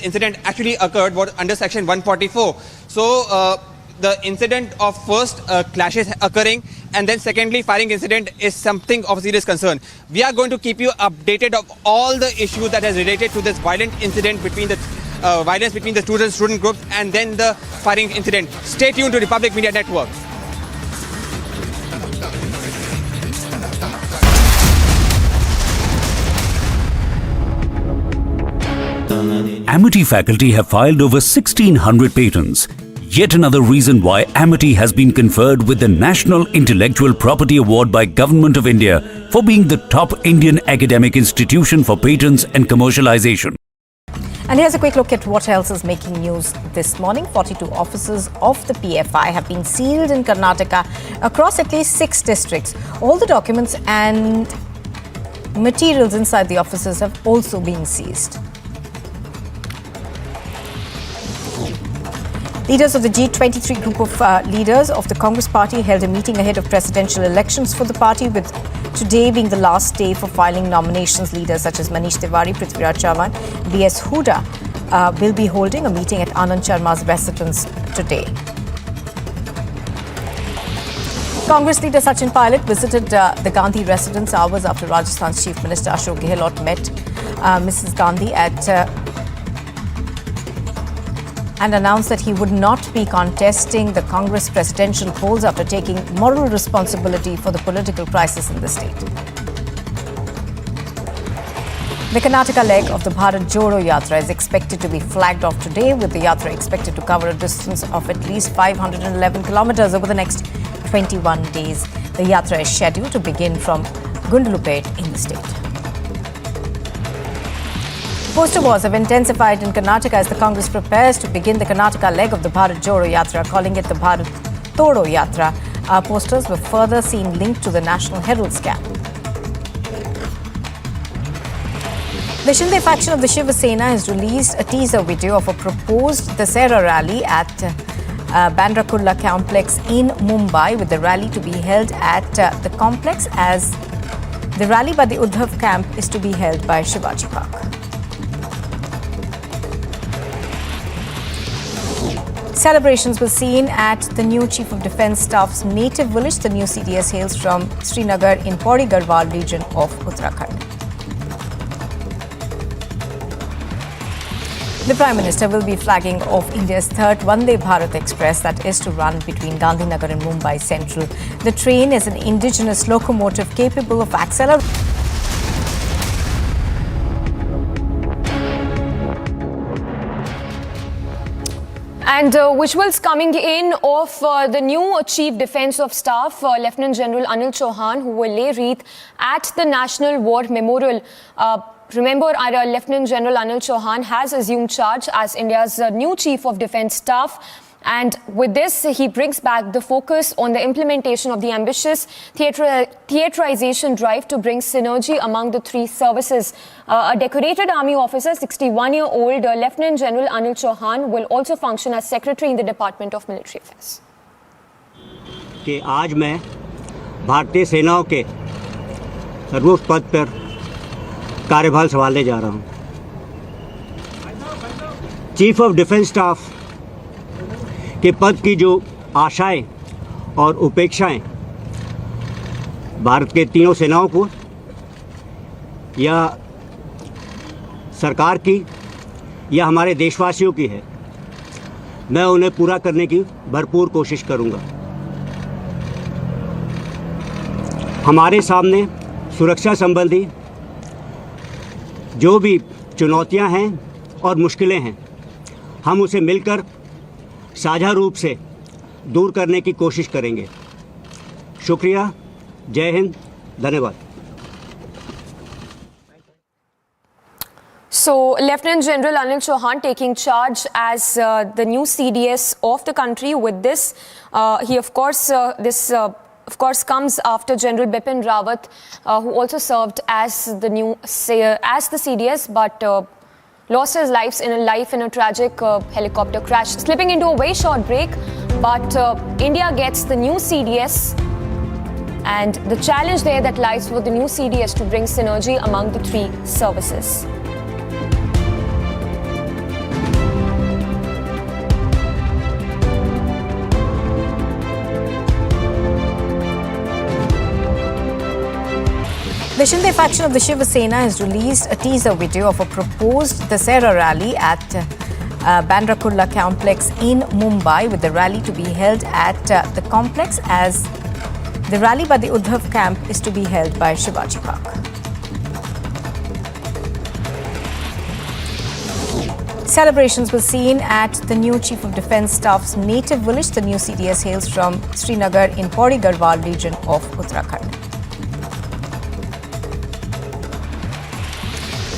incident actually occurred was under section 144. So the incident of first clashes occurring and then secondly firing incident is something of serious concern. We are going to keep you updated of all the issues that is related to this violent incident between the violence between the student groups and then the firing incident. Stay tuned to Republic Media Network. Amity faculty have filed over 1,600 patents. Yet another reason why Amity has been conferred with the National Intellectual Property Award by Government of India for being the top Indian academic institution for patents and commercialization. And here's a quick look at what else is making news this morning. 42 offices of the PFI have been sealed in Karnataka across at least 6 districts. All the documents and materials inside the offices have also been seized. Leaders of the G23 group of leaders of the Congress party held a meeting ahead of presidential elections for the party, with today being the last day for filing nominations. Leaders such as Manish Tiwari, Prithviraj Chavan, B.S. Huda will be holding a meeting at Anand Sharma's residence today. Congress leader Sachin Pilot visited the Gandhi residence hours after Rajasthan's Chief Minister Ashok Gehlot met Mrs. Gandhi and announced that he would not be contesting the Congress presidential polls after taking moral responsibility for the political crisis in the state. The Karnataka leg of the Bharat Jodo Yatra is expected to be flagged off today, with the Yatra expected to cover a distance of at least 511 kilometers over the next 21 days. The Yatra is scheduled to begin from Gundlupet in the state. Poster wars have intensified in Karnataka as the Congress prepares to begin the Karnataka leg of the Bharat Jodo Yatra, calling it the Bharat Todo Yatra. Posters were further seen linked to the National Herald scam. The Shinde faction of the Shiv Sena has released a teaser video of a proposed Dasera rally at Bandra Kurla complex in Mumbai, with the rally to be held at the complex, as the rally by the Udhampur camp is to be held by Shivaji Park. Celebrations were seen at the new Chief of Defence Staff's native village. The new CDS hails from Srinagar in Pauri Garhwal region of Uttarakhand. The Prime Minister will be flagging off India's third Vande Bharat Express that is to run between Gandhinagar and Mumbai Central. The train is an indigenous locomotive capable of accelerating. And visuals coming in of the new Chief Defence of Staff, Lieutenant General Anil Chauhan, who will lay wreath at the National War Memorial. Remember, our Lieutenant General Anil Chauhan has assumed charge as India's new Chief of Defence Staff. And with this, he brings back the focus on the implementation of the ambitious theaterization drive to bring synergy among the 3 services. A decorated army officer, 61-year-old Lieutenant General Anil Chauhan, will also function as Secretary in the Department of Military Affairs. कि आज मैं भारतीय सेनाओं के सर्वोच्च पद पर कार्यभार संभालने जा रहा हूं। चीफ ऑफ डिफेंस स्टाफ के पद की जो आशाएं और उपेक्षाएं भारत के तीनों सेनाओं को या सरकार की या हमारे देशवासियों की है, मैं उन्हें पूरा करने की भरपूर कोशिश करूंगा। हमारे सामने सुरक्षा संबंधी जो भी चुनौतियां हैं और मुश्किलें हैं, हम उसे मिलकर साझा रूप से दूर करने की कोशिश करेंगे। शुक्रिया, जय हिंद, धन्यवाद। So, Lieutenant General Anil Chauhan taking charge as the new CDS of the country. With this, he of course comes after General Bipin Rawat, who also served as the CDS, but lost his life in a tragic helicopter crash. Slipping into a very short break, but India gets the new CDS, and the challenge there that lies for the new CDS to bring synergy among the 3 services. The faction of the Shiv Sena has released a teaser video of a proposed Dasera rally at Bandra Kurla complex in Mumbai, with the rally to be held at the complex, as the rally by the Udhav camp is to be held by Shivaji Park. Celebrations were seen at the new Chief of Defence Staff's native village. The new CDS hails from Srinagar in Pauri Garhwal region of Uttarakhand.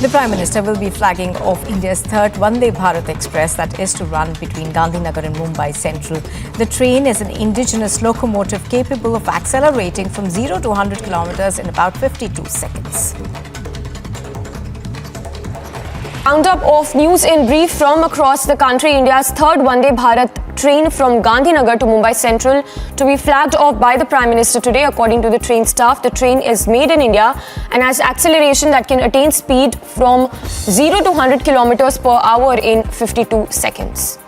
The Prime Minister will be flagging off India's third Vande Bharat Express that is to run between Gandhinagar and Mumbai Central. The train is an indigenous locomotive capable of accelerating from 0 to 100 kilometers in about 52 seconds. Roundup of news in brief from across the country. India's third Vande Bharat train from Gandhinagar to Mumbai Central to be flagged off by the Prime Minister today. According to the train staff, the train is made in India and has acceleration that can attain speed from 0 to 100 kilometers per hour in 52 seconds.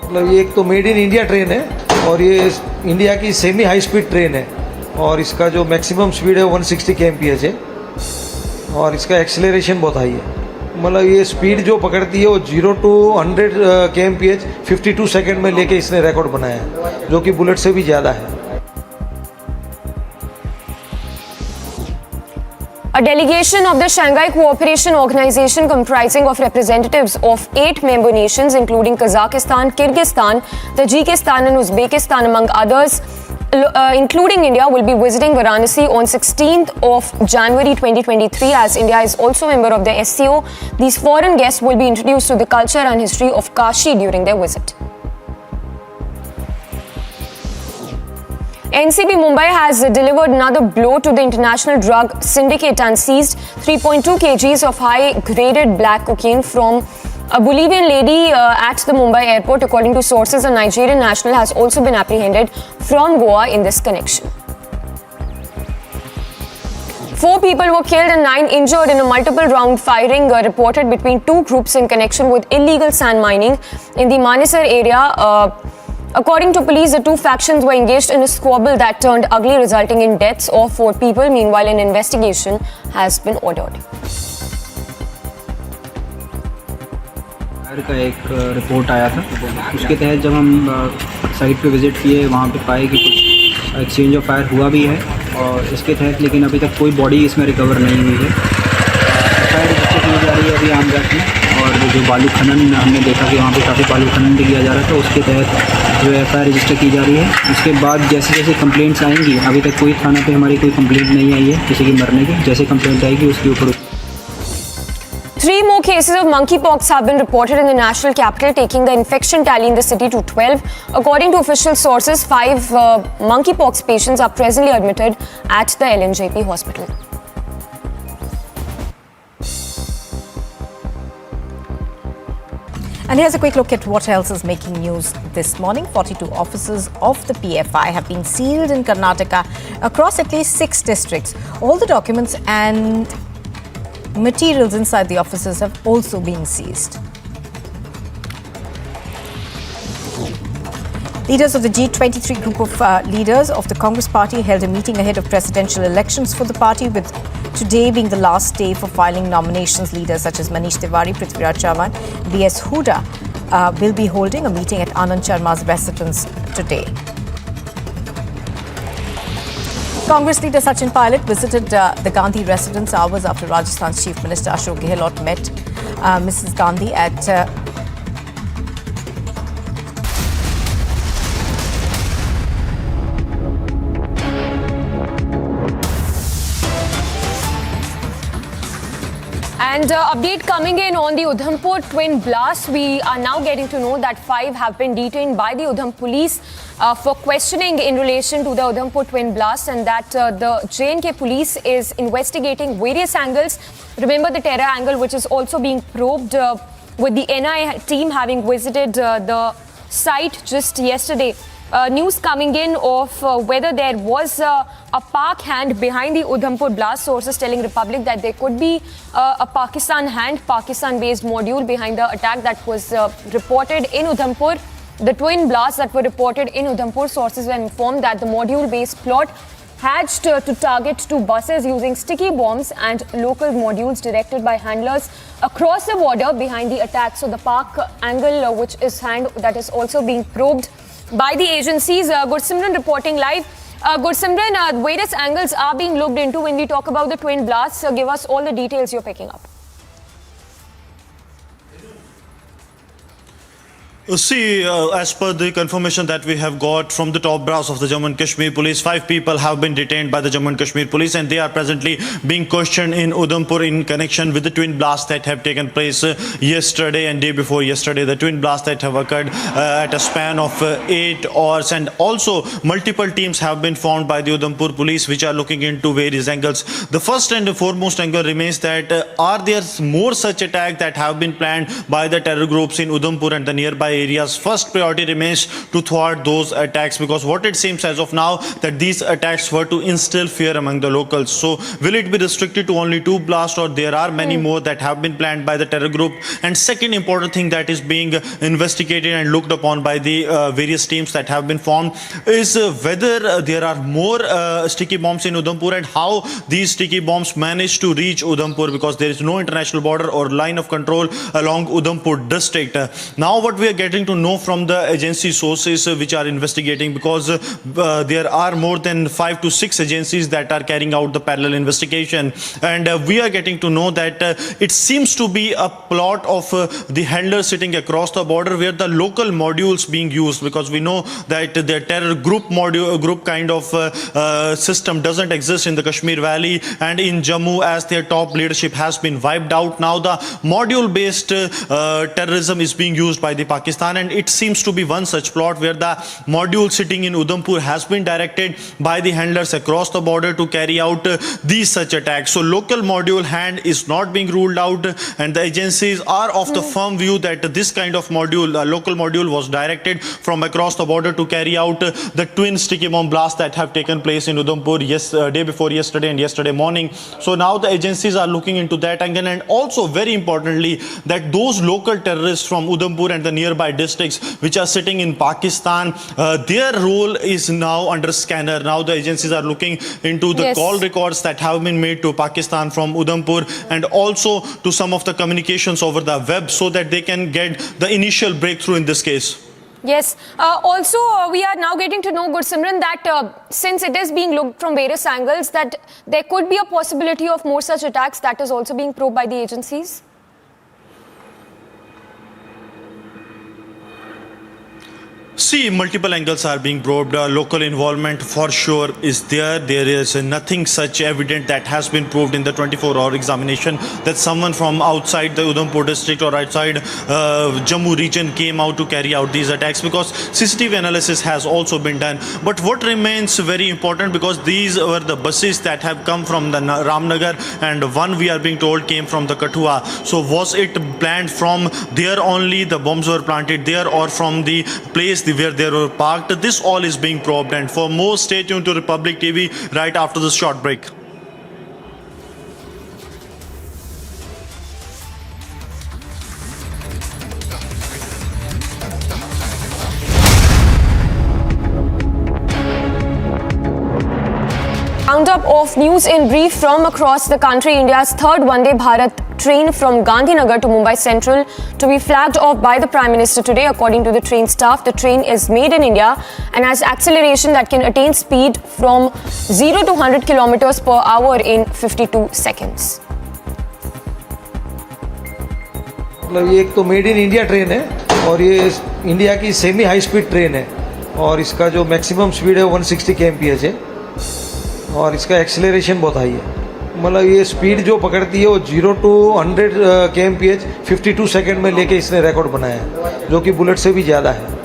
मतलब ये एक तो made in India train है और ये India की semi high speed train है और इसका जो मैक्सिमम स्पीड है 160 kmph है और इसका एक्सेलरेशन बहुत हाई है। मतलब ये स्पीड जो पकड़ती है वो 0 to 100 kmph 52 सेकंड में लेके इसने रिकॉर्ड बनाया है, जो कि बुलेट से भी ज़्यादा है। A delegation of the Shanghai Cooperation Organization, comprising of representatives of 8 member nations including Kazakhstan, Kyrgyzstan, Tajikistan and Uzbekistan among others, including India, will be visiting Varanasi on 16th of January 2023. As India is also a member of the SCO, these foreign guests will be introduced to the culture and history of Kashi during their visit. NCB Mumbai has delivered another blow to the international drug syndicate and seized 3.2 kgs of high-graded black cocaine from a Bolivian lady at the Mumbai airport. According to sources, a Nigerian national has also been apprehended from Goa in this connection. 4 people were killed and 9 injured in a multiple round firing reported between 2 groups in connection with illegal sand mining in the Manesar area. According to police, the 2 factions were engaged in a squabble that turned ugly, resulting in deaths of 4 people. Meanwhile, an investigation has been ordered. का एक report आया था, उसके तहत जब हम site पे visit किए, वहाँ पे पाए कि कुछ एक्सचेंज ऑफ फायर हुआ भी है और इसके तहत लेकिन अभी तक कोई बॉडी इसमें रिकवर नहीं हुई है। एफआईआर रजिस्टर की जा रही है अभी आमजात में, और जो बालू खनन हमने देखा कि वहाँ पे काफ़ी बालू खनन भी किया जा रहा था, उसके तहत जो एफआईआर रजिस्टर की जा रही है। उसके बाद जैसे जैसे कंप्लेंट्स आएंगी, अभी तक कोई थाना पे हमारी कोई कंप्लेंट नहीं आई है किसी की मरने की, जैसे कंप्लेंट आएगी उसके ऊपर। 3 more cases of monkeypox have been reported in the national capital, taking the infection tally in the city to 12. According to official sources, 5 monkeypox patients are presently admitted at the LNJP hospital. And here's a quick look at what else is making news this morning. 42 offices of the PFI have been sealed in Karnataka across at least 6 districts. All the documents and materials inside the offices have also been seized. Leaders of the G23 group of leaders of the Congress party held a meeting ahead of presidential elections for the party, with today being the last day for filing nominations. Leaders such as Manish Tiwari, Prithviraj Chavan, B.S. Huda will be holding a meeting at Anand Sharma's residence today. Congress leader Sachin Pilot visited the Gandhi residence hours after Rajasthan's Chief Minister Ashok Gehlot met Mrs. Gandhi at And update coming in on the Udhampur twin blast. We are now getting to know that 5 have been detained by the Udhampur police for questioning in relation to the Udhampur twin blast, and that the JNK police is investigating various angles. Remember the terror angle, which is also being probed with the NI team having visited the site just yesterday. News coming in of whether there was a Pak hand behind the Udhampur blast. Sources telling Republic that there could be a Pakistan hand, Pakistan-based module behind the attack that was reported in Udhampur. The twin blasts that were reported in Udhampur, sources were informed that the module-based plot hatched to target two buses using sticky bombs and local modules directed by handlers across the border behind the attack. So the park angle, which is that is also being probed by the agencies. Gursimran reporting live. Gursimran, various angles are being looked into when we talk about the twin blasts. Give us all the details you're picking up. See, as per the confirmation that we have got from the top brass of the Jammu and Kashmir police, 5 people have been detained by the Jammu and Kashmir police and they are presently being questioned in Udhampur in connection with the twin blasts that have taken place yesterday and day before yesterday. The twin blasts that have occurred at a span of 8 hours, and also multiple teams have been formed by the Udhampur police which are looking into various angles. The first and foremost angle remains that are there more such attacks that have been planned by the terror groups in Udhampur and the nearby areas? First priority remains to thwart those attacks, because what it seems as of now that these attacks were to instill fear among the locals. So will it be restricted to only 2 blasts, or there are many more that have been planned by the terror group? And second important thing that is being investigated and looked upon by the various teams that have been formed is whether there are more sticky bombs in Udhampur and how these sticky bombs managed to reach Udhampur, because there is no international border or line of control along Udhampur district. Now what we are getting to know from the agency sources which are investigating, because there are more than 5 to 6 agencies that are carrying out the parallel investigation, and we are getting to know that it seems to be a plot of the handlers sitting across the border where the local modules being used, because we know that the terror group kind of system doesn't exist in the Kashmir Valley and in Jammu, as their top leadership has been wiped out. Now the module based terrorism is being used by the Pakistan, and it seems to be one such plot where the module sitting in Udhampur has been directed by the handlers across the border to carry out these such attacks. So local module hand is not being ruled out, and the agencies are of the firm view that this kind of module, local module, was directed from across the border to carry out the twin sticky bomb blasts that have taken place in Udhampur day before yesterday and yesterday morning. So now the agencies are looking into that angle, and also very importantly that those local terrorists from Udhampur and the nearby districts which are sitting in Pakistan, their role is now under scanner. Now the agencies are looking into the call records that have been made to Pakistan from Udhampur, and also to some of the communications over the web, so that they can get the initial breakthrough in this case. Yes. Also, we are now getting to know, Gursimran, that since it is being looked from various angles, that there could be a possibility of more such attacks that is also being probed by the agencies. See, multiple angles are being probed. Local involvement for sure is there. There is nothing such evident that has been proved in the 24-hour examination that someone from outside the Udhampur district or outside Jammu region came out to carry out these attacks, because CCTV analysis has also been done. But what remains very important, because these were the buses that have come from the Ramnagar, and one, we are being told, came from the Kathua. So was it planned from there only, the bombs were planted there, or from the place where they were parked? This all is being probed, and for more, stay tuned to Republic TV right after this short break. Roundup of news in brief from across the country. India's third Vande Bharat train from Gandhinagar to Mumbai Central to be flagged off by the Prime Minister today. According to the train staff, the train is made in India and has acceleration that can attain speed from 0 to 100 kilometers per hour in 52 seconds. मतलब ये एक तो made in India train है और ये India की semi high speed train है और इसका जो मैक्सिमम स्पीड है 160 kmph है और इसका एक्सेलरेशन बहुत हाई है। मतलब ये स्पीड जो पकड़ती है वो 0 to 100 kmph 52 सेकंड में लेके इसने रिकॉर्ड बनाया है, जो कि बुलेट से भी ज़्यादा है।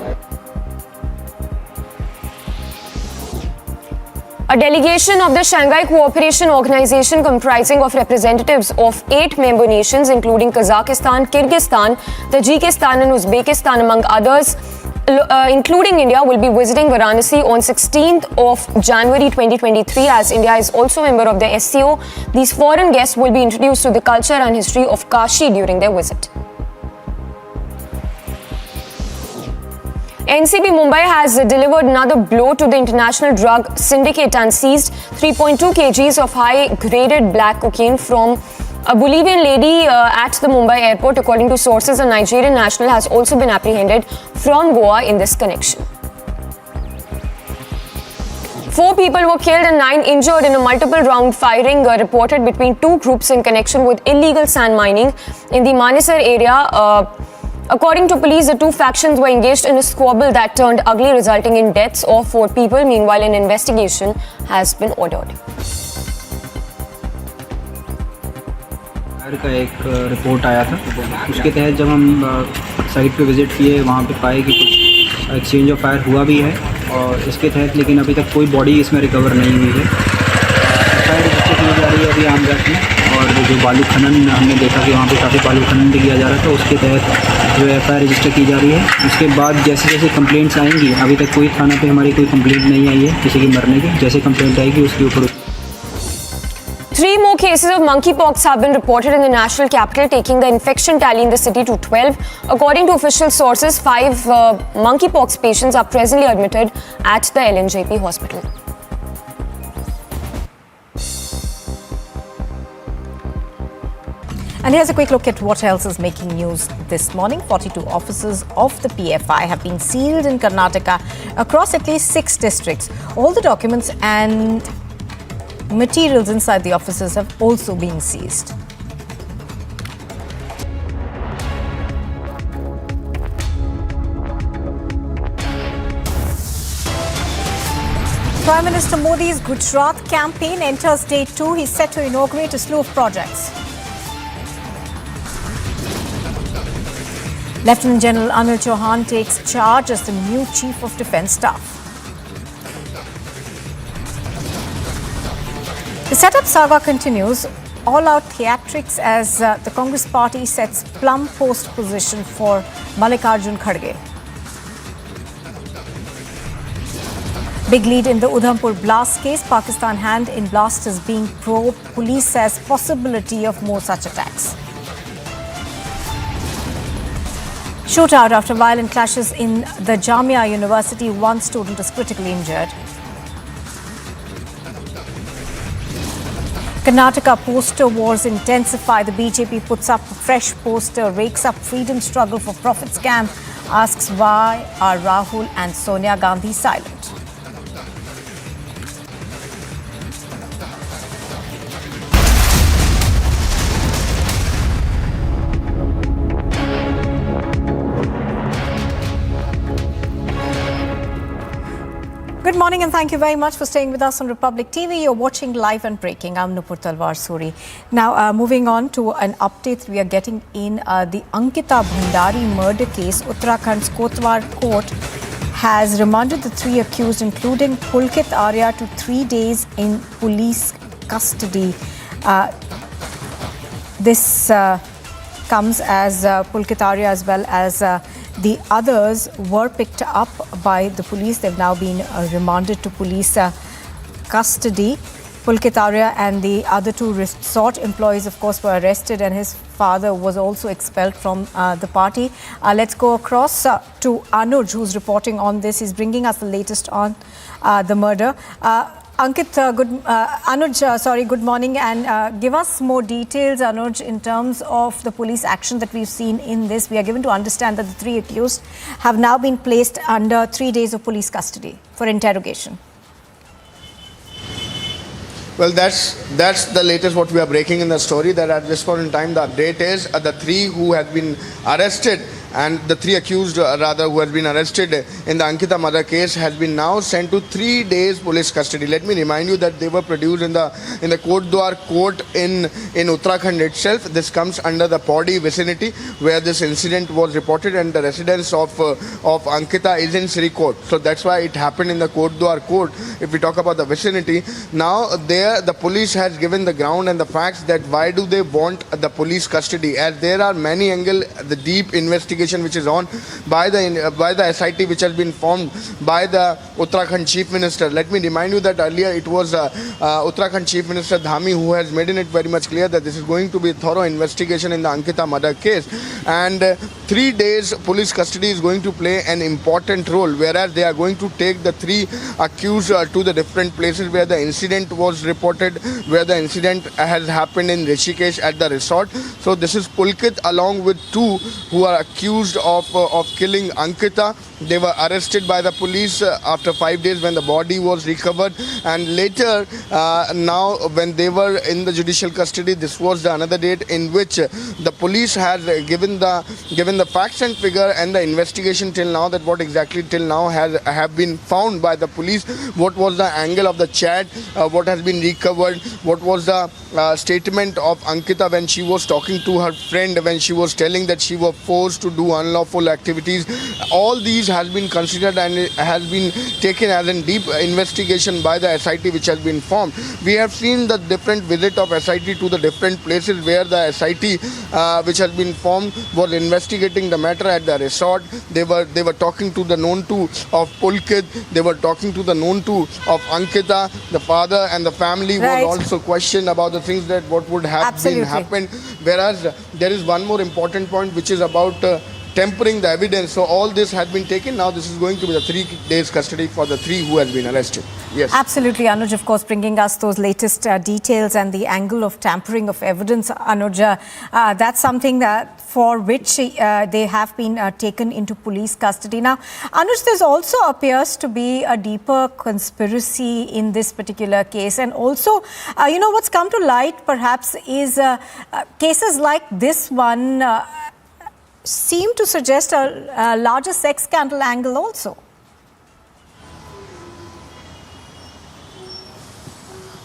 A delegation of the Shanghai Cooperation Organization comprising of representatives of 8 member nations including Kazakhstan, Kyrgyzstan, Tajikistan and Uzbekistan among others, including India, will be visiting Varanasi on 16th of January 2023 as India is also a member of the SCO. These foreign guests will be introduced to the culture and history of Kashi during their visit. NCB Mumbai has delivered another blow to the international drug syndicate and seized 3.2 kgs of high-graded black cocaine from a Bolivian lady at the Mumbai airport. According to sources, a Nigerian national has also been apprehended from Goa in this connection. 4 people were killed and 9 injured in a multiple round firing reported between 2 groups in connection with illegal sand mining in the Manesar area. According to police, the 2 factions were engaged in a squabble that turned ugly, resulting in deaths of 4 people. Meanwhile, an investigation has been ordered. का एक report आया था, उसके तहत जब हम site पे visit किए, वहाँ पे पाए कि कुछ एक्सचेंज ऑफ फायर हुआ भी है और इसके तहत लेकिन अभी तक कोई बॉडी इसमें रिकवर नहीं हुई है। फायर रजिस्टर की जा रही है अभी आमघाट में, और जो बालू खनन हमने देखा कि वहाँ पे काफ़ी बालू खनन भी किया जा रहा था, उसके तहत जो FIR रजिस्टर की जा रही है। उसके बाद जैसे जैसे कंप्लेंट्स आएंगी, अभी तक कोई थाना पे हमारी कोई कंप्लेंट नहीं आई है किसी की मरने की, जैसे कंप्लेंट आएगी उसके ऊपर। 3 more cases of monkeypox have been reported in the national capital, taking the infection tally in the city to 12. According to official sources, 5 monkeypox patients are presently admitted at the LNJP hospital. And here's a quick look at what else is making news this morning. 42 offices of the PFI have been sealed in Karnataka across at least 6 districts. All the documents and materials inside the offices have also been seized. Prime Minister Modi's Gujarat campaign enters day 2. He's set to inaugurate a slew of projects. Lieutenant General Anil Chauhan takes charge as the new Chief of Defence Staff. The setup saga continues. All-out theatrics as the Congress party sets plum post position for Mallikarjun Kharge. Big lead in the Udhampur blast case. Pakistan hand in blast is being probed. Police says possibility of more such attacks. Shootout after violent clashes in the Jamia University. 1 student is critically injured. Karnataka poster wars intensify. The BJP puts up a fresh poster, rakes up freedom struggle for profit scam, asks why are Rahul and Sonia Gandhi silent. Good morning and thank you very much for staying with us on Republic TV. You're watching Live and Breaking. I'm Nupur Talwar Suri. Now, moving on to an update we are getting in the Ankita Bhandari murder case. Uttarakhand's Kotwar court has remanded the 3 accused, including Pulkit Arya, to 3 days in police custody. This comes as Pulkit Arya as well as the others were picked up by the police. They've now been remanded to police custody. Pulkit Arya and the other 2 resort employees, of course, were arrested, and his father was also expelled from the party. Let's go across to Anuj, who's reporting on this. He's bringing us the latest on the murder. Ankita, good morning, and give us more details, Anuj, in terms of the police action that we've seen in this. We are given to understand that the 3 accused have now been placed under 3 days of police custody for interrogation. Well, that's the latest what we are breaking in the story, that at this point in time the update is the 3 who have been arrested and the 3 accused who has been arrested in the Ankita murder case has been now sent to 3 days police custody. Let me remind you that they were produced in the Kotdwar court in Uttarakhand itself. This comes under the Paudi vicinity where this incident was reported, and the residence of Ankita is in Sirikot. So that's why it happened in the Kotdwar court. If we talk about the vicinity, now there the police has given the ground and the facts that why do they want the police custody, as there are many angles, the deep investigation investigation which is on by the SIT which has been formed by the Uttarakhand Chief Minister. Let me remind you that earlier it was Uttarakhand Chief Minister Tame who has made it very much clear that this is going to be a thorough investigation in the Ankita murder case, and 3 days police custody is going to play an important role, whereas they are going to take the 3 accused to the different places where the incident was reported, where the incident has happened in Rishikesh at the resort. So this is Pulkit along with 2 who are accused of killing Ankita. They were arrested by the police after 5 days when the body was recovered, and later now when they were in the judicial custody, this was the another date in which the police has given the facts and figure and the investigation till now, that what exactly till now have been found by the police, what was the angle of the chat, what has been recovered, what was the statement of Ankita when she was talking to her friend, when she was telling that she was forced to do unlawful activities. All these has been considered and has been taken as a deep investigation by the SIT which has been formed. We have seen the different visit of SIT to the different places where the SIT which has been formed was investigating the matter at the resort. They were talking to the known to of Pulkit. They were talking to the known to of Ankita. The father and the family Right. was also questioned about the things that what would have Absolutely. been happened. Whereas there is one more important point which is about tempering the evidence. So all this had been taken. Now this is going to be the 3 days custody for the 3 who has been arrested. Yes. Absolutely, Anuj, of course, bringing us those latest details and the angle of tampering of evidence, Anuj. That's something that for which they have been taken into police custody. Now, Anuj, there also appears to be a deeper conspiracy in this particular case. And also, what's come to light perhaps is cases like this one seem to suggest a larger sex scandal angle also.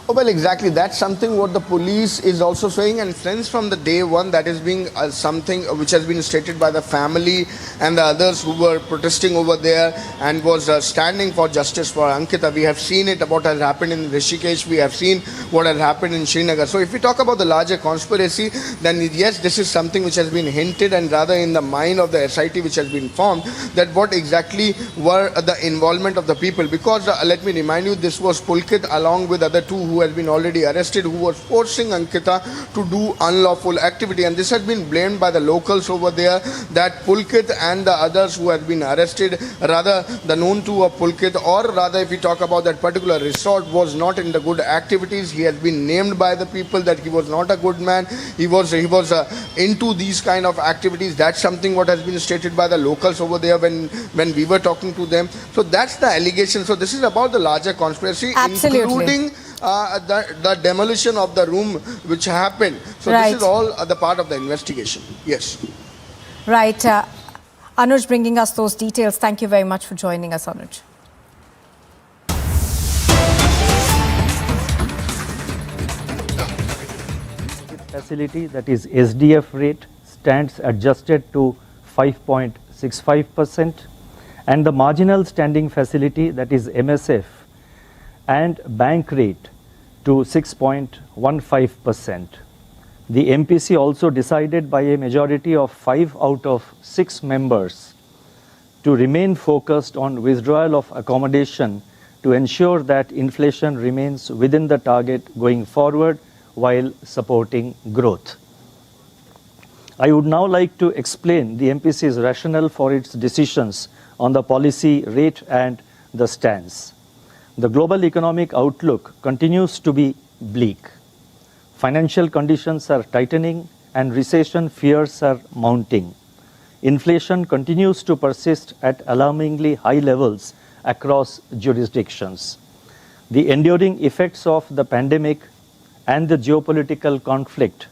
Oh, well, exactly. That's something what the police is also saying, and since from the day one that is being something which has been stated by the family and the others who were protesting over there and was standing for justice for Ankita. We have seen it what has happened in Rishikesh. We have seen what has happened in Srinagar. So if we talk about the larger conspiracy, then yes, this is something which has been hinted and rather in the mind of the SIT which has been formed, that what exactly were the involvement of the people. Because let me remind you, this was Pulkit along with other 2 who has been already arrested, who was forcing Ankita to do unlawful activity, and this has been blamed by the locals over there, that Pulkit and the others who have been arrested, rather the known to of Pulkit, or rather if we talk about that particular resort, was not in the good activities. He has been named by the people that he was not a good man. He was into these kind of activities. That's something what has been stated by the locals over there when we were talking to them. So that's the allegation. So this is about the larger conspiracy, Absolutely. including the demolition of the room which happened. So Right. this is all the part of the investigation. Yes. Right. Anuj bringing us those details. Thank you very much for joining us, Anuj. Facility, that is SDF rate, stands adjusted to 5.65%, and the marginal standing facility, that is MSF, and bank rate to 6.15%. The MPC also decided by a majority of 5 out of 6 members to remain focused on withdrawal of accommodation to ensure that inflation remains within the target going forward while supporting growth. I would now like to explain the MPC's rationale for its decisions on the policy rate and the stance. The global economic outlook continues to be bleak. Financial conditions are tightening and recession fears are mounting. Inflation continues to persist at alarmingly high levels across jurisdictions. The enduring effects of the pandemic and the geopolitical conflict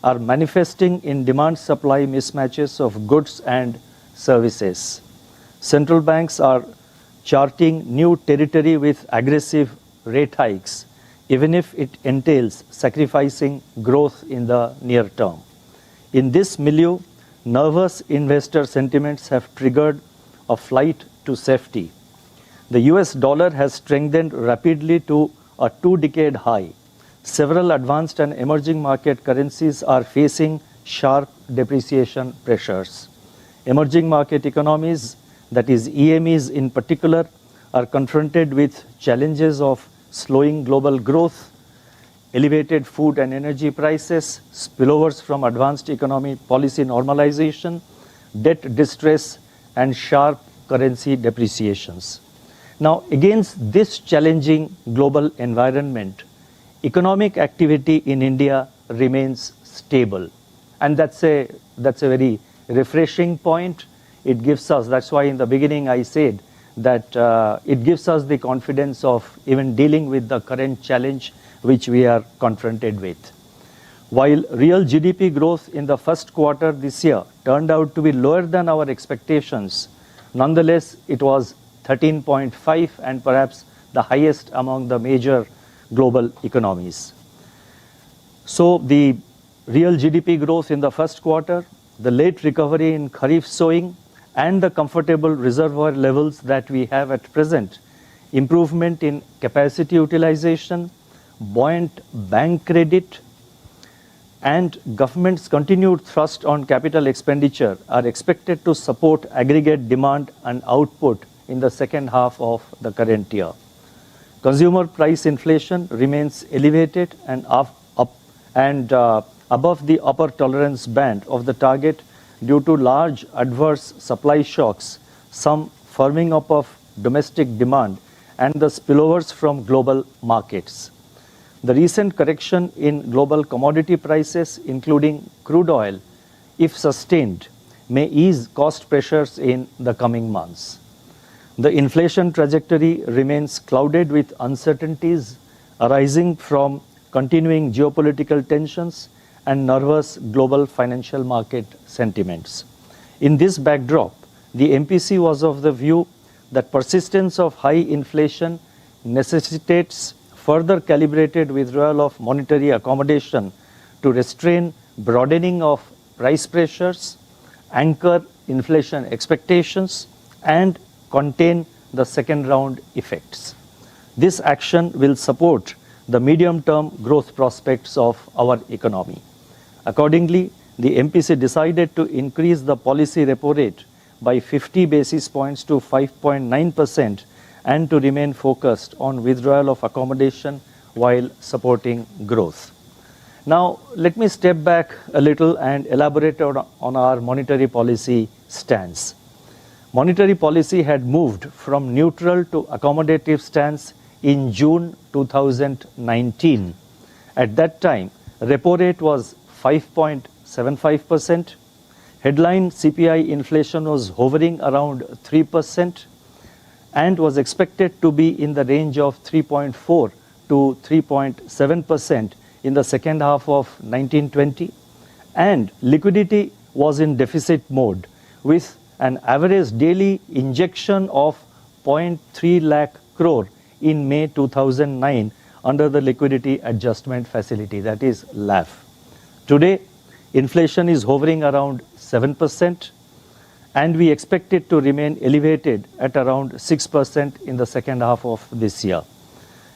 are manifesting in demand-supply mismatches of goods and services. Central banks are charting new territory with aggressive rate hikes, even if it entails sacrificing growth in the near term. In this milieu, nervous investor sentiments have triggered a flight to safety. The US dollar has strengthened rapidly to a 2-decade high. Several advanced and emerging market currencies are facing sharp depreciation pressures. Emerging market economies, that is EMEs in particular, are confronted with challenges of slowing global growth, elevated food and energy prices, spillovers from advanced economy policy normalization, debt distress, and sharp currency depreciations. Now, against this challenging global environment, economic activity in India remains stable. And that's a very refreshing point. It gives us, that's why in the beginning I said that it gives us the confidence of even dealing with the current challenge which we are confronted with. While real GDP growth in the first quarter this year turned out to be lower than our expectations, nonetheless, it was 13.5 and perhaps the highest among the major global economies. So the real GDP growth in the first quarter, the late recovery in Kharif sowing, and the comfortable reservoir levels that we have at present, improvement in capacity utilization, buoyant bank credit, and government's continued thrust on capital expenditure are expected to support aggregate demand and output in the second half of the current year. Consumer price inflation remains elevated and above the upper tolerance band of the target due to large adverse supply shocks, some firming up of domestic demand, and the spillovers from global markets. The recent correction in global commodity prices, including crude oil, if sustained, may ease cost pressures in the coming months. The inflation trajectory remains clouded with uncertainties arising from continuing geopolitical tensions and nervous global financial market sentiments. In this backdrop, the MPC was of the view that persistence of high inflation necessitates further calibrated withdrawal of monetary accommodation to restrain broadening of price pressures, anchor inflation expectations, and contain the second round effects. This action will support the medium-term growth prospects of our economy. Accordingly, the MPC decided to increase the policy repo rate by 50 basis points to 5.9% and to remain focused on withdrawal of accommodation while supporting growth. Now, let me step back a little and elaborate on our monetary policy stance. Monetary policy had moved from neutral to accommodative stance in June 2019. At that time, repo rate was 5.75%. Headline CPI inflation was hovering around 3% and was expected to be in the range of 3.4 to 3.7% in the second half of 1920. And liquidity was in deficit mode with an average daily injection of 0.3 lakh crore in May 2009 under the Liquidity Adjustment Facility, that is LAF. Today, inflation is hovering around 7%, and we expect it to remain elevated at around 6% in the second half of this year.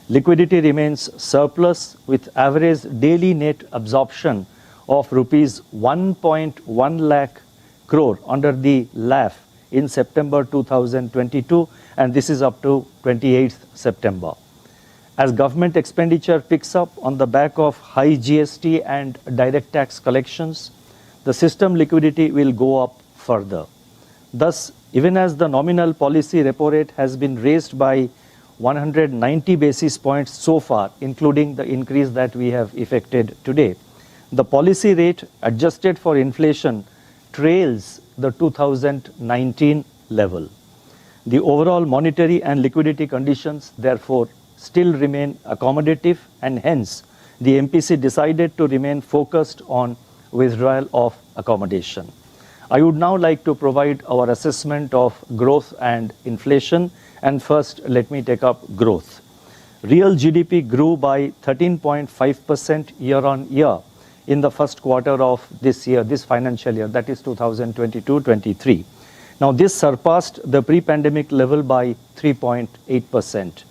Liquidity remains surplus with average daily net absorption of rupees 1.1 lakh crore under the LAF in September 2022, and this is up to 28th September. As government expenditure picks up on the back of high GST and direct tax collections, the system liquidity will go up further. Thus, even as the nominal policy repo rate has been raised by 190 basis points so far, including the increase that we have effected today, the policy rate adjusted for inflation trails the 2019 level. The overall monetary and liquidity conditions, therefore, still remain accommodative, and hence the MPC decided to remain focused on withdrawal of accommodation. I would now like to provide our assessment of growth and inflation, and first let me take up growth. Real GDP grew by 13.5% year-on-year in the first quarter of this year, this financial year, that is 2022-23. Now this surpassed the pre-pandemic level by 3.8%.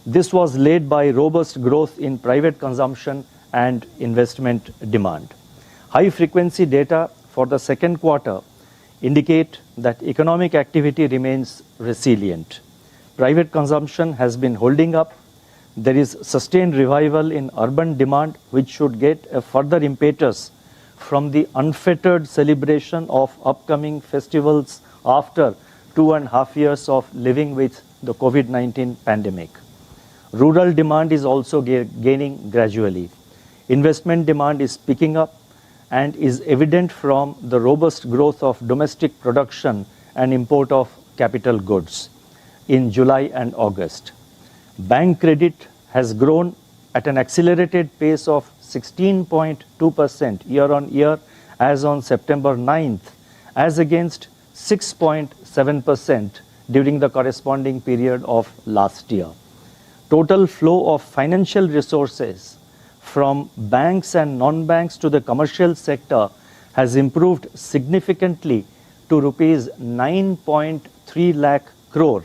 This was led by robust growth in private consumption and investment demand. High frequency data for the second quarter indicate that economic activity remains resilient. Private consumption has been holding up. There is sustained revival in urban demand, which should get a further impetus from the unfettered celebration of upcoming festivals after 2.5 years of living with the COVID-19 pandemic. Rural demand is also gaining gradually. Investment demand is picking up and is evident from the robust growth of domestic production and import of capital goods in July and August. Bank credit has grown at an accelerated pace of 16.2% year-on-year as on September 9th, as against 6.7% during the corresponding period of last year. Total flow of financial resources from banks and non-banks to the commercial sector has improved significantly to rupees 9.3 lakh crore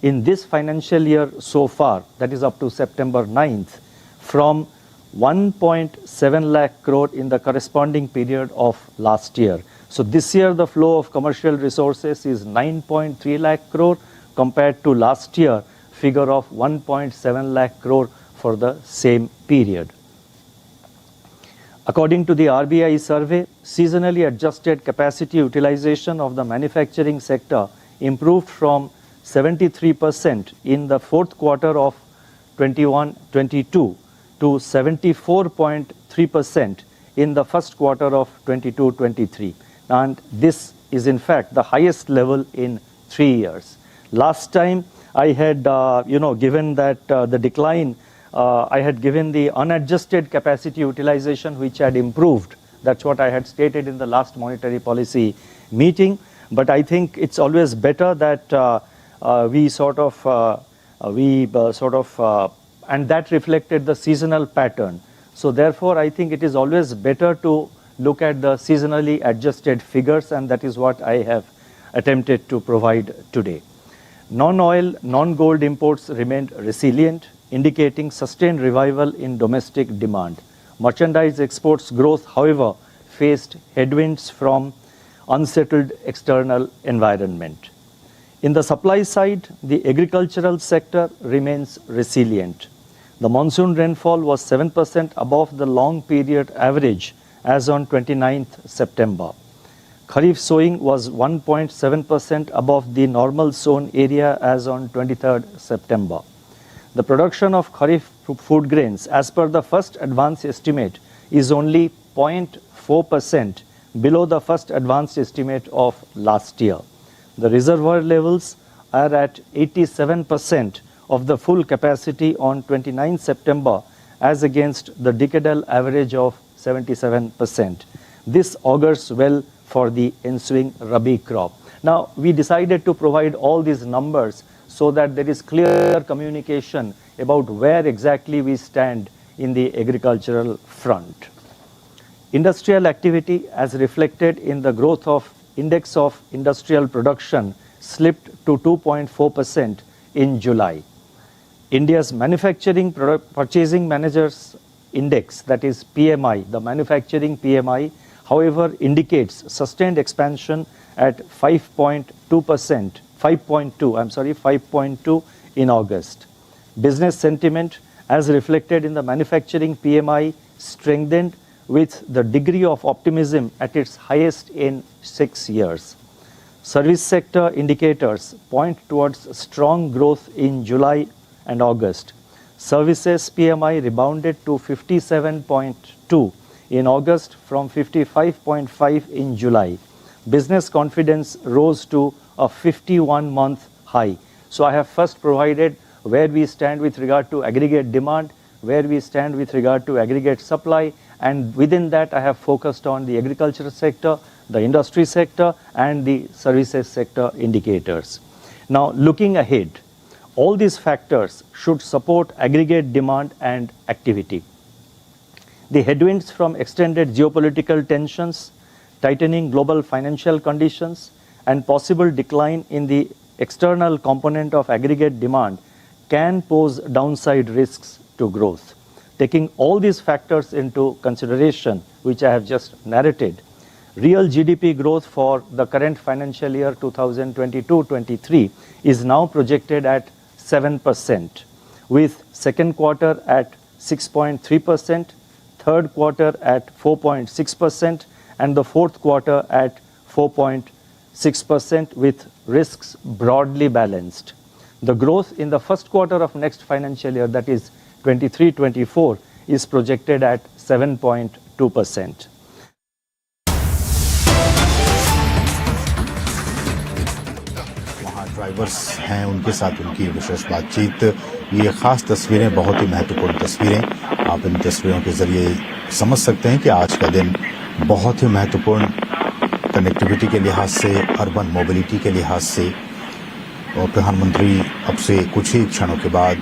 in this financial year so far, that is up to September 9th, from 1.7 lakh crore in the corresponding period of last year. So this year the flow of commercial resources is 9.3 lakh crore compared to last year figure of 1.7 lakh crore for the same period. According to the RBI survey, seasonally adjusted capacity utilization of the manufacturing sector improved from 73% in the fourth quarter of 21-22 to 74.3% in the first quarter of 22-23. And this is in fact the highest level in 3 years. Last time I had given that the decline, I had given the unadjusted capacity utilization which had improved. That's what I had stated in the last monetary policy meeting. But I think it's always better that and that reflected the seasonal pattern. So therefore, I think it is always better to look at the seasonally adjusted figures, and that is what I have attempted to provide today. Non-oil, non-gold imports remained resilient, indicating sustained revival in domestic demand. Merchandise exports growth, however, faced headwinds from unsettled external environment. In the supply side, the agricultural sector remains resilient. The monsoon rainfall was 7% above the long period average as on 29th September. Kharif sowing was 1.7% above the normal sown area as on 23rd September. The production of Kharif food grains, as per the first advance estimate, is only 0.4% below the first advanced estimate of last year. The reservoir levels are at 87% of the full capacity on 29 September as against the decadal average of 77%. This augurs well for the ensuing Rabi crop. Now, we decided to provide all these numbers so that there is clear communication about where exactly we stand in the agricultural front. Industrial activity, as reflected in the growth of Index of Industrial Production, slipped to 2.4% in July. India's Manufacturing Purchasing Managers Index, that is PMI, the manufacturing PMI, however, indicates sustained expansion at 5.2 in August. Business sentiment, as reflected in the manufacturing PMI, strengthened with the degree of optimism at its highest in 6 years. Service sector indicators point towards strong growth in July and August. Services PMI rebounded to 57.2 in August from 55.5 in July. Business confidence rose to a 51-month high. So I have first provided where we stand with regard to aggregate demand, where we stand with regard to aggregate supply, and within that I have focused on the agriculture sector, the industry sector, and the services sector indicators. Now, looking ahead, all these factors should support aggregate demand and activity. The headwinds from extended geopolitical tensions, tightening global financial conditions, and possible decline in the external component of aggregate demand can pose downside risks to growth. Taking all these factors into consideration, which I have just narrated, Real GDP growth for the current financial year 2022-23 is now projected at 7%, with second quarter at 6.3%, third quarter at 4.6%, and the fourth quarter at 4.6%, with risks broadly balanced. The growth in the first quarter of next financial year, that is 23-24, is projected at 7.2%. Drivers हैं उनके साथ उनकी विशेष बातचीत। ये खास तस्वीरें बहुत ही महत्वपूर्ण तस्वीरें, आप इन तस्वीरों के जरिए समझ सकते हैं कि आज का दिन बहुत ही महत्वपूर्ण कनेक्टिविटी के लिहाज से, अर्बन मोबिलिटी के लिहाज से। और प्रधानमंत्री अब से कुछ ही क्षणों के बाद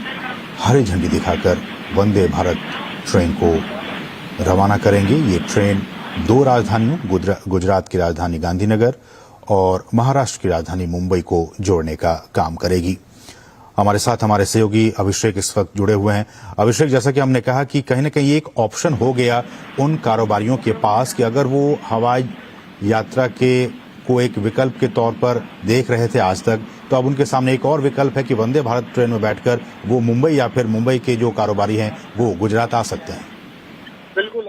हरी झंडी दिखाकर वंदे भारत ट्रेन को रवाना करेंगे। ये ट्रेन दो राजधानियों, गुजरात की राजधानी गांधीनगर और महाराष्ट्र की राजधानी मुंबई को जोड़ने का काम करेगी। हमारे साथ हमारे सहयोगी अभिषेक इस वक्त जुड़े हुए हैं। अभिषेक, जैसा कि हमने कहा कि कहीं न कहीं एक ऑप्शन हो गया उन कारोबारियों के पास कि अगर वो हवाई यात्रा को एक विकल्प के तौर पर देख रहे थे आज तक, तो अब उनके सामने एक और विकल्प है कि वंदे भारत ट्रेन में बैठकर वो मुंबई या फिर मुंबई के जो कारोबारी हैं वो गुजरात आ सकते हैं। बिल्कुल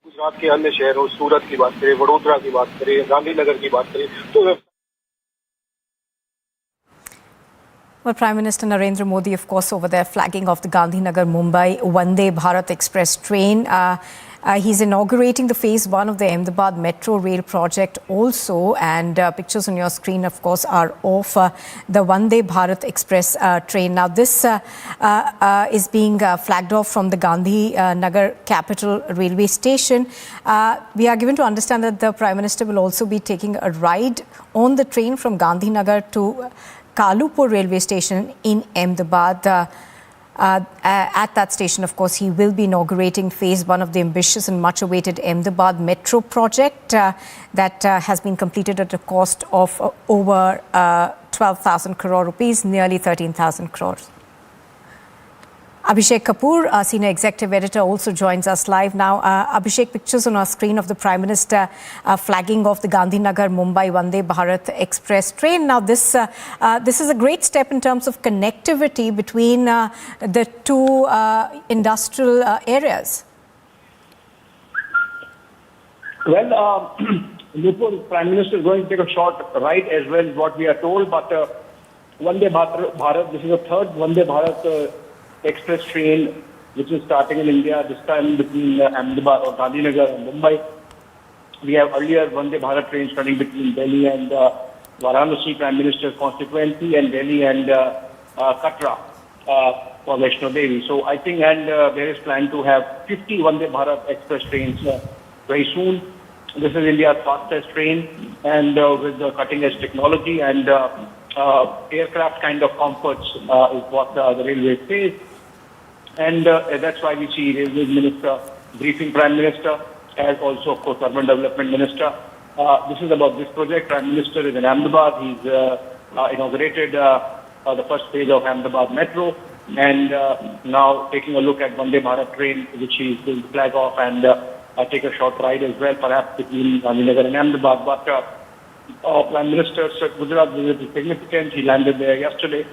गुजरात के अन्य शहरों, सूरत की बात करें, वडोदरा की बात करें, गांधीनगर की बात करें तो Well, Prime Minister Narendra Modi, of course, over there flagging off the Gandhinagar-Mumbai Vande Bharat Express train. He's inaugurating the phase 1 of the Ahmedabad Metro Rail project also, and pictures on your screen, of course, are of the Vande Bharat Express train. Now, this is being flagged off from the Gandhinagar Capital Railway Station. We are given to understand that the Prime Minister will also be taking a ride on the train from Gandhinagar to Kalupur railway station in Ahmedabad. At that station, of course, he will be inaugurating phase 1 of the ambitious and much awaited Ahmedabad Metro project that has been completed at a cost of over 12,000 crore rupees, nearly 13,000 crores. Abhishek Kapoor, Senior Executive Editor, also joins us live now. Abhishek, pictures on our screen of the Prime Minister flagging off the Gandhinagar-Mumbai Vande Bharat Express train. Now, this is a great step in terms of connectivity between the two industrial areas. Well, the Prime Minister is going to take a short ride as well, what we are told. But Vande Bharat, this is the third Vande Bharat express train which is starting in India, this time between Ahmedabad or Gandhinagar and Mumbai. We have earlier Vande Bharat trains running between Delhi and Varanasi, Prime Minister's constituency, and Delhi and Katra for Vaishno Devi. So I think, and there is plan to have 50 Vande Bharat express trains very soon. This is India's fastest train, and with the cutting-edge technology and aircraft kind of comforts is what the railway says. And that's why we see Railways Minister briefing Prime Minister, as also, of course, Urban Development Minister. This is about this project. Prime Minister is in Ahmedabad. He's inaugurated the first phase of Ahmedabad Metro, and now taking a look at Vande Bharat train, which he's going to flag off and take a short ride as well, perhaps between Gandhinagar and Ahmedabad. But Prime Minister's Gujarat visit is significant. He landed there yesterday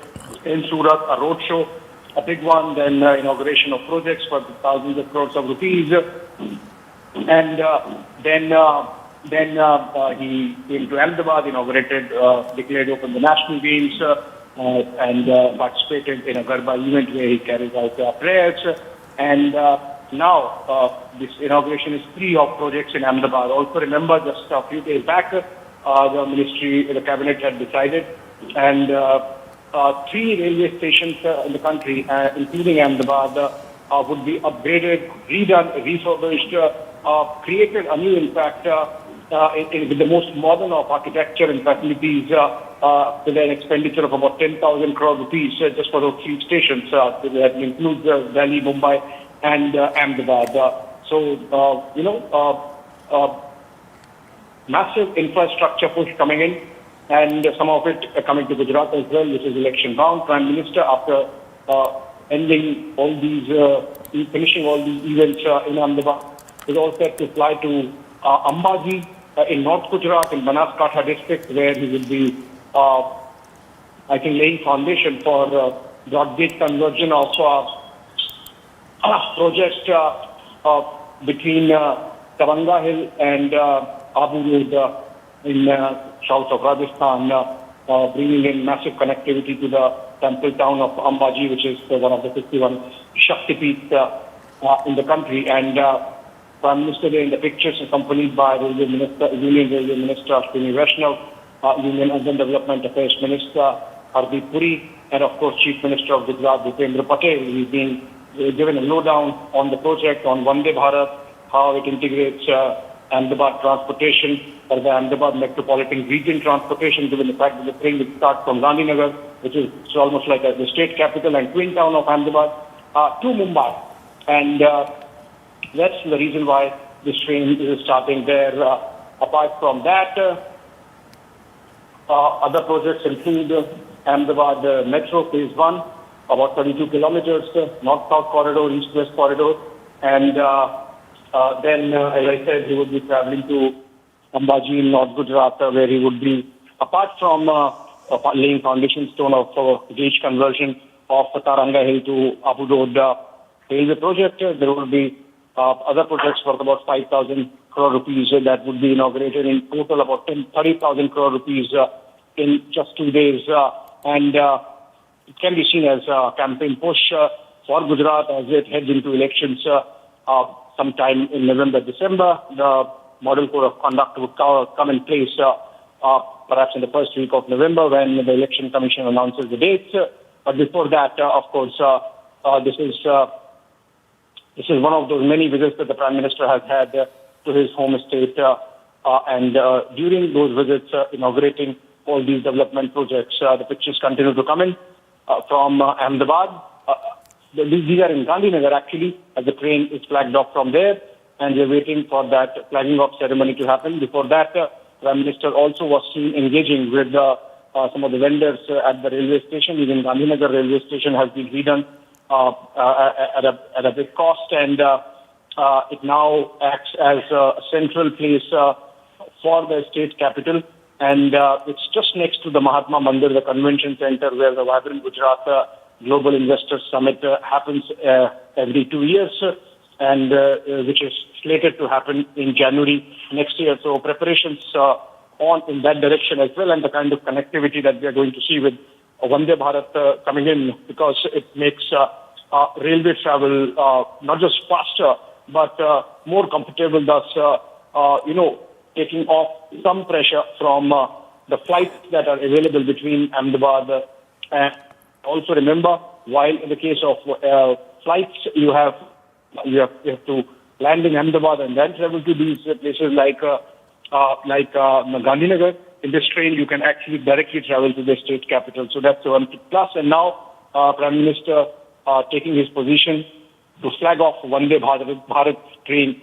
in Surat, a roadshow, a big one, then inauguration of projects for thousands of crores of rupees. And then he came to Ahmedabad, inaugurated, declared open the national games, and participated in a Garba event where he carried out prayers. And now this inauguration is free of projects in Ahmedabad. Also remember, just a few days back, the cabinet had decided, and 3 railway stations in the country, including Ahmedabad, would be upgraded, redone, refurbished, created anew, in fact, with the most modern of architecture and facilities, with an expenditure of about 10,000 crore rupees just for those 3 stations. That includes Delhi, Mumbai, and Ahmedabad. Massive infrastructure push coming in, and some of it coming to Gujarat as well, which is election bound. Prime Minister, after ending all these, finishing all these events in Ahmedabad. He's all set to fly to Ambaji in North Gujarat, in Banaskantha district, where he will be, I think, laying foundation for broad gauge conversion of project between Taranga Hill and Abu Road in south of Rajasthan, bringing in massive connectivity to the temple town of Ambaji, which is one of the 51 Shakti Peeths in the country. And Prime Minister in the pictures, accompanied by Railway Minister, Union Railway Minister Ashwini Vaishnav, Union Urban Development Affairs Minister Hardeep Puri, and of course Chief Minister of Gujarat Bhupendra Patel. He's been given a lowdown on the project, on Vande Bharat, how it integrates Ahmedabad transportation or the Ahmedabad metropolitan region transportation, given the fact that the train will start from Gandhinagar, which is almost like the state capital and twin town of Ahmedabad, to Mumbai. And that's the reason why this train is starting there. Apart from that, other projects include Ahmedabad Metro Phase 1, about 32 kilometers, north-south corridor, east-west corridor. And then, as I said, he would be traveling to Ambaji in North Gujarat, where he would be, apart from laying foundation stone of gauge conversion of Taranga Hill to Abu Road railway project, there will be other projects worth about 5,000 crore rupees that would be inaugurated, in total about 30,000 crore rupees in just 2 days. And it can be seen as a campaign push for Gujarat as it heads into elections sometime in November, December. The model code of conduct would come in place perhaps in the first week of November, when the Election Commission announces the dates. But before that, of course, this is one of those many visits that the Prime Minister has had to his home state. And during those visits, inaugurating all these development projects, the pictures continue to come in from Ahmedabad. These are in Gandhinagar, actually, as the train is flagged off from there, and we're waiting for that flagging off ceremony to happen. Before that, Prime Minister also was seen engaging with some of the vendors at the railway station. Even Gandhinagar railway station has been redone at a big cost, and it now acts as a central place for the state capital. And it's just next to the Mahatma Mandir, the convention center, where the Vibrant Gujarat Global Investors Summit happens every 2 years, and which is slated to happen in January next year. So preparations on in that direction as well, and the kind of connectivity that we are going to see with Vande Bharat coming in, because it makes railway travel not just faster, but more comfortable, thus, taking off some pressure from the flights that are available between Ahmedabad. And also remember, while in the case of flights, you have to land in Ahmedabad and then travel to these places like Gandhinagar. In this train, you can actually directly travel to the state capital. So that's one plus. And now, Prime Minister taking his position to flag off Vande Bharat train,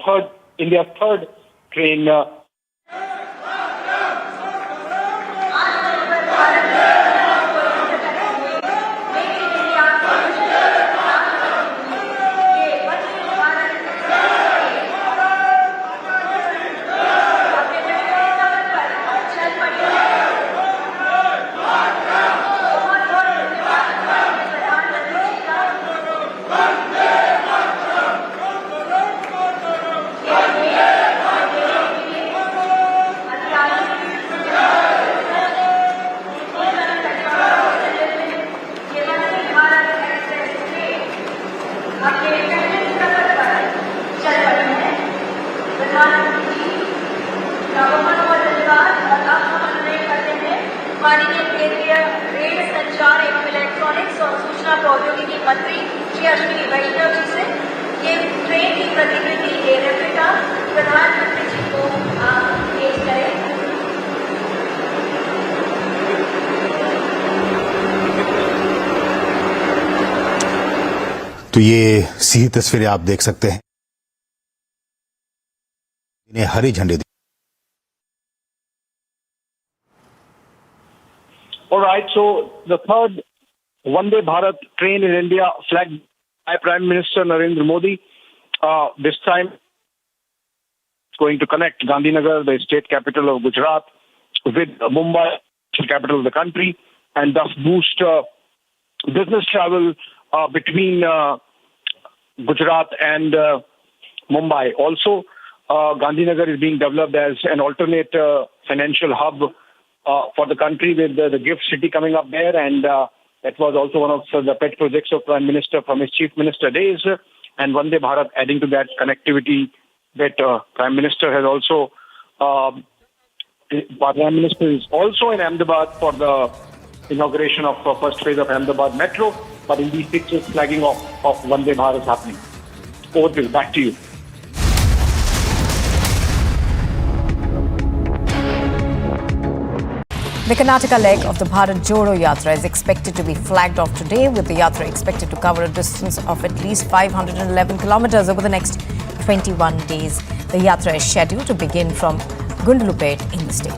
India's third train. माननीय केंद्रीय rail संचार एवं electronics और सूचना प्रौद्योगिकी मंत्री श्री अश्विनी वैष्णव जी से ये ट्रेन की प्रतिकृति रेप्लिका प्रधानमंत्री जी को पेश करें। तो ये सीधी तस्वीरें आप देख सकते हैं, इन्हें हरी झंडी दी। All right, so the third Vande Bharat train in India flagged by Prime Minister Narendra Modi. This time it's going to connect Gandhinagar, the state capital of Gujarat, with Mumbai, the capital of the country, and thus boost business travel between Gujarat and Mumbai. Also, Gandhinagar is being developed as an alternate financial hub for the country, with the gift city coming up there, and that was also one of the pet projects of Prime Minister from his Chief Minister days, and Vande Bharat adding to that connectivity that Prime Minister has also. Prime Minister is also in Ahmedabad for the inauguration of first phase of Ahmedabad Metro, but in these pictures flagging of Vande Bharat is happening. Over to you, back to you. The Karnataka leg of the Bharat Jodo Yatra is expected to be flagged off today, with the Yatra expected to cover a distance of at least 511 kilometers over the next 21 days. The Yatra is scheduled to begin from Gundlupet in the state.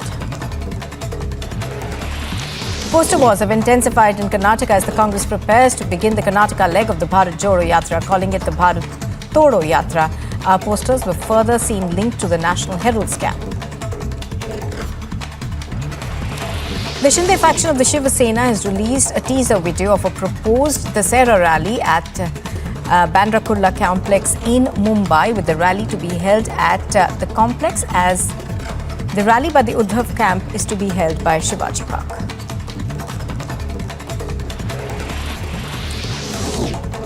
Poster wars have intensified in Karnataka as the Congress prepares to begin the Karnataka leg of the Bharat Jodo Yatra, calling it the Bharat Todo Yatra. Our posters were further seen linked to the National Herald scam. The Shinde faction of the Shiv Sena has released a teaser video of a proposed Dasera rally at Bandra Kurla complex in Mumbai, with the rally to be held at the complex, as the rally by the Udhampur camp is to be held by Shivaji Park.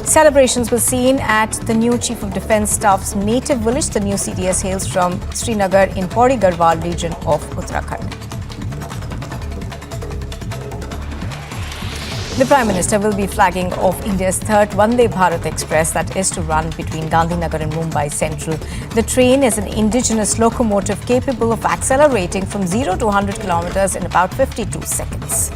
Celebrations were seen at the new Chief of Defence Staff's native village. The new CDS hails from Srinagar in Pauri Garhwal region of Uttarakhand. The Prime Minister will be flagging off India's third Vande Bharat Express that is to run between Gandhinagar and Mumbai Central. The train is an indigenous locomotive capable of accelerating from 0 to 100 kilometers in about 52 seconds.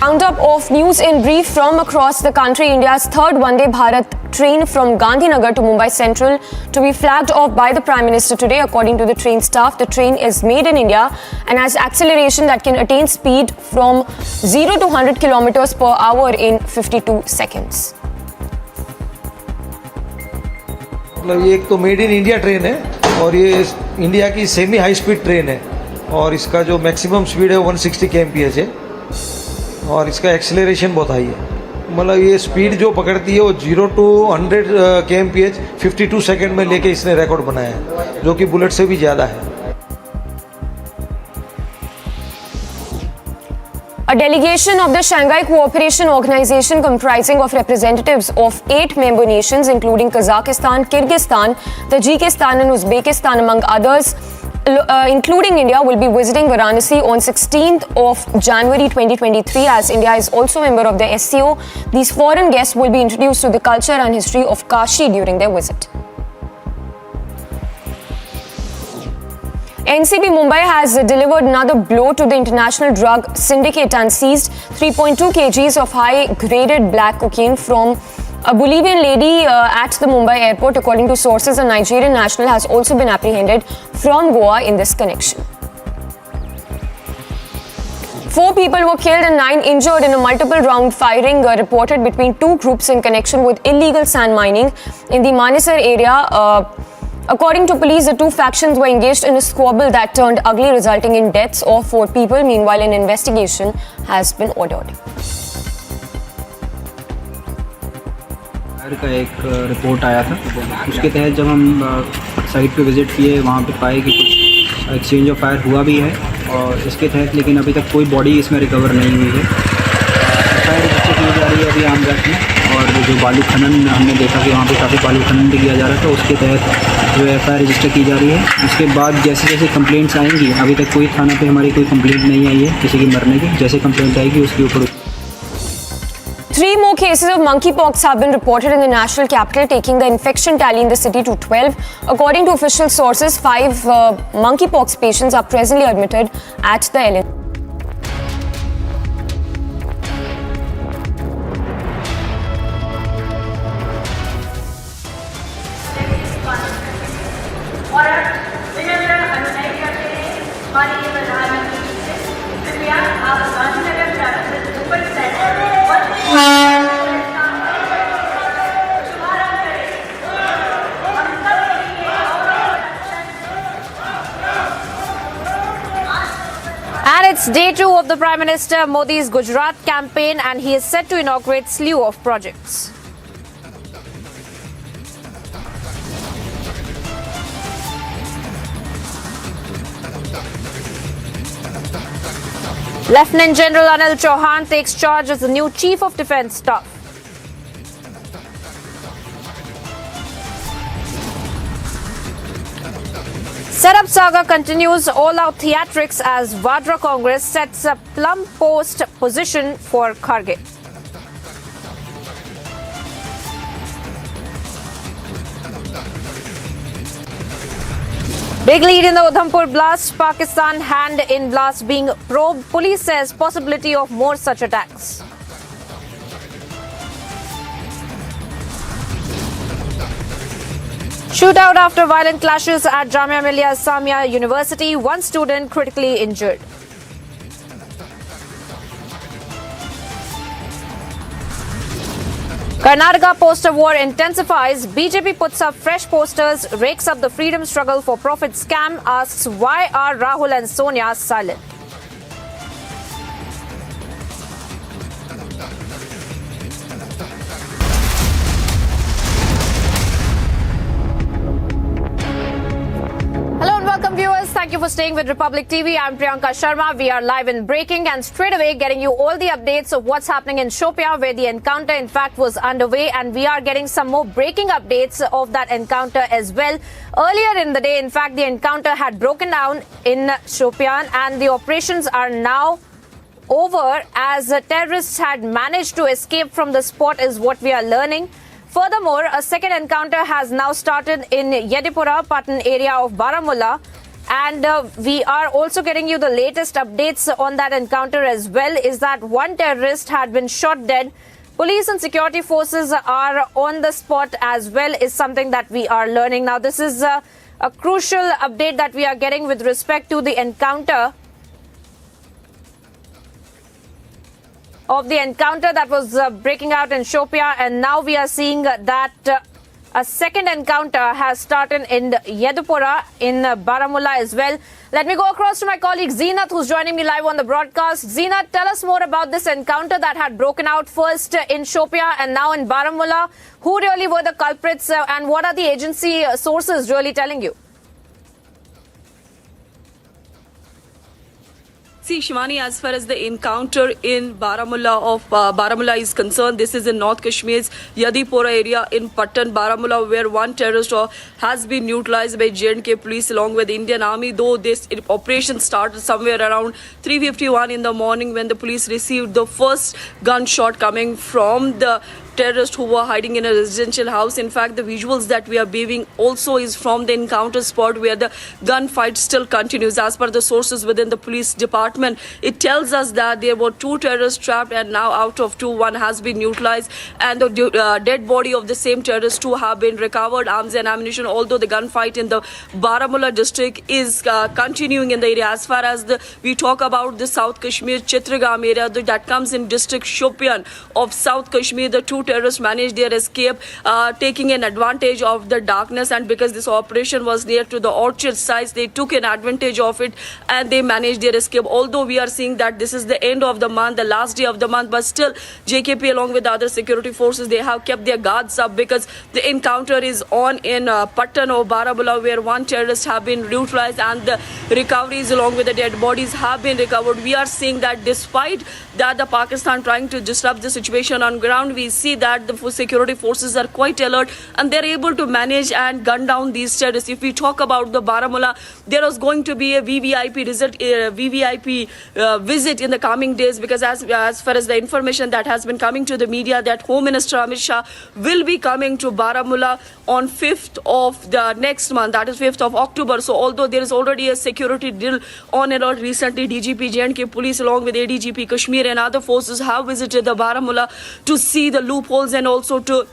Roundup of news in brief from across the country. India's third Vande Bharat train from Gandhinagar to Mumbai Central to be flagged off by the Prime Minister today. According to the train staff, the train is made in India and has acceleration that can attain speed from 0 to 100 kilometers per hour in 52 seconds. मतलब ये एक तो made in India train है और ये India की semi high speed train है और इसका जो मैक्सिमम स्पीड है 160 kmph है और इसका एक्सेलरेशन बहुत हाई है। मतलब ये स्पीड जो पकड़ती है वो 0 to 100 kmph 52 सेकंड में लेके इसने रिकॉर्ड बनाया है, जो कि बुलेट से भी ज़्यादा है। A delegation of the Shanghai Cooperation Organization comprising of representatives of 8 member nations including Kazakhstan, Kyrgyzstan, Tajikistan and Uzbekistan among others, including India, will be visiting Varanasi on 16th of January 2023 as India is also a member of the SCO. These foreign guests will be introduced to the culture and history of Kashi during their visit. NCB Mumbai has delivered another blow to the international drug syndicate and seized 3.2 kgs of high-graded black cocaine from a Bolivian lady at the Mumbai airport. According to sources, a Nigerian national has also been apprehended from Goa in this connection. 4 people were killed and 9 injured in a multiple round firing reported between 2 groups in connection with illegal sand mining in the Manesar area. According to police, the 2 factions were engaged in a squabble that turned ugly, resulting in deaths of 4 people. Meanwhile, an investigation has been ordered. का एक report आया था, उसके तहत जब हम site पे visit किए, वहाँ पे पाए कि कुछ एक्सचेंज ऑफ फायर हुआ भी है और इसके तहत लेकिन अभी तक कोई बॉडी इसमें रिकवर नहीं हुई है। फायर रजिस्टर की जा रही है अभी आमजाट में, और जो बालू खनन हमने देखा कि वहाँ पे काफ़ी बालू खनन भी किया जा रहा था, उसके तहत जो FIR रजिस्टर की जा रही है। उसके बाद जैसे जैसे कंप्लेंट्स आएंगी, अभी तक कोई थाना पे हमारी कोई कंप्लेंट नहीं आई है किसी की मरने की, जैसे कंप्लेंट आएगी उसके ऊपर। 3 more cases of monkeypox have been reported in the national capital, taking the infection tally in the city to 12. According to official sources, 5 monkeypox patients are presently admitted at the LN. और विनम्र अनुनय करते हैं हमारे प्रधानमंत्री जी से, कृपया आप Gandhinagar It's day 2 of the Prime Minister Modi's Gujarat campaign and he is set to inaugurate slew of projects. Lieutenant General Anil Chauhan takes charge as the new Chief of Defence Staff. Setup saga continues, all-out theatrics as Vadra Congress sets a plum post position for Kharge. Big lead in the Udhampur blast, Pakistan hand in blast being probed. Police says possibility of more such attacks. Shootout after violent clashes at Jamia Islamia University. One student critically injured. Karnataka poster war intensifies. BJP puts up fresh posters, rakes up the freedom struggle for profit scam, asks why are Rahul and Sonia silent. Hello and welcome viewers. Thank you for staying with Republic TV. I'm Priyanka Sharma. We are live in breaking and straight away getting you all the updates of what's happening in Shopia where the encounter in fact was underway, and we are getting some more breaking updates of that encounter as well. Earlier in the day, in fact, the encounter had broken down in Shopian and the operations are now over as terrorists had managed to escape from the spot is what we are learning. Furthermore, a second encounter has now started in Yedipura, Patan area of Baramulla. And we are also getting you the latest updates on that encounter as well, is that one terrorist had been shot dead. Police and security forces are on the spot as well, is something that we are learning. Now, this is a crucial update that we are getting with respect to the encounter. That was breaking out in Shopia, and now we are seeing that a second encounter has started in Yedipura in Baramulla as well. Let me go across to my colleague Zeenat, who's joining me live on the broadcast. Zeenat, tell us more about this encounter that had broken out first in Shopia and now in Baramulla. Who really were the culprits and what are the agency sources really telling you? See, Shivani, as far as the encounter in Baramulla is concerned, this is in North Kashmir's Yadipura area in Patan, Baramulla, where one terrorist has been neutralized by J&K police along with the Indian Army, though this operation started somewhere around 3:51 in the morning when the police received the first gunshot coming from the terrorists who were hiding in a residential house. In fact, the visuals that we are viewing also is from the encounter spot where the gunfight still continues. As per the sources within the police department, it tells us that there were two terrorists trapped and now out of two, one has been neutralized and the dead body of the same terrorist two have been recovered, arms and ammunition, although the gunfight in the Baramulla district is continuing in the area. As far as we talk about the South Kashmir Chitragam area that comes in district Shopian of South Kashmir, the two terrorists managed their escape, taking an advantage of the darkness, and because this operation was near to the orchard sites, they took an advantage of it and they managed their escape. Although we are seeing that this is the end of the month, the last day of the month, but still JKP along with other security forces, they have kept their guards up because the encounter is on in Patan or Baramulla where one terrorist have been neutralized and the recoveries along with the dead bodies have been recovered. We are seeing that despite that the Pakistan trying to disrupt the situation on ground, we see that the security forces are quite alert and they're able to manage and gun down these terrorists. If we talk about the Baramulla, there was going to be a VVIP visit in the coming days because as far as the information that has been coming to the media, that Home Minister Amit Shah will be coming to Baramulla on 5th of the next month, that is 5th of October. So although there is already a security drill on alert, recently DGP J&K police along with ADGP Kashmir and other forces have visited the Baramulla to see the loopholes and also to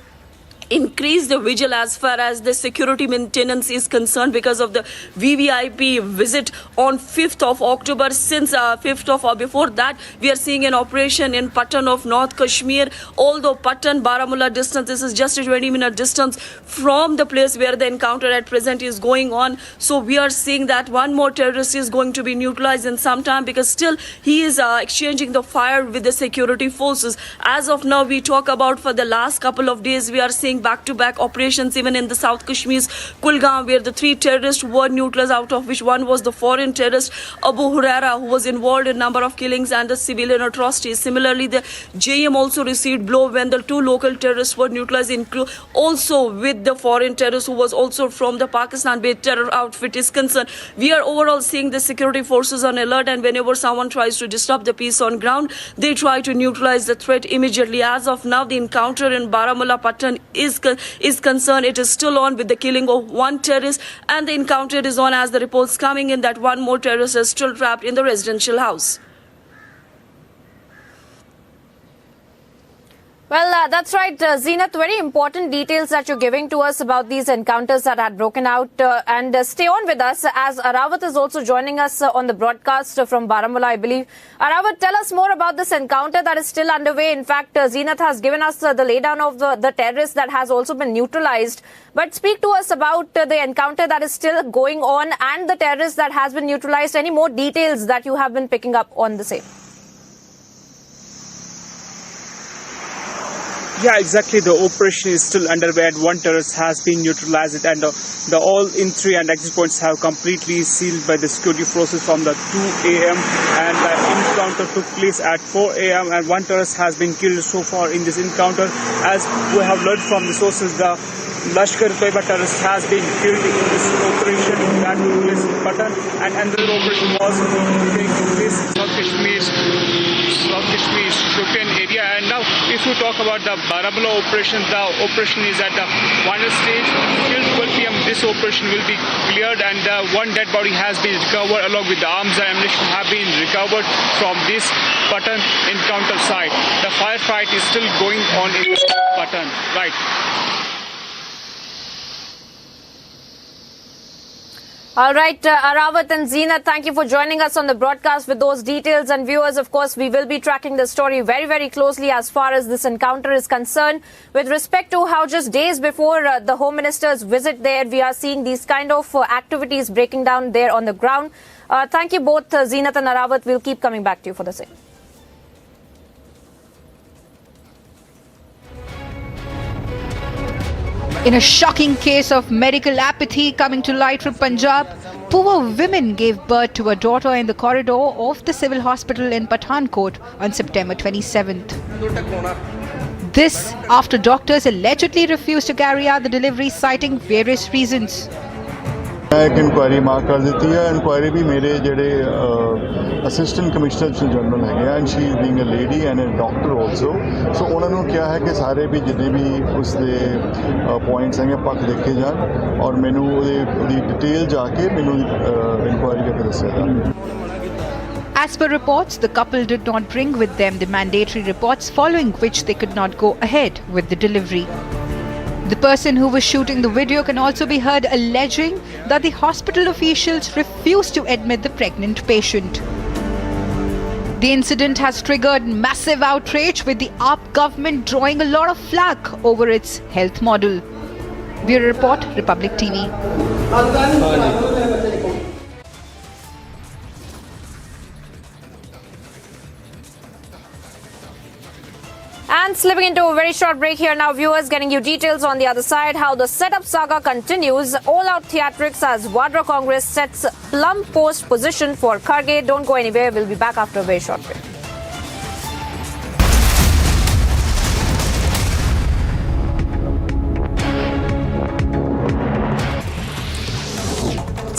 increase the vigil as far as the security maintenance is concerned because of the VVIP visit on 5th of October. Since 5th of before that, we are seeing an operation in Patan of North Kashmir. Although Patan Baramulla distance, this is just a 20-minute distance from the place where the encounter at present is going on. So we are seeing that one more terrorist is going to be neutralized in some time, because still he is exchanging the fire with the security forces. As of now, we talk about for the last couple of days, we are seeing back-to-back operations even in the South Kashmir's Kulgam, where the 3 terrorists were neutralized, out of which one was the foreign terrorist Abu Huraira, who was involved in a number of killings and the civilian atrocities. Similarly, the JM also received blow when the 2 local terrorists were neutralized, also with the foreign terrorist who was also from the Pakistan-based terror outfit is concerned. We are overall seeing the security forces on alert, and whenever someone tries to disrupt the peace on ground, they try to neutralize the threat immediately. As of now, the encounter in Baramulla Patan is concerned. It is still on with the killing of 1 terrorist, and the encounter is on as the reports coming in that 1 more terrorist is still trapped in the residential house. Well, that's right, Zeenat. Very important details that you're giving to us about these encounters that had broken out. And stay on with us, as Arawat is also joining us on the broadcast from Baramulla, I believe. Arawat, tell us more about this encounter that is still underway. In fact, Zeenat has given us the laydown of the terrorist that has also been neutralized. But speak to us about the encounter that is still going on and the terrorist that has been neutralized. Any more details that you have been picking up on the same? Yeah, exactly. The operation is still underway, and 1 terrorist has been neutralized, and the all entry and exit points have completely sealed by the security forces from the 2 a.m. and the encounter took place at 4 a.m. and 1 terrorist has been killed so far in this encounter. As we have learned from the sources, the Lashkar-e-Toiba terrorist has been killed in this operation that took place in Patan, and another operation was taking place in South Kashmir's Shopian area. And now, if you talk about the Baramulla operation, the operation is at the final stage. Till 12 p.m. this operation will be cleared, and 1 dead body has been recovered along with the arms and ammunition have been recovered from this Patan encounter site. The firefight is still going on in Patan. Right. All right, Arawat and Zeenat, thank you for joining us on the broadcast with those details. And viewers, of course, we will be tracking the story very, very closely as far as this encounter is concerned. With respect to how just days before the Home Minister's visit there, we are seeing these kind of activities breaking down there on the ground. Thank you both, Zeenat and Arawat. We'll keep coming back to you for the same. In a shocking case of medical apathy coming to light from Punjab, poor women gave birth to a daughter in the corridor of the civil hospital in Pathankot on September 27th. This after doctors allegedly refused to carry out the delivery, citing various reasons. एक inquiry mark कर देती है inquiry भी मेरे जेडे assistant commissioner general है and she is being a lady and a doctor also so उन्होंने क्या है कि सारे भी जितने भी उसके पॉइंट्स हैं पक्क देखे जान और मैनू डिटेल जाके मैनू इंक्वायरी करके दसेगा. As per reports, the couple did not bring with them the mandatory reports, following which they could not go ahead with the delivery. The person who was shooting the video can also be heard alleging that the hospital officials refused to admit the pregnant patient. The incident has triggered massive outrage, with the AAP government drawing a lot of flack over its health model. Bureau Report, Republic TV. And slipping into a very short break here now, viewers, getting you details on the other side, how the setup saga continues. All-out theatrics as Vadra Congress sets plum post position for Kharge. Don't go anywhere. We'll be back after a very short break.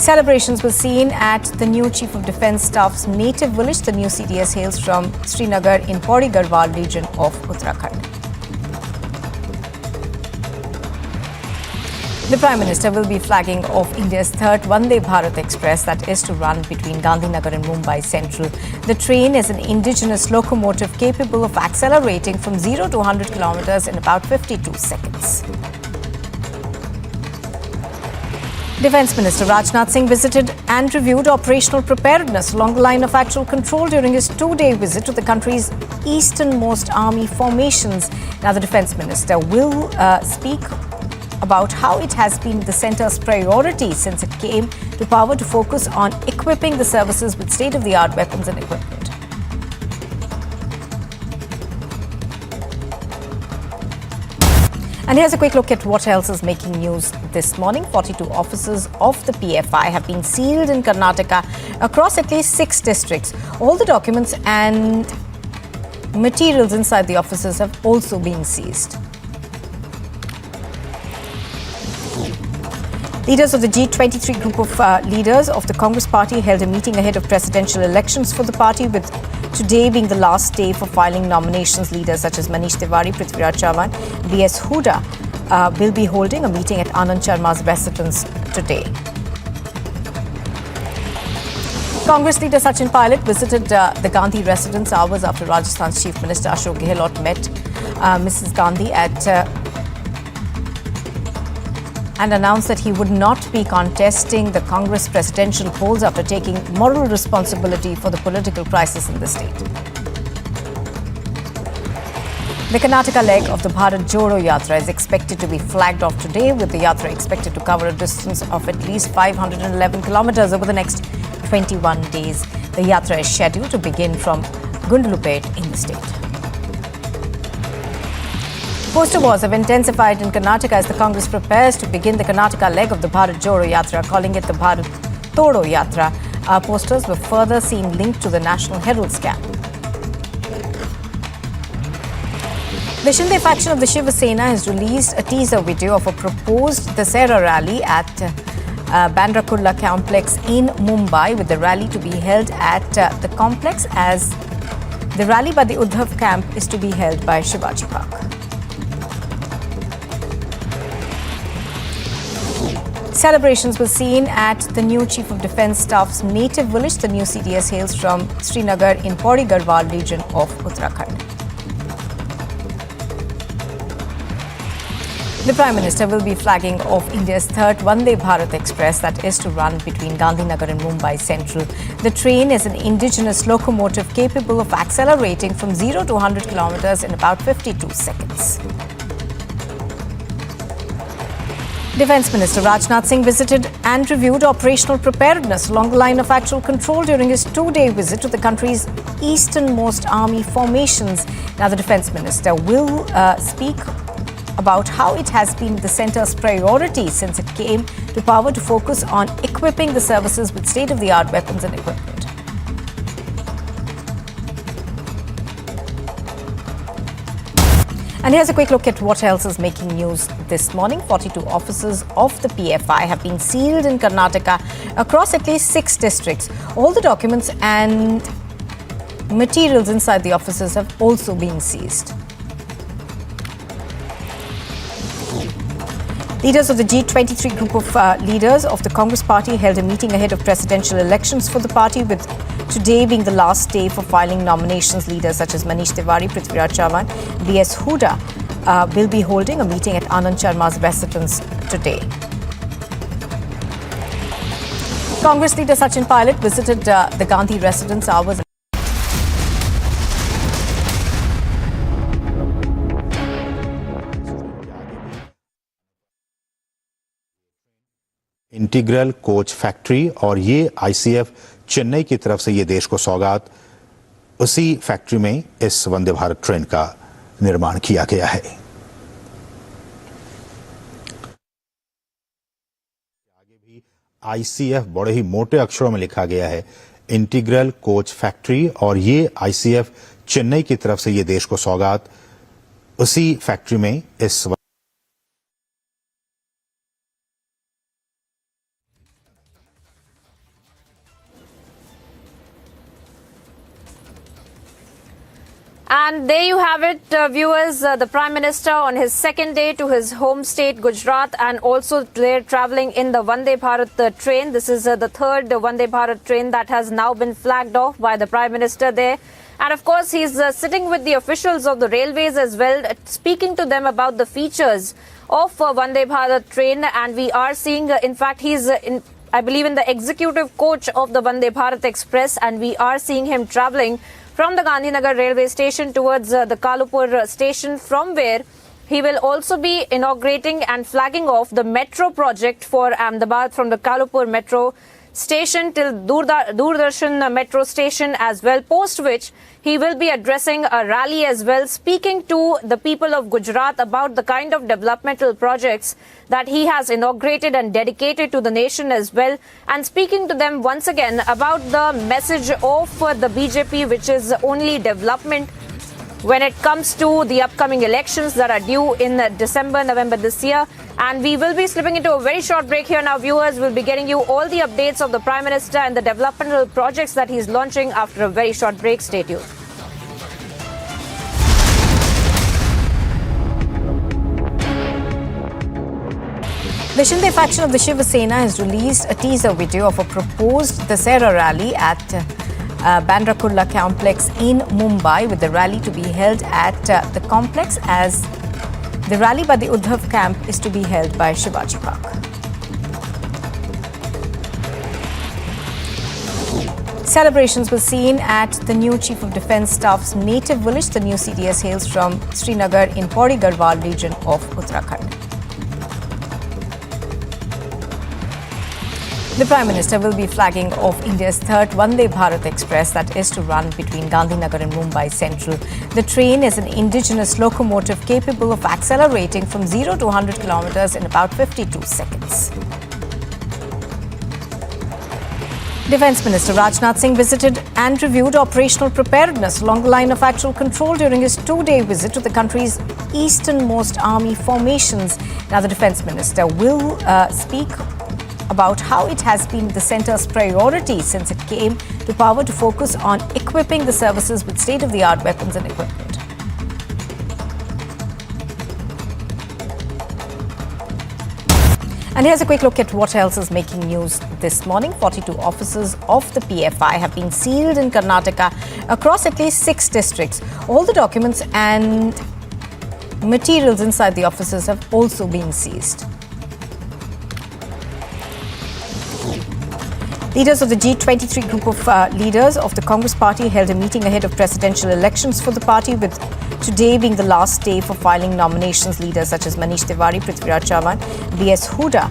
Celebrations were seen at the new Chief of Defence Staff's native village. The new CDS hails from Srinagar in Pauri Garhwal region of Uttarakhand. The Prime Minister will be flagging off India's third Vande Bharat Express that is to run between Gandhinagar and Mumbai Central. The train is an indigenous locomotive capable of accelerating from 0 to 100 kilometers in about 52 seconds. Defence Minister Rajnath Singh visited and reviewed operational preparedness along the line of actual control during his two-day visit to the country's easternmost army formations. Now, the Defence Minister will speak about how it has been the centre's priority since it came to power to focus on equipping the services with state-of-the-art weapons and equipment. And here's a quick look at what else is making news this morning. 42 offices of the PFI have been sealed in Karnataka across at least 6 districts. All the documents and materials inside the offices have also been seized. Leaders of the G23 group of leaders of the Congress party held a meeting ahead of presidential elections for the party, with today being the last day for filing nominations. Leaders such as Manish Tiwari, Prithviraj Chavan, B.S. Huda will be holding a meeting at Anand Sharma's residence today. Congress leader Sachin Pilot visited the Gandhi residence hours after Rajasthan's Chief Minister Ashok Gehlot met Mrs. Gandhi and announced that he would not be contesting the Congress presidential polls after taking moral responsibility for the political crisis in the state. The Karnataka leg of the Bharat Jodo Yatra is expected to be flagged off today, with the Yatra expected to cover a distance of at least 511 kilometers over the next 21 days. The Yatra is scheduled to begin from Gundlupet in the state. Poster wars have intensified in Karnataka as the Congress prepares to begin the Karnataka leg of the Bharat Jodo Yatra, calling it the Bharat Todo Yatra. Posters were further seen linked to the National Herald scam. The Shinde faction of the Shiv Sena has released a teaser video of a proposed Dasera rally at Bandra Kurla complex in Mumbai, with the rally to be held at the complex, as the rally by the Udhampur camp is to be held by Shivaji Park. Celebrations were seen at the new Chief of Defence Staff's native village. The new CDS hails from Srinagar in Pauri Garhwal region of Uttarakhand. The Prime Minister will be flagging off India's third Vande Bharat Express that is to run between Gandhinagar and Mumbai Central. The train is an indigenous locomotive capable of accelerating from 0 to 100 kilometers in about 52 seconds. Defence Minister Rajnath Singh visited and reviewed operational preparedness along the line of actual control during his two-day visit to the country's easternmost army formations. Now, the Defence Minister will speak about how it has been the centre's priority since it came to power to focus on equipping the services with state-of-the-art weapons and equipment. And here's a quick look at what else is making news this morning. 42 offices of the PFI have been sealed in Karnataka across at least 6 districts. All the documents and materials inside the offices have also been seized. Leaders of the G23 group of leaders of the Congress party held a meeting ahead of presidential elections for the party, with today being the last day for filing nominations. Leaders such as Manish Tiwari, Prithviraj Chavan, B.S. Huda will be holding a meeting at Anand Sharma's residence today. Congress leader Sachin Pilot visited the Gandhi residence hours. Integral coach factory, और ये ICF Chennai की तरफ से ये देश को सौगात, उसी फैक्ट्री में इस वंदे भारत ट्रेन का निर्माण किया गया है। आगे भी आईसीएफ बड़े ही मोटे अक्षरों में लिखा गया है, इंटीग्रल कोच फैक्ट्री, और ये आईसीएफ चेन्नई की तरफ से ये देश को सौगात, उसी फैक्ट्री में इस And there you have it, viewers. The Prime Minister on his second day to his home state, Gujarat, and also they're travelling in the Vande Bharat train. This is the third Vande Bharat train that has now been flagged off by the Prime Minister there. And of course, he's sitting with the officials of the railways as well, speaking to them about the features of Vande Bharat train, and we are seeing, in fact, he's I believe in the executive coach of the Vande Bharat Express, and we are seeing him travelling from the Gandhinagar railway station towards the Kalupur station, from where he will also be inaugurating and flagging off the metro project for Ahmedabad from the Kalupur metro station till Doordarshan metro station as well, post which he will be addressing a rally as well, speaking to the people of Gujarat about the kind of developmental projects that he has inaugurated and dedicated to the nation as well, and speaking to them once again about the message of the BJP, which is only development when it comes to the upcoming elections that are due in December, November this year. And we will be slipping into a very short break here now, viewers. We'll be getting you all the updates of the Prime Minister and the developmental projects that he's launching after a very short break. Stay tuned. The Shinde faction of the Shiv Sena has released a teaser video of a proposed Dasera rally at Bandra Kurla complex in Mumbai, with the rally to be held at the complex, as the rally by the Udhampur camp is to be held by Shivaji Park. Celebrations were seen at the new Chief of Defence Staff's native village. The new CDS hails from Srinagar in Pauri Garhwal region of Uttarakhand. The Prime Minister will be flagging off India's third Vande Bharat Express that is to run between Gandhinagar and Mumbai Central. The train is an indigenous locomotive capable of accelerating from 0 to 100 kilometers in about 52 seconds. Defence Minister Rajnath Singh visited and reviewed operational preparedness along the line of actual control during his two-day visit to the country's easternmost army formations. Now, the Defence Minister will speak about how it has been the centre's priority since it came to power to focus on equipping the services with state-of-the-art weapons and equipment. And here's a quick look at what else is making news this morning. 42 offices of the PFI have been sealed in Karnataka across at least 6 districts. All the documents and materials inside the offices have also been seized. Leaders of the G23 group of leaders of the Congress party held a meeting ahead of presidential elections for the party, with today being the last day for filing nominations. Leaders such as Manish Tiwari, Prithviraj Chavan, B.S. Huda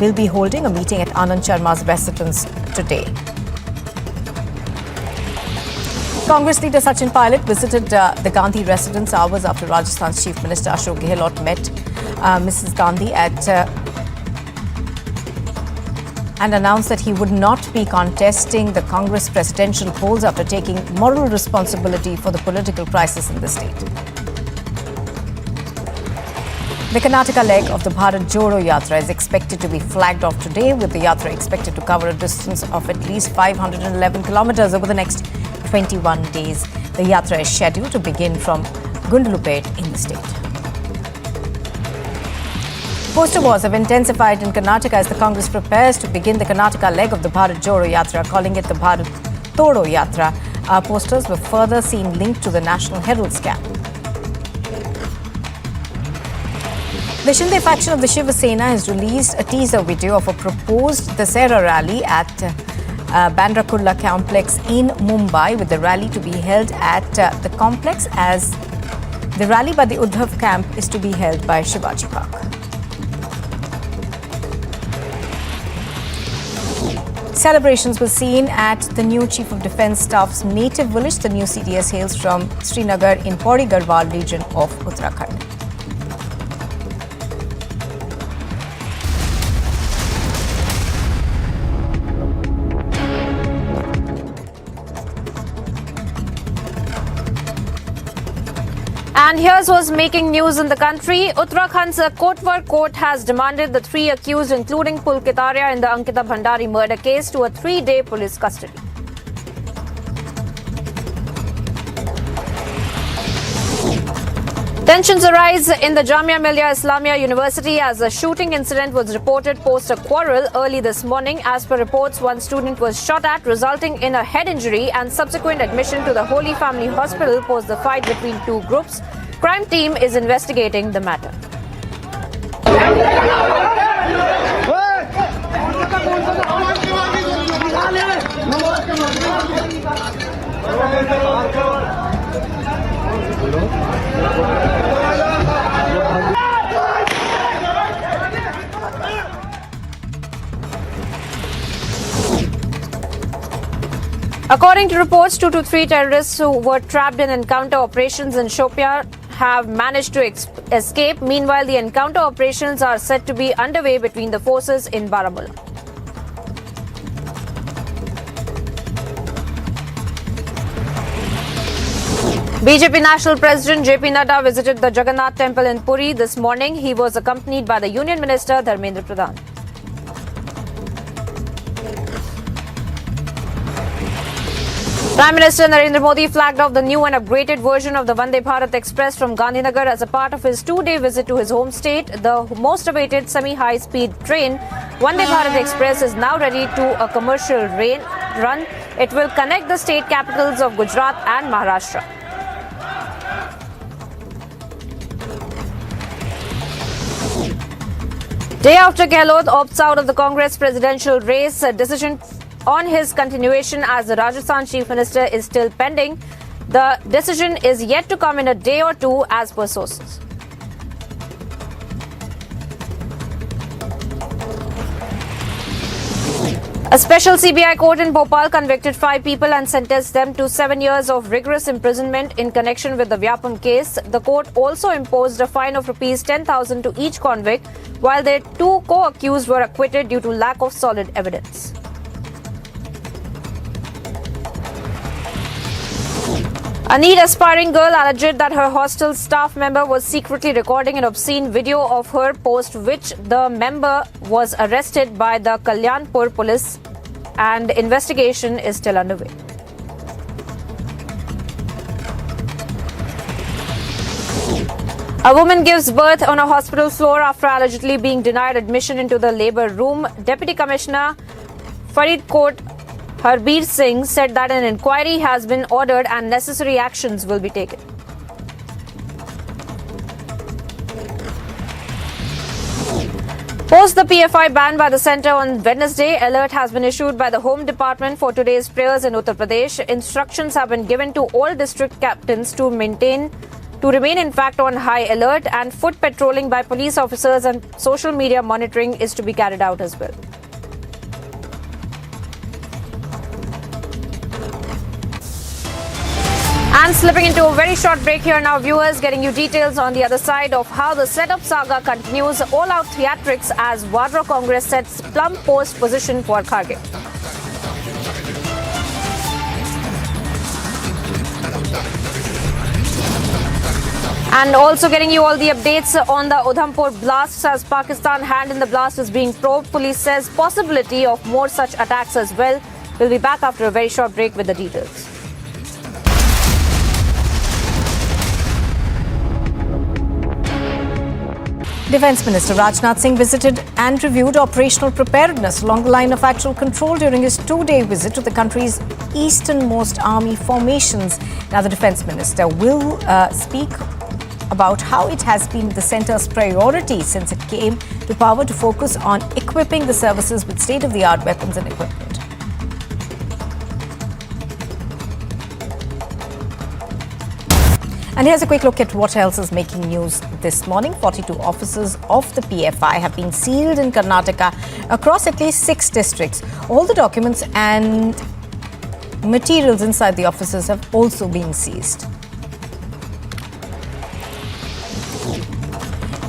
will be holding a meeting at Anand Sharma's residence today. Congress leader Sachin Pilot visited the Gandhi residence hours after Rajasthan's Chief Minister Ashok Gehlot met Mrs. Gandhi and announced that he would not be contesting the Congress presidential polls after taking moral responsibility for the political crisis in the state. The Karnataka leg of the Bharat Jodo Yatra is expected to be flagged off today, with the Yatra expected to cover a distance of at least 511 kilometers over the next 21 days. The Yatra is scheduled to begin from Gundlupet in the state. Poster wars have intensified in Karnataka as the Congress prepares to begin the Karnataka leg of the Bharat Jodo Yatra, calling it the Bharat Todo Yatra. Posters were further seen linked to the National Herald scam. The Shinde faction of the Shiv Sena has released a teaser video of a proposed Dasera rally at Bandra Kurla complex in Mumbai, with the rally to be held at the complex, as the rally by the Udhampur camp is to be held by Shivaji Park. Celebrations were seen at the new Chief of Defence Staff's native village. The new CDS hails from Srinagar in Pauri Garhwal region of Uttarakhand. And here's what's making news in the country. Uttarakhand's Kotwar court has demanded the 3 accused, including Pulkitaria in the Ankita Bhandari murder case, to a 3-day police custody. Tensions arise in the Jamia Millia Islamia University as a shooting incident was reported post a quarrel early this morning. As per reports, one student was shot at, resulting in a head injury, and subsequent admission to the Holy Family Hospital post the fight between 2 groups. Crime team is investigating the matter. According to reports, 2 to 3 terrorists who were trapped in encounter operations in Shopia have managed to escape. Meanwhile, the encounter operations are said to be underway between the forces in Baramulla. BJP National President JP Nadda visited the Jagannath Temple in Puri this morning. He was accompanied by the Union Minister Dharmendra Pradhan. Prime Minister Narendra Modi flagged off the new and upgraded version of the Vande Bharat Express from Gandhinagar as a part of his 2-day visit to his home state. The most awaited semi-high-speed train, Vande Bharat Express, is now ready to a commercial run. It will connect the state capitals of Gujarat and Maharashtra. Day after Gehlot opts out of the Congress presidential race, a decision on his continuation as the Rajasthan Chief Minister is still pending. The decision is yet to come in a day or two, as per sources. A special CBI court in Bhopal convicted 5 people and sentenced them to 7 years of rigorous imprisonment in connection with the Vyapam case. The court also imposed a fine of Rs 10,000 to each convict, while their 2 co-accused were acquitted due to lack of solid evidence. A NEET aspiring girl alleged that her hostel staff member was secretly recording an obscene video of her, post which the member was arrested by the Kalyanpur police, and investigation is still underway. A woman gives birth on a hospital floor after allegedly being denied admission into the labour room. Deputy Commissioner Faridkot Harbir Singh said that an inquiry has been ordered and necessary actions will be taken. Post the PFI ban by the centre on Wednesday, alert has been issued by the Home Department for today's prayers in Uttar Pradesh. Instructions have been given to all district captains to remain in fact on high alert, and foot patrolling by police officers and social media monitoring is to be carried out as well. And slipping into a very short break here now, viewers, getting you details on the other side of how the setup saga continues. All-out theatrics as Vadra Congress sets plum post position for Kharge. And also getting you all the updates on the Udhampur blasts as Pakistan hand in the blast is being probed. Police says possibility of more such attacks as well. We'll be back after a very short break with the details. Defence Minister Rajnath Singh visited and reviewed operational preparedness along the line of actual control during his 2-day visit to the country's easternmost army formations. Now, the Defence Minister will speak about how it has been the centre's priority since it came to power to focus on equipping the services with state-of-the-art weapons and equipment. And here's a quick look at what else is making news this morning. 42 offices of the PFI have been sealed in Karnataka across at least 6 districts. All the documents and materials inside the offices have also been seized.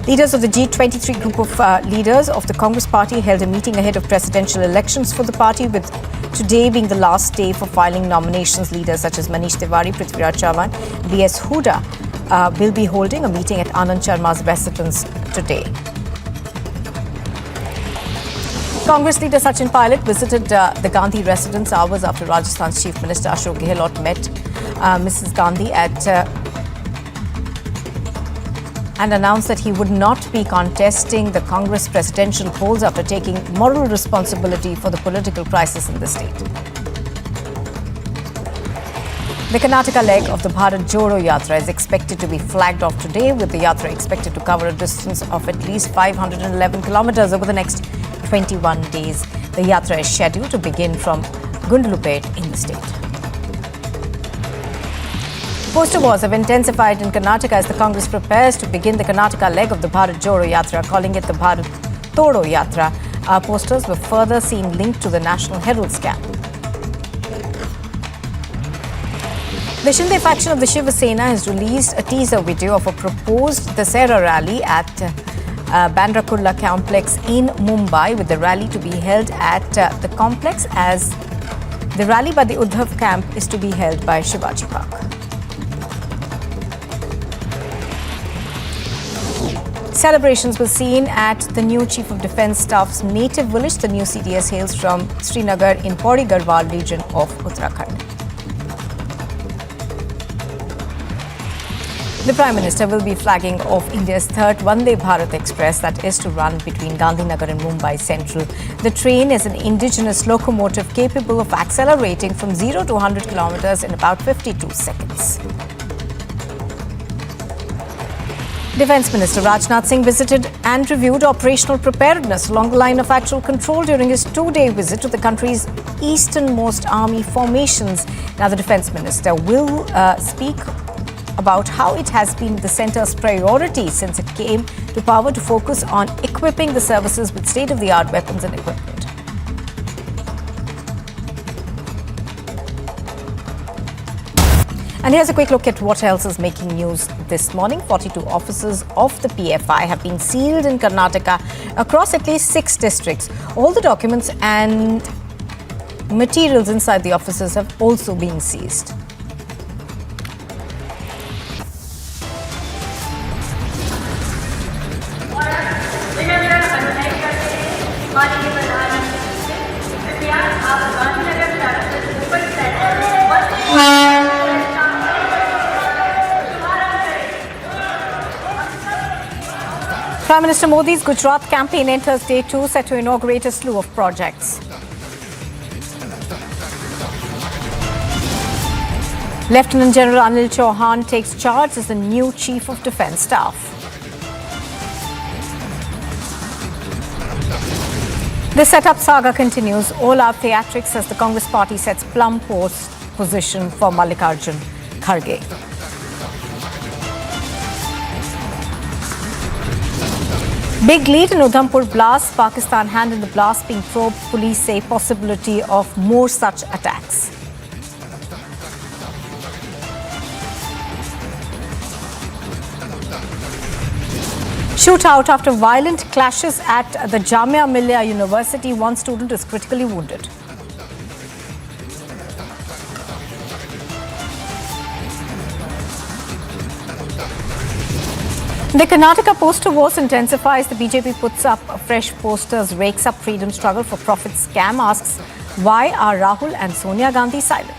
Leaders of the G23 group of leaders of the Congress party held a meeting ahead of presidential elections for the party, with today being the last day for filing nominations. Leaders such as Manish Tiwari, Prithviraj Chavan, B.S. Huda will be holding a meeting at Anand Sharma's residence today. Congress leader Sachin Pilot visited the Gandhi residence hours after Rajasthan's Chief Minister Ashok Gehlot met Mrs. Gandhi and announced that he would not be contesting the Congress presidential polls after taking moral responsibility for the political crisis in the state. The Karnataka leg of the Bharat Jodo Yatra is expected to be flagged off today, with the yatra expected to cover a distance of at least 511 kilometers over the next 21 days. The yatra is scheduled to begin from Gundlupet in the state. Poster wars have intensified in Karnataka as the Congress prepares to begin the Karnataka leg of the Bharat Jodo Yatra, calling it the Bharat Todo Yatra. Posters were further seen linked to the National Herald scam. The Shinde faction of the Shiv Sena has released a teaser video of a proposed Dasera rally at Bandra Kurla complex in Mumbai, with the rally to be held at the complex, as the rally by the Udhampur camp is to be held by Shivaji Park. Celebrations were seen at the new Chief of Defence Staff's native village. The new CDS hails from Srinagar in Pauri Garhwal region of Uttarakhand. The Prime Minister will be flagging off India's third Vande Bharat Express that is to run between Gandhinagar and Mumbai Central. The train is an indigenous locomotive capable of accelerating from 0 to 100 kilometers in about 52 seconds. Defence Minister Rajnath Singh visited and reviewed operational preparedness along the line of actual control during his two-day visit to the country's easternmost army formations. Now, the Defence Minister will speak about how it has been the centre's priority since it came to power to focus on equipping the services with state-of-the-art weapons and equipment. And here's a quick look at what else is making news this morning. 42 offices of the PFI have been sealed in Karnataka across at least 6 districts. All the documents and materials inside the offices have also been seized. Prime Minister Modi's Gujarat campaign enters day 2, set to inaugurate a slew of projects. Lieutenant General Anil Chauhan takes charge as the new Chief of Defence Staff. The setup saga continues. All out theatrics as the Congress party sets plum position for Mallikarjun Kharge. Big lead in Udhampur blast. Pakistan hand in the blast being probed. Police say possibility of more such attacks. Shootout after violent clashes at the Jamia Millia University. One student is critically wounded. The Karnataka poster wars intensifies. The BJP puts up fresh posters, rakes up freedom struggle for profit scam, asks why are Rahul and Sonia Gandhi silent?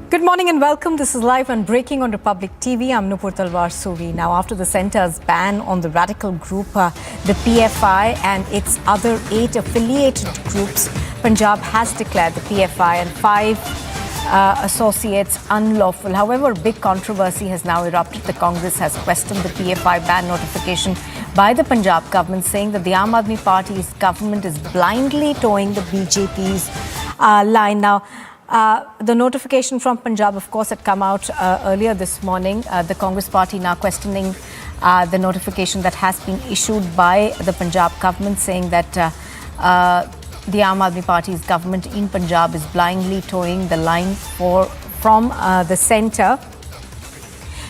Good morning and welcome. This is live and breaking on Republic TV. I'm Nupur Talwar Suri. Now, after the centre's ban on the radical group, the PFI and its other 8 affiliated groups, Punjab has declared the PFI and 5 associates unlawful. However, big controversy has now erupted. The Congress has questioned the PFI ban notification by the Punjab government, saying that the Aam Aadmi Party's government is blindly towing the BJP's line. Now, the notification from Punjab, of course, had come out earlier this morning. The Congress party now questioning the notification that has been issued by the Punjab government, saying that the Aam Aadmi Party's government in Punjab is blindly towing the line from the centre.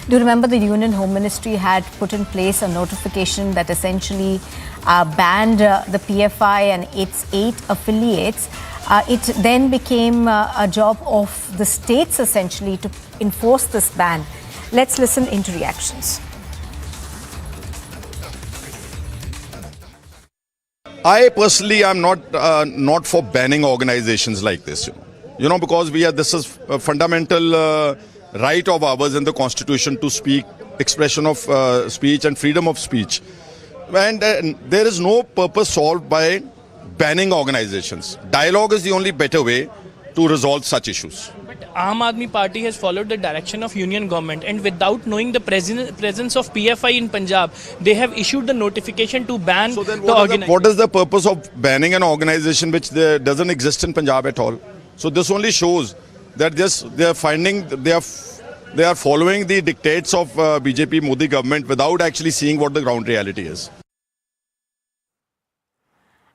Do you remember the Union Home Ministry had put in place a notification that essentially banned the PFI and its 8 affiliates? It then became a job of the states essentially to enforce this ban. Let's listen into reactions. I personally am not for banning organizations like this. You know, because this is a fundamental right of ours in the Constitution to speak, expression of speech and freedom of speech. And there is no purpose solved by banning organizations. Dialogue is the only better way to resolve such issues. But Aam Aadmi Party has followed the direction of union government, and without knowing the presence of PFI in Punjab, they have issued the notification to ban so then the organization. What is the purpose of banning an organization which doesn't exist in Punjab at all? So this only shows that they are following the dictates of BJP Modi government without actually seeing what the ground reality is.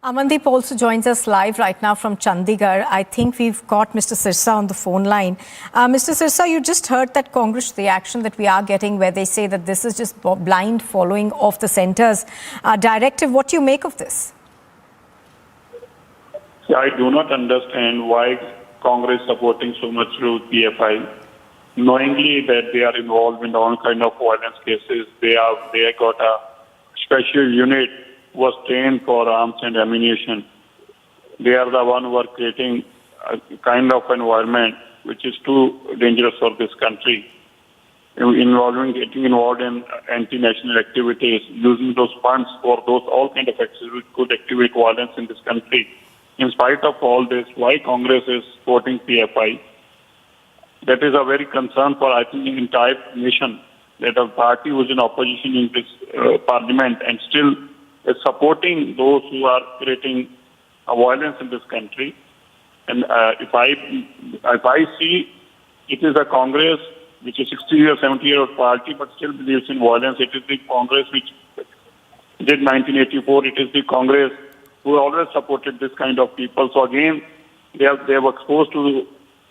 Amandeep also joins us live right now from Chandigarh. I think we've got Mr. Sirsa on the phone line. Mr. Sirsa, you just heard that Congress reaction that we are getting where they say that this is just blind following of the centre's directive. What do you make of this? I do not understand why Congress supporting so much through PFI, knowingly that they are involved in all kind of violence cases. They got a special unit was trained for arms and ammunition. They are the one who are creating a kind of environment which is too dangerous for this country, getting involved in anti-national activities, using those funds for those all kind of activities which could activate violence in this country. In spite of all this, why Congress is supporting PFI? That is a very concern for, I think, the entire nation, that a party who is in opposition in this parliament and still is supporting those who are creating violence in this country. And if I see it is a Congress which is 60 or 70-year-old party but still believes in violence, it is the Congress which did 1984. It is the Congress who always supported this kind of people. So again, they have exposed to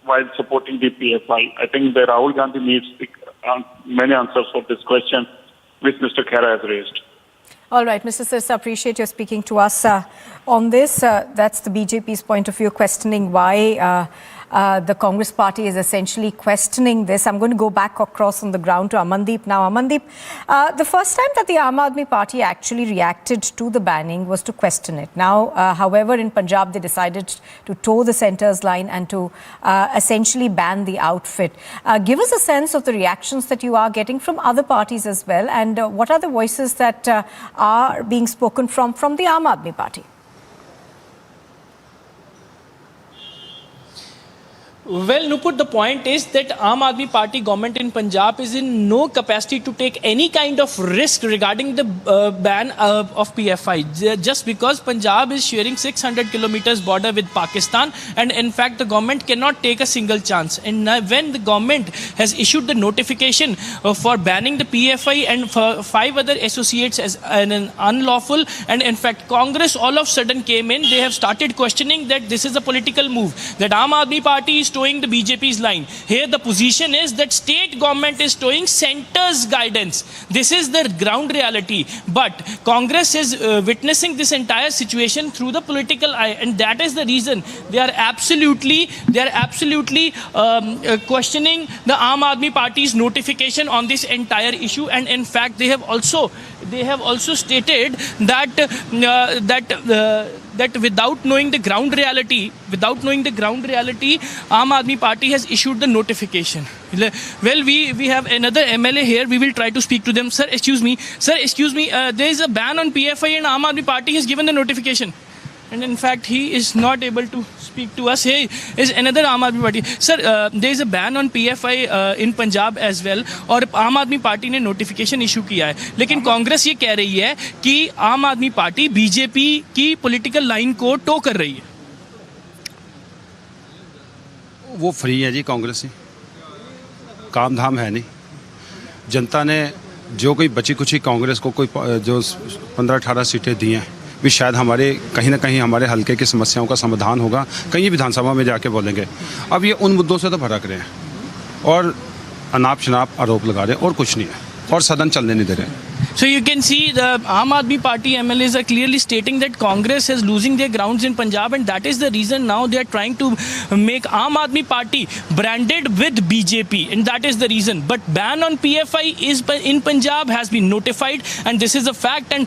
while supporting the PFI. I think that Rahul Gandhi needs many answers for this question which Mr. Khera has raised. All right, Mr. Sirsa, appreciate your speaking to us on this. That's the BJP's point of view, questioning why the Congress party is essentially questioning this. I'm going to go back across on the ground to Amandeep now. Amandeep, the first time that the Aam Aadmi Party actually reacted to the banning was to question it. Now, however, in Punjab, they decided to toe the centre's line and to essentially ban the outfit. Give us a sense of the reactions that you are getting from other parties as well, and what are the voices that are being spoken from the Aam Aadmi Party? Well, Nupur, the point is that Aam Aadmi Party government in Punjab is in no capacity to take any kind of risk regarding the ban of PFI. Just because Punjab is sharing 600 kilometers border with Pakistan, and in fact the government cannot take a single chance. And when the government has issued the notification for banning the PFI and for 5 other associates as an unlawful, and in fact Congress all of a sudden came in, they have started questioning that this is a political move, that Aam Aadmi Party is towing the BJP's line. Here the position is that state government is towing centre's guidance. This is the ground reality. But Congress is witnessing this entire situation through the political eye, and that is the reason they are absolutely questioning the Aam Aadmi Party's notification on this entire issue. And in fact they have also stated that that without knowing the ground reality, Aam Aadmi Party has issued the notification. Well, we have another MLA here. We will try to speak to them. Sir, excuse me. There is a ban on PFI and Aam Aadmi Party has given the notification. And in fact, he is not able to speak to us. Hey, is another Aam Aadmi Party. Sir, there is a ban on PFI in Punjab as well. और आम आदमी party ने notification issue किया है, लेकिन कांग्रेस ये कह रही है कि आम आदमी पार्टी बीजेपी की पॉलिटिकल लाइन को टो कर रही है. वो फ्री है जी, कांग्रेस ही काम धाम है नहीं. जनता ने जो कोई बची कुछ कांग्रेस को कोई जो 15-18 सीटें दी हैं, भी शायद हमारे कहीं ना कहीं हमारे हल्के की समस्याओं का समाधान होगा. कहीं विधानसभा में जाके बोलेंगे. अब ये उन मुद्दों से तो भड़क रहे हैं और अनाप शनाप आरोप लगा रहे हैं और कुछ नहीं है, और सदन चलने नहीं दे रहे हैं. So you can see the Aam Aadmi Party MLAs are clearly stating that Congress is losing their grounds in Punjab, and that is the reason now they are trying to make Aam Aadmi Party branded with BJP, and that is the reason. But ban on PFI is in Punjab has been notified, and this is a fact, and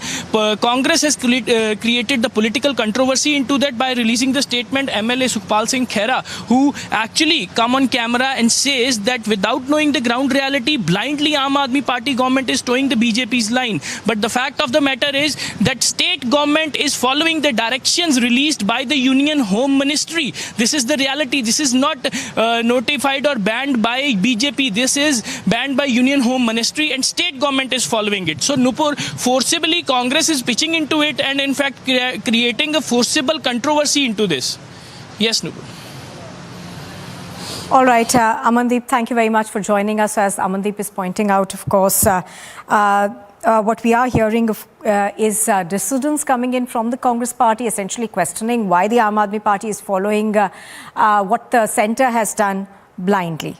Congress has created the political controversy into that by releasing the statement MLA Sukhpal Singh Khera, who actually come on camera and says that without knowing the ground reality, blindly Aam Aadmi Party government is towing the BJP's line. But the fact of the matter is that state government is following the directions released by the Union Home Ministry. This is the reality. This is not notified or banned by BJP. This is banned by Union Home Ministry, and state government is following it. So Nupur, forcibly Congress is pitching into it and in fact creating a forcible controversy into this. Yes, Nupur. All right, Amandeep, thank you very much for joining us. As Amandeep is pointing out, of course, what we are hearing is dissidents coming in from the Congress party, essentially questioning why the Aam Aadmi Party is following what the centre has done blindly.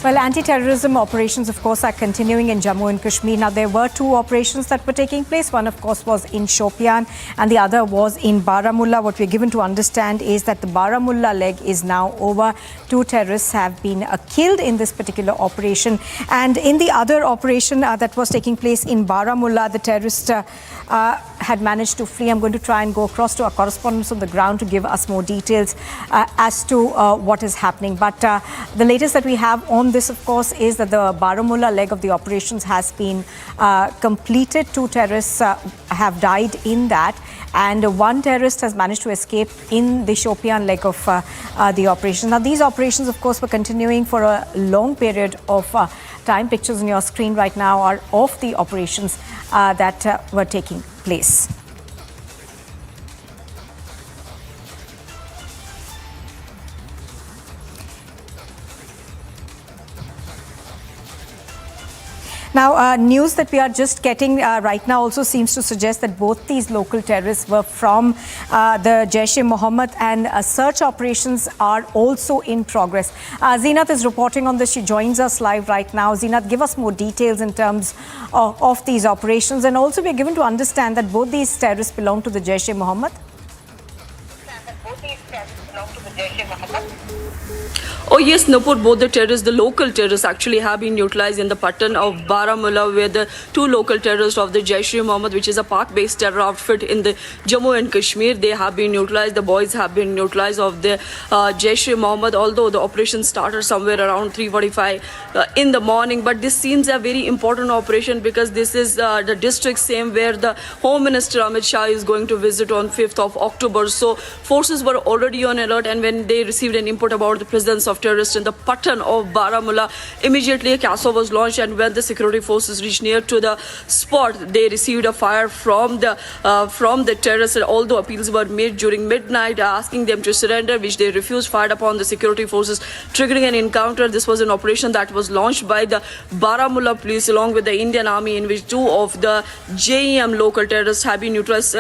Well, anti-terrorism operations, of course, are continuing in Jammu and Kashmir. Now, there were two operations that were taking place. One, of course, was in Shopian and the other was in Baramulla. What we're given to understand is that the Baramulla leg is now over. 2 terrorists have been killed in this particular operation. And in the other operation that was taking place in Baramulla, the terrorist had managed to flee. I'm going to try and go across to our correspondents on the ground to give us more details as to what is happening. But the latest that we have on this, of course, is that the Baramulla leg of the operations has been completed. 2 terrorists have died in that, and 1 terrorist has managed to escape in the Shopian leg of the operation. Now, these operations, of course, were continuing for a long period of time. Pictures on your screen right now are of the operations that were taking place. Now, news that we are just getting right now also seems to suggest that both these local terrorists were from the Jaish-e-Mohammed, and search operations are also in progress. Zeenat is reporting on this. She joins us live right now. Zeenat, give us more details in terms of these operations. And also, we are given to understand that both these terrorists belong to the Jaish-e-Mohammed. Oh yes, Nupur, both the terrorists, the local terrorists actually have been neutralized in the Patan of Baramulla, where the 2 local terrorists of the Jaish-e-Mohammed, which is a park-based terror outfit in the Jammu and Kashmir, they have been neutralized. The boys have been neutralized of the Jaish-e-Mohammed, although the operation started somewhere around 3:45 in the morning. But this seems a very important operation because this is the district same where the Home Minister Amit Shah is going to visit on 5th of October. So forces were already on alert, and when they received an input about the presence of terrorists in the Patan of Baramulla, immediately a CASO was launched, and when the security forces reached near to the spot, they received a fire from the terrorists. And although appeals were made during midnight asking them to surrender, which they refused, fired upon the security forces, triggering an encounter. This was an operation that was launched by the Baramulla police along with the Indian Army, in which 2 of the JEM local terrorists have been neutralized.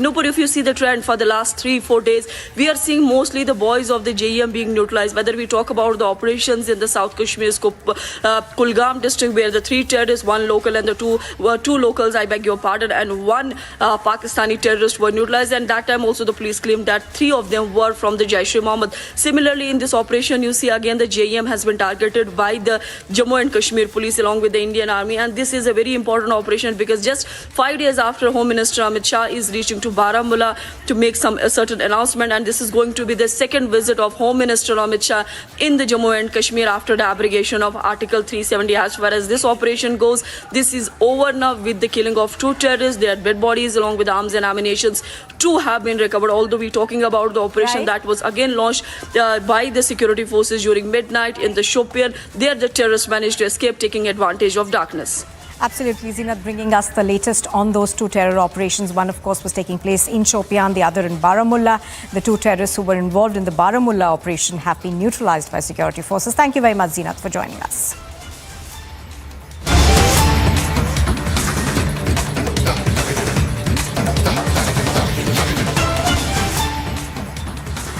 Nupur, if you see the trend for the last 3-4 days, we are seeing mostly the boys of the JEM being neutralized. Whether we talk about the operations in the South Kashmir's Kulgam district, where the 3 terrorists, 1 local and the 2 locals, I beg your pardon, and 1 Pakistani terrorist were neutralized. And that time also the police claimed that 3 of them were from the Jaish-e-Mohammed. Similarly, in this operation, you see again the JEM has been targeted by the Jammu and Kashmir police along with the Indian Army. And this is a very important operation because just 5 days after Home Minister Amit Shah is reaching to Baramulla to make a certain announcement, and this is going to be the 2nd visit of Home Minister Amit Shah in the Jammu and Kashmir after the abrogation of Article 370. As far as this operation goes, this is over now with the killing of 2 terrorists. Their dead bodies along with arms and ammunition, 2 have been recovered. Although we're talking about the operation that was again launched by the security forces during midnight in the Shopian, there the terrorists managed to escape, taking advantage of darkness. Absolutely, Zinat, bringing us the latest on those two terror operations. One, of course, was taking place in Shopian, the other in Baramulla. The two terrorists who were involved in the Baramulla operation have been neutralized by security forces. Thank you very much, Zinat, for joining us.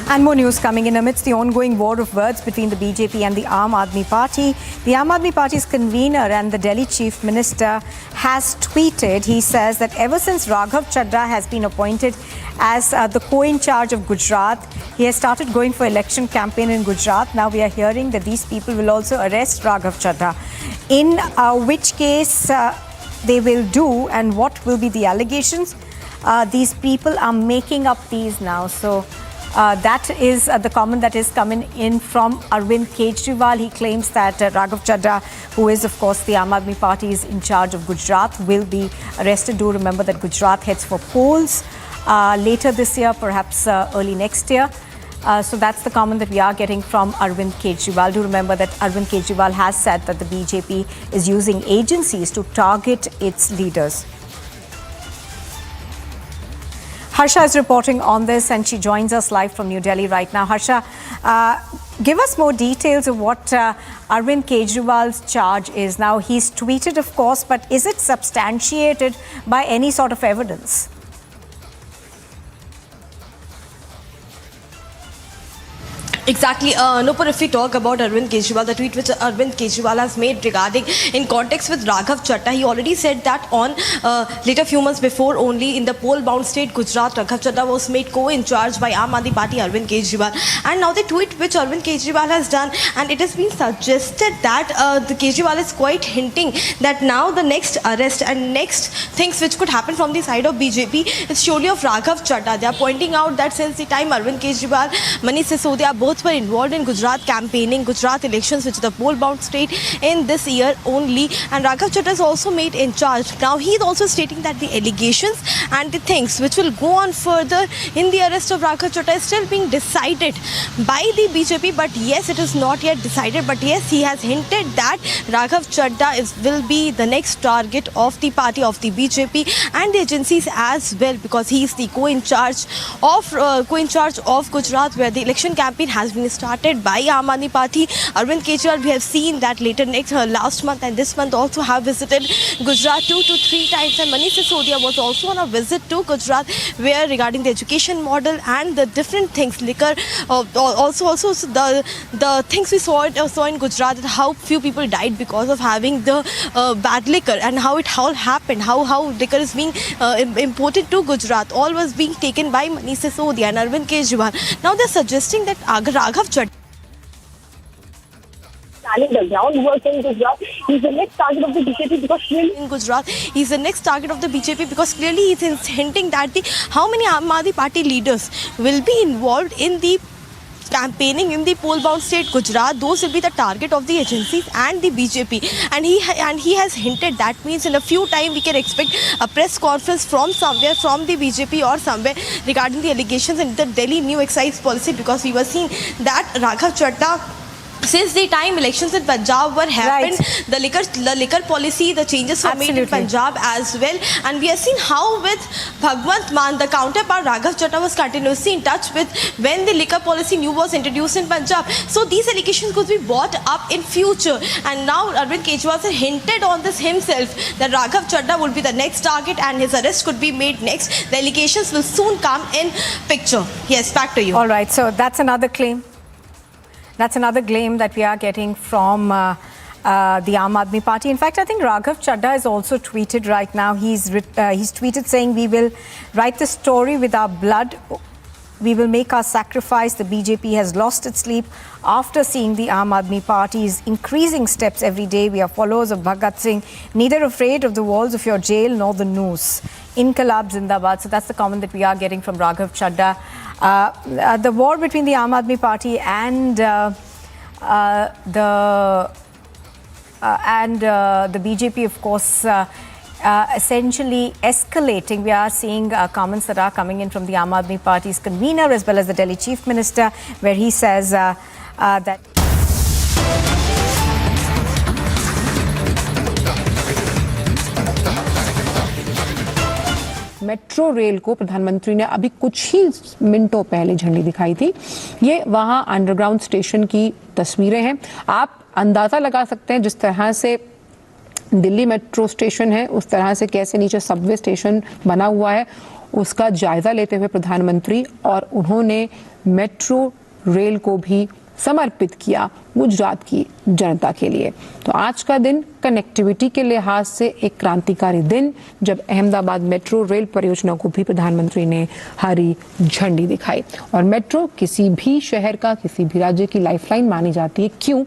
And more news coming in amidst the ongoing war of words between the BJP and the Aam Aadmi Party. The Aam Aadmi Party's convener and the Delhi Chief Minister has tweeted. He says that ever since Raghav Chadha has been appointed as the co-in-charge of Gujarat, he has started going for election campaign in Gujarat. Now we are hearing that these people will also arrest Raghav Chadha. In which case they will do, and what will be the allegations? These people are making up these now. So that is the comment that is coming in from Arvind Kejriwal. He claims that Raghav Chadha, who is of course the Aam Aadmi Party, is in charge of Gujarat, will be arrested. Do remember that Gujarat heads for polls later this year, perhaps early next year. So that's the comment that we are getting from Arvind Kejriwal. Do remember that Arvind Kejriwal has said that the BJP is using agencies to target its leaders. Harsha is reporting on this and she joins us live from New Delhi right now. Harsha, give us more details of what Arvind Kejriwal's charge is. Now, he's tweeted, of course, but is it substantiated by any sort of evidence? Exactly. Nupur, if we talk about Arvind Kejriwal, the tweet which Arvind Kejriwal has made regarding in context with Raghav Chadha, he already said that on later few months before only in the poll-bound state Gujarat, Raghav Chadha was made co-in-charge by Aam Aadmi Party Arvind Kejriwal. And now the tweet which Arvind Kejriwal has done, and it has been suggested that the Kejriwal is quite hinting that now the next arrest and next things which could happen from the side of BJP is surely of Raghav Chadha. They are pointing out that since the time Arvind Kejriwal, Manish Sisodia both were involved in Gujarat campaigning, Gujarat elections, which is the poll-bound state in this year only, and Raghav Chadha is also made in charge. Now he is also stating that the allegations and the things which will go on further in the arrest of Raghav Chadha is still being decided by the BJP, but yes, it is not yet decided, but yes, he has hinted that Raghav Chadha will be the next target of the party of the BJP and the agencies as well, because he is the co-in-charge of Gujarat, where the election campaign has been started by Aam Aadmi Party. Arvind Kejriwal, we have seen that last month and this month also have visited Gujarat 2 to 3 times, and Manish Sisodia was also on a visit to Gujarat, where regarding the education model and the different things, liquor, also the things we saw in Gujarat, how few people died because of having the bad liquor, and how it all happened, how liquor is being imported to Gujarat, all was being taken by Manish Sisodia and Arvind Kejriwal. Now they're suggesting that Raghav Chadha the groundwork in Gujarat. He's the next target of the BJP because clearly in Gujarat, he's the next target of the BJP because clearly he's hinting that how many Aam Aadmi Party leaders will be involved in the campaigning in the poll-bound state Gujarat. Those will be the target of the agencies and the BJP. And he has hinted that means in a few time we can expect a press conference from somewhere from the BJP or somewhere regarding the allegations in the Delhi new excise policy, because we were seeing that Raghav Chadha, since the time elections in Punjab were happened, the liquor policy, the changes were made in Punjab as well, and we have seen how with Bhagwant Mann, the counterpart Raghav Chadha, was continuously in touch with when the liquor policy new was introduced in Punjab. So these allegations could be brought up in future, and now Arvind Kejriwal has hinted on this himself that Raghav Chadha will be the next target and his arrest could be made next. The allegations will soon come in picture. Yes, back to you. All right, so that's another claim. That's another claim that we are getting from the Aam Aadmi Party. In fact, I think Raghav Chadha has also tweeted right now. He's tweeted saying, "We will write the story with our blood. We will make our sacrifice. The BJP has lost its sleep after seeing the Aam Aadmi Party's increasing steps every day. We are followers of Bhagat Singh, neither afraid of the walls of your jail nor the noose. Inqilab Zindabad." So that's the comment that we are getting from Raghav Chadha. The war between the Aam Aadmi Party and the BJP, of course, essentially escalating. We are seeing comments that are coming in from the Aam Aadmi Party's convener as well as the Delhi Chief Minister, where he says that metro rail को प्रधानमंत्री ने अभी कुछ ही मिनटों पहले झंडी दिखाई थी। ये वहां अंडरग्राउंड स्टेशन की तस्वीरें हैं। आप अंदाजा लगा सकते हैं जिस तरह से दिल्ली मेट्रो स्टेशन है उस तरह से कैसे नीचे सबवे स्टेशन बना हुआ है, उसका जायजा लेते हुए प्रधानमंत्री और उन्होंने मेट्रो रेल को भी समर्पित किया गुजरात की जनता के लिए। तो आज का दिन कनेक्टिविटी के लिहाज से एक क्रांतिकारी दिन, जब अहमदाबाद मेट्रो रेल परियोजना को भी प्रधानमंत्री ने हरी झंडी दिखाई। और मेट्रो किसी भी शहर का, किसी भी राज्य की लाइफलाइन मानी जाती है। क्यों?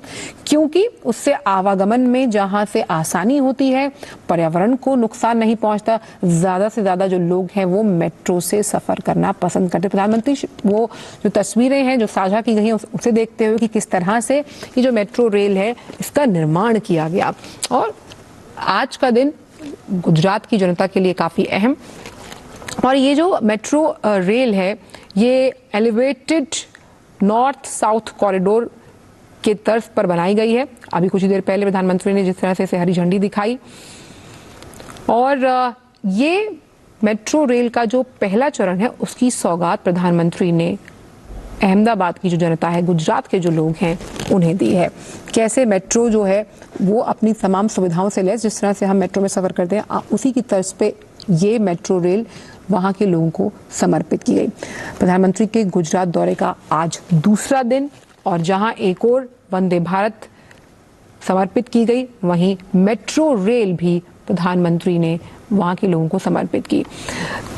क्योंकि उससे आवागमन में जहां से आसानी होती है, पर्यावरण को नुकसान नहीं पहुंचता, ज्यादा से ज्यादा जो लोग हैं वो मेट्रो से सफर करना पसंद करते। प्रधानमंत्री वो जो तस्वीरें हैं जो साझा की गई हैं उसे देखते हुए कि किस तरह से ये जो मेट्रो रेल है इसका निर्माण किया गया। और आज का दिन गुजरात की जनता के लिए काफी अहम। और ये जो मेट्रो रेल है ये एलिवेटेड नॉर्थ साउथ कॉरिडोर के तर्ज पर बनाई गई है। अभी कुछ ही देर पहले प्रधानमंत्री ने जिस तरह से इसे हरी झंडी दिखाई। और ये मेट्रो रेल का जो पहला चरण है उसकी सौगात प्रधानमंत्री ने अहमदाबाद की जो जनता है, गुजरात के जो लोग हैं उन्हें दी है। कैसे मेट्रो जो है वो अपनी तमाम सुविधाओं से लैस, जिस तरह से हम मेट्रो में सफ़र करते हैं उसी की तर्ज पे ये मेट्रो रेल वहाँ के लोगों को समर्पित की गई। प्रधानमंत्री के गुजरात दौरे का आज दूसरा दिन, और जहाँ एक और वंदे भारत समर्पित की गई, वहीं मेट्रो रेल भी प्रधानमंत्री ने वहाँ के लोगों को समर्पित की।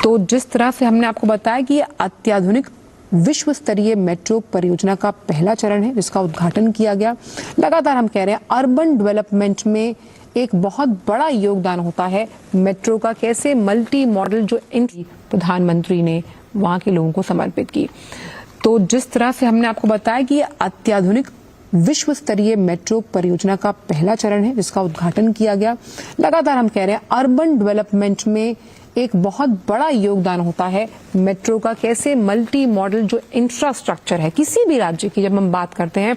तो जिस तरह से हमने आपको बताया कि ये अत्याधुनिक विश्व स्तरीय मेट्रो परियोजना का पहला चरण है जिसका उद्घाटन किया गया। लगातार हम कह रहे हैं अर्बन डेवलपमेंट में एक बहुत बड़ा योगदान होता है मेट्रो का। कैसे मल्टी मॉडल जो इन प्रधानमंत्री ने वहाँ के लोगों को समर्पित की। तो जिस तरह से हमने आपको बताया कि अत्याधुनिक विश्व स्तरीय मेट्रो परियोजना का पहला चरण है जिसका उद्घाटन किया गया। लगातार हम कह रहे हैं अर्बन डेवलपमेंट में एक बहुत बड़ा योगदान होता है मेट्रो का। कैसे मल्टी मॉडल जो इंफ्रास्ट्रक्चर है किसी भी राज्य की, जब हम बात करते हैं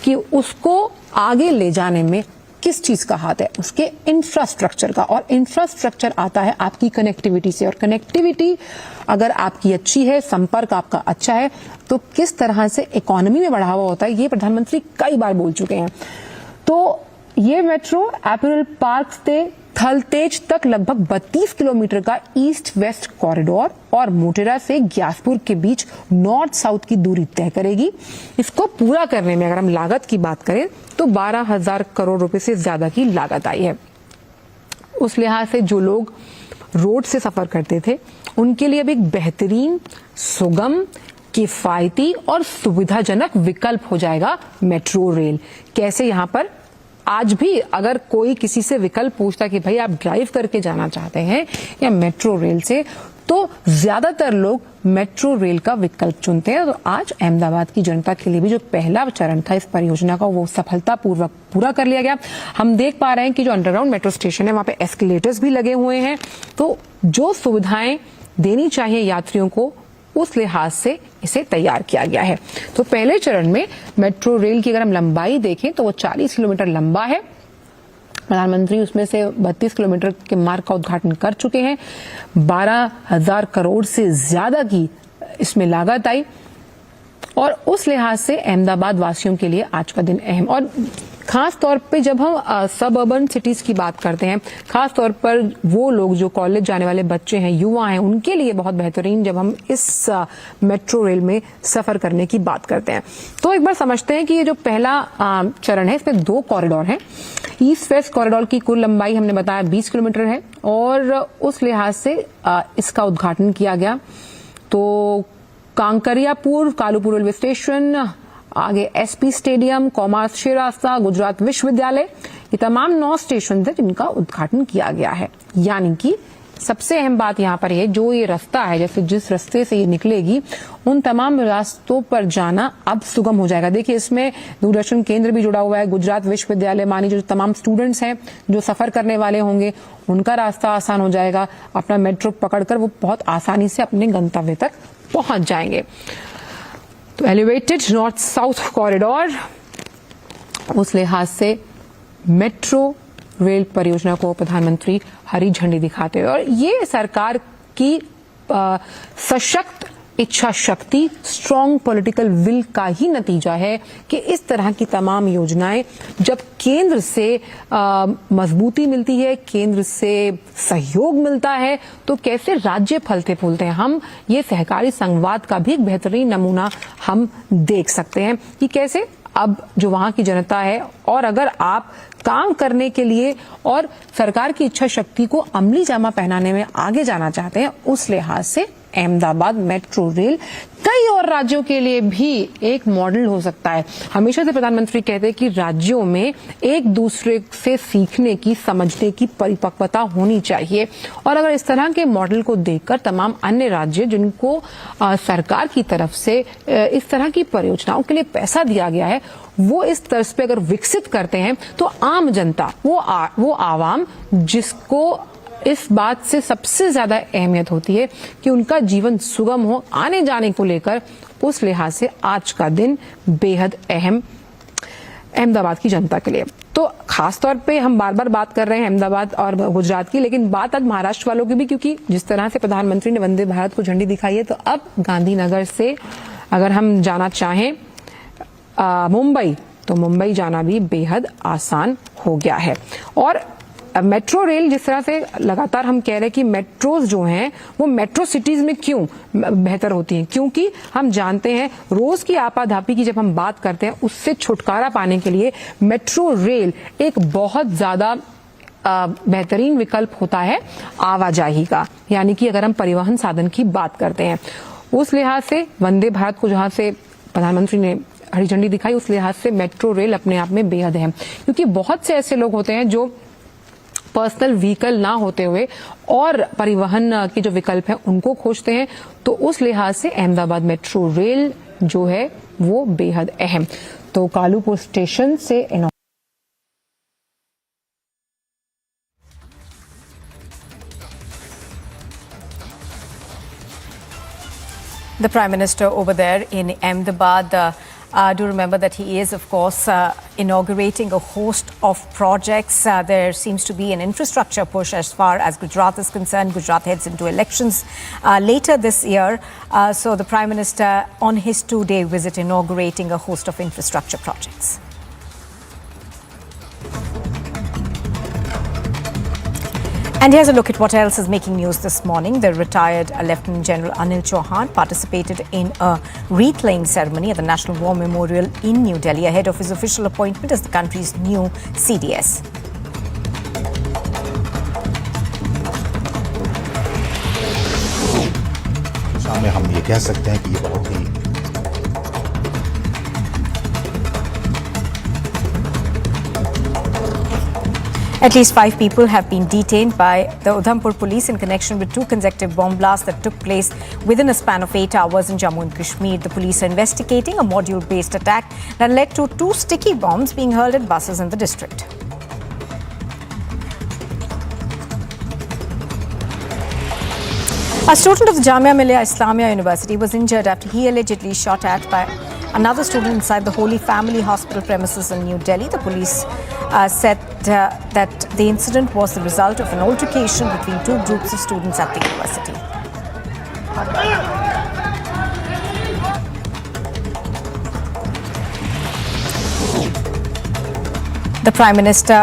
कि उसको आगे ले जाने में किस चीज का हाथ है, उसके इंफ्रास्ट्रक्चर का। और इंफ्रास्ट्रक्चर आता है आपकी कनेक्टिविटी से, और कनेक्टिविटी अगर आपकी अच्छी है, संपर्क आपका अच्छा है, तो किस तरह से इकोनॉमी में बढ़ावा होता है ये प्रधानमंत्री कई बार बोल चुके हैं। तो ये मेट्रो एपरल पार्क से थलतेज तक लगभग 32 किलोमीटर का ईस्ट वेस्ट कॉरिडोर और मोटेरा से ग्यासपुर के बीच नॉर्थ साउथ की दूरी तय करेगी। इसको पूरा करने में अगर हम लागत की बात करें तो 12,000 करोड़ रुपए से ज्यादा की लागत आई है। उस लिहाज से जो लोग रोड से सफर करते थे उनके लिए अब एक बेहतरीन, सुगम, किफायती और सुविधाजनक विकल्प हो जाएगा मेट्रो रेल। कैसे यहाँ पर आज भी अगर कोई किसी से विकल्प पूछता कि भाई आप ड्राइव करके जाना चाहते हैं या मेट्रो रेल से, तो ज्यादातर लोग मेट्रो रेल का विकल्प चुनते हैं। तो आज अहमदाबाद की जनता के लिए भी जो पहला चरण था इस परियोजना का वो सफलतापूर्वक पूरा कर लिया गया। हम देख पा रहे हैं कि जो अंडरग्राउंड मेट्रो स्टेशन है वहां पे एस्केलेटर्स भी लगे हुए हैं। तो जो सुविधाएं देनी चाहिए यात्रियों को उस लिहाज से इसे तैयार किया गया है। तो पहले चरण में मेट्रो रेल की अगर हम लंबाई देखें तो वो 40 किलोमीटर लंबा है। प्रधानमंत्री उसमें से 32 किलोमीटर के मार्ग का उद्घाटन कर चुके हैं। 12,000 करोड़ से ज्यादा की इसमें लागत आई, और उस लिहाज से अहमदाबाद वासियों के लिए आज का दिन अहम। और खास तौर पे जब हम सब अर्बन सिटीज की बात करते हैं, खास तौर पर वो लोग जो कॉलेज जाने वाले बच्चे हैं, युवा हैं, उनके लिए बहुत बेहतरीन जब हम इस मेट्रो रेल में सफर करने की बात करते हैं। तो एक बार समझते हैं कि ये जो पहला चरण है इसमें 2 कॉरिडोर हैं। ईस्ट वेस्ट कॉरिडोर की कुल लंबाई हमने बताया 20 किलोमीटर है, और उस लिहाज से इसका उद्घाटन किया गया। तो कांकरियापुर, कालूपुर रेलवे स्टेशन, आगे एसपी स्टेडियम, कॉमर्स रास्ता, गुजरात विश्वविद्यालय, ये तमाम 9 स्टेशन है जिनका उद्घाटन किया गया है। यानी कि सबसे अहम बात यहाँ पर है जो ये रास्ता है, जैसे जिस रास्ते से ये निकलेगी उन तमाम रास्तों पर जाना अब सुगम हो जाएगा। देखिए इसमें दूरदर्शन केंद्र भी जुड़ा हुआ है, गुजरात विश्वविद्यालय, मानी जो तमाम स्टूडेंट्स हैं जो सफर करने वाले होंगे उनका रास्ता आसान हो जाएगा। अपना मेट्रो पकड़कर वो बहुत आसानी से अपने गंतव्य तक पहुंच जाएंगे। तो एलिवेटेड नॉर्थ साउथ कॉरिडोर, उस लिहाज से मेट्रो रेल परियोजना को प्रधानमंत्री हरी झंडी दिखाते हुए, और ये सरकार आपकी सशक्त इच्छा शक्ति, स्ट्रॉन्ग पॉलिटिकल विल का ही नतीजा है कि इस तरह की तमाम योजनाएं जब केंद्र से मजबूती मिलती है, केंद्र से सहयोग मिलता है, तो कैसे राज्य फलते फूलते हैं। हम ये सहकारी संघवाद का भी एक बेहतरीन नमूना हम देख सकते हैं कि कैसे अब जो वहां की जनता है, और अगर आप काम करने के लिए और सरकार की इच्छा शक्ति को अमली जामा पहनाने में आगे जाना चाहते हैं, उस लिहाज से अहमदाबाद मेट्रो रेल कई और राज्यों के लिए भी एक मॉडल हो सकता है। हमेशा से प्रधानमंत्री कहते हैं कि राज्यों में एक दूसरे से सीखने की, समझने की परिपक्वता होनी चाहिए, और अगर इस तरह के मॉडल को देखकर तमाम अन्य राज्य जिनको सरकार की तरफ से इस तरह की परियोजनाओं के लिए पैसा दिया गया है, वो इस तर्ज पे अगर विकसित करते हैं, तो आम जनता, वो आवाम जिसको इस बात से सबसे ज्यादा अहमियत होती है कि उनका जीवन सुगम हो आने जाने को लेकर, उस लिहाज से आज का दिन बेहद अहम अहमदाबाद की जनता के लिए। तो खास तौर पे हम बार बार बात कर रहे हैं अहमदाबाद और गुजरात की, लेकिन बात आज महाराष्ट्र वालों की भी, क्योंकि जिस तरह से प्रधानमंत्री ने वंदे भारत को झंडी दिखाई है, तो अब गांधीनगर से अगर हम जाना चाहें मुंबई, तो मुंबई जाना भी बेहद आसान हो गया है। और मेट्रो रेल, जिस तरह से लगातार हम कह रहे हैं कि मेट्रोज जो हैं वो मेट्रो सिटीज में क्यों बेहतर होती हैं, क्योंकि हम जानते हैं रोज की आपाधापी की जब हम बात करते हैं, उससे छुटकारा पाने के लिए मेट्रो रेल एक बहुत ज्यादा बेहतरीन विकल्प होता है आवाजाही का। यानी कि अगर हम परिवहन साधन की बात करते हैं, उस लिहाज से वंदे भारत को जहां से प्रधानमंत्री ने हरी झंडी दिखाई, उस लिहाज से मेट्रो रेल अपने आप में बेहद अहम, क्योंकि बहुत से ऐसे लोग होते हैं जो पर्सनल व्हीकल ना होते हुए और परिवहन के जो विकल्प हैं उनको खोजते हैं। तो उस लिहाज से अहमदाबाद मेट्रो रेल जो है वो बेहद अहम। तो कालूपुर स्टेशन से The Prime Minister over there in Ahmedabad. Do remember that he is, of course, inaugurating a host of projects. There seems to be an infrastructure push as far as Gujarat is concerned. Gujarat heads into elections later this year. So the Prime Minister on his two-day visit inaugurating a host of infrastructure projects. And here's a look at what else is making news this morning. The retired Lieutenant General Anil Chauhan participated in a wreath-laying ceremony at the National War Memorial in New Delhi ahead of his official appointment as the country's new CDS. सामने हम ये कह सकते हैं कि ये बहुत ही At least 5 people have been detained by the Udhampur police in connection with 2 consecutive bomb blasts that took place within a span of 8 hours in Jammu and Kashmir. The police are investigating a module-based attack that led to 2 sticky bombs being hurled at buses in the district. A student of the Jamia Millia Islamia University was injured after he allegedly shot at by another student inside the Holy Family Hospital premises in New Delhi. The police said that the incident was the result of an altercation between 2 groups of students at the university. The Prime Minister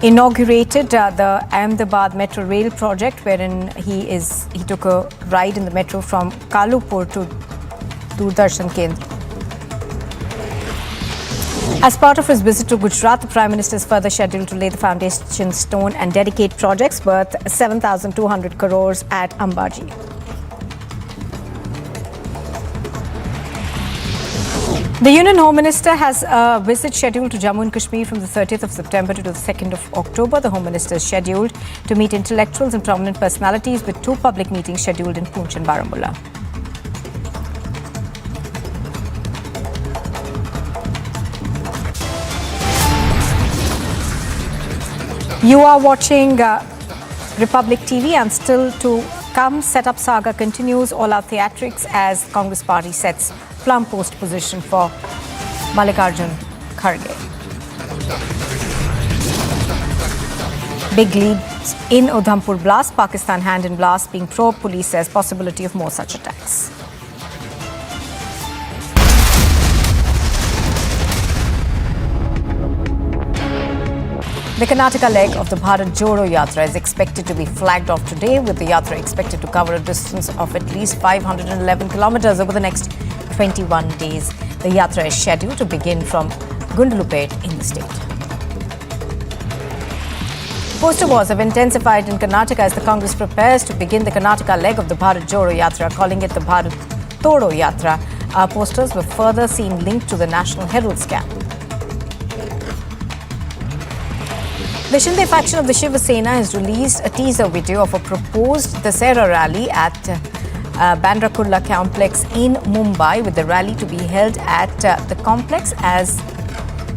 inaugurated the Ahmedabad Metro Rail project, wherein he took a ride in the metro from Kalupur to Doordarshan Kendra. As part of his visit to Gujarat, the Prime Minister is further scheduled to lay the foundation stone and dedicate projects worth 7,200 crores at Ambaji. The Union Home Minister has a visit scheduled to Jammu and Kashmir from the 30th of September to the 2nd of October. The Home Minister is scheduled to meet intellectuals and prominent personalities with 2 public meetings scheduled in Poonch and Baramulla. You are watching Republic TV, and still to come, Setup Saga continues. All out theatrics as Congress party sets plum post position for Mallikarjun Kharge. Big lead in Udhampur blast, Pakistan hand in blast being probed. Police says possibility of more such attacks. The Karnataka leg of the Bharat Jodo Yatra is expected to be flagged off today, with the Yatra expected to cover a distance of at least 511 kilometers over the next 21 days. The Yatra is scheduled to begin from Gundlupet in the state. Poster wars have intensified in Karnataka as the Congress prepares to begin the Karnataka leg of the Bharat Jodo Yatra, calling it the Bharat Todo Yatra. Our posters were further seen linked to the National Herald scam. The Shinde faction of the Shiv Sena has released a teaser video of a proposed Dasera rally at Bandrakulla complex in Mumbai, with the rally to be held at the complex, as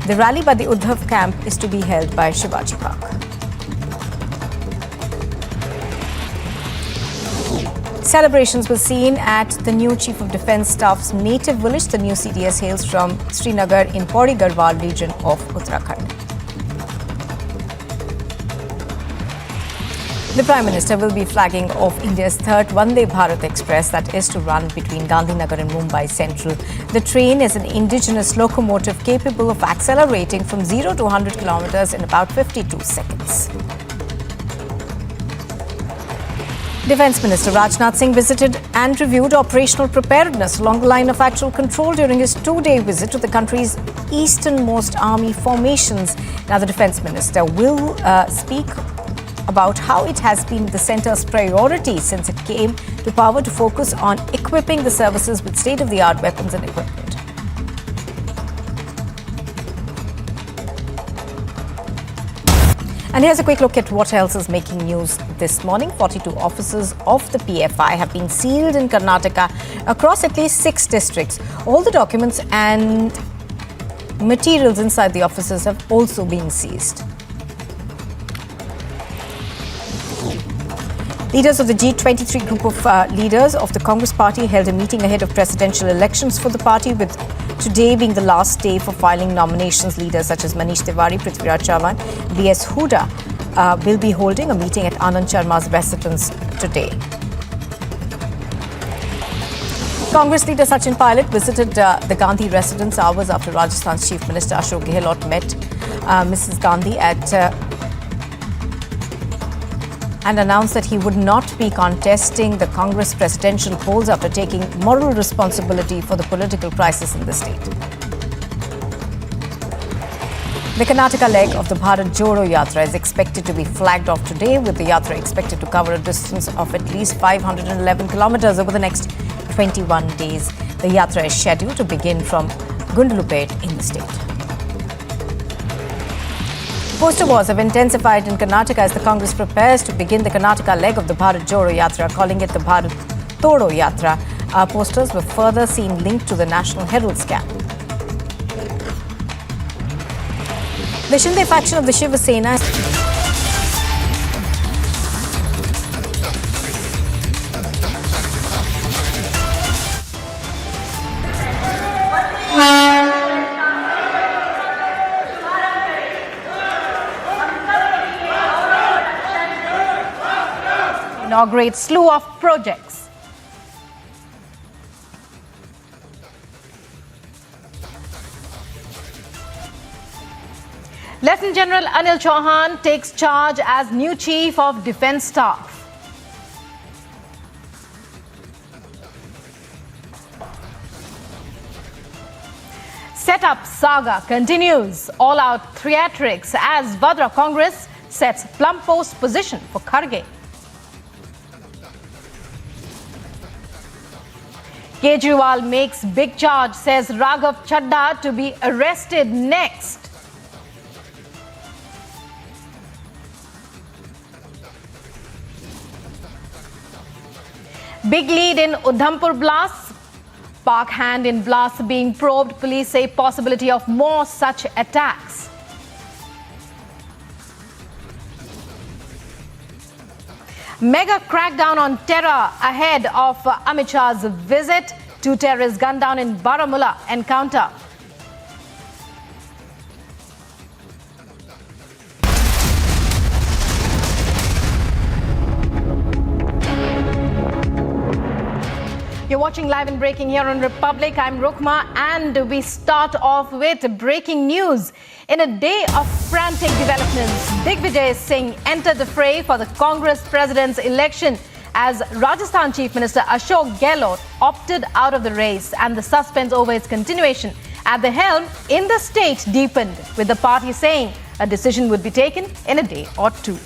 the rally by the Udhav camp is to be held by Shivaji Park. Celebrations were seen at the new Chief of Defence Staff's native village. The new CDS hails from Srinagar in Pauri Garhwal region of Uttarakhand. The Prime Minister will be flagging off India's third Vande Bharat Express that is to run between Gandhinagar and Mumbai Central. The train is an indigenous locomotive capable of accelerating from 0 to 100 kilometers in about 52 seconds. Defence Minister Rajnath Singh visited and reviewed operational preparedness along the line of actual control during his two-day visit to the country's easternmost army formations. Now, the Defence Minister will speak about how it has been the centre's priority since it came to power to focus on equipping the services with state-of-the-art weapons and equipment. And here's a quick look at what else is making news this morning. 42 offices of the PFI have been sealed in Karnataka across at least 6 districts. All the documents and materials inside the offices have also been seized. Leaders of the G23 group of leaders of the Congress party held a meeting ahead of presidential elections for the party, with today being the last day for filing nominations. Leaders such as Manish Tiwari, Prithviraj Chavan, B.S. Huda will be holding a meeting at Anand Sharma's residence today. Congress leader Sachin Pilot visited the Gandhi residence hours after Rajasthan's Chief Minister Ashok Gehlot met Mrs. Gandhi and announced that he would not be contesting the Congress presidential polls after taking moral responsibility for the political crisis in the state. The Karnataka leg of the Bharat Jodo Yatra is expected to be flagged off today, with the Yatra expected to cover a distance of at least 511 kilometers over the next 21 days. The Yatra is scheduled to begin from Gundlupet in the state. Poster wars have intensified in Karnataka as the Congress prepares to begin the Karnataka leg of the Bharat Jodo Yatra, calling it the Bharat Todo Yatra. Our posters were further seen linked to the National Herald scam. The Shinde faction of the Shiv Sena inaugurate slew of projects. Lieutenant General Anil Chauhan takes charge as new Chief of Defence Staff. Setup saga continues. All-out theatrics as Vadra Congress sets plum post position for Kharge. Kejriwal makes big charge, says Raghav Chadda to be arrested next. Big lead in Udhampur blast. Park hand in blast being probed. Police say possibility of more such attacks. Mega crackdown on terror ahead of Amit Shah's visit. 2 terrorists gunned down in Baramulla encounter. You're watching Live and Breaking here on Republic. I'm Rukma, and we start off with breaking news. In a day of frantic developments, Digvijay Singh entered the fray for the Congress president's election as Rajasthan Chief Minister Ashok Gehlot opted out of the race, and the suspense over its continuation at the helm in the state deepened, with the party saying a decision would be taken in a day or two.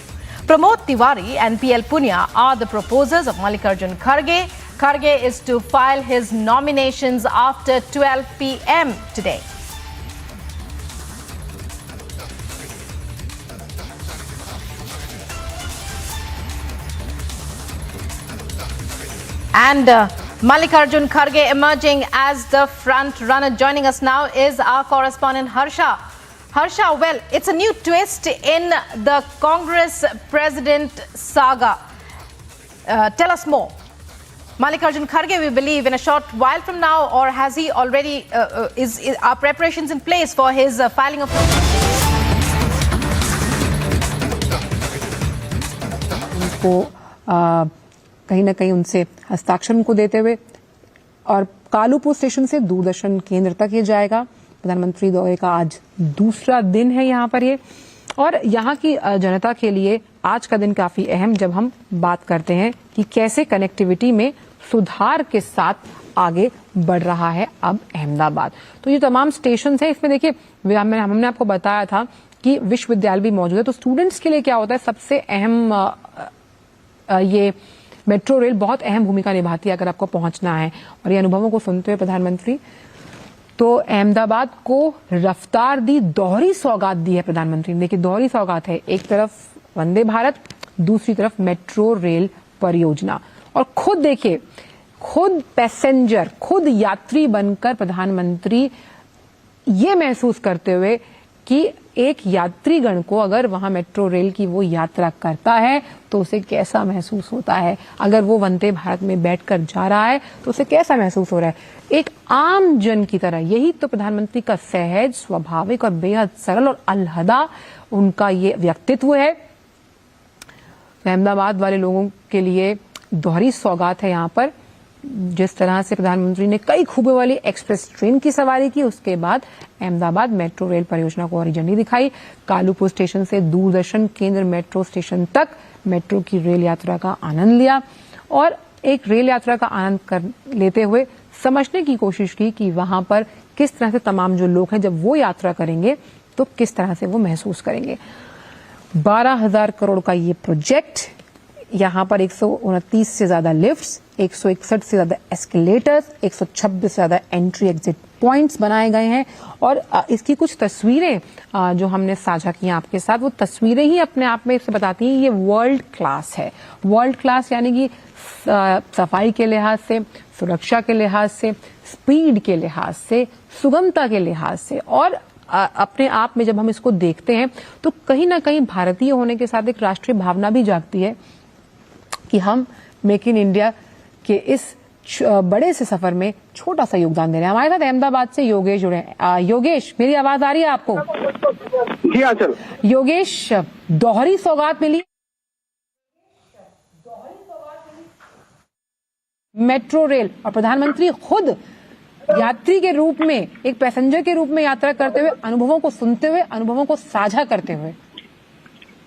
Pramod Tiwari and PL Punya are the proposers of Mallikarjun Kharge. Kharge is to file his nominations after 12 p.m. today. And Mallikarjun Kharge emerging as the front runner. Joining us now is our correspondent Harsha. Harsha, well, it's a new twist in the Congress president saga. Tell us more. Mallikarjun Kharge, we believe, in a short while from now, or has he already, are preparations in place for his filing of... उनको कहीं ना कहीं उनसे हस्ताक्षर उनको देते हुए और कालूपुर स्टेशन से दूरदर्शन केंद्र तक ये जाएगा। प्रधानमंत्री दौरे का आज दूसरा दिन है यहाँ पर ये, और यहाँ की जनता के लिए आज का दिन काफी अहम, जब हम बात करते हैं कि कैसे कनेक्टिविटी में सुधार के साथ आगे बढ़ रहा है अब अहमदाबाद। तो ये तमाम स्टेशन हैं, इसमें देखिए हमने आपको बताया था कि विश्वविद्यालय भी मौजूद है। तो स्टूडेंट्स के लिए क्या होता है, सबसे अहम ये मेट्रो रेल बहुत अहम भूमिका निभाती है अगर आपको पहुंचना है। और ये अनुभवों को सुनते हुए प्रधानमंत्री तो अहमदाबाद को रफ्तार दी, दोहरी सौगात दी है प्रधानमंत्री ने। देखिए दोहरी सौगात है, एक तरफ वंदे भारत, दूसरी तरफ मेट्रो रेल परियोजना। और खुद देखिए, खुद पैसेंजर, खुद यात्री बनकर प्रधानमंत्री ये महसूस करते हुए कि एक यात्रीगण को अगर वहां मेट्रो रेल की वो यात्रा करता है तो उसे कैसा महसूस होता है, अगर वो वंदे भारत में बैठकर जा रहा है तो उसे कैसा महसूस हो रहा है, एक आम जन की तरह। यही तो प्रधानमंत्री का सहज, स्वाभाविक और बेहद सरल और अलहदा उनका ये व्यक्तित्व है। अहमदाबाद वाले लोगों के लिए दोहरी सौगात है यहाँ पर। जिस तरह से प्रधानमंत्री ने कई खूबियों वाली एक्सप्रेस ट्रेन की सवारी की, उसके बाद अहमदाबाद मेट्रो रेल परियोजना को हरी झंडी दिखाई। कालूपुर स्टेशन से दूरदर्शन केंद्र मेट्रो स्टेशन तक मेट्रो की रेल यात्रा का आनंद लिया और एक रेल यात्रा का आनंद लेते हुए समझने की कोशिश की कि वहां पर किस तरह से तमाम जो लोग हैं जब वो यात्रा करेंगे तो किस तरह से वो महसूस करेंगे। 12,000 करोड़ का ये प्रोजेक्ट, यहाँ पर 129 से ज्यादा लिफ्ट्स, 161 से ज्यादा एस्केलेटर्स, 126 से ज्यादा एंट्री एग्जिट पॉइंट्स बनाए गए हैं। और इसकी कुछ तस्वीरें जो हमने साझा की आपके साथ, वो तस्वीरें ही अपने आप में इससे बताती हैं ये वर्ल्ड क्लास है। वर्ल्ड क्लास यानी कि सफाई के लिहाज से, सुरक्षा के लिहाज से, स्पीड के लिहाज से, सुगमता के लिहाज से। और अपने आप में जब हम इसको देखते हैं तो कहीं ना कहीं भारतीय होने के साथ एक राष्ट्रीय भावना भी जागती है कि हम मेक इन इंडिया के इस बड़े से सफर में छोटा सा योगदान दे रहे हैं। हमारे साथ अहमदाबाद से योगेश जुड़े हैं। योगेश, मेरी आवाज आ रही है आपको? जी हाँ सर। योगेश, दोहरी सौगात मिली मेट्रो रेल और प्रधानमंत्री खुद यात्री के रूप में, एक पैसेंजर के रूप में यात्रा करते हुए, अनुभवों को सुनते हुए, अनुभवों को साझा करते हुए।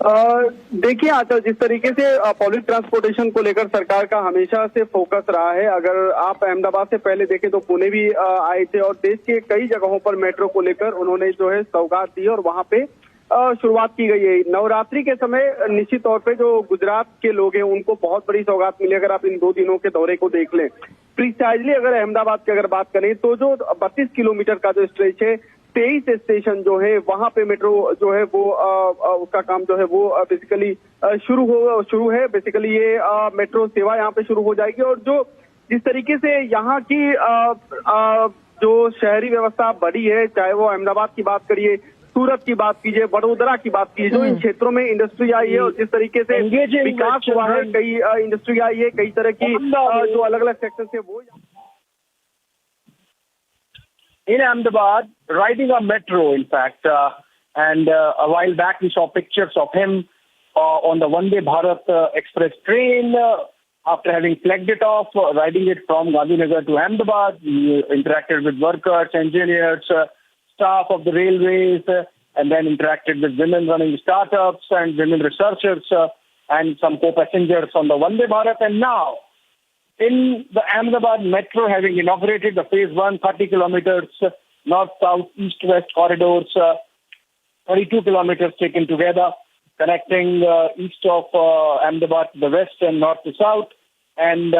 देखिए आचार्य, जिस तरीके से पब्लिक ट्रांसपोर्टेशन को लेकर सरकार का हमेशा से फोकस रहा है, अगर आप अहमदाबाद से पहले देखें तो पुणे भी आए थे और देश के कई जगहों पर मेट्रो को लेकर उन्होंने जो है सौगात दी और वहां पे शुरुआत की गई है। नवरात्रि के समय निश्चित तौर पे जो गुजरात के लोग हैं उनको बहुत बड़ी सौगात मिली। अगर आप इन 2 दिनों के दौरे को देख लें, प्रिसाइजली अगर अहमदाबाद की अगर बात करें तो जो 32 किलोमीटर का जो स्ट्रेच है, 23 स्टेशन जो है वहां पे मेट्रो जो है वो उसका काम जो है वो बेसिकली शुरू है। बेसिकली ये मेट्रो सेवा यहाँ पे शुरू हो जाएगी। और जो जिस तरीके से यहाँ की जो शहरी व्यवस्था बढ़ी है, चाहे वो अहमदाबाद की बात करिए, सूरत की बात कीजिए, वडोदरा की बात कीजिए, जो इन क्षेत्रों में इंडस्ट्री आई है और जिस तरीके से विकास हुआ है, कई इंडस्ट्री आई है, कई तरह की जो अलग अलग सेक्टर है वो in Ahmedabad riding a metro, in fact, and a while back we saw pictures of him on the Vande Bharat express train after having flagged it off, riding it from Gandhinagar to Ahmedabad. He interacted with workers, engineers, staff of the railways, and then interacted with women running startups and women researchers and some co-passengers on the Vande Bharat. And now, in the Ahmedabad metro, having inaugurated the phase 1, 30 kilometers north, south, east, west corridors, 32 kilometers taken together, connecting east of Ahmedabad to the west and north to south. And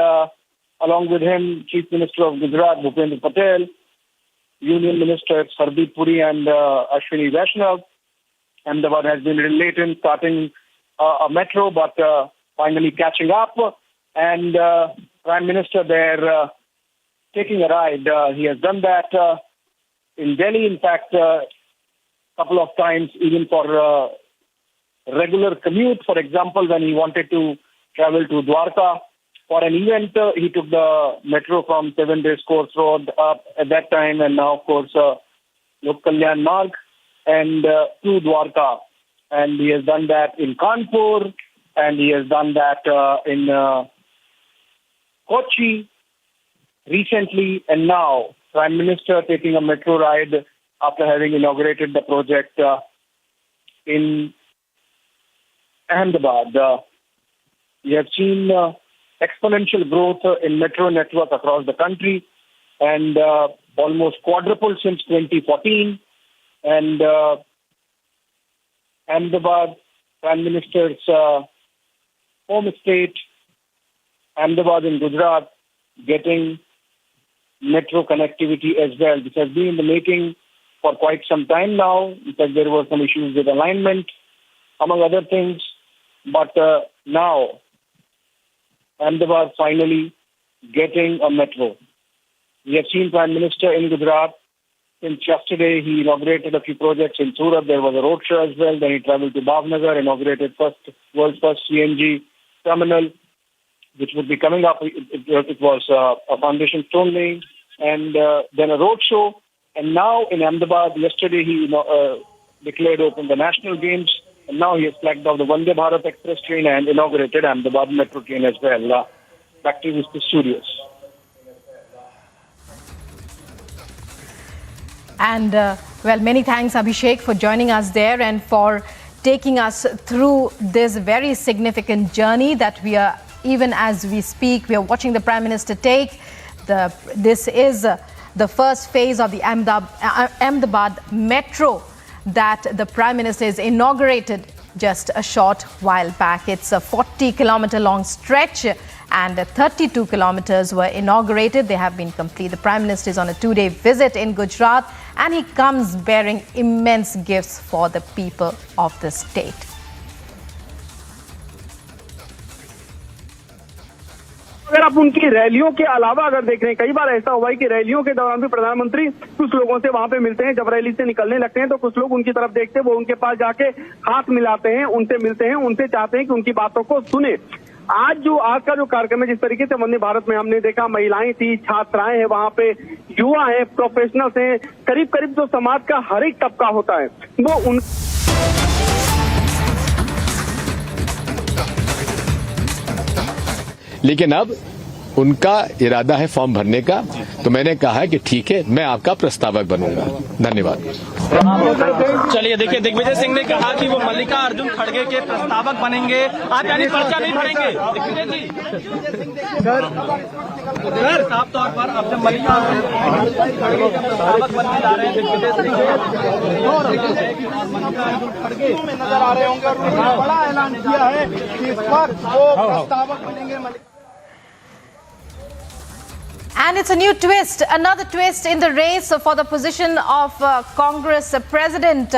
along with him, Chief Minister of Gujarat, Bhupendra Patel, Union Ministers Hardeep Puri and Ashwini Vaishnav. Ahmedabad has been late in starting a metro, but finally catching up. And Prime Minister there taking a ride. He has done that in Delhi, in fact, a couple of times, even for regular commute. For example, when he wanted to travel to Dwarka for an event, he took the metro from 7 Days Course Road up at that time, and now, of course, Lok Kalyan Marg, and to Dwarka. And he has done that in Kanpur, and he has done that in Kochi recently, and now Prime Minister taking a metro ride after having inaugurated the project in Ahmedabad. We have seen exponential growth in metro network across the country, and almost quadrupled since 2014. And Ahmedabad, Prime Minister's home state, Ahmedabad in Gujarat, getting metro connectivity as well. This has been in the making for quite some time now, because there were some issues with alignment, among other things. But now, Ahmedabad finally getting a metro. We have seen Prime Minister in Gujarat. Since yesterday, he inaugurated a few projects in Surat. There was a road show as well. Then he traveled to Bhavnagar, inaugurated world's first CNG terminal, which would be coming up. It was a foundation stone laying, and then a road show. And now in Ahmedabad, yesterday he declared open the national games, and now he has flagged off the Vande Bharat Express train and inaugurated Ahmedabad metro train as well. Back to the studios. And, well, many thanks, Abhishek, for joining us there and for taking us through this very significant journey that we are, even as we speak, we are watching the Prime Minister take. This is the first phase of the Ahmedabad metro that the Prime Minister has inaugurated just a short while back. It's a 40-kilometer long stretch, and 32 kilometers were inaugurated. They have been complete. The Prime Minister is on a 2-day visit in Gujarat, and he comes bearing immense gifts for the people of the state. अगर आप उनकी रैलियों के अलावा अगर देख रहे हैं, कई बार ऐसा हुआ है कि रैलियों के दौरान भी प्रधानमंत्री कुछ लोगों से वहां पे मिलते हैं। जब रैली से निकलने लगते हैं तो कुछ लोग उनकी तरफ देखते हैं, वो उनके पास जाके हाथ मिलाते हैं, उनसे मिलते हैं, उनसे चाहते हैं कि उनकी बातों को सुने। आज का जो कार्यक्रम है, जिस तरीके से वंदे भारत में हमने देखा, महिलाएं थी, छात्राएं हैं वहां पे, युवा हैं, प्रोफेशनल्स हैं, करीब करीब जो समाज का हर एक तबका होता है वो उन लेकिन अब उनका इरादा है फॉर्म भरने का, तो मैंने कहा है कि ठीक है, मैं आपका प्रस्तावक बनूंगा। धन्यवाद। चलिए देखिए, दिग्विजय सिंह ने कहा कि वो मल्लिकार्जुन खड़गे के प्रस्तावक बनेंगे। आप यानी पर्चा नहीं भरेंगे? दिग्विजय जी सर, साफ तौर पर अब जब मल्लिकार्जुन खड़गे के प्रस्तावक बनने जा रहे हैं, दिग्विजय सिंह मल्लिकार्जुन खड़गे में नजर आ रहे होंगे और उन्होंने बड़ा ऐलान किया है कि इस बार वो प्रस्तावक बनेंगे। And it's a new twist, another twist in the race for the position of Congress President.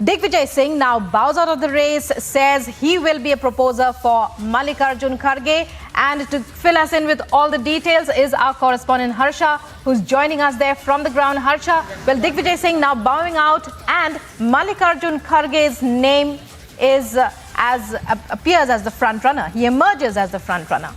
Digvijay Singh now bows out of the race, says he will be a proposer for Mallikarjun Kharge. And to fill us in with all the details is our correspondent Harsha, who's joining us there from the ground. Harsha, well, Digvijay Singh now bowing out, and Mallikarjun Kharge's name is appears as the front runner. He emerges as the front runner.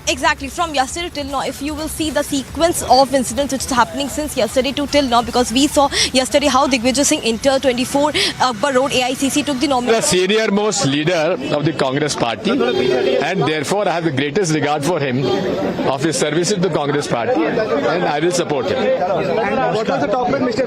Exactly, from yesterday till now, if you will see the sequence of incidents which is happening since yesterday to till now, because we saw yesterday how Digvijay Singh entered 24 Akbar Road, AICC took the nomination. The senior most leader of the Congress party, and therefore I have the greatest regard for him, of his services to the Congress party, and I will support him. And what was the topic, Mr.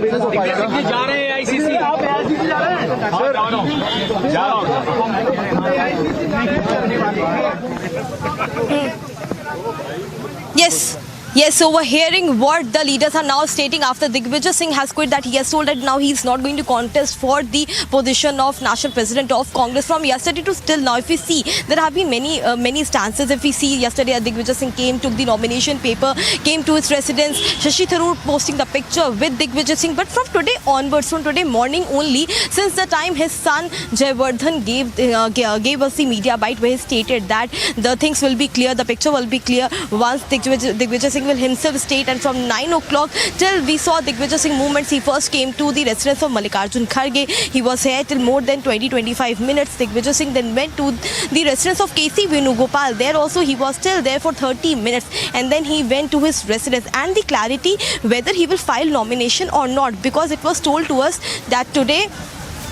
Yes, overhearing what the leaders are now stating after Digvijay Singh has quit, that he has told that now he is not going to contest for the position of National President of Congress. From yesterday to still now, if we see, there have been many stances. If we see, yesterday Digvijay Singh came, took the nomination paper, came to his residence, Shashi Tharoor posting the picture with Digvijay Singh. But from today onwards, from today morning only, since the time his son Jayawardhan gave us the media bite where he stated that the things will be clear, the picture will be clear once Digvijay Singh will himself state, and from 9 o'clock till we saw Digvijay Singh movements, he first came to the residence of Mallikarjun Kharge. He was here till more than 20-25 minutes. Digvijay Singh then went to the residence of KC Venugopal. There also he was still there for 30 minutes, and then he went to his residence. And the clarity whether he will file nomination or not, because it was told to us that today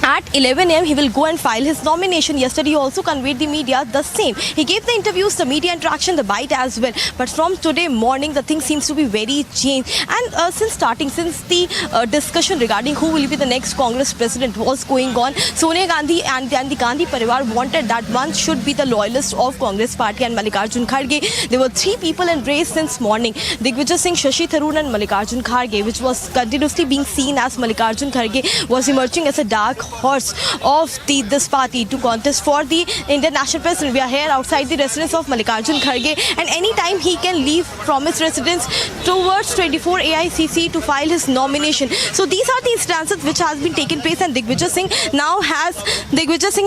at 11 a.m. he will go and file his nomination. Yesterday he also conveyed the media the same. He gave the interviews, the media interaction, the bite as well. But from today morning, the thing seems to be very changed. And since the discussion regarding who will be the next Congress president was going on, Sonia Gandhi and the Gandhi Parivar wanted that one should be the loyalist of Congress party and Mallikarjun Kharge. There were three people in race since morning: Digvijay Singh, Shashi Tharoor and Mallikarjun Kharge, which was continuously being seen as Mallikarjun Kharge was emerging as a dark horse of this party to contest for the Indian National President. We are here outside the residence of Mallikarjun Kharge, and anytime he can leave from his residence towards 24 AICC to file his nomination. So these are the instances which has been taken place, and Digvijay Singh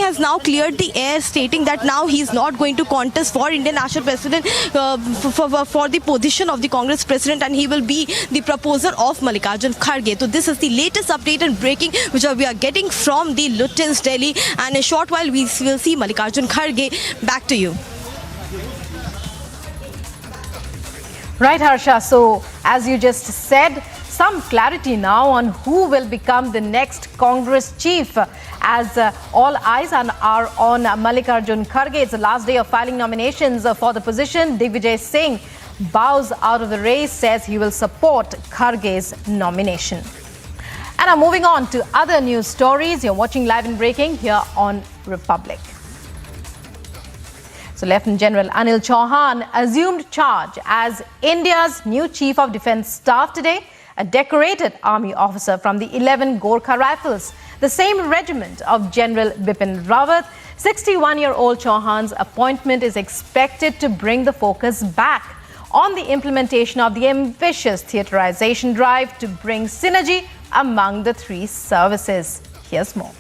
has now cleared the air, stating that now he is not going to contest for Indian National President for the position of the Congress President, and he will be the proposer of Mallikarjun Kharge. So this is the latest update and breaking which we are getting from the Lutyens, Delhi, and in a short while we will see Mallikarjun Kharge. Back to you. Right, Harsha. So, as you just said, some clarity now on who will become the next Congress chief, as all eyes are on Mallikarjun Kharge. It's the last day of filing nominations for the position. Digvijay Singh bows out of the race, says he will support Kharge's nomination. And now moving on to other news stories. You're watching Live and Breaking here on Republic. So Lieutenant General Anil Chauhan assumed charge as India's new Chief of Defence Staff today, a decorated army officer from the 11 Gorkha Rifles, the same regiment of General Bipin Rawat. 61-year-old Chauhan's appointment is expected to bring the focus back on the implementation of the ambitious theaterization drive to bring synergy among the three services. Here's more.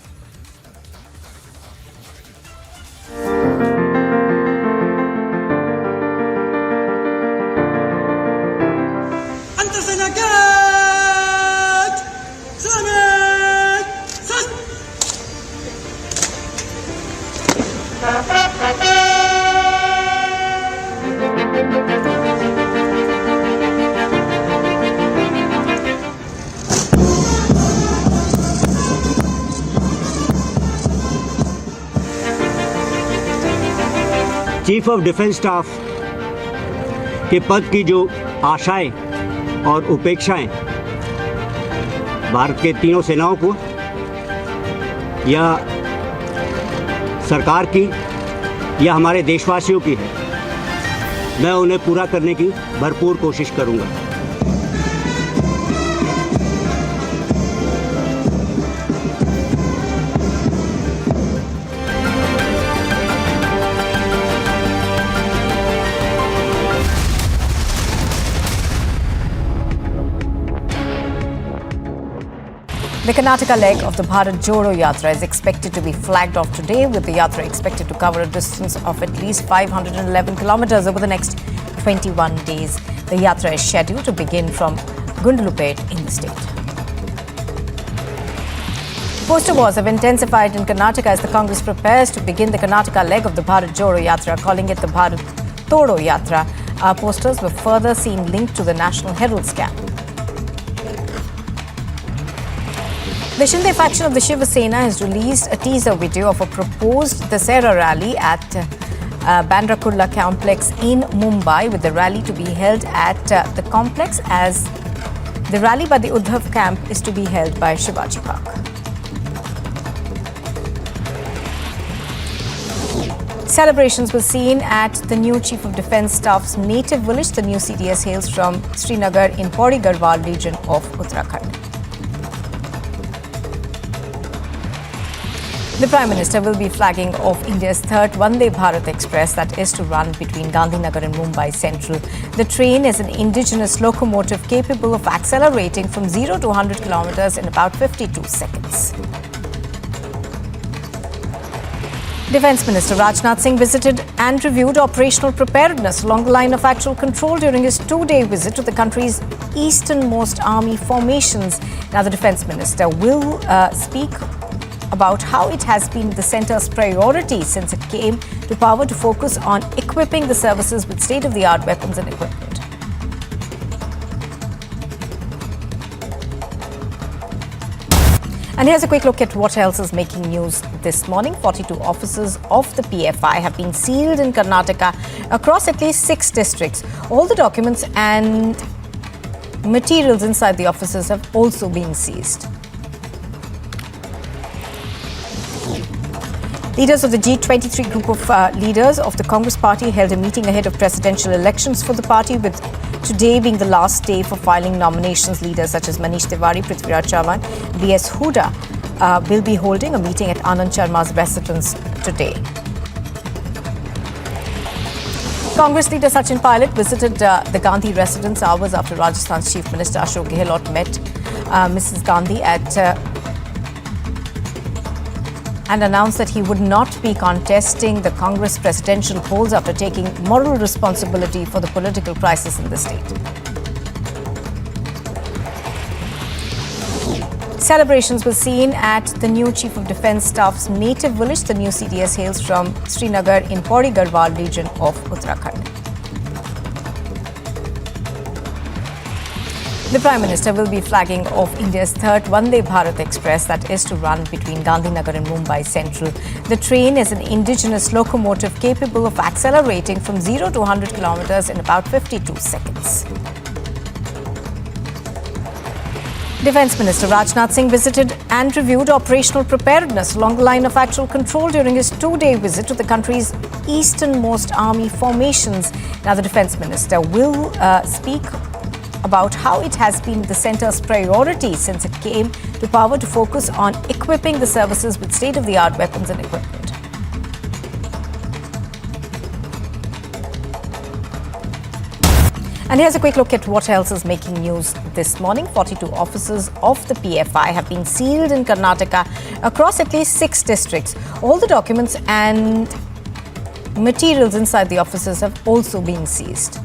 Chief of defence staff के पद की जो आशाएं और उपेक्षाएं भारत के तीनों सेनाओं को या सरकार की या हमारे देशवासियों की है, मैं उन्हें पूरा करने की भरपूर कोशिश करूंगा। The Karnataka leg of the Bharat Jodo Yatra is expected to be flagged off today, with the Yatra expected to cover a distance of at least 511 kilometers over the next 21 days. The Yatra is scheduled to begin from Gundlupet in the state. Poster wars have intensified in Karnataka as the Congress prepares to begin the Karnataka leg of the Bharat Jodo Yatra, calling it the Bharat Todo Yatra. Posters were further seen linked to the National Herald scam. The Shinde faction of the Shiv Sena has released a teaser video of a proposed Dasera rally at Bandra Kurla complex in Mumbai, with the rally to be held at the complex, as the rally by the Udhampur camp is to be held by Shivaji Park. Celebrations were seen at the new Chief of Defence Staff's native village. The new CDS hails from Srinagar in Pauri Garhwal region of Uttarakhand. The Prime Minister will be flagging off India's third Vande Bharat Express that is to run between Gandhinagar and Mumbai Central. The train is an indigenous locomotive capable of accelerating from 0 to 100 kilometers in about 52 seconds. Defence Minister Rajnath Singh visited and reviewed operational preparedness along the line of actual control during his two-day visit to the country's easternmost army formations. Now, the Defence Minister will speak about how it has been the centre's priority since it came to power to focus on equipping the services with state-of-the-art weapons and equipment. And here's a quick look at what else is making news this morning. 42 offices of the PFI have been sealed in Karnataka across at least 6 districts. All the documents and materials inside the offices have also been seized. Leaders of the G23 group of leaders of the Congress party held a meeting ahead of presidential elections for the party, with today being the last day for filing nominations. Leaders such as Manish Tiwari, Prithviraj Chavan, B.S. Huda will be holding a meeting at Anand Sharma's residence today. Congress leader Sachin Pilot visited the Gandhi residence hours after Rajasthan's Chief Minister Ashok Gehlot met Mrs. Gandhi and announced that he would not be contesting the Congress presidential polls after taking moral responsibility for the political crisis in the state. Celebrations were seen at the new Chief of Defence Staff's native village. The new CDS hails from Srinagar in Pauri Garhwal region of Uttarakhand. The Prime Minister will be flagging off India's third Vande Bharat Express that is to run between Gandhinagar and Mumbai Central. The train is an indigenous locomotive capable of accelerating from 0 to 100 kilometers in about 52 seconds. Defence Minister Rajnath Singh visited and reviewed operational preparedness along the line of actual control during his two-day visit to the country's easternmost army formations. Now, the Defence Minister will speak about how it has been the centre's priority since it came to power to focus on equipping the services with state-of-the-art weapons and equipment. And here's a quick look at what else is making news this morning. 42 offices of the PFI have been sealed in Karnataka across at least 6 districts. All the documents and materials inside the offices have also been seized.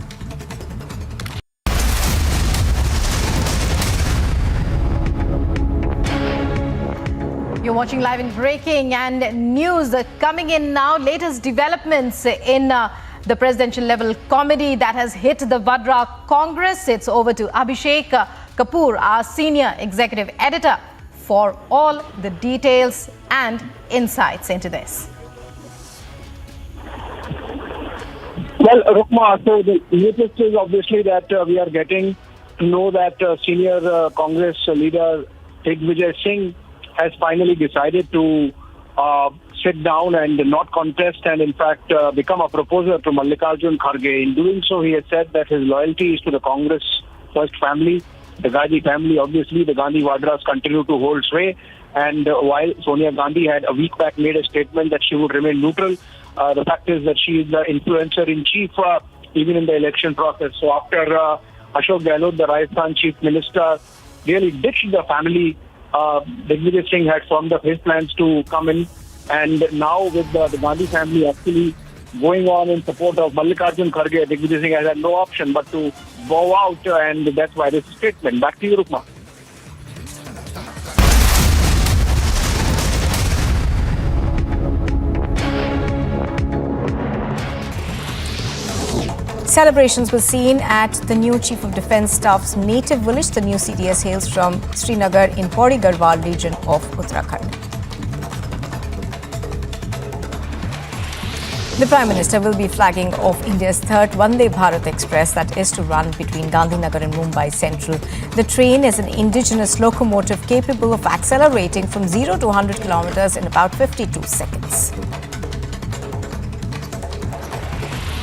You're watching Live in Breaking, and news coming in now. Latest developments in the presidential level comedy that has hit the Vadra Congress. It's over to Abhishek Kapoor, our senior executive editor, for all the details and insights into this. Well, Rukma, so the latest is obviously that we are getting to know that senior Congress leader Digvijay Singh has finally decided to sit down and not contest and in fact become a proposer to Mallikarjun Kharge. In doing so, he has said that his loyalty is to the Congress first family, the Gandhi family. Obviously, the Gandhi Vadras continue to hold sway, and while Sonia Gandhi had a week back made a statement that she would remain neutral, the fact is that she is the influencer in chief even in the election process. So after Ashok Gehlot, the Rajasthan Chief Minister, really ditched the family, Digvijay Singh had formed up his plans to come in, and now with the Gandhi family actually going on in support of Mallikarjun Kharge, Digvijay Singh has had no option but to bow out, and that's why this statement. Back to you, Rukma. Celebrations were seen at the new Chief of Defence Staff's native village. The new CDS hails from Srinagar in Pauri Garhwal region of Uttarakhand. The Prime Minister will be flagging off India's third Vande Bharat Express that is to run between Gandhinagar and Mumbai Central. The train is an indigenous locomotive capable of accelerating from 0 to 100 kilometers in about 52 seconds.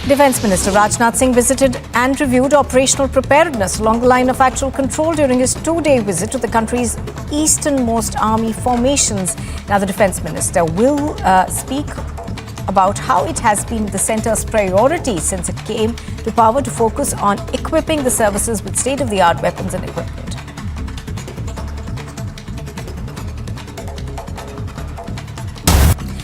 Defence Minister Rajnath Singh visited and reviewed operational preparedness along the line of actual control during his two-day visit to the country's easternmost army formations. Now, the Defence Minister will speak about how it has been the centre's priority since it came to power to focus on equipping the services with state-of-the-art weapons and equipment.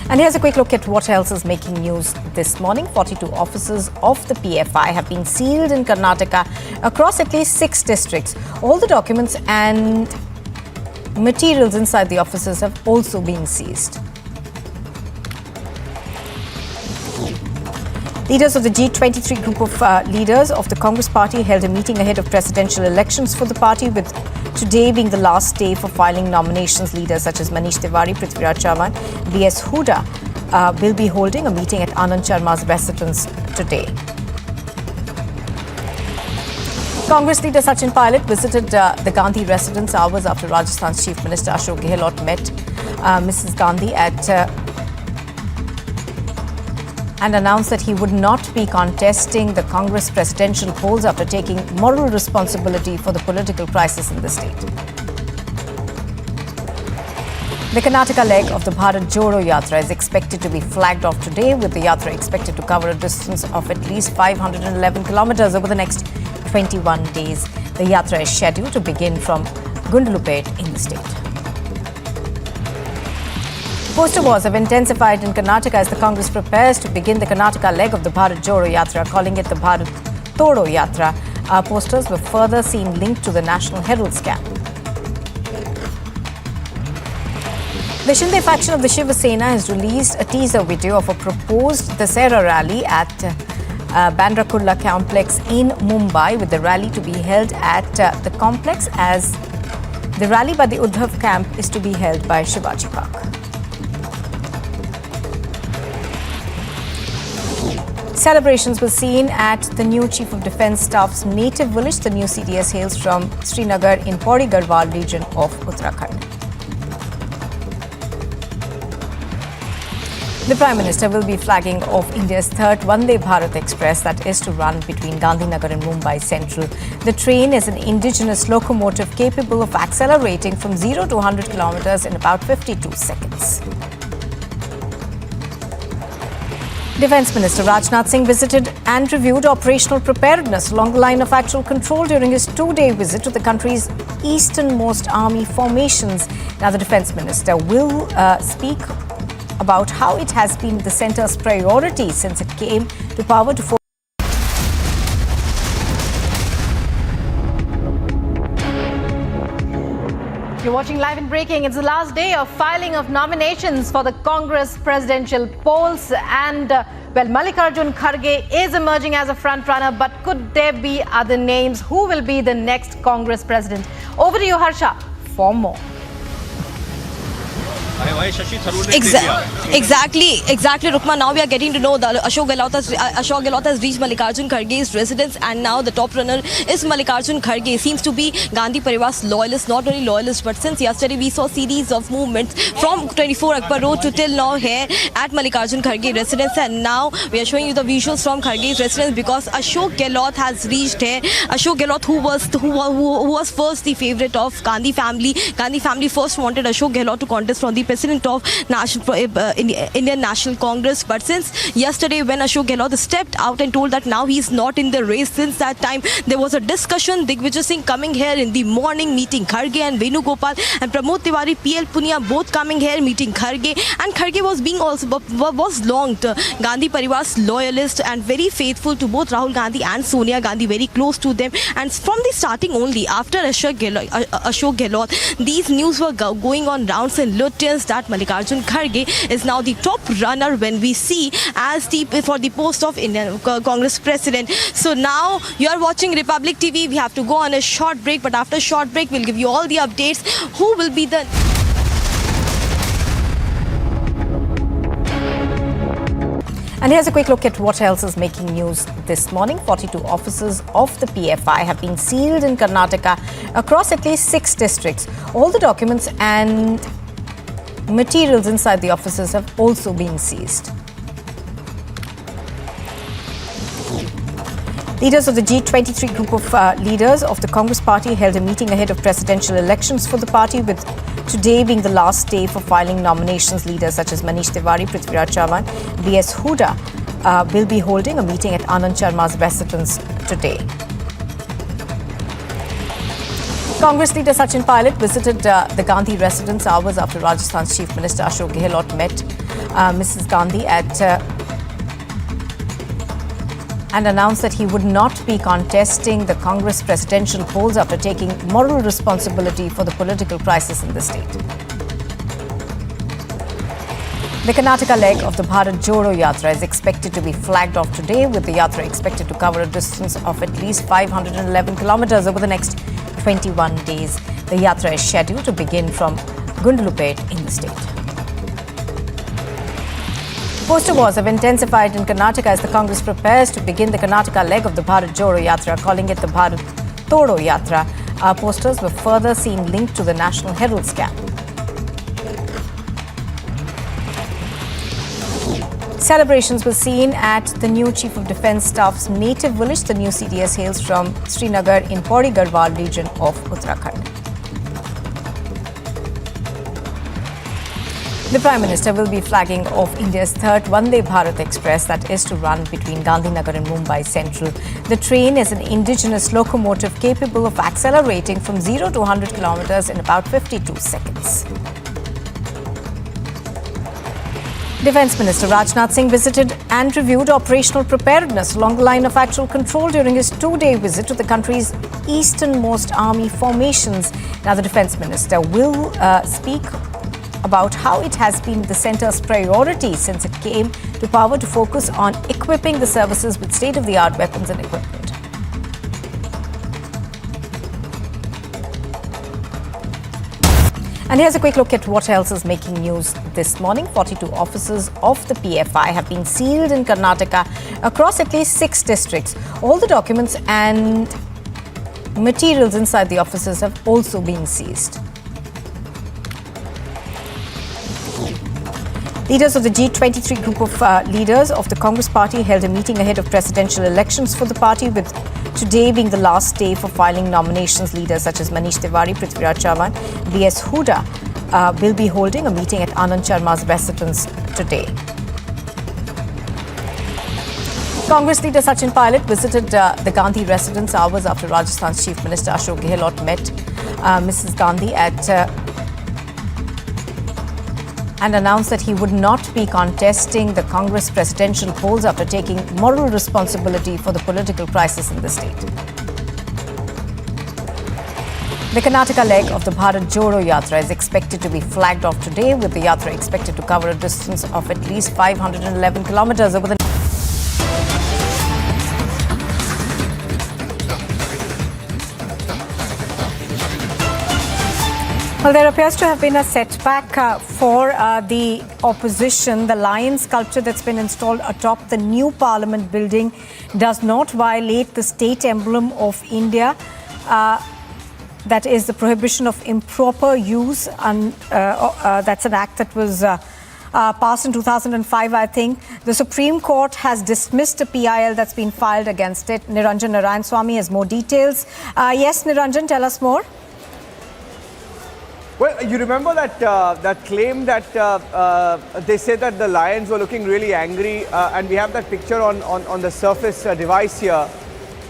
And here's a quick look at what else is making news this morning. 42 offices of the PFI have been sealed in Karnataka across at least 6 districts. All the documents and materials inside the offices have also been seized. Leaders of the G23 group of leaders of the Congress party held a meeting ahead of presidential elections for the party, with today being the last day for filing nominations. Leaders such as Manish Tiwari, Prithviraj Chavan, B.S. Huda will be holding a meeting at Anand Sharma's residence today. Congress leader Sachin Pilot visited the Gandhi residence hours after Rajasthan's Chief Minister Ashok Gehlot met Mrs. Gandhi and announced that he would not be contesting the Congress presidential polls after taking moral responsibility for the political crisis in the state. The Karnataka leg of the Bharat Jodo Yatra is expected to be flagged off today, with the Yatra expected to cover a distance of at least 511 kilometers over the next 21 days. The Yatra is scheduled to begin from Gundlupet in the state. Poster wars have intensified in Karnataka as the Congress prepares to begin the Karnataka leg of the Bharat Jodo Yatra, calling it the Bharat Todo Yatra. Posters were further seen linked to the National Herald scam. The Shinde faction of the Shiv Sena has released a teaser video of a proposed Dasera rally at Bandra Kurla complex in Mumbai, with the rally to be held at the complex, as the rally by the Udhampur camp is to be held by Shivaji Park. Celebrations were seen at the new Chief of Defence Staff's native village. The new CDS hails from Srinagar in Pauri Garhwal region of Uttarakhand. The Prime Minister will be flagging off India's third Vande Bharat Express that is to run between Gandhinagar and Mumbai Central. The train is an indigenous locomotive capable of accelerating from 0 to 100 kilometers in about 52 seconds. Defence Minister Rajnath Singh visited and reviewed operational preparedness along the line of actual control during his two-day visit to the country's easternmost army formations. Now, the Defence Minister will speak about how it has been the centre's priority since it came to power to focus. You're watching Live and Breaking. It's the last day of filing of nominations for the Congress presidential polls, and well, Mallikarjun Kharge is emerging as a front-runner, but could there be other names? Who will be the next Congress president? Over to you, Harsha, for more. Exactly, Rukma. Now we are getting to know that Ashok Gehlot has reached Mallikarjun Kharge's residence, and now the top runner is Mallikarjun Kharge. Seems to be Gandhi Parivar's loyalist, not only loyalist, but since yesterday we saw series of movements from 24 Akbar Road to till now here at Mallikarjun Kharge residence, and now we are showing you the visuals from Kharge's residence because Ashok Gehlot has reached here. Ashok Gehlot, who was first the favourite of Gandhi family. Gandhi family first wanted Ashok Gehlot to contest from the president of Indian National Congress, but since yesterday when Ashok Gehlot stepped out and told that now he is not in the race, since that time there was a discussion. Digvijay Singh coming here in the morning, meeting Kharge, and Venugopal and Pramod Tiwari, PL Punia both coming here meeting Kharge, and Kharge was long Gandhi Parivar's loyalist and very faithful to both Rahul Gandhi and Sonia Gandhi, very close to them. And from the starting only, after Ashok Gehlot, these news were going on rounds in Lutyens that Mallikarjun Kharge is now the top runner when we see as for the post of Indian Congress President. So now you are watching Republic TV. We have to go on a short break, but after short break we'll give you all the updates. Who will be the... And here's a quick look at what else is making news this morning. 42 offices of the PFI have been sealed in Karnataka across at least 6 districts. All the documents and materials inside the offices have also been seized. Leaders of the G23 group of leaders of the Congress party held a meeting ahead of presidential elections for the party, with today being the last day for filing nominations. Leaders such as Manish Tiwari, Prithviraj Chavan, B.S. Huda will be holding a meeting at Anand Sharma's residence today. Congress leader Sachin Pilot visited the Gandhi residence hours after Rajasthan's Chief Minister Ashok Gehlot met Mrs. Gandhi and announced that he would not be contesting the Congress presidential polls after taking moral responsibility for the political crisis in the state. The Karnataka leg of the Bharat Jodo Yatra is expected to be flagged off today, with the Yatra expected to cover a distance of at least 511 kilometers over the next 21 days. The Yatra is scheduled to begin from Gundlupet in the state. Poster wars have intensified in Karnataka as the Congress prepares to begin the Karnataka leg of the Bharat Jodo Yatra, calling it the Bharat Todo Yatra. Posters were further seen linked to the National Herald scam. Celebrations were seen at the new Chief of Defence Staff's native village. The new CDS hails from Srinagar in Pauri Garhwal region of Uttarakhand. The Prime Minister will be flagging off India's third Vande Bharat Express that is to run between Gandhinagar and Mumbai Central. The train is an indigenous locomotive capable of accelerating from 0 to 100 kilometers in about 52 seconds. Defence Minister Rajnath Singh visited and reviewed operational preparedness along the line of actual control during his 2-day visit to the country's easternmost army formations. Now, the Defence Minister will speak about how it has been the centre's priority since it came to power to focus on equipping the services with state-of-the-art weapons and equipment. And here's a quick look at what else is making news this morning. 42 offices of the PFI have been sealed in Karnataka across at least 6 districts. All the documents and materials inside the offices have also been seized. Leaders of the G23 group of leaders of the Congress party held a meeting ahead of presidential elections for the party, with today being the last day for filing nominations. Leaders such as Manish Tiwari, Prithviraj Chavan, B.S. Huda will be holding a meeting at Anand Sharma's residence today. Congress leader Sachin Pilot visited the Gandhi residence hours after Rajasthan's Chief Minister Ashok Gehlot met Mrs. Gandhi and announced that he would not be contesting the Congress presidential polls after taking moral responsibility for the political crisis in the state. The Karnataka leg of the Bharat Jodo Yatra is expected to be flagged off today, with the Yatra expected to cover a distance of at least 511 kilometers over the... Well, there appears to have been a setback for the opposition. The lion sculpture that's been installed atop the new Parliament building does not violate the state emblem of India. That is the prohibition of improper use. And that's an act that was passed in 2005, I think. The Supreme Court has dismissed a PIL that's been filed against it. Niranjan Narayan-Swamy has more details. Yes, Niranjan, tell us more. Well, you remember that that claim that they said that the lions were looking really angry, and we have that picture on the Surface device here.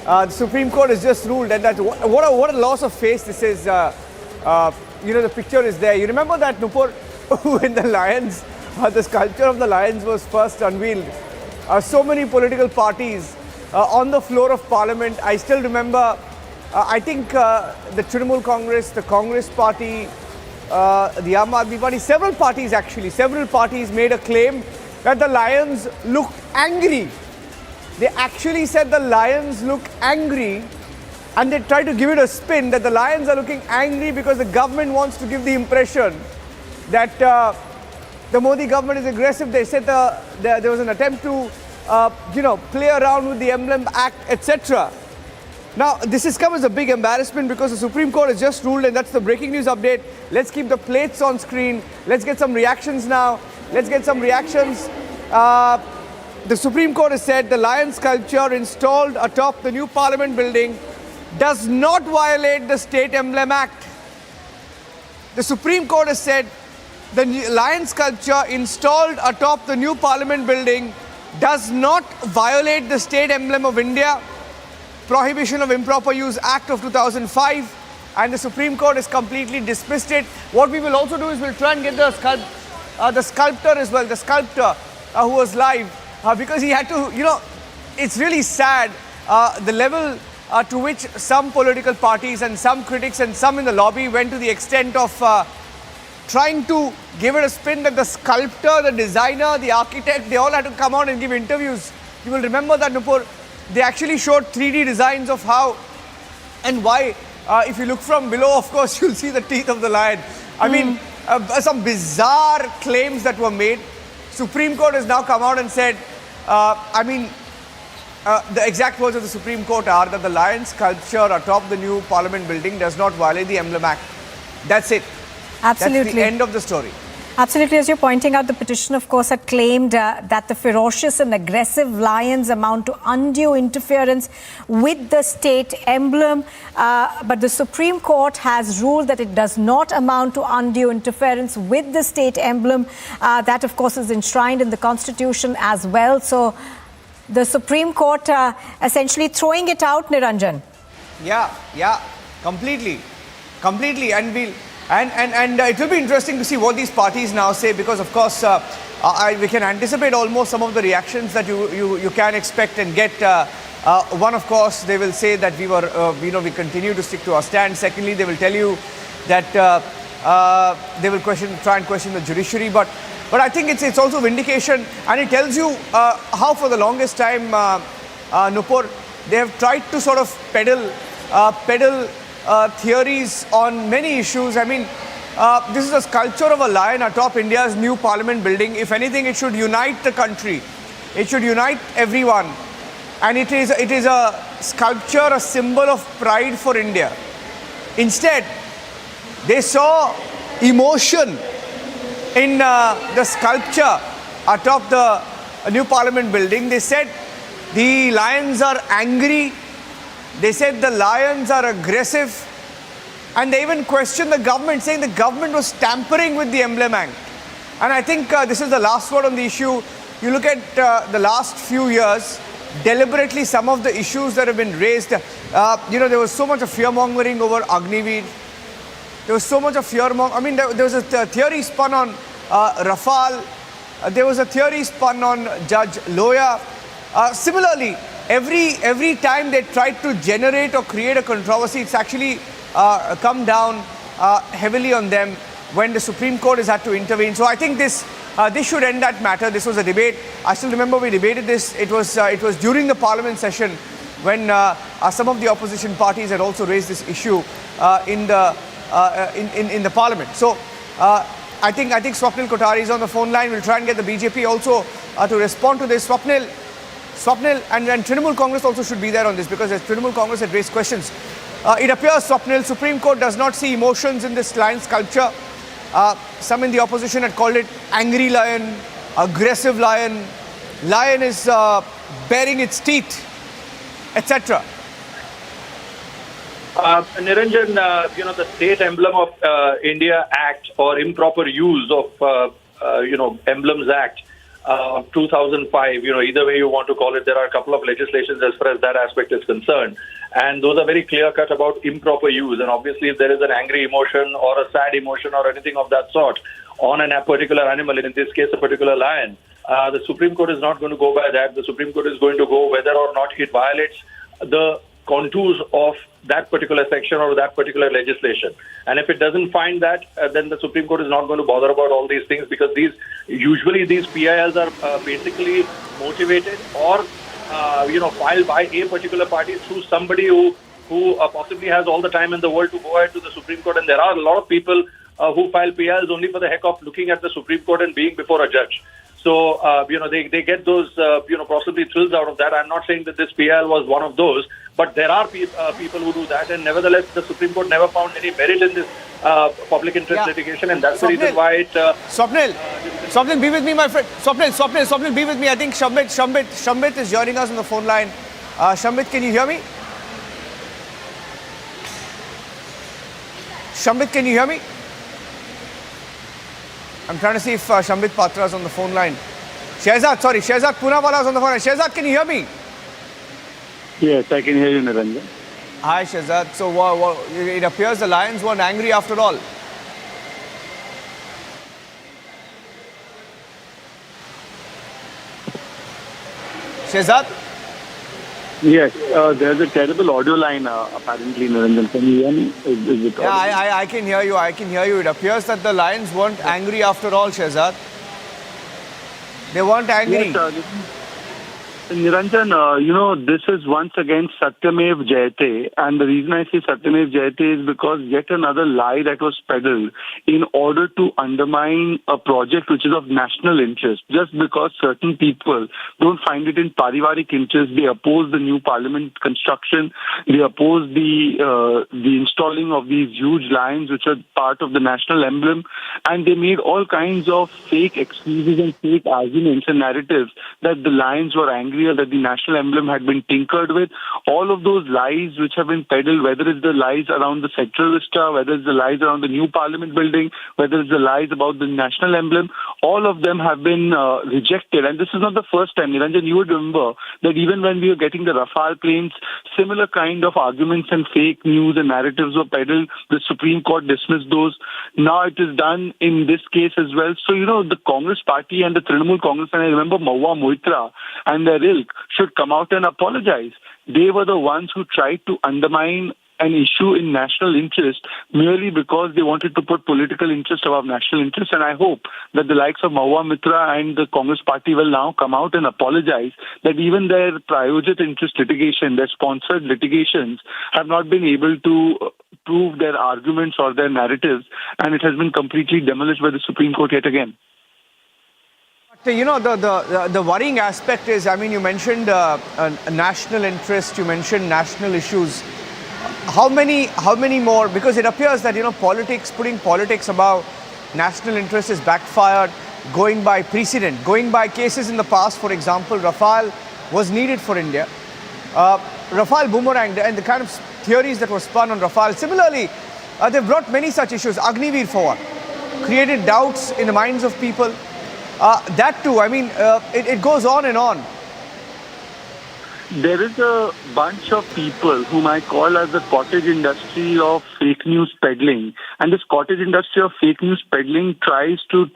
The Supreme Court has just ruled that what a loss of face this is. The picture is there. You remember that, Nupur, when the lions, the sculpture of the lions was first unveiled. So many political parties on the floor of Parliament. I still remember. I think the Trinamool Congress, the Congress Party, the Aam Aadmi Party, several parties made a claim that the lions look angry. They actually said the lions look angry, and they tried to give it a spin that the lions are looking angry because the government wants to give the impression that the Modi government is aggressive. They said there was an attempt to, play around with the Emblem Act, etc. Now, this has come as a big embarrassment because the Supreme Court has just ruled, and that's the breaking news update. Let's keep the plates on screen. Let's get some reactions now. The Supreme Court has said the lion sculpture installed atop the new Parliament building does not violate the State Emblem Act. The Supreme Court has said the lion sculpture installed atop the new Parliament building does not violate the State Emblem of India, Prohibition of Improper Use Act of 2005, and the Supreme Court has completely dismissed it. What we will also do is we'll try and get the sculptor as well, the sculptor who was live, because he had to, it's really sad the level to which some political parties and some critics and some in the lobby went to the extent of trying to give it a spin that the sculptor, the designer, the architect, they all had to come out and give interviews. You will remember that, Nupur. They actually showed 3D designs of how and why. If you look from below, of course, you'll see the teeth of the lion. I mean, some bizarre claims that were made. Supreme Court has now come out and said, the exact words of the Supreme Court are that the lion sculpture atop the new Parliament building does not violate the Emblem Act. That's it. Absolutely. That's the end of the story. Absolutely. As you're pointing out, the petition, of course, had claimed that the ferocious and aggressive lions amount to undue interference with the state emblem. But the Supreme Court has ruled that it does not amount to undue interference with the state emblem. That, of course, is enshrined in the Constitution as well. So the Supreme Court essentially throwing it out, Niranjan. Yeah, completely. And it will be interesting to see what these parties now say, because of course we can anticipate almost some of the reactions that you can expect and get. One, of course, they will say that we continue to stick to our stand. Secondly, they will tell you that they will try and question the judiciary. But I think it's also vindication, and it tells you how for the longest time, Nupur, they have tried to sort of peddle theories on many issues. I mean, this is a sculpture of a lion atop India's new Parliament building. If anything, it should unite the country. It should unite everyone. And it is a sculpture, a symbol of pride for India. Instead, they saw emotion in the sculpture atop the new Parliament building. They said the lions are angry. They said the lions are aggressive, and they even questioned the government, saying the government was tampering with the Emblem Act. And I think this is the last word on the issue. You look at the last few years, deliberately some of the issues that have been raised, there was so much of fear-mongering over Agniveer. There was so much of fear-mongering. I mean, there was a theory spun on Rafale. There was a theory spun on Judge Loya. Similarly, every time they tried to generate or create a controversy, it's actually come down heavily on them when the Supreme Court has had to intervene. So I think this should end that matter. This was a debate. I still remember we debated this. It was during the Parliament session when some of the opposition parties had also raised this issue in the Parliament. So I think Swapnil Kothari is on the phone line. We'll try and get the BJP also to respond to this. Swapnil and Trinamool Congress also should be there on this, because as Trinamool Congress had raised questions. It appears, Swapnil, Supreme Court does not see emotions in this lion sculpture. Some in the opposition had called it angry lion, aggressive lion. Lion is baring its teeth, etc. Niranjan, the State Emblem of India Act, or Improper Use of Emblems Act of 2005, either way you want to call it, there are a couple of legislations as far as that aspect is concerned. And those are very clear-cut about improper use. And obviously, if there is an angry emotion or a sad emotion or anything of that sort on a particular animal, in this case, a particular lion, the Supreme Court is not going to go by that. The Supreme Court is going to go whether or not it violates the contours of that particular section or that particular legislation. And if it doesn't find that, then the Supreme Court is not going to bother about all these things, because usually these PILs are basically motivated or filed by a particular party through somebody who possibly has all the time in the world to go ahead to the Supreme Court. And there are a lot of people who file PILs only for the heck of looking at the Supreme Court and being before a judge. So, they get those, possibly thrills out of that. I'm not saying that this PIL was one of those, but there are people who do that. And nevertheless, the Supreme Court never found any merit in this public interest litigation. And that's the reason why it... Swapnil, be with me, my friend. Swapnil, be with me. I think Shambit is joining us on the phone line. Shambit, can you hear me? Shambit, can you hear me? I'm trying to see if Shambit Patra is on the phone line. Shehzad Poonawala is on the phone line. Shehzad, can you hear me? Yes, I can hear you, Niranjan. Hi, Shehzad. So it appears the Lions weren't angry after all. Shehzad? Yes, there's a terrible audio line apparently, Niranjan. Can you hear me? Is it I can hear you. It appears that the Lions weren't angry after all, Shehzad. They weren't angry. Yes, Niranjan, this is once again Satyamev Jayate, and the reason I say Satyamev Jayate is because yet another lie that was peddled in order to undermine a project which is of national interest. Just because certain people don't find it in parivarik interest, they oppose the new parliament construction, they oppose the installing of these huge lions which are part of the national emblem, and they made all kinds of fake excuses and fake arguments and narratives that the Lions were angry or that the national emblem had been tinkered with. All of those lies which have been peddled, whether it's the lies around the Central Vista, whether it's the lies around the new Parliament building, whether it's the lies about the national emblem, all of them have been rejected. And this is not the first time. Niranjan, you would remember that even when we were getting the Rafale planes, similar kind of arguments and fake news and narratives were peddled. The Supreme Court dismissed those. Now it is done in this case as well. So, the Congress party and the Trinamool Congress, and I remember Mahua Moitra and their ilk should come out and apologize. They were the ones who tried to undermine an issue in national interest merely because they wanted to put political interest above national interest. And I hope that the likes of Mahua Mitra and the Congress party will now come out and apologize that even their private interest litigation, their sponsored litigations, have not been able to prove their arguments or their narratives, and it has been completely demolished by the Supreme Court yet again. The worrying aspect is, you mentioned a national interest, you mentioned national issues. How many more? Because it appears that, politics, putting politics above national interest is backfired, going by precedent, going by cases in the past. For example, Rafale was needed for India. Rafale boomeranged, and the kind of theories that were spun on Rafale. Similarly, they've brought many such issues. Agniveer for one, created doubts in the minds of people. That too, it goes on and on. There is a bunch of people whom I call as the cottage industry of fake news peddling. And this cottage industry of fake news peddling tries to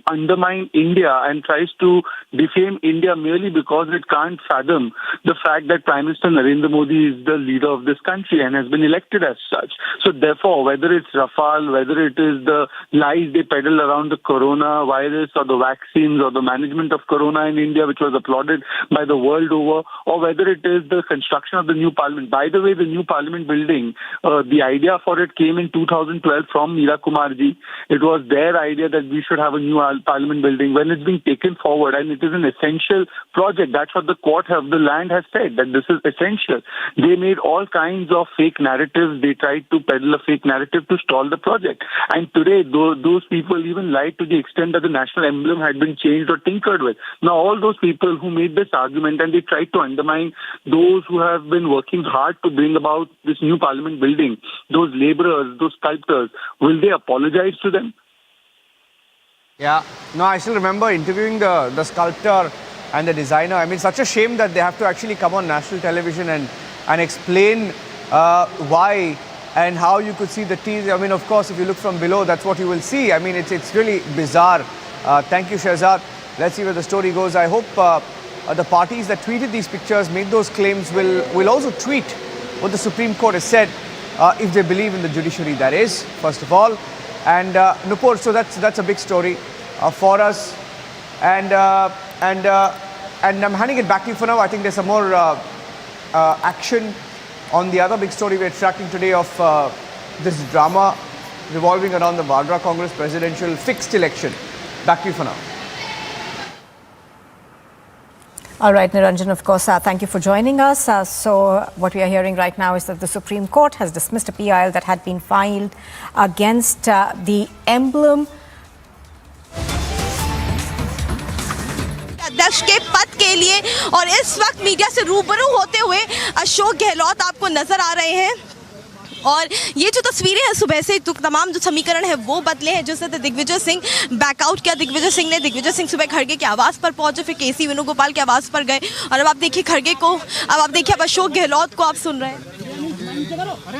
undermine India and tries to defame India merely because it can't fathom the fact that Prime Minister Narendra Modi is the leader of this country and has been elected as such. So therefore, whether it's Rafale, whether it is the lies they peddle around the coronavirus or the vaccines or the management of corona in India, which was applauded by the world over, or whether it is the construction of the new parliament. By the way, the new parliament building, the idea for it came in 2012 from Meera Kumarji. It was their idea that we should have a new parliament building. When it's being taken forward, and it is an essential project, that's what the court of the land has said, that this is essential. They made all kinds of fake narratives. They tried to peddle a fake narrative to stall the project. And today, those people even lied to the extent that the national emblem had been changed or tinkered with. Now, all those people who made this argument and they tried to undermine those who have been working hard to bring about this new parliament building, those laborers, those sculptors, will they apologize to them? Yeah, no, I still remember interviewing the sculptor and the designer. Such a shame that they have to actually come on national television and explain why and how you could see the teeth. Of course, if you look from below, that's what you will see. It's really bizarre. Thank you, Shehzad. Let's see where the story goes. I hope the parties that tweeted these pictures, made those claims, will also tweet what the Supreme Court has said, if they believe in the judiciary, that is, first of all. And Nupur, so that's a big story for us. And I'm handing it back to you for now. I think there's some more action on the other big story we're tracking today of this drama revolving around the Vadra Congress presidential fixed election. Back to you for now. All right, Niranjan, of course, thank you for joining us. So what we are hearing right now is that the Supreme Court has dismissed a PIL that had been filed against the emblem अध्यक्ष के पद के लिए। और इस वक्त media से रूबरू होते हुए अशोक गहलोत आपको नजर आ रहे हैं। और ये जो तस्वीरें हैं सुबह से, तो तमाम जो समीकरण है वो बदले हैं। जैसे दिग्विजय सिंह बैकआउट किया, दिग्विजय सिंह सुबह खड़गे के आवास पर पहुंचे, फिर केसी वेणुगोपाल के आवास पर गए, और अब आप देखिए खड़गे को, अब आप देखिए अब अशोक गहलोत को आप सुन रहे हैं। चुप रहो, अरे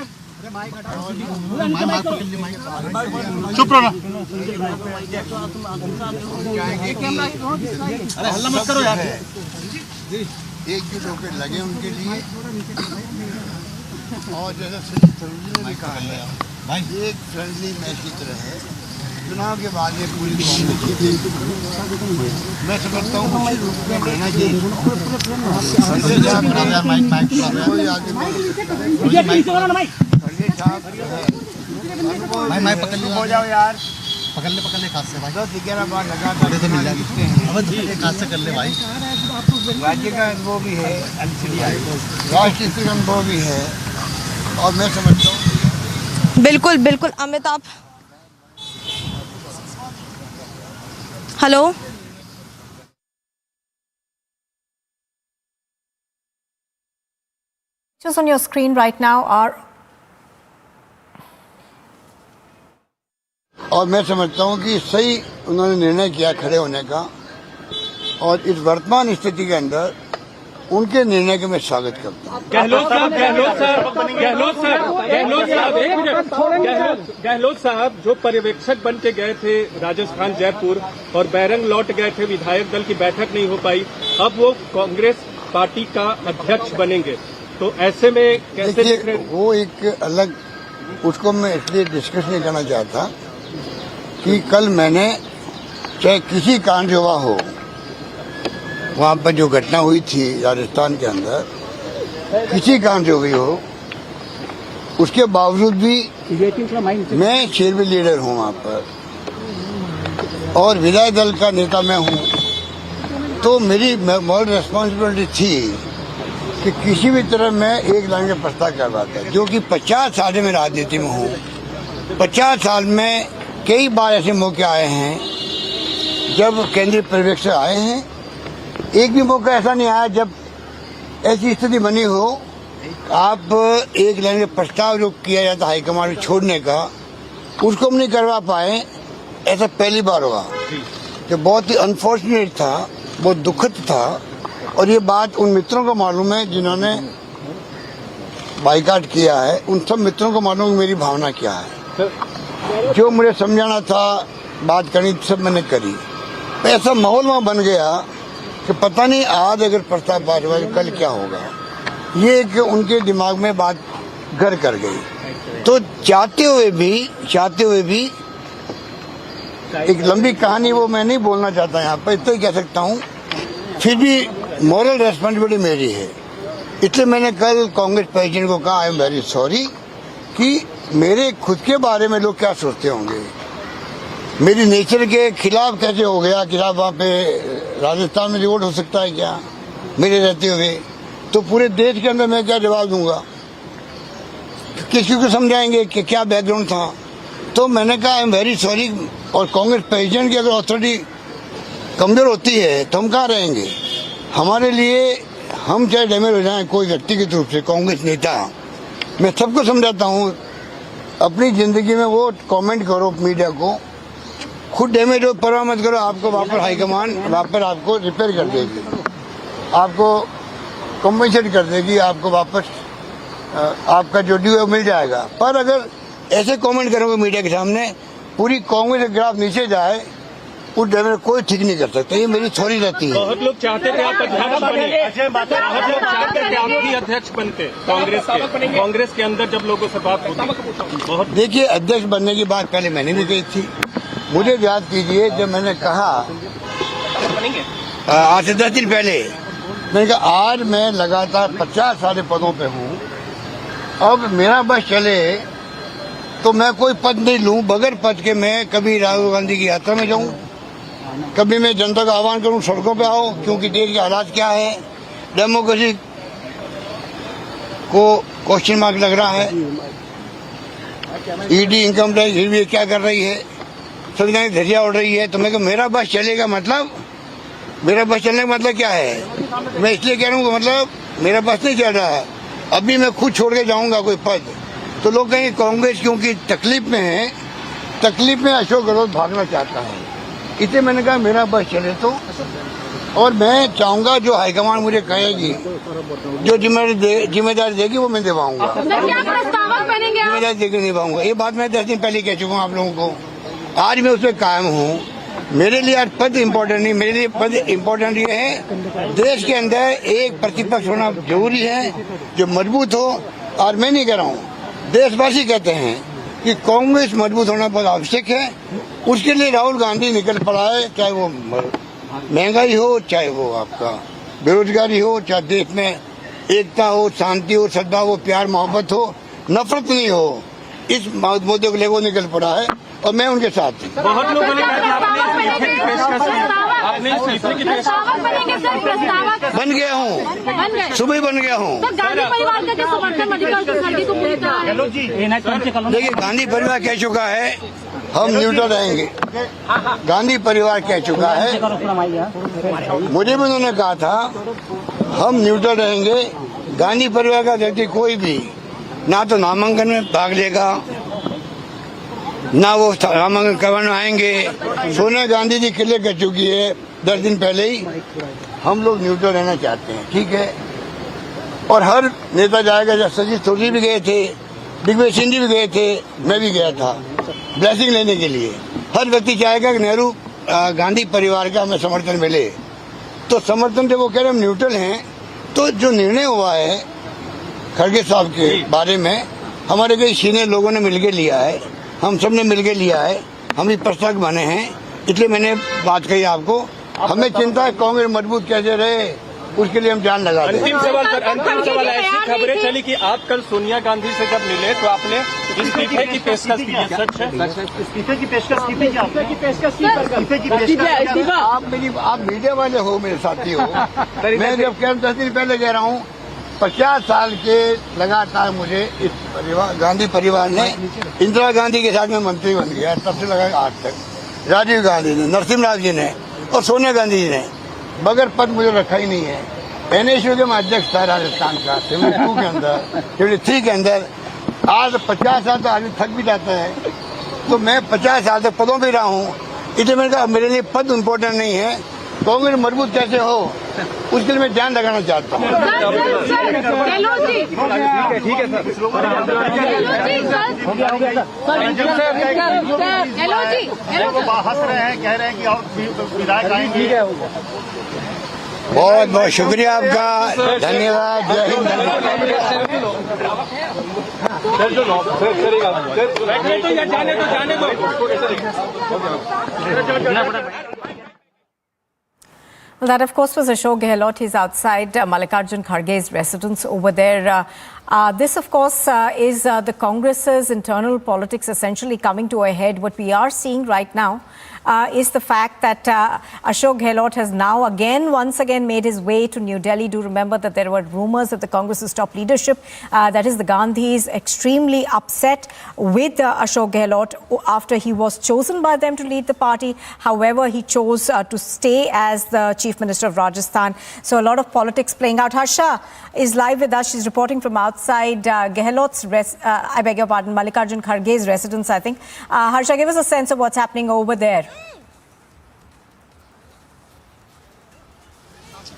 हल्ला मत करो यार। एकजुट होकर लगे उनके लिए, और जैसा ने कहा है भाई, एक फ्रेंडली मैच की तरह है। चुनाव के बाद ये पूरी मैं समझता हूँ रहना चाहिए। भाई पकड़ हो जाओ यार, पकड़ ले खास से भाई, 10-11 बार लगा से मिल जाते हैं, हमें खास से कर ले भाई। राज्य का अनुभव भी है, राष्ट्रीय अनुभव भी है, और मैं समझता हूँ बिल्कुल बिल्कुल। अमित आप hello, just on your screen right now are और मैं समझता हूँ कि सही उन्होंने निर्णय किया खड़े होने का, और इस वर्तमान स्थिति के अंदर उनके निर्णय के मैं स्वागत करता हूँ। गहलोत साहब जो पर्यवेक्षक बन के गए थे राजस्थान जयपुर और बैरंग लौट गए थे, विधायक दल की बैठक नहीं हो पाई, अब वो कांग्रेस पार्टी का अध्यक्ष बनेंगे, तो ऐसे में कैसे देख रहे हैं? वो एक अलग, उसको मैं इसलिए डिस्कस नहीं करना चाहता कि कल मैंने, चाहे किसी कारण से हुआ हो, वहाँ पर जो घटना हुई थी राजस्थान के अंदर, किसी कारण से हुई हो, उसके बावजूद भी मैं शेरवी लीडर हूँ वहाँ पर, और विधायक दल का नेता मैं हूँ, तो मेरी मॉरल रिस्पॉन्सिबिलिटी थी कि किसी भी तरह मैं एक लाइन का प्रस्ताव करवाता, जो कि 50 साल में राजनीति में हूँ। 50 साल में कई बार ऐसे मौके आए हैं जब केंद्रीय पर्यवेक्षक आए हैं, एक भी मौका ऐसा नहीं आया जब ऐसी स्थिति बनी हो, आप एक लाइन का प्रस्ताव जो किया जाता हाईकमान में छोड़ने का, उसको हम नहीं करवा पाए, ऐसा पहली बार हुआ, जो बहुत ही अनफॉर्चुनेट था, बहुत दुखद था। और ये बात उन मित्रों को मालूम है जिन्होंने बाइकाट किया है, उन सब मित्रों को मालूम मेरी भावना क्या है। जो मुझे समझाना था, बात करनी, सब मैंने करी। ऐसा माहौल वहाँ बन गया कि पता नहीं आज अगर प्रस्ताव पास हुआ कल क्या होगा, ये एक उनके दिमाग में बात घर कर गई। तो चाहते हुए भी एक लंबी कहानी वो मैं नहीं बोलना चाहता यहाँ पर, इतना ही कह सकता हूँ, फिर भी मॉरल रेस्पॉन्सिबिलिटी मेरी है। इसलिए मैंने कल कांग्रेस प्रेसिडेंट को कहा, आई एम वेरी सॉरी, कि मेरे खुद के बारे में लोग क्या सोचते होंगे, मेरी नेचर के खिलाफ कैसे हो गया, खिलाफ वहाँ पे राजस्थान में रिवोल्ट हो सकता है क्या मेरे रहते हुए, तो पूरे देश के अंदर मैं क्या जवाब दूंगा, किसी को समझाएंगे कि क्या बैकग्राउंड था। तो मैंने कहा आई एम वेरी सॉरी, और कांग्रेस प्रेसिडेंट की अगर अथॉरिटी कमजोर होती है तो हम कहाँ रहेंगे। हमारे लिए, हम चाहे डैमेज हो जाए कोई व्यक्तिगत रूप से, कांग्रेस नेता, मैं सबको समझाता हूँ, अपनी जिंदगी में वो कमेंट करो मीडिया को, खुद डैमेज हो परवाह मत करो, आपको वापस हाईकमान वापस आपको रिपेयर कर देगी, आपको कम्पनसेट कर देगी, आपको वापस आपका जो ड्यू है मिल जाएगा। पर अगर ऐसे कमेंट करोगे मीडिया के सामने, पूरी कांग्रेस का ग्राफ नीचे जाए, उस ड्राइवर कोई ठीक नहीं कर सकता, ये मेरी थोड़ी रहती है। बहुत लोग चाहते थे आप अध्यक्ष बने, बहुत लोग चाहते थे आप भी अध्यक्ष बनते कांग्रेस के अंदर जब लोगों से बात होती। बहुत देखिए, अध्यक्ष बनने की बात पहले मैंने भी कही थी। मुझे याद कीजिए, जब मैंने कहा आज से 10 दिन पहले, मैंने कहा आज मैं लगातार 50 सारे पदों पे हूँ, अब मेरा बस चले तो मैं कोई पद नहीं लूं, बगैर पद के मैं कभी राहुल गांधी की यात्रा में जाऊं, कभी मैं जनता का आह्वान करूं सड़कों पे आओ, क्योंकि देश के हालात क्या है, डेमोक्रेसी को क्वेश्चन मार्क लग रहा है, ईडी इनकम टैक्स RBI क्या कर रही है, संविधान की धज्जियां उड़ रही है। तो मैं मेरा बस चलेगा मतलब, मेरा बस चलने का मतलब क्या है? मैं इसलिए कह रहा हूँ, मतलब मेरा बस नहीं चल रहा है, अभी मैं खुद छोड़ के जाऊंगा कोई पद, तो लोग कहेंगे कांग्रेस क्योंकि तकलीफ में है, तकलीफ में अशोक गहलोत भागना चाहता है, इसलिए मैंने कहा मेरा बस चले तो। और मैं चाहूंगा जो हाईकमान मुझे कहेगी, जो जिम्मेदारी देगी वो मैं निभाऊंगा, जिम्मेदारी देकर निभाऊंगा। ये बात मैं 10 दिन पहले कह चुका हूँ आप लोगों को, आज मैं उसमें कायम हूँ। मेरे लिए आज पद इम्पोर्टेंट नहीं, मेरे लिए पद इम्पोर्टेंट ये है, देश के अंदर एक प्रतिपक्ष होना जरूरी है जो मजबूत हो। और मैं नहीं कह रहा हूँ, देशवासी कहते हैं कि कांग्रेस मजबूत होना बहुत आवश्यक है। उसके लिए राहुल गांधी निकल पड़ा है, चाहे वो महंगाई हो, चाहे वो आपका बेरोजगारी हो, चाहे देश में एकता हो, शांति हो, सद्भाव हो, प्यार मोहब्बत हो, नफरत नहीं हो, इस मुद्दे को लेकर वो निकल पड़ा है और मैं उनके साथ हूँ। बहुत लोगों ने कहा कि आपने इस्तीफे की पेशकश बन गया हूँ, सुबह बन गया हूँ। देखिए, गांधी परिवार कह चुका है हम न्यूट्रल रहेंगे, गांधी परिवार कह चुका है, मुझे भी उन्होंने कहा था हम न्यूट्रल रहेंगे। गांधी परिवार का व्यक्ति कोई भी ना तो नामांकन में भाग लेगा, ना वो नामांकन करवाने आएंगे। सोनिया गांधी जी क्लियर कर चुकी है 10 दिन पहले ही, हम लोग न्यूट्रल रहना चाहते हैं, ठीक है। और हर नेता जाएगा, जब सचिन थोड़ी भी गए थे, दिग्विजय सिंह जी भी गए थे, मैं भी गया था ब्लेसिंग लेने के लिए। हर व्यक्ति चाहेगा कि नेहरू गांधी परिवार का हमें समर्थन मिले, तो समर्थन जब वो कह रहे हम न्यूट्रल हैं, तो जो निर्णय हुआ है खड़गे साहब के बारे में, हमारे कई सीनियर लोगों ने मिलकर लिया है, हम सब ने मिलकर लिया है, हम भी प्रस्तावक बने हैं, इसलिए मैंने बात कही आपको। हमें चिंता है कांग्रेस मजबूत कैसे रहे, उसके लिए हम जान लगा दें। अंतिम सवाल, ऐसी खबरें चली कि आप कल सोनिया गांधी से जब मिले तो आपने इस्तीफे की पेशकश की, सच है? इस्तीफे की पेशकश की थी, आप मीडिया वाले हो, मेरे साथी हो। मैं जब कह 10 दिन पहले कह रहा हूँ, 50 साल के लगातार मुझे इस गांधी परिवार ने, इंदिरा गांधी के साथ में मंत्री बन गया, तब से लगा आज तक, राजीव गांधी ने, नरसिम्हा राव जी ने और सोनिया गांधी जी ने बगैर पद मुझे रखा ही नहीं है। NSU के मैं अध्यक्ष था राजस्थान का, 72 के अंदर, 73 के अंदर। आज 50 साल तो आदमी थक भी जाता है, तो मैं 50 साल तक पदों पर रहा हूँ, इसलिए मैंने कहा मेरे लिए पद इम्पोर्टेंट नहीं है, कांग्रेस मजबूत कैसे हो उसके लिए मैं जान लगाना चाहता हूँ। ठीक है बहुत बहुत शुक्रिया आपका, धन्यवाद, जय Hind. Well, that, of course, was Ashok Gehlot. He's outside Mallikarjun Kharge's residence over there. This, of course, is the Congress's internal politics essentially coming to a head. What we are seeing right now is the fact that Ashok Gehlot has now once again made his way to New Delhi. Do remember that there were rumors that the Congress's top leadership, that is the Gandhis, extremely upset with Ashok Gehlot after he was chosen by them to lead the party. However, he chose to stay as the Chief Minister of Rajasthan. So a lot of politics playing out. Harsha is live with us. She's reporting from outside Gehlot's, I beg your pardon, Mallikarjun Kharge's residence, I think. Harsha, give us a sense of what's happening over there.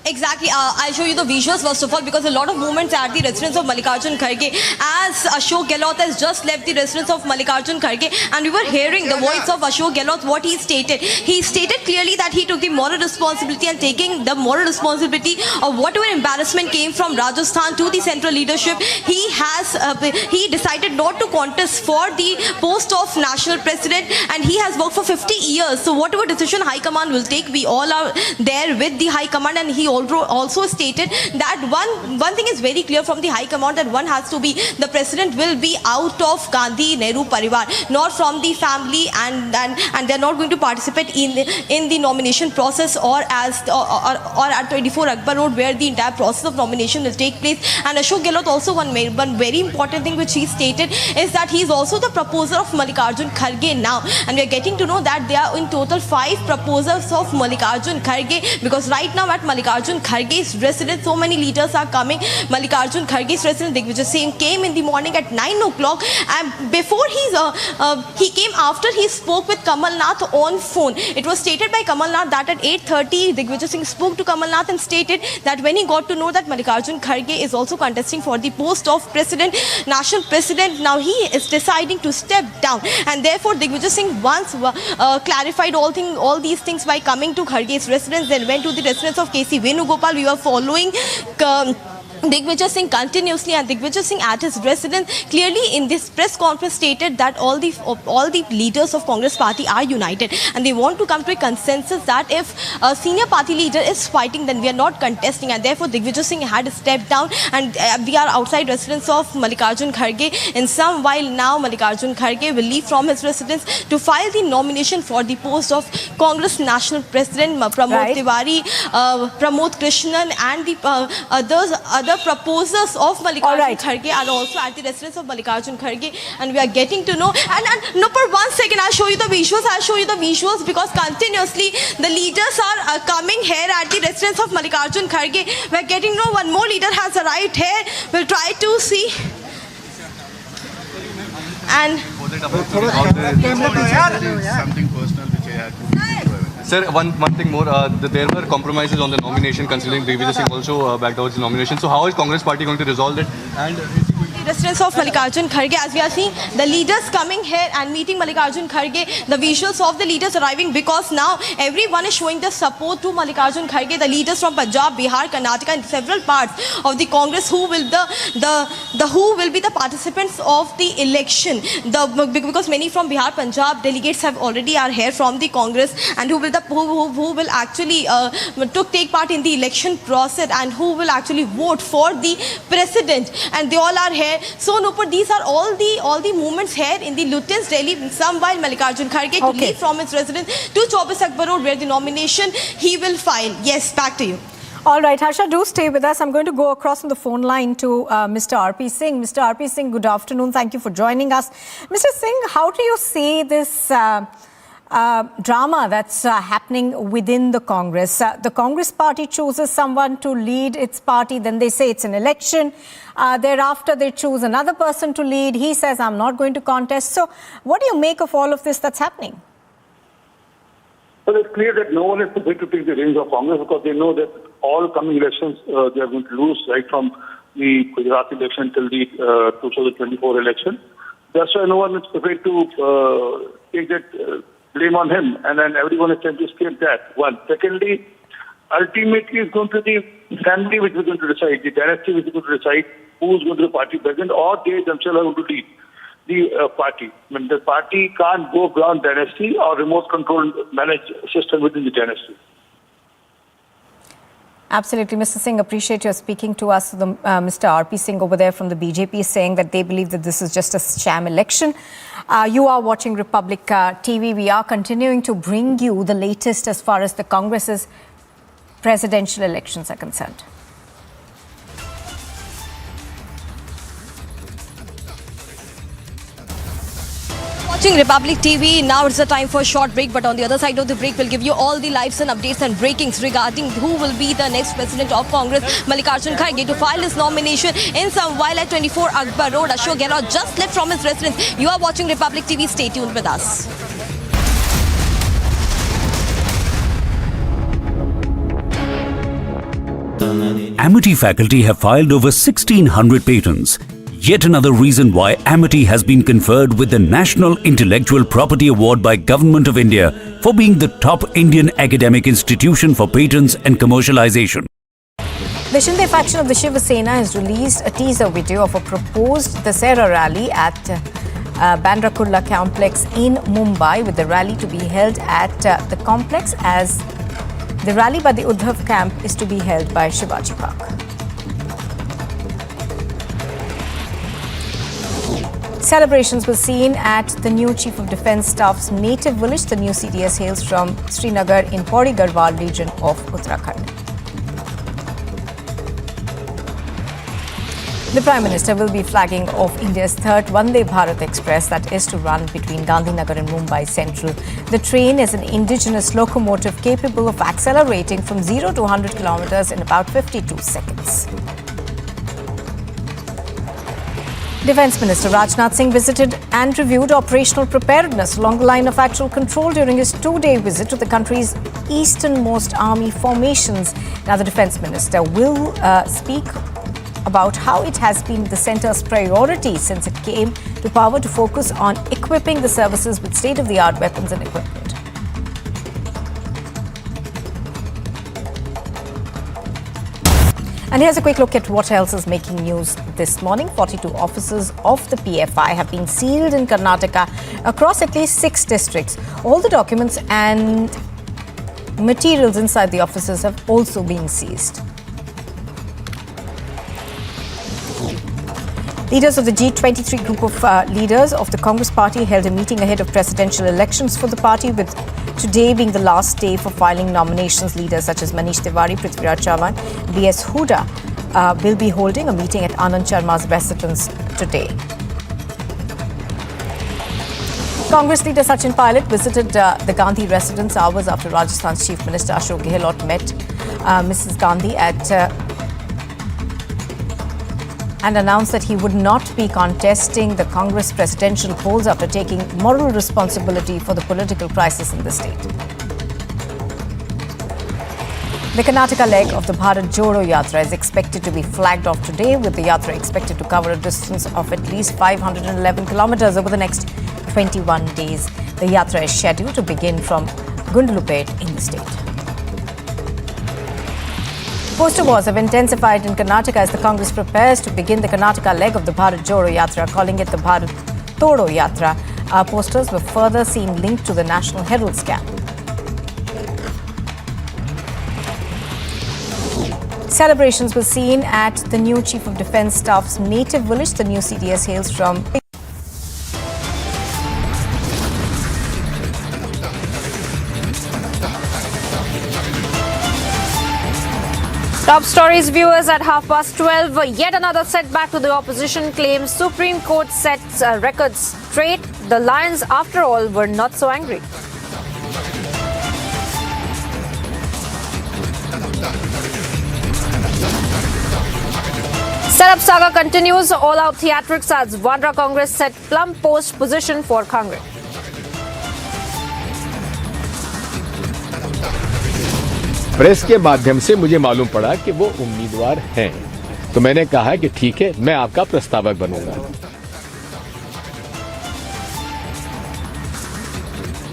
Exactly. I'll show you the visuals first of all, because a lot of movements at the residence of Mallikarjun Kharge, as Ashok Gehlot has just left the residence of Mallikarjun Kharge, and we were hearing the voice of Ashok Gehlot, what he stated. He stated clearly that he took the moral responsibility, and taking the moral responsibility of whatever embarrassment came from Rajasthan to the central leadership, he decided not to contest for the post of national president, and he has worked for 50 years. So whatever decision High Command will take, we all are there with the High Command, and he also stated that one thing is very clear from the High Command, that one has to be, the president will be out of Gandhi Nehru Parivar, not from the family, and they're not going to participate in the nomination process or at 24 Akbar Road, where the entire process of nomination will take place. And Ashok Gehlot also one very important thing which he stated is that he is also the proposer of Mallikarjun Kharge now, and we are getting to know that there are in total 5 proposers of Mallikarjun Kharge, because right now at Mallikarjun Kharge's residence, so many leaders are coming. Mallikarjun Kharge's residence, Digvijay Singh, came in the morning at 9 o'clock, and before he came after he spoke with Kamal Nath on phone. It was stated by Kamal Nath that at 8:30 Digvijay Singh spoke to Kamal Nath and stated that when he got to know that Mallikarjun Kharge is also contesting for the post of president, national president, now he is deciding to step down, and therefore Digvijay Singh once clarified all these things by coming to Kharge's residence, then went to the residence of KC Venugopal. We were following Digvijay Singh continuously, and Digvijay Singh at his residence clearly in this press conference stated that all the leaders of Congress party are united, and they want to come to a consensus that if a senior party leader is fighting, then we are not contesting, and therefore Digvijay Singh had stepped down, and we are outside residence of Mallikarjun Kharge. In some while now, Mallikarjun Kharge will leave from his residence to file the nomination for the post of Congress national president. Pramod Tiwari, Pramod Krishnan, and the other proposers of Mallikarjun Kharge are also at the residence of Mallikarjun Kharge, and we are getting to know. And no, for 1 second, I'll show you the visuals. Because continuously the leaders are coming here at the residence of Mallikarjun Kharge. We are getting to know one more leader has arrived here. We'll try to see. And something personal which I had to. Sir, one thing more. There were compromises on the nomination, considering Digvijay Singh also backed out the nomination. So how is Congress party going to resolve it? And residence of Mallikarjun Kharge, as we are seeing the leaders coming here and meeting Mallikarjun Kharge, the visuals of the leaders arriving, because now everyone is showing the support to Mallikarjun Kharge. The leaders from Punjab, Bihar, Karnataka, and several parts of the Congress who will be the participants of the election. Because many from Bihar, Punjab delegates are here from the Congress, and who will actually take part in the election process, and who will actually vote for the president, and they all are here. So Nupur, these are all the movements here in the Lutyens Delhi. Some while Mallikarjun Kharge to leave from his residence to 24 Akbar Road, where the nomination he will file. Yes, back to you. All right, Harsha, do stay with us. I'm going to go across on the phone line to Mr. RP Singh. Mr. RP Singh, good afternoon. Thank you for joining us. Mr. Singh, how do you see this drama that's happening within the Congress? The Congress party chooses someone to lead its party, then they say it's an election. Thereafter, they choose another person to lead. He says, I'm not going to contest. So what do you make of all of this that's happening? Well, it's clear that no one is going to take the reins of Congress, because they know that all coming elections they are going to lose, right from the Gujarat election till the 2024 election. That's why no one is prepared to take that blame on him, and then everyone is trying to escape that. One. Secondly, ultimately it's going to be the family which is going to decide, the dynasty which is going to decide who is going to be party president, or they themselves are going to lead the party. I mean, the party can't go beyond dynasty or remote control managed system within the dynasty. Absolutely, Mr. Singh, appreciate your speaking to us. Mr. RP Singh over there from the BJP is saying that they believe that this is just a sham election. You are watching Republic TV. We are continuing to bring you the latest as far as the Congress's presidential elections are concerned. Watching Republic TV, now it's the time for a short break, but on the other side of the break, we'll give you all the lives and updates and breakings regarding who will be the next president of Congress, Mallikarjun Kharge, to file his nomination in some while at 24 Akbar Road. Ashok Gehlot just left from his residence. You are watching Republic TV. Stay tuned with us. Amity faculty have filed over 1,600 patents. Yet another reason why Amity has been conferred with the National Intellectual Property Award by Government of India for being the top Indian academic institution for patents and commercialization. The Shinde faction of the Shiv Sena has released a teaser video of a proposed Dasera rally at Bandra Kurla complex in Mumbai, with the rally to be held at the complex, as the rally by the Udhampur camp is to be held by Shivaji Park. Celebrations were seen at the new Chief of Defence Staff's native village. The new CDS hails from Srinagar in Pauri Garhwal region of Uttarakhand. The Prime Minister will be flagging off India's third Vande Bharat Express that is to run between Gandhinagar and Mumbai Central. The train is an indigenous locomotive capable of accelerating from 0 to 100 kilometers in about 52 seconds. Defence Minister Rajnath Singh visited and reviewed operational preparedness along the line of actual control during his two-day visit to the country's easternmost army formations. Now, the Defence Minister will speak about how it has been the centre's priority since it came to power to focus on equipping the services with state-of-the-art weapons and equipment. And here's a quick look at what else is making news this morning. 42 offices of the PFI have been sealed in Karnataka across at least 6 districts. All the documents and materials inside the offices have also been seized. Leaders of the G23 group of leaders of the Congress party held a meeting ahead of presidential elections for the party, with today being the last day for filing nominations. Leaders such as Manish Tiwari, Prithviraj Chavan, B.S. Huda will be holding a meeting at Anand Sharma's residence today. Congress leader Sachin Pilot visited the Gandhi residence hours after Rajasthan's Chief Minister Ashok Gehlot met Mrs. Gandhi and announced that he would not be contesting the Congress presidential polls after taking moral responsibility for the political crisis in the state. The Karnataka leg of the Bharat Jodo Yatra is expected to be flagged off today, with the Yatra expected to cover a distance of at least 511 kilometers over the next 21 days. The Yatra is scheduled to begin from Gundlupet in the state. Poster wars have intensified in Karnataka as the Congress prepares to begin the Karnataka leg of the Bharat Jodo Yatra, calling it the Bharat Todo Yatra. Our posters were further seen linked to the National Herald's camp. Celebrations were seen at the new Chief of Defence Staff's native village. The new CDS hails from Top stories, viewers, at 12:30. Yet another setback to the opposition claims Supreme Court sets records straight. The Lions, after all, were not so angry. Setup saga continues. All-out theatrics as Bandra Congress set plum post position for Congress. Press के माध्यम से मुझे मालूम पड़ा कि वो उम्मीदवार हैं, तो मैंने कहा कि ठीक है, मैं आपका प्रस्तावक बनूंगा।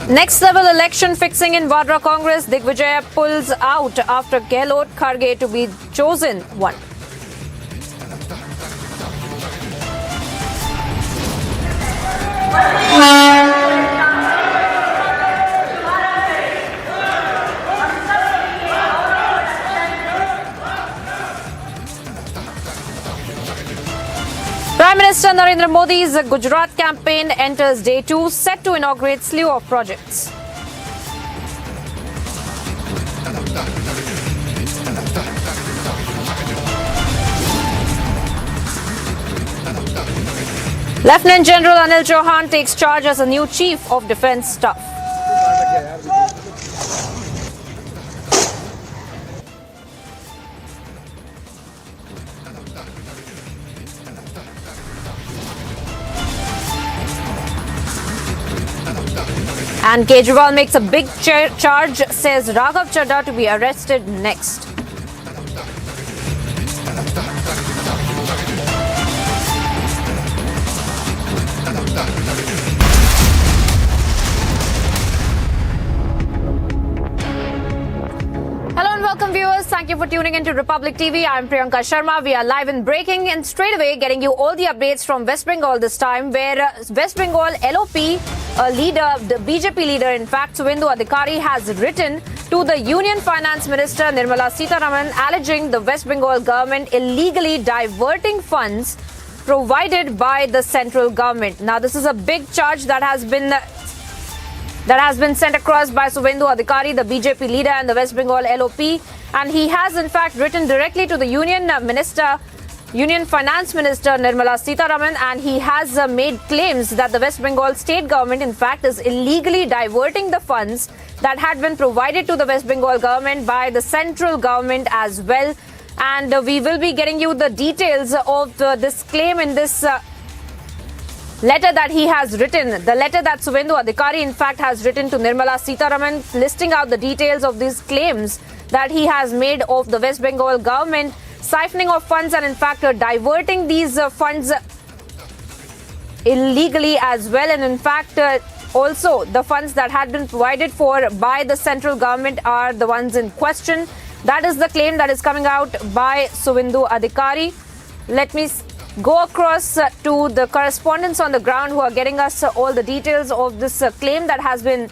Next level election fixing in Bandra Congress. Digvijay pulls out after Gehlot Kharge to be chosen one. Prime Minister Narendra Modi's Gujarat campaign enters day 2, set to inaugurate slew of projects. Lieutenant General Anil Chauhan takes charge as a new Chief of Defence Staff. And Kejriwal makes a big charge, says Raghav Chadha to be arrested next. welcome viewers. Thank you for tuning into Republic TV. I'm Priyanka Sharma. We are live and breaking and straight away getting you all the updates from West Bengal this time, where West Bengal LOP leader, the BJP leader, in fact, Suvendu Adhikari, has written to the Union Finance Minister Nirmala Sitharaman alleging the West Bengal government illegally diverting funds provided by the central government. Now, this is a big charge that has been sent across by Suvendu Adhikari, the BJP leader and the West Bengal LOP, and he has in fact written directly to the Union Finance Minister Nirmala Sitharaman, and he has made claims that the West Bengal state government in fact is illegally diverting the funds that had been provided to the West Bengal government by the central government as well. And we will be getting you the details of this claim in this letter that he has written, the letter that Suvendu Adhikari in fact has written to Nirmala Sitharaman, listing out the details of these claims that he has made of the West Bengal government siphoning of funds and in fact diverting these funds illegally as well. And in fact also the funds that had been provided for by the central government are the ones in question. That is the claim that is coming out by Suvendu Adhikari. Let me go across to the correspondents on the ground who are getting us all the details of this claim that has been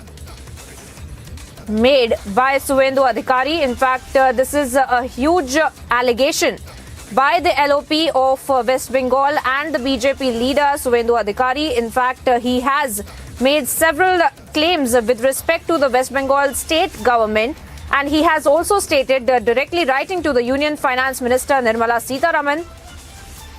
made by Suvendu Adhikari. In fact, this is a huge allegation by the LOP of West Bengal and the BJP leader Suvendu Adhikari. In fact, he has made several claims with respect to the West Bengal state government, and he has also stated directly writing to the Union Finance Minister Nirmala Sitharaman,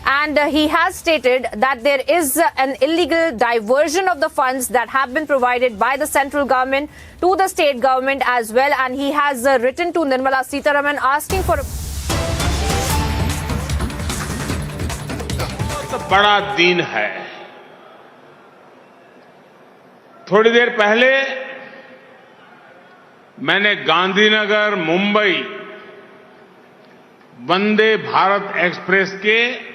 and he has stated that there is an illegal diversion of the funds that have been provided by the central government to the state government as well. And he has written to Nirmala Sitharaman asking for बहुत बड़ा दिन है। थोड़ी देर पहले मैंने Gandhinagar Mumbai Vande Bharat express के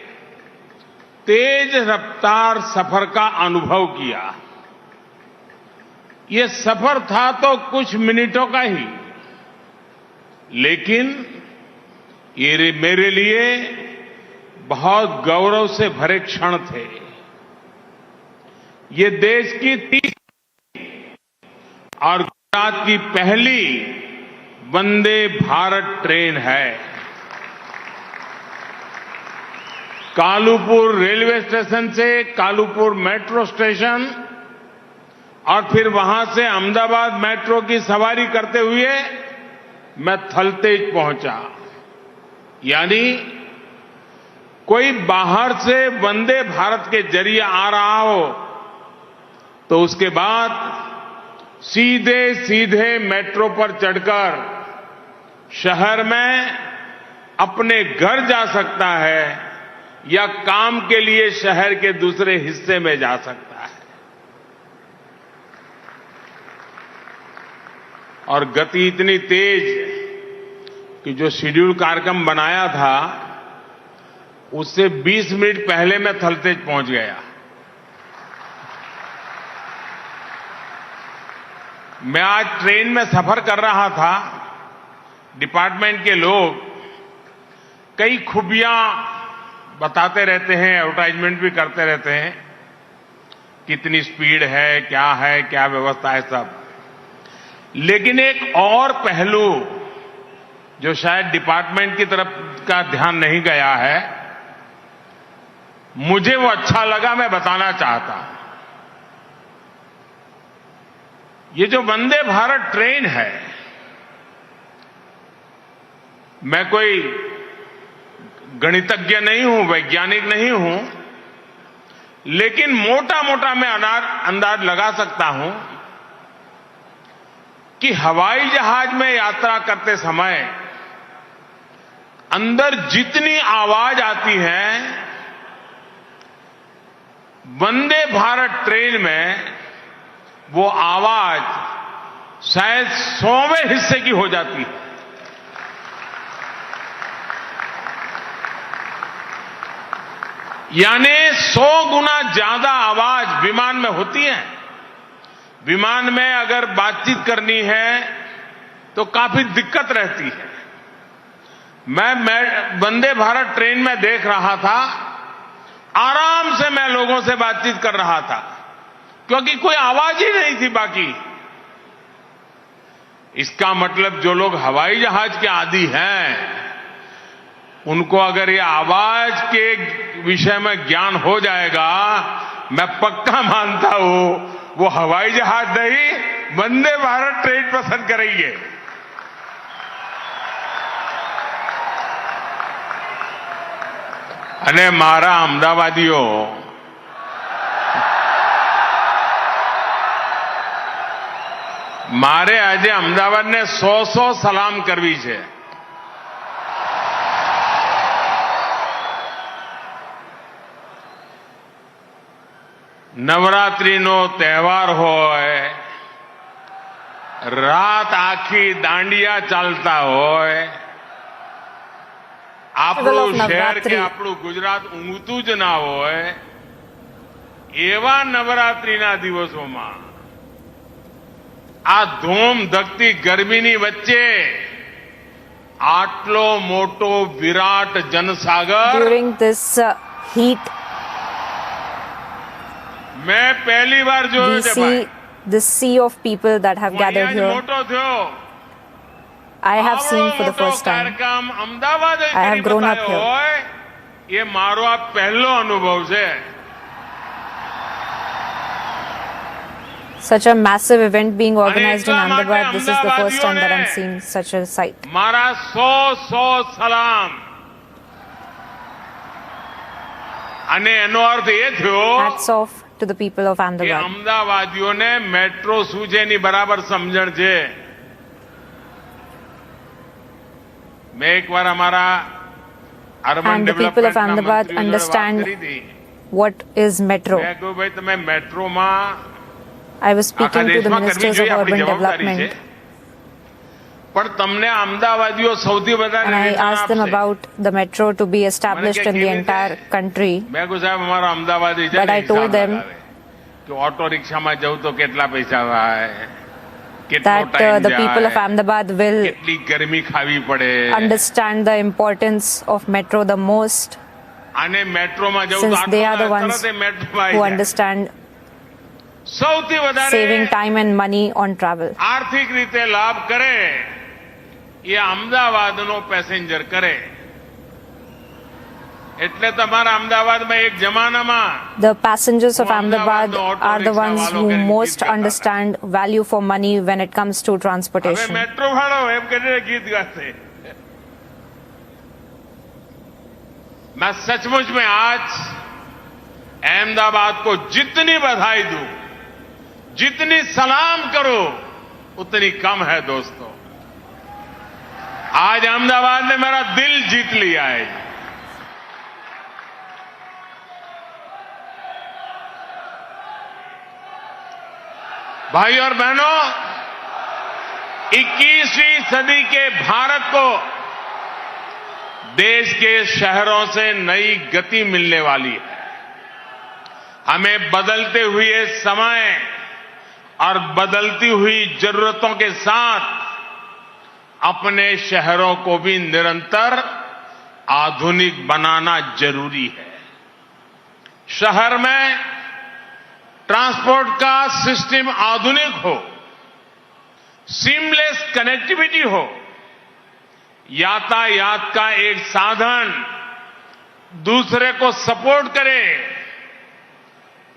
तेज रफ्तार सफर का अनुभव किया। ये सफर था तो कुछ मिनटों का ही, लेकिन ये मेरे लिए बहुत गौरव से भरे क्षण थे। ये देश की तीसरी और गुजरात की पहली वंदे भारत ट्रेन है। कालूपुर रेलवे स्टेशन से कालूपुर मेट्रो स्टेशन और फिर वहां से अहमदाबाद मेट्रो की सवारी करते हुए मैं थलतेज पहुंचा। यानी कोई बाहर से वंदे भारत के जरिए आ रहा हो तो उसके बाद सीधे सीधे मेट्रो पर चढ़कर शहर में अपने घर जा सकता है या काम के लिए शहर के दूसरे हिस्से में जा सकता है। और गति इतनी तेज कि जो शेड्यूल कार्यक्रम बनाया था उससे 20 मिनट पहले मैं थलतेज पहुंच गया। मैं आज ट्रेन में सफर कर रहा था। डिपार्टमेंट के लोग कई खूबियां बताते रहते हैं, एडवर्टाइजमेंट भी करते रहते हैं, कितनी स्पीड है, क्या व्यवस्था है सब। लेकिन एक और पहलू जो शायद डिपार्टमेंट की तरफ का ध्यान नहीं गया है, मुझे वो अच्छा लगा, मैं बताना चाहता हूं। ये जो वंदे भारत ट्रेन है, मैं कोई गणितज्ञ नहीं हूं, वैज्ञानिक नहीं हूं, लेकिन मोटा मोटा मैं अंदाज लगा सकता हूं कि हवाई जहाज में यात्रा करते समय अंदर जितनी आवाज आती है, वंदे भारत ट्रेन में वो आवाज शायद 100वें हिस्से की हो जाती है। यानी 100 गुना ज्यादा आवाज विमान में होती है। विमान में अगर बातचीत करनी है तो काफी दिक्कत रहती है। मैं वंदे भारत ट्रेन में देख रहा था, आराम से मैं लोगों से बातचीत कर रहा था, क्योंकि कोई आवाज ही नहीं थी बाकी। इसका मतलब जो लोग हवाई जहाज के आदी हैं, उनको अगर ये आवाज के विषय में ज्ञान हो जाएगा, मैं पक्का मानता हूं वो हवाई जहाज नहीं, वंदे भारत ट्रेन पसंद करेंगे। અને મારા અમદાવાદીઓ, મારે આજે અમદાવાદને 100 સલામ કરવી છે। નવરાત્રીનો તહેવાર હોય, રાત આખી દાંડિયા ચાલતા હોય, આપણું શહેર કે આપણું ગુજરાત ઊંઘતું જ ના હોય, એવા નવરાત્રીના દિવસોમાં આ ધૂમ ધકતી ગરમીની વચ્ચે આટલો મોટો વિરાટ જનસાગર during this heat मैं पहली बार જોયો છે ભાઈ। the sea of people that have gathered here, મોટો થયો, I have seen for the first time. I have grown up here. ये मारो आ पहलो अनुभव છે। Such a massive event being organized in Ahmedabad, this is the first time that I'm seeing such a sight. મારા 100 સલામ। અને એનો અર્થ એ થયો Hats off to the people of કે Ahmedabad. અમદાવાદીઓને મેટ્રો શું છે એની બરાબર સમજણ છે। मैं एक बार हमारा urban And the people of development Ahmedabad understand what is metro. मैं कहूं भाई તમે મેટ્રોમાં I was speaking to the ministers of urban development પણ તમને અમદાવાદીઓ સૌથી વધારે and I asked them about the metro to be established in the entire country. मैं કહું સાહેબ અમારો અમદાવાદી છે But I told them કે ઓટો રિક્ષામાં જવું તો કેટલા પૈસા થાય, that the people of Ahmedabad will કેટલી ગરમી ખાવી પડે, understand the importance of metro the most, અને મેટ્રોમાં જવું તો since they are the ones તરત મેટ્રોમાં who understand સૌથી વધારે saving time and money on travel. આર્થિક રીતે લાભ કરે એ અમદાવાદનો પેસેન્જર કરે। એટલે તમારા અમદાવાદમાં એક જમાનામાં The passengers of Ahmedabad are the ones who most understand value for money when it comes to હવે transportation. મેટ્રો વાળો એમ કરીને ગીત ગાશે। मैं सचमुच में आज अहमदाबाद को जितनी बधाई दूं, जितनी सलाम करो, उतनी कम है दोस्तों। आज अहमदाबाद ने मेरा दिल जीत लिया है। भाई और बहनों, 21वीं सदी के भारत को देश के शहरों से नई गति मिलने वाली है। हमें बदलते हुए समय और बदलती हुई जरूरतों के साथ अपने शहरों को भी निरंतर आधुनिक बनाना जरूरी है। शहर में ट्रांसपोर्ट का सिस्टम आधुनिक हो, सीमलेस कनेक्टिविटी हो, यातायात का एक साधन दूसरे को सपोर्ट करे,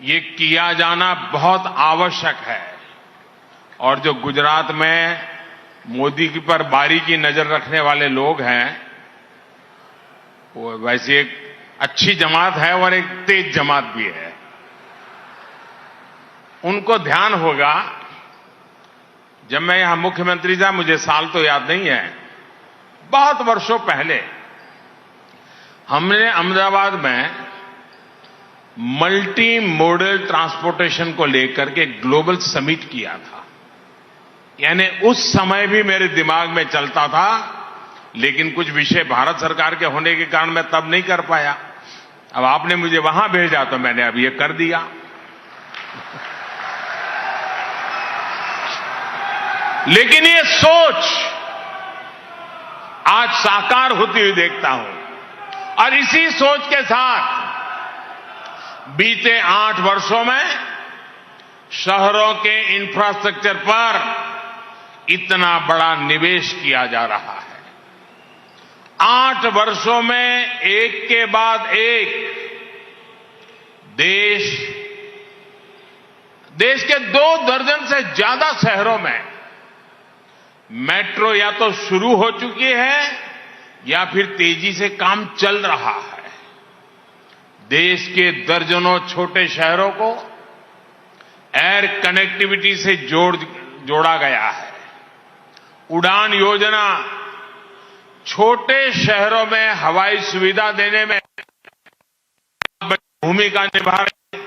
ये किया जाना बहुत आवश्यक है। और जो गुजरात में मोदी की पर बारीकी नजर रखने वाले लोग हैं, वो वैसे एक अच्छी जमात है और एक तेज जमात भी है। उनको ध्यान होगा, जब मैं यहां मुख्यमंत्री था, मुझे साल तो याद नहीं है, बहुत वर्षों पहले हमने अहमदाबाद में मल्टी मॉडल ट्रांसपोर्टेशन को लेकर के ग्लोबल समिट किया था। यानी उस समय भी मेरे दिमाग में चलता था, लेकिन कुछ विषय भारत सरकार के होने के कारण मैं तब नहीं कर पाया। अब आपने मुझे वहां भेजा तो मैंने अब ये कर दिया। लेकिन ये सोच आज आज साकार होती हुई देखता हूं। और इसी सोच के साथ बीते 8 वर्षों में शहरों के इंफ्रास्ट्रक्चर पर इतना बड़ा निवेश किया जा रहा है। 8 वर्षों में एक के बाद एक देश के 2 दर्जन से ज्यादा शहरों में मेट्रो या तो शुरू हो चुकी है या फिर तेजी से काम चल रहा है। देश के दर्जनों छोटे शहरों को एयर कनेक्टिविटी से जोड़ा गया है। उड़ान योजना छोटे शहरों में हवाई सुविधा देने में भूमिका निभा रही है।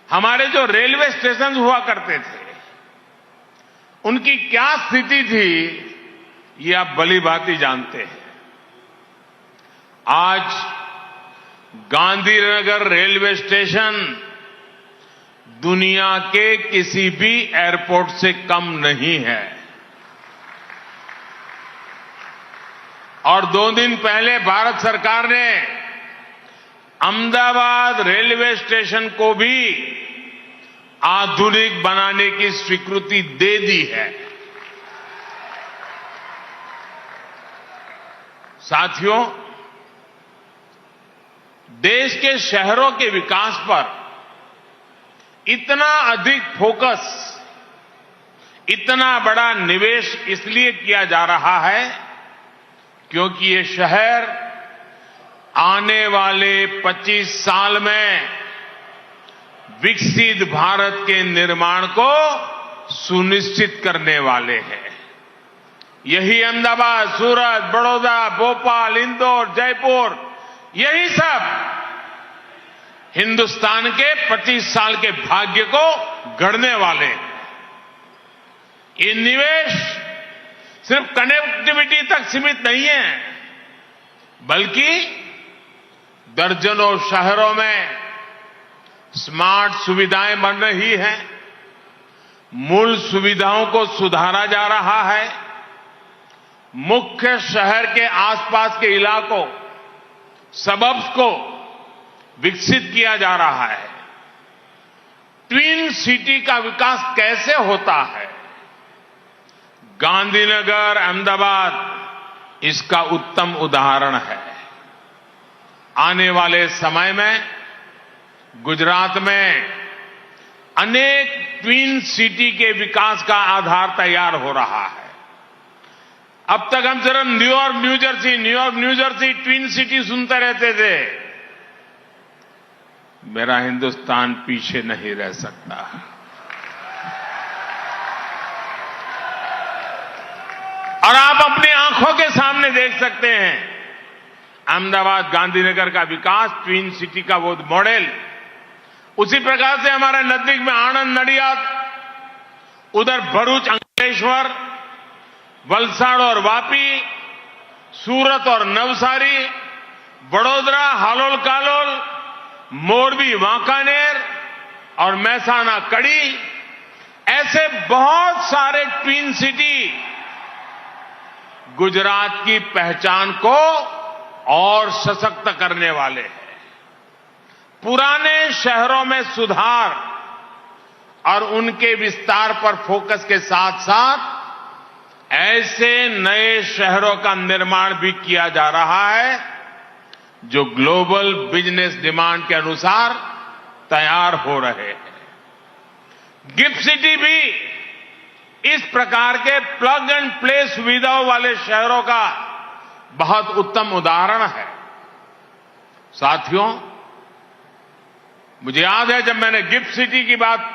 हमारे जो रेलवे स्टेशन हुआ करते थे उनकी क्या स्थिति थी ये आप भली भांति जानते हैं। आज गांधीनगर रेलवे स्टेशन दुनिया के किसी भी एयरपोर्ट से कम नहीं है। और 2 दिन पहले भारत सरकार ने अहमदाबाद रेलवे स्टेशन को भी आधुनिक बनाने की स्वीकृति दे दी है। साथियों, देश के शहरों के विकास पर इतना अधिक फोकस, इतना बड़ा निवेश इसलिए किया जा रहा है क्योंकि ये शहर आने वाले 25 साल में विकसित भारत के निर्माण को सुनिश्चित करने वाले हैं। यही अहमदाबाद, सूरत, बड़ौदा, भोपाल, इंदौर, जयपुर, यही सब हिंदुस्तान के 25 साल के भाग्य को गढ़ने वाले हैं। ये निवेश सिर्फ कनेक्टिविटी तक सीमित नहीं है, बल्कि दर्जनों शहरों में स्मार्ट सुविधाएं बन रही हैं, मूल सुविधाओं को सुधारा जा रहा है, मुख्य शहर के आसपास के इलाकों, सबअर्ब्स को विकसित किया जा रहा है। ट्विन सिटी का विकास कैसे होता है? गांधीनगर, अहमदाबाद इसका उत्तम उदाहरण है। आने वाले समय में गुजरात में अनेक ट्विन सिटी के विकास का आधार तैयार हो रहा है। अब तक हम सिर्फ New York, new Jersey twin city सुनते रहते थे। मेरा हिंदुस्तान पीछे नहीं रह सकता। और आप अपनी आंखों के सामने देख सकते हैं अहमदाबाद, गांधीनगर का विकास, ट्विन सिटी का वो मॉडल। उसी प्रकार से हमारे नजदीक में आनंद, नडियाद, उधर भरूच, अंकलेश्वर, वलसाड़ और वापी, सूरत और नवसारी, बड़ोदरा, हालोल कालोल, मोरबी, वांकानेर और महसाना, कड़ी, ऐसे बहुत सारे ट्विन सिटी गुजरात की पहचान को और सशक्त करने वाले हैं। पुराने शहरों में सुधार और उनके विस्तार पर फोकस के साथ साथ ऐसे नए शहरों का निर्माण भी किया जा रहा है जो ग्लोबल बिजनेस डिमांड के अनुसार तैयार हो रहे हैं। गिफ्ट सिटी भी इस प्रकार के प्लग एंड प्ले सुविधाओं वाले शहरों का बहुत उत्तम उदाहरण है। साथियों, मुझे याद है जब मैंने गिफ्ट सिटी की बात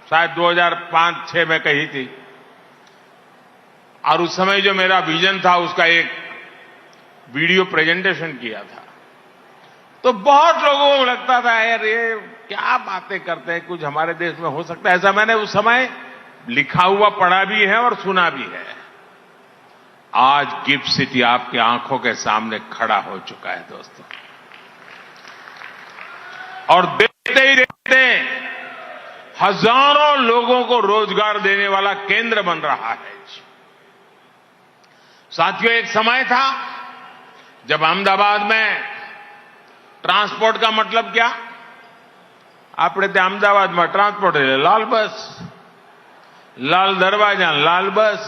शायद 2005-6 में कही थी, और उस समय जो मेरा विजन था उसका एक वीडियो प्रेजेंटेशन किया था, तो बहुत लोगों को लगता था यार ये क्या बातें करते हैं, कुछ हमारे देश में हो सकता है। ऐसा मैंने उस समय लिखा हुआ पढ़ा भी है और सुना भी है। आज गिफ्ट सिटी आपके आंखों के सामने खड़ा हो चुका है दोस्तों, और देखते ही देखते हजारों लोगों को रोजगार देने वाला केंद्र बन रहा है। साथियों, एक समय था जब अहमदाबाद में ट्रांसपोर्ट का मतलब क्या? આપણે ત્યાં અમદાવાદમાં ટ્રાન્સપોર્ટ એટલે લાલ બસ, લાલ દરવાજા, લાલ બસ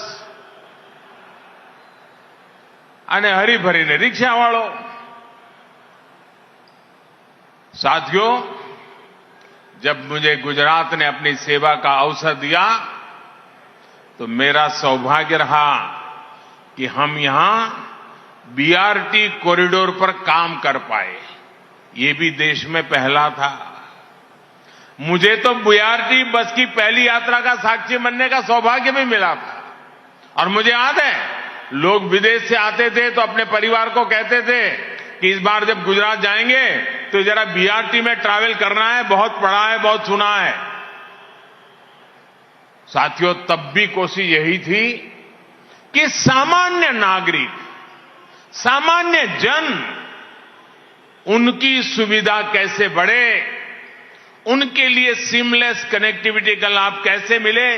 અને હરીફરીને રિક્ષાવાળો. साथियों, जब मुझे गुजरात ने अपनी सेवा का अवसर दिया तो मेरा सौभाग्य रहा कि हम यहां बीआरटी कॉरिडोर पर काम कर पाए. ये भी देश में पहला था. मुझे तो बीआरटी बस की पहली यात्रा का साक्षी बनने का सौभाग्य भी मिला था. और मुझे याद है, लोग विदेश से आते थे तो अपने परिवार को कहते थे कि इस बार जब गुजरात जाएंगे तो जरा बीआरटी में ट्रैवल करना है, बहुत पढ़ा है, बहुत सुना है. साथियों, तब भी कोशिश यही थी कि सामान्य नागरिक, सामान्य जन, उनकी सुविधा कैसे बढ़े, उनके लिए सीमलेस कनेक्टिविटी का लाभ कैसे मिले.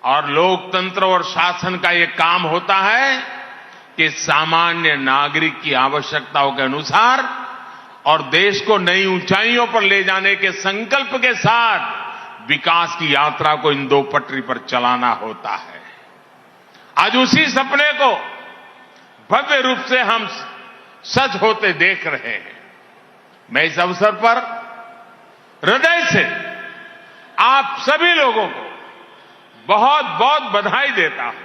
और लोकतंत्र और शासन का यह काम होता है कि सामान्य नागरिक की आवश्यकताओं के अनुसार और देश को नई ऊंचाइयों पर ले जाने के संकल्प के साथ विकास की यात्रा को इन दो पटरी पर चलाना होता है. आज उसी सपने को भव्य रूप से हम सच होते देख रहे हैं. मैं इस अवसर पर हृदय से आप सभी लोगों को बहुत बहुत बधाई देता हूं.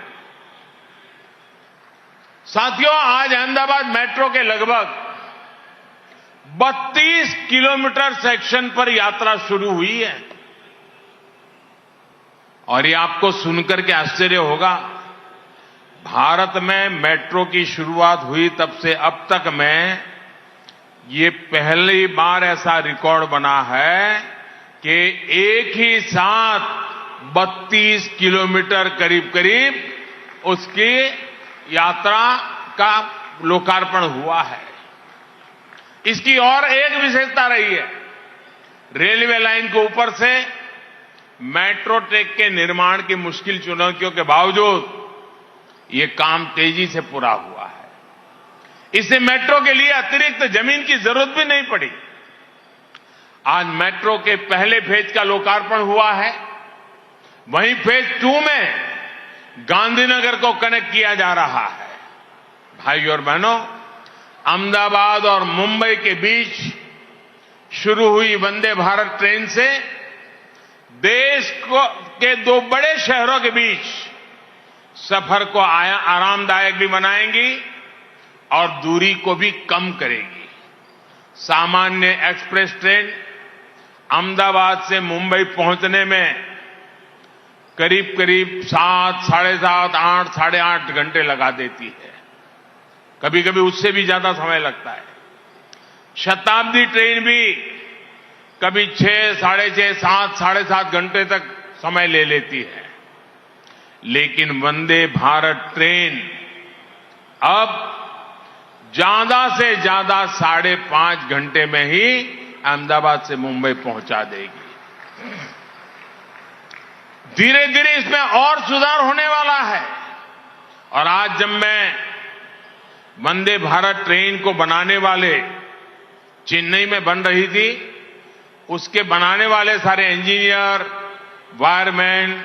साथियों, आज अहमदाबाद मेट्रो के लगभग 32 किलोमीटर सेक्शन पर यात्रा शुरू हुई है. और ये आपको सुनकर के आश्चर्य होगा, भारत में मेट्रो की शुरुआत हुई तब से अब तक में ये पहली बार ऐसा रिकॉर्ड बना है कि एक ही साथ 32 किलोमीटर करीब करीब उसकी यात्रा का लोकार्पण हुआ है. इसकी और एक विशेषता रही है, रेलवे लाइन के ऊपर से मेट्रो ट्रैक के निर्माण की मुश्किल चुनौतियों के बावजूद ये काम तेजी से पूरा हुआ है. इससे मेट्रो के लिए अतिरिक्त जमीन की जरूरत भी नहीं पड़ी. आज मेट्रो के पहले फेज का लोकार्पण हुआ है. वहीं फेज 2 में गांधीनगर को कनेक्ट किया जा रहा है. भाइयों और बहनों, अहमदाबाद और मुंबई के बीच शुरू हुई वंदे भारत ट्रेन से देश के दो बड़े शहरों के बीच सफर को आरामदायक भी बनाएंगी और दूरी को भी कम करेगी. सामान्य एक्सप्रेस ट्रेन अहमदाबाद से मुंबई पहुंचने में करीब करीब 7, साढ़े 7, 8, साढ़े 8 घंटे लगा देती है. कभी कभी उससे भी ज्यादा समय लगता है. शताब्दी ट्रेन भी कभी 6, साढ़े 6, 7, साढ़े 7 घंटे तक समय ले लेती है. लेकिन वंदे भारत ट्रेन अब ज्यादा से ज्यादा 5.5 घंटे में ही अहमदाबाद से मुंबई पहुंचा देगी. धीरे धीरे इसमें और सुधार होने वाला है. और आज जब मैं वंदे भारत ट्रेन को बनाने वाले, चेन्नई में बन रही थी, उसके बनाने वाले सारे इंजीनियर, वायरमैन,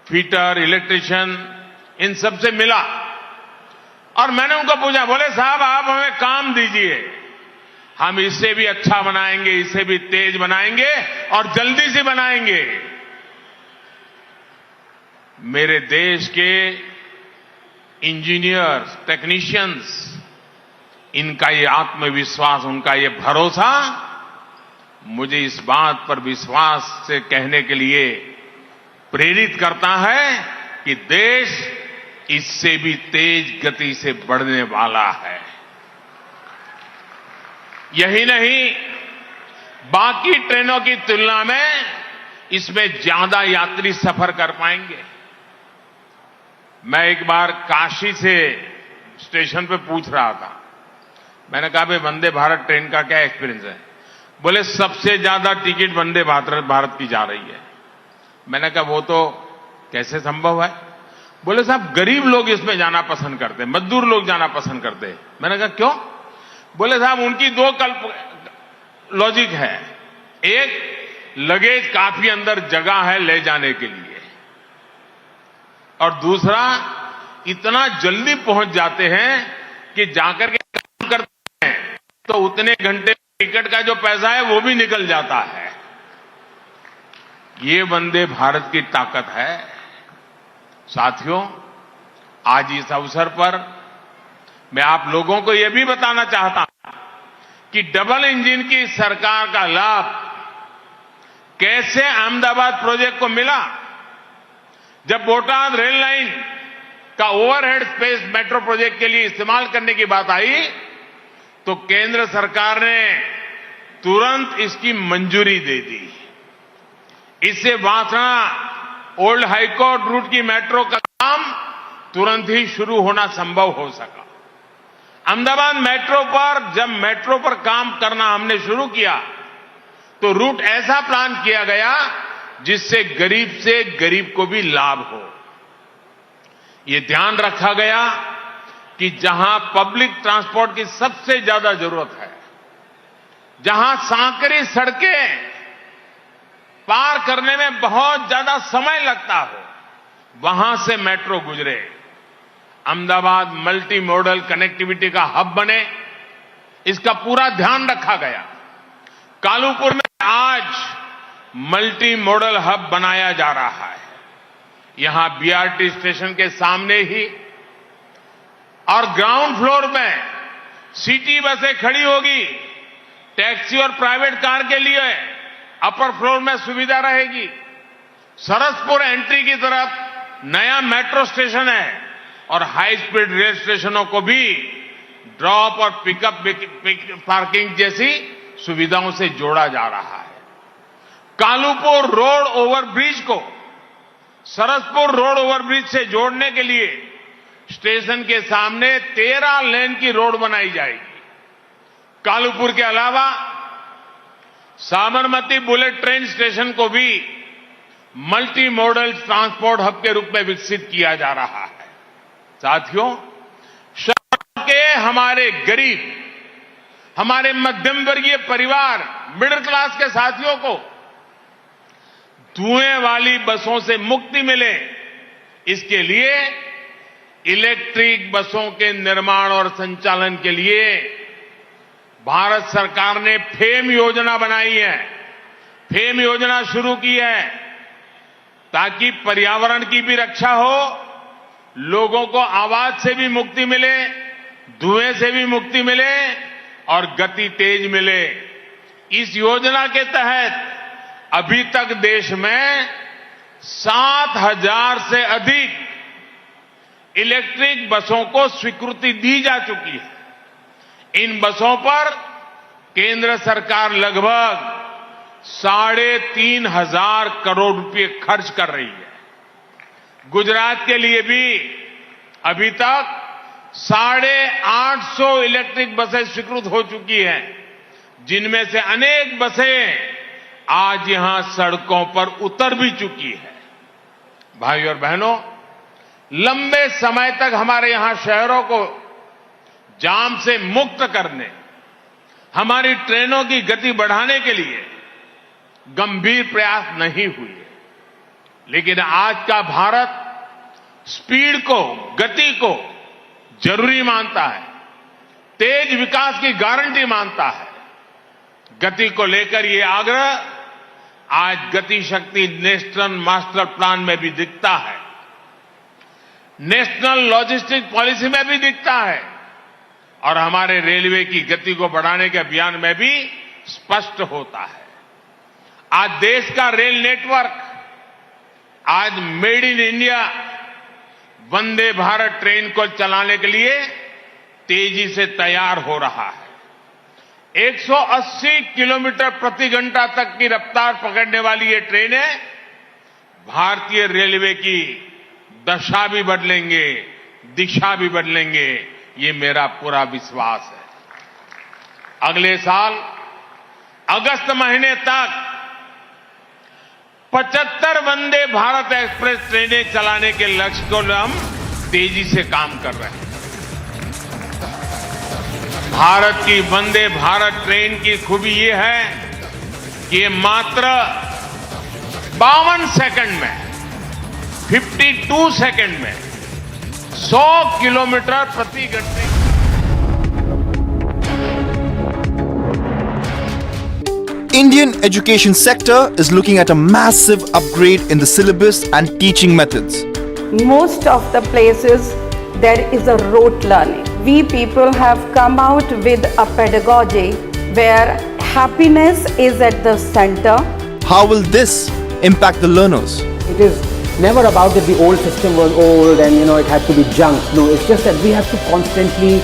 फिटर, इलेक्ट्रिशियन, इन सब से मिला और मैंने उनको पूछा, बोले साहब आप हमें काम दीजिए, हम इससे भी अच्छा बनाएंगे, इससे भी तेज बनाएंगे और जल्दी से बनाएंगे. मेरे देश के इंजीनियर्स, टेक्नीशियंस, इनका ये आत्मविश्वास, उनका ये भरोसा मुझे इस बात पर विश्वास से कहने के लिए प्रेरित करता है कि देश इससे भी तेज गति से बढ़ने वाला है. यही नहीं, बाकी ट्रेनों की तुलना में इसमें ज्यादा यात्री सफर कर पाएंगे. मैं एक बार काशी से स्टेशन पे पूछ रहा था, मैंने कहा भाई वंदे भारत ट्रेन का क्या एक्सपीरियंस है? बोले सबसे ज्यादा टिकट वंदे भारत की जा रही है. मैंने कहा वो तो कैसे संभव है? बोले साहब गरीब लोग इसमें जाना पसंद करते, मजदूर लोग जाना पसंद करते। मैंने कहा क्यों? बोले साहब उनकी दो लॉजिक है। एक, लगेज काफी अंदर जगह है ले जाने के लिए, और दूसरा, इतना जल्दी पहुंच जाते हैं कि जाकर के काम करते हैं तो उतने घंटे टिकट का जो पैसा है वो भी निकल जाता है। ये वंदे भारत की ताकत है। साथियों, आज इस अवसर पर मैं आप लोगों को यह भी बताना चाहता हूं कि डबल इंजन की सरकार का लाभ कैसे अहमदाबाद प्रोजेक्ट को मिला। जब बोटाद रेल लाइन का ओवरहेड स्पेस मेट्रो प्रोजेक्ट के लिए इस्तेमाल करने की बात आई तो केंद्र सरकार ने तुरंत इसकी मंजूरी दे दी। इससे वासना ओल्ड हाईकोर्ट रूट की मेट्रो का काम तुरंत ही शुरू होना संभव हो सका। अहमदाबाद मेट्रो पर जब मेट्रो पर काम करना हमने शुरू किया तो रूट ऐसा प्लान किया गया जिससे गरीब से गरीब को भी लाभ हो। ये ध्यान रखा गया कि जहां पब्लिक ट्रांसपोर्ट की सबसे ज्यादा जरूरत है, जहां सांकरी सड़कें पार करने में बहुत ज्यादा समय लगता हो, वहां से मेट्रो गुजरे। अहमदाबाद मल्टी मॉडल कनेक्टिविटी का हब बने, इसका पूरा ध्यान रखा गया। कालूपुर में आज मल्टी मॉडल हब बनाया जा रहा है। यहां बीआरटी स्टेशन के सामने ही और ग्राउंड फ्लोर में सिटी बसें खड़ी होगी। टैक्सी और प्राइवेट कार के लिए अपर फ्लोर में सुविधा रहेगी। सरसपुर एंट्री की तरफ नया मेट्रो स्टेशन है और हाई स्पीड रेल स्टेशनों को भी ड्रॉप और पिकअप पार्किंग जैसी सुविधाओं से जोड़ा जा रहा है। कालूपुर रोड ओवरब्रिज को सरसपुर रोड ओवरब्रिज से जोड़ने के लिए स्टेशन के सामने 13 लेन की रोड बनाई जाएगी। कालूपुर के अलावा साबरमती बुलेट ट्रेन स्टेशन को भी मल्टी मॉडल ट्रांसपोर्ट हब के रूप में विकसित किया जा रहा है। साथियों, शहर के हमारे गरीब, हमारे मध्यम वर्गीय परिवार, मिडिल क्लास के साथियों को धुएं वाली बसों से मुक्ति मिले, इसके लिए इलेक्ट्रिक बसों के निर्माण और संचालन के लिए भारत सरकार ने फेम योजना बनाई है। फेम योजना शुरू की है ताकि पर्यावरण की भी रक्षा हो, लोगों को आवाज से भी मुक्ति मिले, धुएं से भी मुक्ति मिले और गति तेज मिले। इस योजना के तहत अभी तक देश में 7,000 से अधिक इलेक्ट्रिक बसों को स्वीकृति दी जा चुकी है। इन बसों पर केंद्र सरकार लगभग 3,500 करोड़ रुपए खर्च कर रही है। गुजरात के लिए भी अभी तक 850 इलेक्ट्रिक बसें स्वीकृत हो चुकी हैं, जिनमें से अनेक बसें आज यहां सड़कों पर उतर भी चुकी है। भाइयों और बहनों, लंबे समय तक हमारे यहां शहरों को जाम से मुक्त करने, हमारी ट्रेनों की गति बढ़ाने के लिए गंभीर प्रयास नहीं हुए। लेकिन आज का भारत स्पीड को, गति को जरूरी मानता है, तेज विकास की गारंटी मानता है। गति को लेकर ये आग्रह आज गति शक्ति नेशनल मास्टर प्लान में भी दिखता है, नेशनल लॉजिस्टिक पॉलिसी में भी दिखता है और हमारे रेलवे की गति को बढ़ाने के अभियान में भी स्पष्ट होता है। आज देश का रेल नेटवर्क आज made in India Vande Bharat train को चलाने के लिए तेजी से तैयार हो रहा है। 180 किलोमीटर प्रति घंटा तक की रफ्तार पकड़ने वाली ये ट्रेनें भारतीय रेलवे की दशा भी बदलेंगे, दिशा भी बदलेंगे, ये मेरा पूरा विश्वास है। अगले साल अगस्त महीने तक 75 वंदे भारत एक्सप्रेस ट्रेनें चलाने के लक्ष्य को हम तेजी से काम कर रहे हैं। भारत की वंदे भारत ट्रेन की खूबी ये है कि ये मात्र 52 सेकंड में 52 सेकंड में 100 किलोमीटर प्रति घंटे। Indian education sector is looking at a massive upgrade in the syllabus and teaching methods. Most of the places there is a rote learning. We people have come out with a pedagogy where happiness is at the center. How will this impact the learners? It is never about that the old system was old and it had to be junk. No, it's just that we have to constantly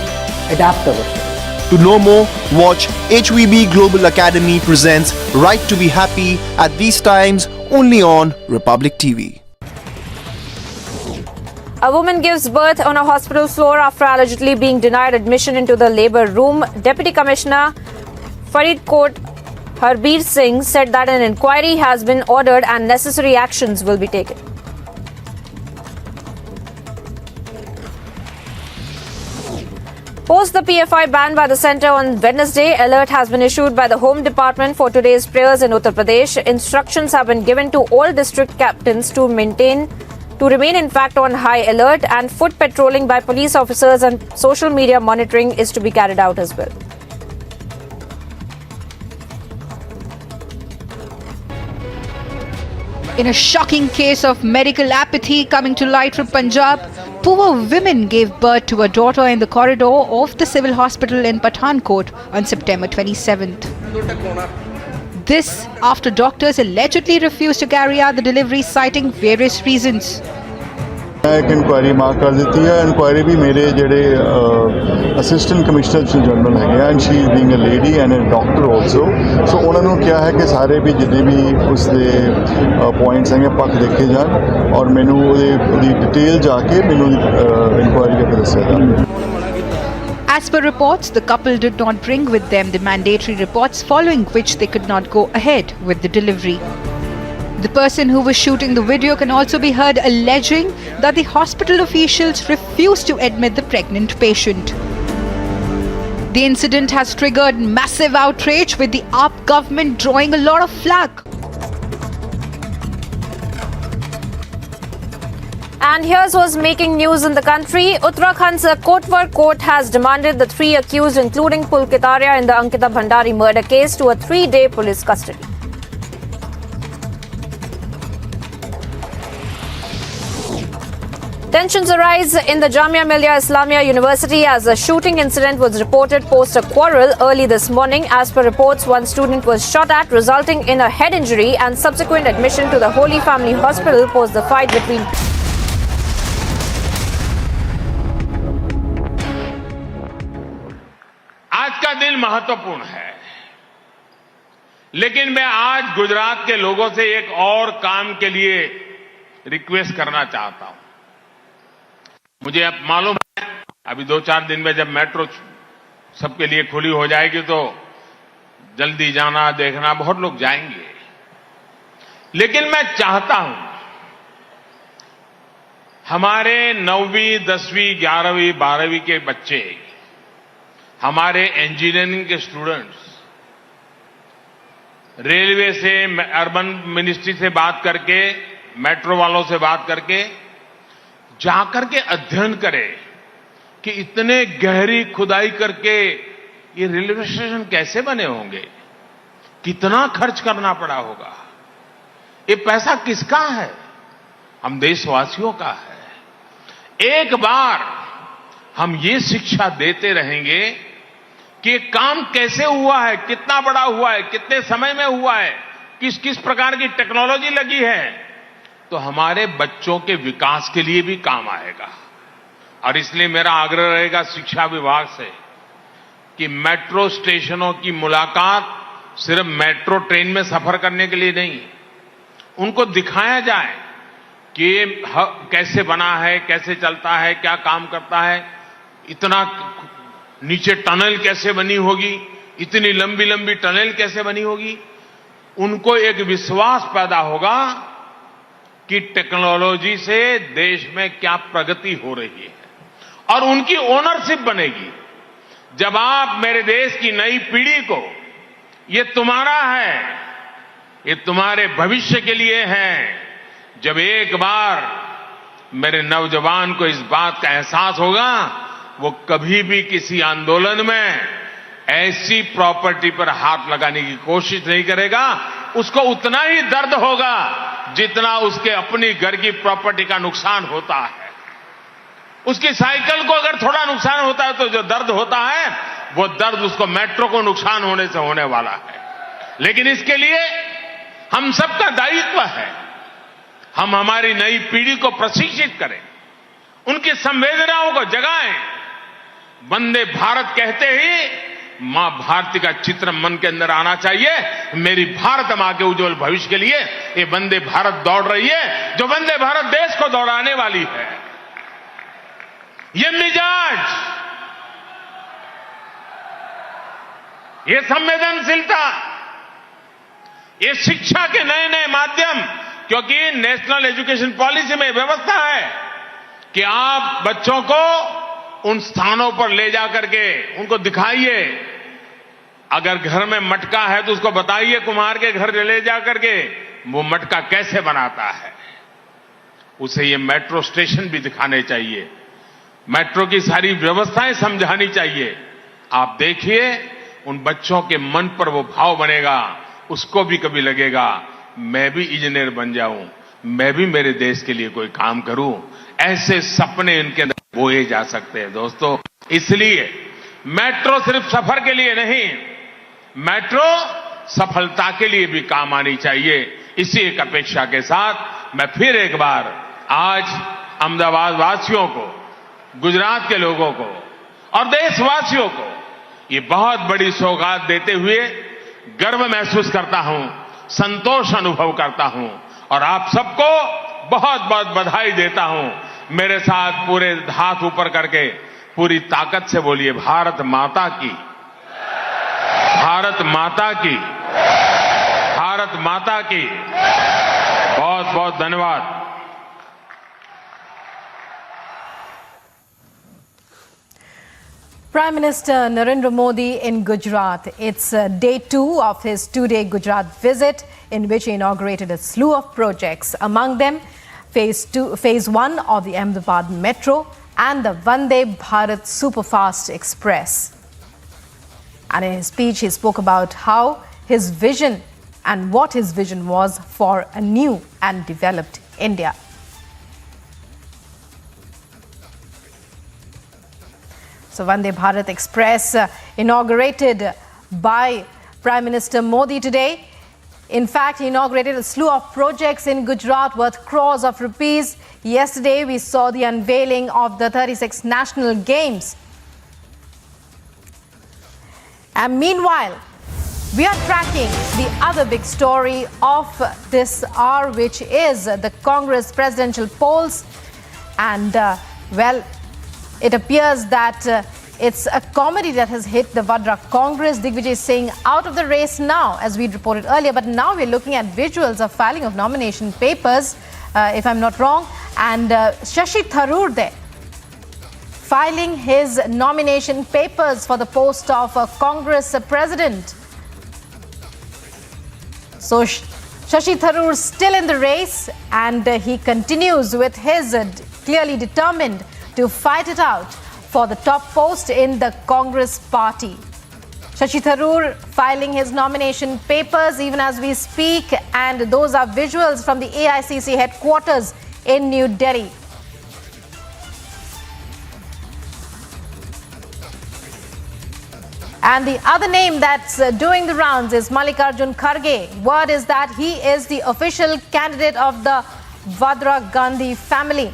adapt ourselves. To know more, watch HVB Global Academy presents Right to be Happy at these times only on Republic TV. A woman gives birth on a hospital floor after allegedly being denied admission into the labour room. Deputy Commissioner Faridkot Harbir Singh said that an inquiry has been ordered and necessary actions will be taken. Post the PFI ban by the centre on Wednesday, alert has been issued by the Home Department for today's prayers in Uttar Pradesh. Instructions have been given to all district captains to remain in fact on high alert, and foot patrolling by police officers and social media monitoring is to be carried out as well. In a shocking case of medical apathy coming to light from Punjab, poor women gave birth to a daughter in the corridor of the civil hospital in Pathankot on September 27th. This after doctors allegedly refused to carry out the delivery, citing various reasons. एक inquiry mark कर देती है। Inquiry भी मेरे जेडे assistant commissioner general है and she being a lady and a doctor also so उन्होंने क्या है कि सारे भी जितने भी उसके पॉइंट्स हैं पक्ष देखे जान और मैनू डिटेल जाके मैनू इंक्वायरी करके दस्या जाए। As per reports, the couple did not bring with them the mandatory reports, following which they could not go ahead with the delivery. The person who was shooting the video can also be heard alleging that the hospital officials refused to admit the pregnant patient. The incident has triggered massive outrage, with the AAP government drawing a lot of flack. And here's what's making news in the country. Uttarakhand's Kotwar court has demanded the 3 accused, including Pulkitaria in the Ankita Bhandari murder case, to a 3-day police custody. Tensions arise in the Jamia Millia Islamia University as a shooting incident was reported post a quarrel early this morning. As per reports, one student was shot at, resulting in a head injury and subsequent admission to the Holy Family Hospital post the fight between. आज का दिन महत्वपूर्ण है, लेकिन मैं आज गुजरात के लोगों से एक और काम के लिए रिक्वेस्ट करना चाहता हूं। मुझे अब मालूम है अभी 2-4 दिन में जब मेट्रो सबके लिए खुली हो जाएगी तो जल्दी जाना देखना बहुत लोग जाएंगे, लेकिन मैं चाहता हूं हमारे 9वीं 10वीं 11वीं 12वीं के बच्चे, हमारे इंजीनियरिंग के स्टूडेंट्स रेलवे से अर्बन मिनिस्ट्री से बात करके मेट्रो वालों से बात करके जाकर के अध्ययन करें कि इतने गहरी खुदाई करके ये रेलवे स्टेशन कैसे बने होंगे, कितना खर्च करना पड़ा होगा, ये पैसा किसका है? हम देशवासियों का है। एक बार हम ये शिक्षा देते रहेंगे कि ये काम कैसे हुआ है, कितना बड़ा हुआ है, कितने समय में हुआ है, किस किस प्रकार की टेक्नोलॉजी लगी है, तो हमारे बच्चों के विकास के लिए भी काम आएगा। और इसलिए मेरा आग्रह रहेगा शिक्षा विभाग से कि मेट्रो स्टेशनों की मुलाकात सिर्फ मेट्रो ट्रेन में सफर करने के लिए नहीं, उनको दिखाया जाए कि ये कैसे बना है, कैसे चलता है, क्या काम करता है, इतना नीचे टनल कैसे बनी होगी, इतनी लंबी लंबी टनल कैसे बनी होगी, उनको एक विश्वास पैदा होगा कि टेक्नोलॉजी से देश में क्या प्रगति हो रही है और उनकी ओनरशिप बनेगी। जब आप मेरे देश की नई पीढ़ी को ये तुम्हारा है, ये तुम्हारे भविष्य के लिए है, जब एक बार मेरे नौजवान को इस बात का एहसास होगा, वो कभी भी किसी आंदोलन में ऐसी प्रॉपर्टी पर हाथ लगाने की कोशिश नहीं करेगा। उसको उतना ही दर्द होगा जितना उसके अपनी घर की प्रॉपर्टी का नुकसान होता है। उसकी साइकिल को अगर थोड़ा नुकसान होता है तो जो दर्द होता है वो दर्द उसको मेट्रो को नुकसान होने से होने वाला है। लेकिन इसके लिए हम सबका दायित्व है, हम हमारी नई पीढ़ी को प्रशिक्षित करें, उनकी संवेदनाओं को जगाएं। वंदे भारत कहते ही मां भारती का चित्र मन के अंदर आना चाहिए। मेरी भारत मां के उज्जवल भविष्य के लिए ये वंदे भारत दौड़ रही है, जो वंदे भारत देश को दौड़ाने वाली है। ये मिजाज, ये संवेदनशीलता, ये शिक्षा के नए नए माध्यम, क्योंकि नेशनल एजुकेशन पॉलिसी में व्यवस्था है कि आप बच्चों को उन स्थानों पर ले जाकर के उनको दिखाइए। अगर घर में मटका है तो उसको बताइए, कुम्हार के घर ले जाकर के वो मटका कैसे बनाता है। उसे ये मेट्रो स्टेशन भी दिखाने चाहिए, मेट्रो की सारी व्यवस्थाएं समझानी चाहिए। आप देखिए उन बच्चों के मन पर वो भाव बनेगा, उसको भी कभी लगेगा मैं भी इंजीनियर बन जाऊं, मैं भी मेरे देश के लिए कोई काम करूं। ऐसे सपने इनके अंदर बोए जा सकते हैं दोस्तों। इसलिए मेट्रो सिर्फ सफर के लिए नहीं, मेट्रो सफलता के लिए भी काम आनी चाहिए। इसी एक अपेक्षा के साथ मैं फिर एक बार आज अहमदाबाद वासियों को, गुजरात के लोगों को और देशवासियों को ये बहुत बड़ी सौगात देते हुए गर्व महसूस करता हूं, संतोष अनुभव करता हूं और आप सबको बहुत बहुत बधाई देता हूं। मेरे साथ पूरे हाथ ऊपर करके पूरी ताकत से बोलिए, भारत माता की, भारत माता की, भारत माता की। बहुत बहुत धन्यवाद। Prime Minister Narendra Modi in Gujarat. It's day 2 of his 2-day Gujarat visit, in which he inaugurated a slew of projects. Among them, Phase 1 of the Ahmedabad Metro and the Vande Bharat Superfast Express. And in his speech, he spoke about how his vision and what his vision was for a new and developed India. So Vande Bharat Express inaugurated by Prime Minister Modi today. In fact, he inaugurated a slew of projects in Gujarat worth crores of rupees. Yesterday, we saw the unveiling of the 36th National Games. And meanwhile, we are tracking the other big story of this hour, which is the Congress presidential polls. And, well, it appears that it's a comedy that has hit the Vadra Congress. Digvijay Singh out of the race now, as we reported earlier. But now we're looking at visuals of filing of nomination papers, if I'm not wrong. And Shashi Tharoor there, filing his nomination papers for the post of Congress president. So Shashi Tharoor still in the race, and he continues with his clearly determined to fight it out for the top post in the Congress party. Shashi Tharoor filing his nomination papers even as we speak, and those are visuals from the AICC headquarters in New Delhi. And the other name that's doing the rounds is Mallikarjun Kharge. Word is that he is the official candidate of the Vadra Gandhi family,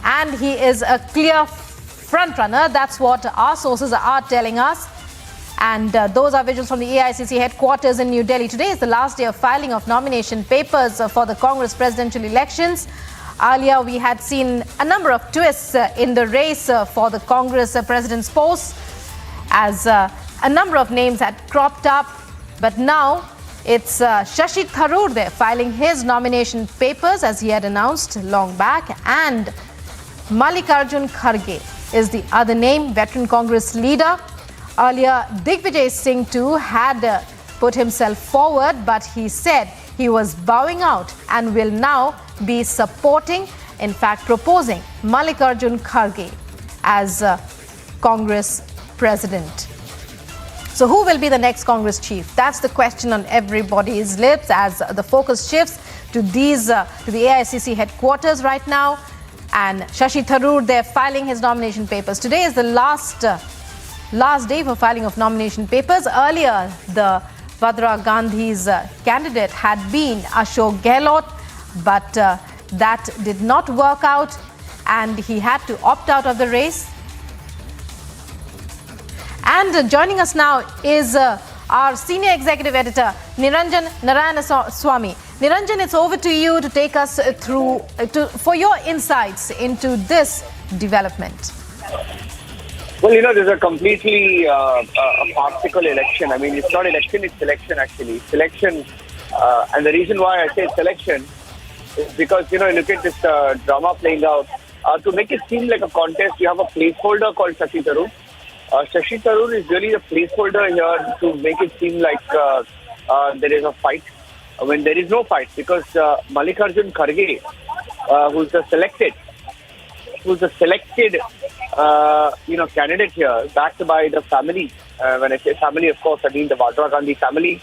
and he is a clear front runner. That's what our sources are telling us. And those are visuals from the AICC headquarters in New Delhi. Today is the last day of filing of nomination papers for the Congress presidential elections. Earlier, we had seen a number of twists in the race for the Congress president's post, as a number of names had cropped up. But now, It's Shashi Tharoor there filing his nomination papers as he had announced long back, and Mallikarjun Kharge is the other name, veteran Congress leader. Earlier, Digvijay Singh too had put himself forward, but he said he was bowing out and will now be supporting, in fact proposing, Mallikarjun Kharge as Congress president. So who will be the next Congress chief? That's the question on everybody's lips as the focus shifts to the AICC headquarters right now. And Shashi Tharoor there filing his nomination papers. Today is the last day for filing of nomination papers. Earlier, the Vadra Gandhi's candidate had been Ashok Gehlot, but that did not work out and he had to opt out of the race. And joining us now is our senior executive editor, Niranjan Narayanaswamy. Niranjan, it's over to you to take us through for your insights into this development. Well, you know, this is a completely a farcical election. I mean, it's not election, it's selection actually. Selection, and the reason why I say selection is because, you know, look at this drama playing out. To make it seem like a contest, you have a placeholder called Shashi Tharoor. Shashi Tharoor is really the placeholder here to make it seem like there is a fight when there is no fight, because Mallikarjun Kharge, who's the selected candidate here, backed by the family. When I say family, of course, I mean the Vadra Gandhi family.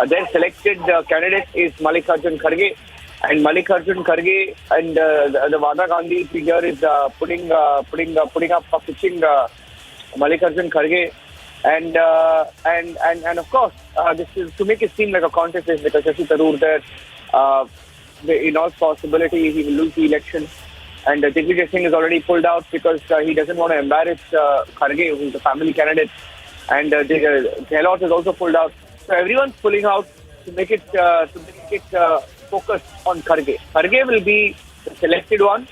Their selected candidate is Mallikarjun Kharge, and Mallikarjun Kharge and the Vadra Gandhi figure is pitching Mallikarjun Kharge, and of course this is to make it seem like a contest is because Shashi Tharoor there, in all possibility he will lose the election. And Digvijay Singh is already pulled out because he doesn't want to embarrass Kharge, who is the family candidate. And Gehlot is also pulled out. So everyone's pulling out to make it focused on Kharge. Kharge will be the selected one,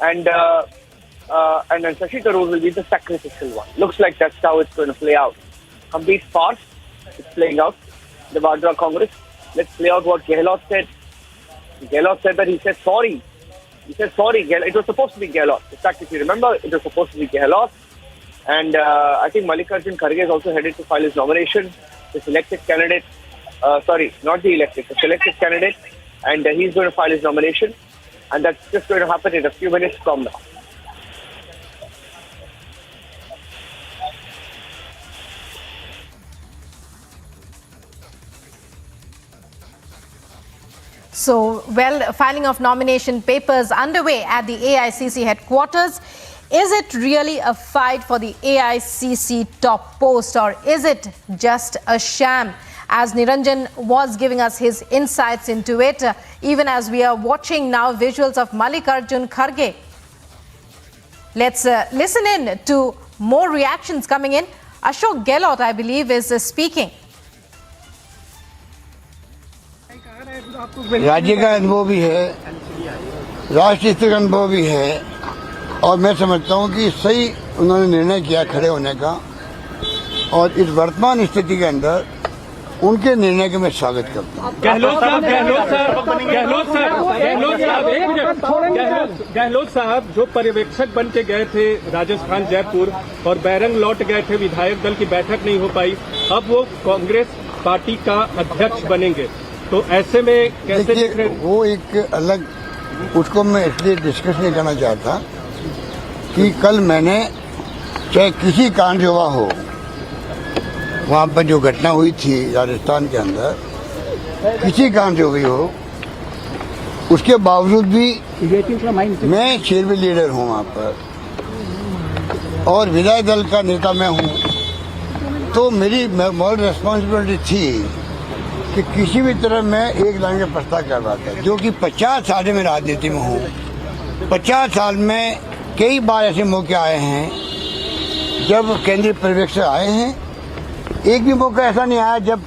and then Shashi Tharoor will be the sacrificial one. Looks like that's how it's going to play out. Complete farce. It's playing out. The Vadra Congress. Let's play out what Gehlot said. Gehlot said that he said sorry. He said sorry, it was supposed to be Gehlot. In fact, if you remember, it was supposed to be Gehlot. And I think Mallikarjun Kharge is also headed to file his nomination. The selected candidate, sorry, not the elected, the selected candidate. And he's going to file his nomination. And that's just going to happen in a few minutes from now. So, well, filing of nomination papers underway at the AICC headquarters. Is it really a fight for the AICC top post, or is it just a sham? As Niranjan was giving us his insights into it, even as we are watching now visuals of Mallikarjun Kharge. Let's listen in to more reactions coming in. Ashok Gehlot, I believe, is speaking. राज्य का अनुभव भी है, राष्ट्रीय स्तर का अनुभव भी है, और मैं समझता हूं कि सही उन्होंने निर्णय किया खड़े होने का, और इस वर्तमान स्थिति के अंदर उनके निर्णय का मैं स्वागत करता हूं। गहलोत साहब जो पर्यवेक्षक बन के गए थे राजस्थान जयपुर और बैरंग लौट गए थे, विधायक दल की बैठक नहीं हो पाई, अब वो कांग्रेस पार्टी का अध्यक्ष बनेंगे, तो ऐसे में कैसे देख रहे? वो एक अलग, उसको मैं इसलिए डिस्कस नहीं करना चाहता कि कल मैंने चाहे किसी कारण से हुआ हो, वहाँ पर जो घटना हुई थी राजस्थान के अंदर, किसी कारण से हुई हो, उसके बावजूद भी मैं शेरवी लीडर हूँ वहाँ पर और विधायक दल का नेता मैं हूँ, तो मेरी मॉरल रिस्पॉन्सिबिलिटी थी कि किसी भी तरह मैं एक लाइन का प्रस्ताव कर रहा था, जो कि 50 साल में राजनीति में हूँ। 50 साल में कई बार ऐसे मौके आए हैं जब केंद्रीय पर्यवेक्षक आए हैं, एक भी मौका ऐसा नहीं आया जब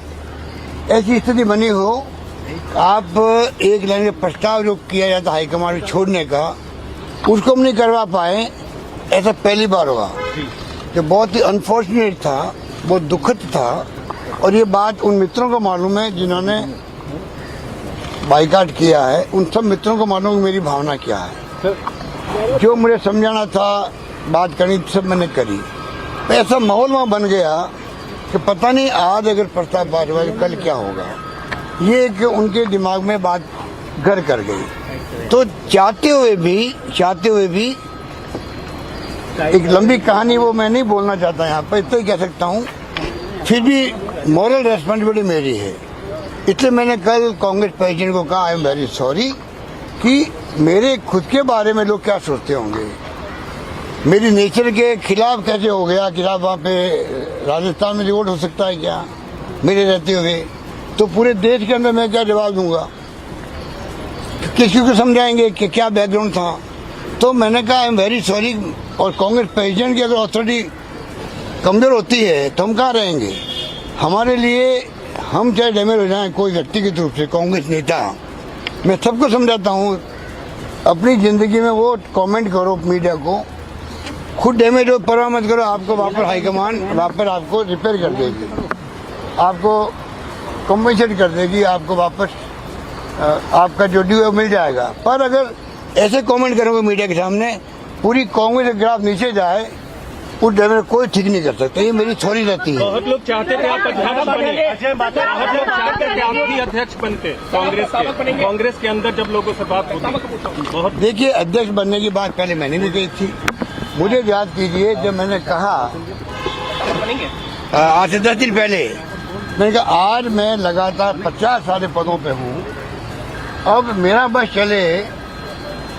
ऐसी स्थिति बनी हो, आप एक लाइन का प्रस्ताव जो किया जाता हाईकमान को छोड़ने का, उसको हम नहीं करवा पाए, ऐसा पहली बार हुआ, जो बहुत ही अनफॉर्चुनेट था, बहुत दुखद था। और ये बात उन मित्रों को मालूम है जिन्होंने बाइकाट किया है, उन सब मित्रों को मालूम मेरी भावना क्या है। जो मुझे समझाना था, बात करनी सब मैंने करी। तो ऐसा माहौल वहाँ बन गया कि पता नहीं आज अगर प्रस्ताव पास हुआ कल क्या होगा। ये एक उनके दिमाग में बात घर कर गई। तो चाहते हुए भी एक लंबी कहानी वो मैं नहीं बोलना चाहता यहाँ पर, इतना ही कह सकता हूँ। फिर भी मॉरल रेस्पॉन्सिबिलिटी मेरी है, इसलिए मैंने कल कांग्रेस प्रेसिडेंट को कहा आई एम वेरी सॉरी कि मेरे खुद के बारे में लोग क्या सोचते होंगे, मेरी नेचर के खिलाफ कैसे हो गया। खिलाफ वहाँ पे राजस्थान में रिवोल्ट हो सकता है क्या मेरे रहते हुए? तो पूरे देश के अंदर मैं क्या जवाब दूंगा, किसी को समझाएंगे कि क्या बैकग्राउंड था। तो मैंने कहा आई एम वेरी सॉरी। और कांग्रेस प्रेसिडेंट की अगर अथॉरिटी कमजोर होती है तो हम कहाँ रहेंगे? हमारे लिए हम चाहे डैमेज हो जाए कोई व्यक्तिगत रूप से, कांग्रेस नेता, मैं सबको समझाता हूँ अपनी ज़िंदगी में वो कमेंट करो मीडिया को, खुद डैमेज हो परवाह मत करो, आपको वापस हाईकमान वापस आपको रिपेयर कर देगी, आपको कम्पनसेट कर देगी, आपको वापस आपका जो ड्यू है मिल जाएगा। पर अगर ऐसे कमेंट करोगे मीडिया के सामने, पूरी कांग्रेस का ग्राफ नीचे जाए, उस डैमेज कोई ठीक नहीं कर सकता। ये मेरी थोड़ी रहती है। बहुत लोग चाहते थे आप अध्यक्ष बने, बहुत लोग चाहते थे आप भी अध्यक्ष बनते कांग्रेस के अंदर जब लोगों से बात होती। बहुत देखिए, अध्यक्ष बनने की बात पहले मैंने भी कही थी। मुझे याद कीजिए जब मैंने कहा आज से 10 दिन पहले, मैंने कहा आज मैं लगातार 50 सारे पदों पे हूँ, अब मेरा बस चले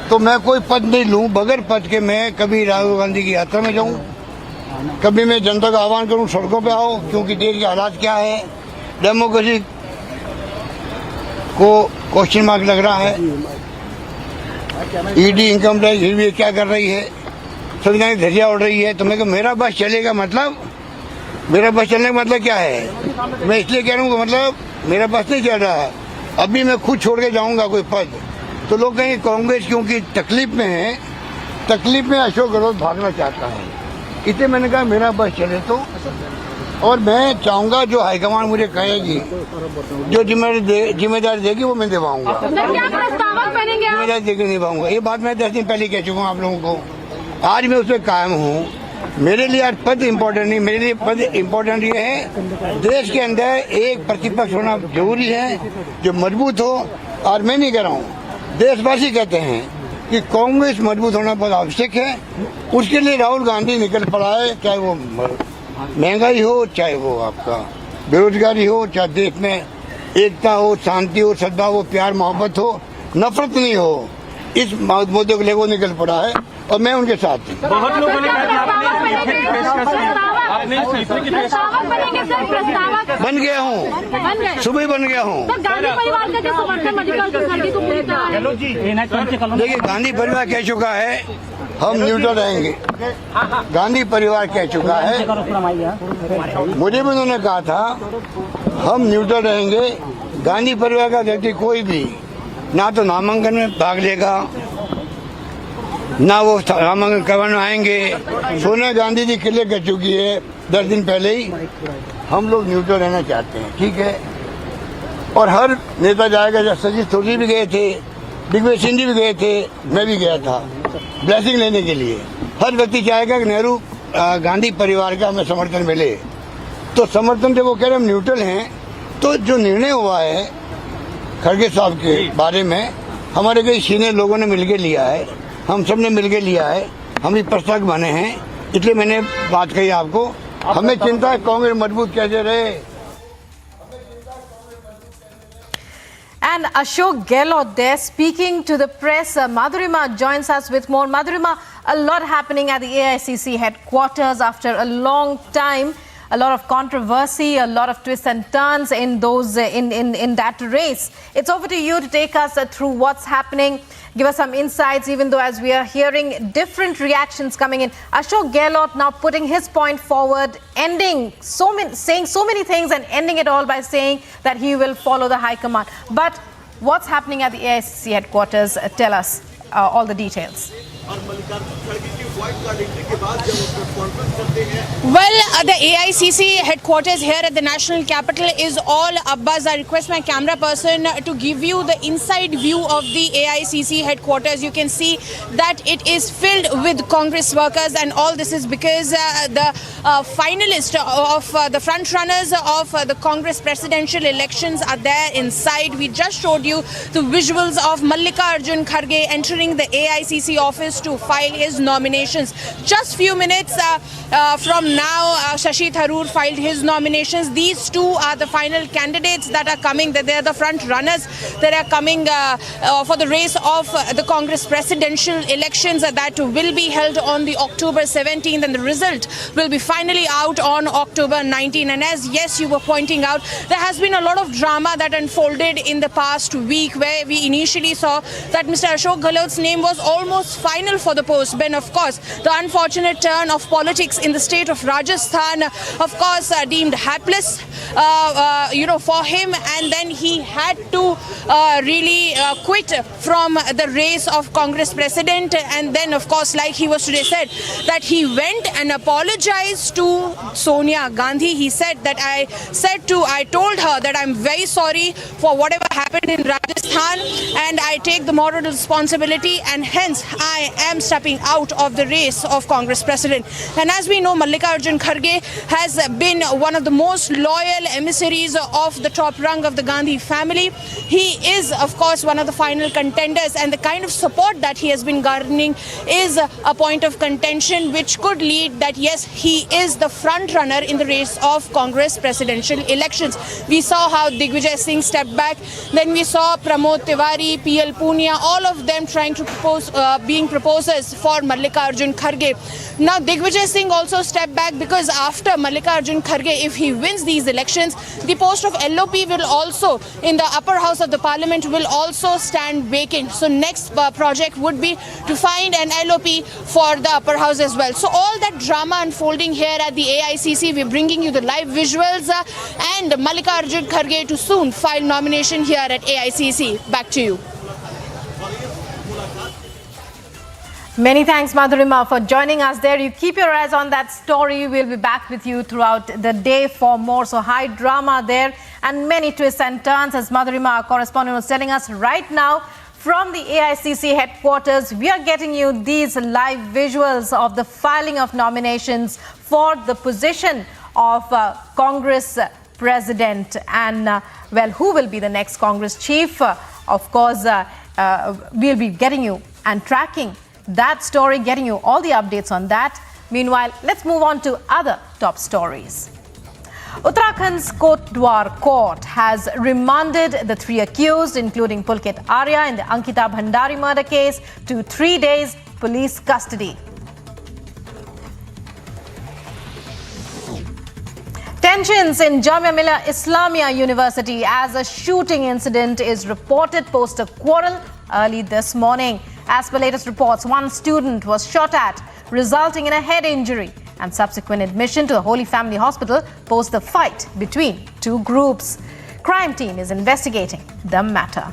तो मैं कोई पद नहीं लूँ, बगैर पद के मैं कभी राहुल गांधी की यात्रा में जाऊँ, कभी मैं जनता का आह्वान करूं सड़कों पे आओ, क्योंकि देश के हालात क्या है, डेमोक्रेसी को क्वेश्चन मार्क लग रहा है। ईडी इनकम टैक्स ये क्या कर रही है, संविधान की धज्जियां उड़ रही है। तो मैं मेरा बस चलेगा मतलब, मेरा बस चलने का मतलब क्या है? मैं इसलिए कह रहा हूँ मतलब मेरा बस नहीं चल रहा है, अभी मैं खुद छोड़ के जाऊँगा कोई पद, तो लोग कहेंगे कांग्रेस क्योंकि तकलीफ में है, तकलीफ में अशोक गहलोत भागना चाहता है। इसलिए मैंने कहा मेरा बस चले तो, और मैं चाहूंगा जो हाईकमान मुझे कहेगी, जो जिम्मेदारी देगी वो मैं निभाऊंगा, जिम्मेदारी देकर निभाऊंगा। ये बात मैं 10 दिन पहले कह चुका हूँ आप लोगों को, आज मैं उसमें कायम हूँ। मेरे लिए आज पद इम्पोर्टेंट नहीं, मेरे लिए पद इम्पोर्टेंट ये है देश के अंदर एक प्रतिपक्ष होना जरूरी है जो मजबूत हो। और मैं नहीं कह रहा हूँ, देशवासी कहते हैं कि कांग्रेस मजबूत होना बहुत आवश्यक है। उसके लिए राहुल गांधी निकल पड़ा है, चाहे वो महंगाई हो, चाहे वो आपका बेरोजगारी हो, चाहे देश में एकता हो, शांति हो, सद्भाव हो, प्यार मोहब्बत हो, नफरत नहीं हो, इस मुद्दे को लेकर वो निकल पड़ा है और मैं उनके साथ हूँ। बहुत लोगों ने कहा बन गया हूँ, सुबह बन गया हूँ। देखिए, गांधी परिवार कह चुका है हम न्यूट्रल रहेंगे, गांधी परिवार कह चुका है, मुझे भी उन्होंने कहा था हम न्यूट्रल रहेंगे। गांधी परिवार का व्यक्ति कोई भी ना तो नामांकन में भाग लेगा, ना वो नामांकन करवाने आएंगे। सोनिया गांधी जी क्लियर कर चुकी है 10 दिन पहले ही, हम लोग न्यूट्रल रहना चाहते हैं, ठीक है। और हर नेता जाएगा, जब सजीत थोड़ी भी गए थे, दिग्विजय सिंह जी भी गए थे, मैं भी गया था ब्लेसिंग लेने के लिए। हर व्यक्ति चाहेगा कि नेहरू गांधी परिवार का हमें समर्थन मिले, तो समर्थन जब वो कह रहे हम न्यूट्रल हैं, तो जो निर्णय हुआ है खड़गे साहब के बारे में, हमारे कई सीनियर लोगों ने मिलकर लिया है, हम सब ने मिलकर लिया है, हम भी प्रस्तावक बने हैं, इसलिए मैंने बात कही आपको। हमें चिंता है कांग्रेस मजबूत कैसे रहे। And Ashok Gehlot there speaking to the press. Madhurima joins us with more. Madhurima, a lot happening at the AICC headquarters after a long time. A lot of controversy, a lot of twists and turns in those in that race. It's over to you to take us through what's happening. Give us some insights, even though as we are hearing different reactions coming in. Ashok Gehlot now putting his point forward, saying so many things and ending it all by saying that he will follow the high command. But what's happening at the AICC headquarters? Tell us all the details. Well, the AICC headquarters here at the national capital is all abuzz. I request my camera person to give you the inside view of the AICC headquarters. You can see that it is filled with Congress workers, and all this is because the finalists of the front runners of the Congress presidential elections are there inside. We just showed you the visuals of Mallikarjun Kharge entering the AICC office to file his nominations. Just few minutes from now, Shashi Tharoor filed his nominations. These two are the final candidates that are coming. They are the front runners that are coming for the race of the Congress presidential elections that will be held on the October 17th, and the result will be finally out on October 19th. And as yes, you were pointing out, there has been a lot of drama that unfolded in the past week, where we initially saw that Mr. Ashok Gehlot's name was almost final for the post. Then, of course, the unfortunate turn of politics in the state of Rajasthan, of course, deemed hapless, for him, and then he had to really quit from the race of Congress president. And then, of course, like he was today said, that he went and apologized to Sonia Gandhi. He said that I told her that I'm very sorry for whatever happened in Rajasthan, and I take the moral responsibility, and hence I am stepping out of the race of Congress president. And as we know, Mallikarjun Kharge has been one of the most loyal emissaries of the top rung of the Gandhi family. He is, of course, one of the final contenders, and the kind of support that he has been garnering is a point of contention, which could lead that yes, he is the front runner in the race of Congress presidential elections. We saw how Digvijay Singh stepped back. Then we saw Pramod Tiwari, PL Punia, all of them trying to propose, being proposers for Mallikarjun Kharge. Now Digvijay Singh also stepped back because after Mallikarjun Kharge, if he wins these elections, the post of LOP will also, in the upper house of the parliament, will also stand vacant. So next project would be to find an LOP for the upper house as well. So all that drama unfolding here at the AICC, we're bringing you the live visuals, and Mallikarjun Kharge to soon file nomination here at AICC. Back to you. Many thanks, Madhurima, for joining us there. You keep your eyes on that story. We'll be back with you throughout the day for more. So high drama there and many twists and turns, as Madhurima, our correspondent, was telling us right now from the AICC headquarters. We are getting you these live visuals of the filing of nominations for the position of Congress president, and well, who will be the next Congress chief? Of course, we'll be getting you and tracking that story, getting you all the updates on that. Meanwhile, let's move on to other top stories. Uttarakhand's Kotdwar court has remanded the three accused, including Pulkit Arya in the Ankita Bhandari murder case, to 3 days police custody. Tensions in Jamia Millia Islamia University as a shooting incident is reported post a quarrel early this morning. As per latest reports, one student was shot at, resulting in a head injury, and subsequent admission to the Holy Family Hospital post the fight between two groups. Crime team is investigating the matter.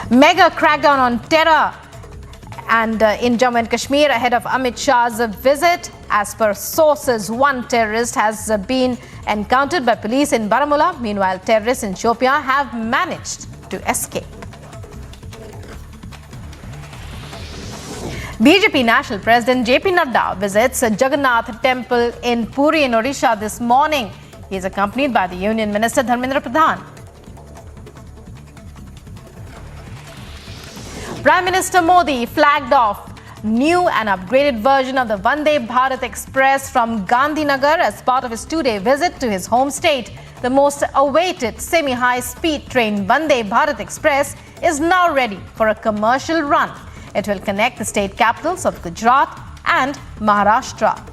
Mega crackdown on terror and in Jammu and Kashmir ahead of Amit Shah's visit. As per sources, one terrorist has been encountered by police in Baramulla. Meanwhile, terrorists in Shopia have managed to escape. BJP National President JP Nadda visits Jagannath Temple in Puri in Odisha this morning. He is accompanied by the Union Minister Dharmendra Pradhan. Prime Minister Modi flagged off new and upgraded version of the Vande Bharat Express from Gandhinagar as part of his two-day visit to his home state. The most awaited semi-high-speed train Vande Bharat Express is now ready for a commercial run. It will connect the state capitals of Gujarat and Maharashtra.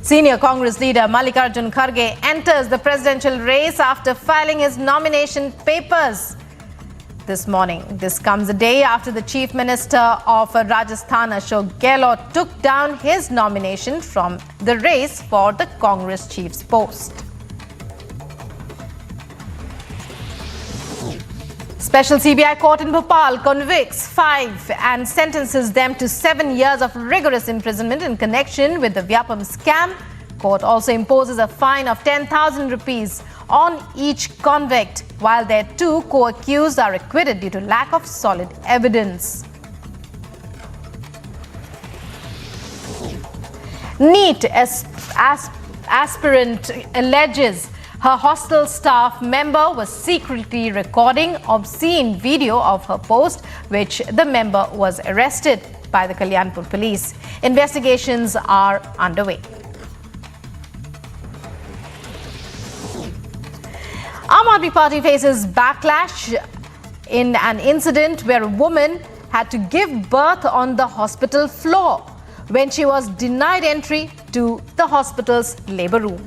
Senior Congress leader Mallikarjun Kharge enters the presidential race after filing his nomination papers this morning. This comes a day after the Chief Minister of Rajasthan, Ashok Gehlot, took down his nomination from the race for the Congress chief's post. Special CBI court in Bhopal convicts 5 and sentences them to 7 years of rigorous imprisonment in connection with the Vyapam scam. Court also imposes a fine of 10,000 rupees on each convict, while their 2 co-accused are acquitted due to lack of solid evidence. NEET aspirant alleges her hostel staff member was secretly recording obscene video of her post, which the member was arrested by the Kalyanpur police. Investigations are underway. Aam Aadmi Party faces backlash in an incident where a woman had to give birth on the hospital floor when she was denied entry to the hospital's labour room.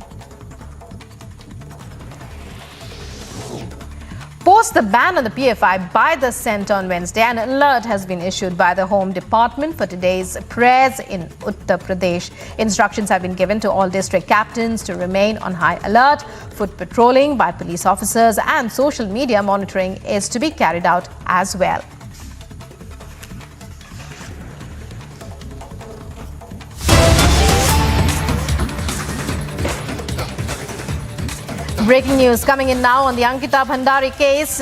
Post the ban on the PFI by the centre on Wednesday, an alert has been issued by the Home Department for today's prayers in Uttar Pradesh. Instructions have been given to all district captains to remain on high alert. Foot patrolling by police officers and social media monitoring is to be carried out as well. Breaking news coming in now on the Ankita Bhandari case.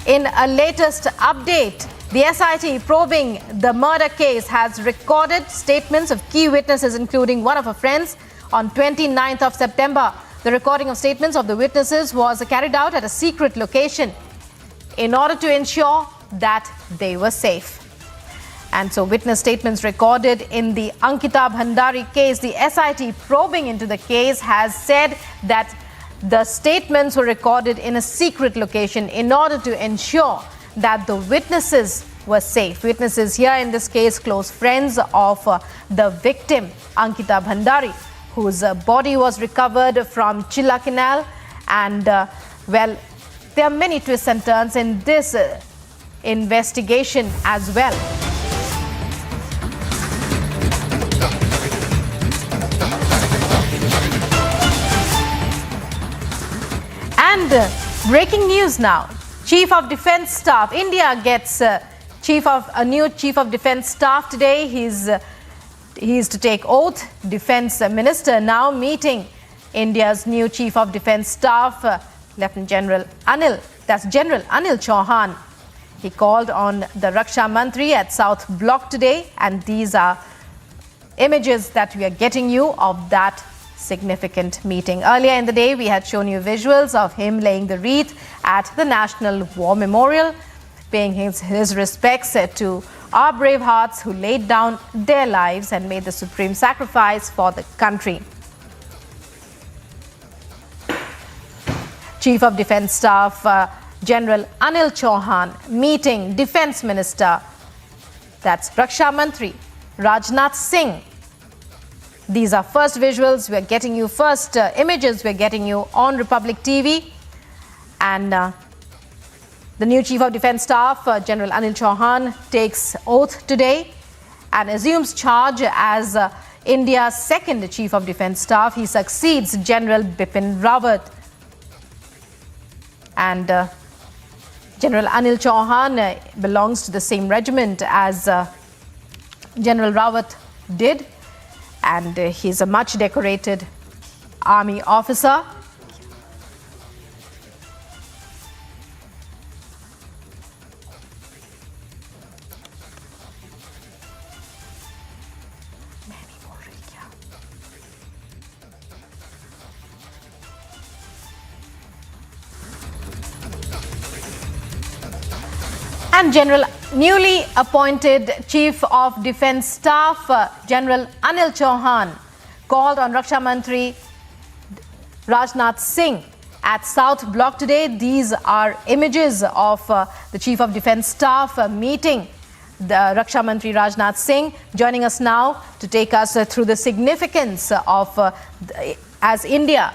In a latest update, the SIT probing the murder case has recorded statements of key witnesses, including one of her friends, on 29th of September. The recording of statements of the witnesses was carried out at a secret location in order to ensure that they were safe. And so witness statements recorded in the Ankita Bhandari case. The SIT probing into the case has said that the statements were recorded in a secret location in order to ensure that the witnesses were safe. Witnesses here in this case, close friends of the victim, Ankita Bhandari, whose body was recovered from Chilla Canal. And, well, there are many twists and turns in this investigation as well. And breaking news now. Chief of Defence Staff. India gets a new Chief of Defence Staff today. He's to take oath. Defence Minister now meeting India's new Chief of Defence Staff, Lieutenant General Anil. That's General Anil Chauhan. He called on the Raksha Mantri at South Block today, and these are images that we are getting you of that significant meeting. Earlier in the day, we had shown you visuals of him laying the wreath at the National War Memorial, paying his respects to our brave hearts who laid down their lives and made the supreme sacrifice for the country. Chief of Defence Staff General Anil Chauhan meeting Defence Minister, that's Raksha Mantri Rajnath Singh. These are first visuals we're getting you, first images we're getting you on Republic TV. And the new Chief of Defence Staff, General Anil Chauhan, takes oath today and assumes charge as India's second Chief of Defence Staff. He succeeds General Bipin Rawat. And General Anil Chauhan belongs to the same regiment as General Rawat did. And he's a much decorated army officer. And newly appointed Chief of Defence Staff, General Anil Chauhan, called on Raksha Mantri Rajnath Singh at South Block today. These are images of the Chief of Defence Staff meeting the Raksha Mantri Rajnath Singh. Joining us now to take us through the significance of as India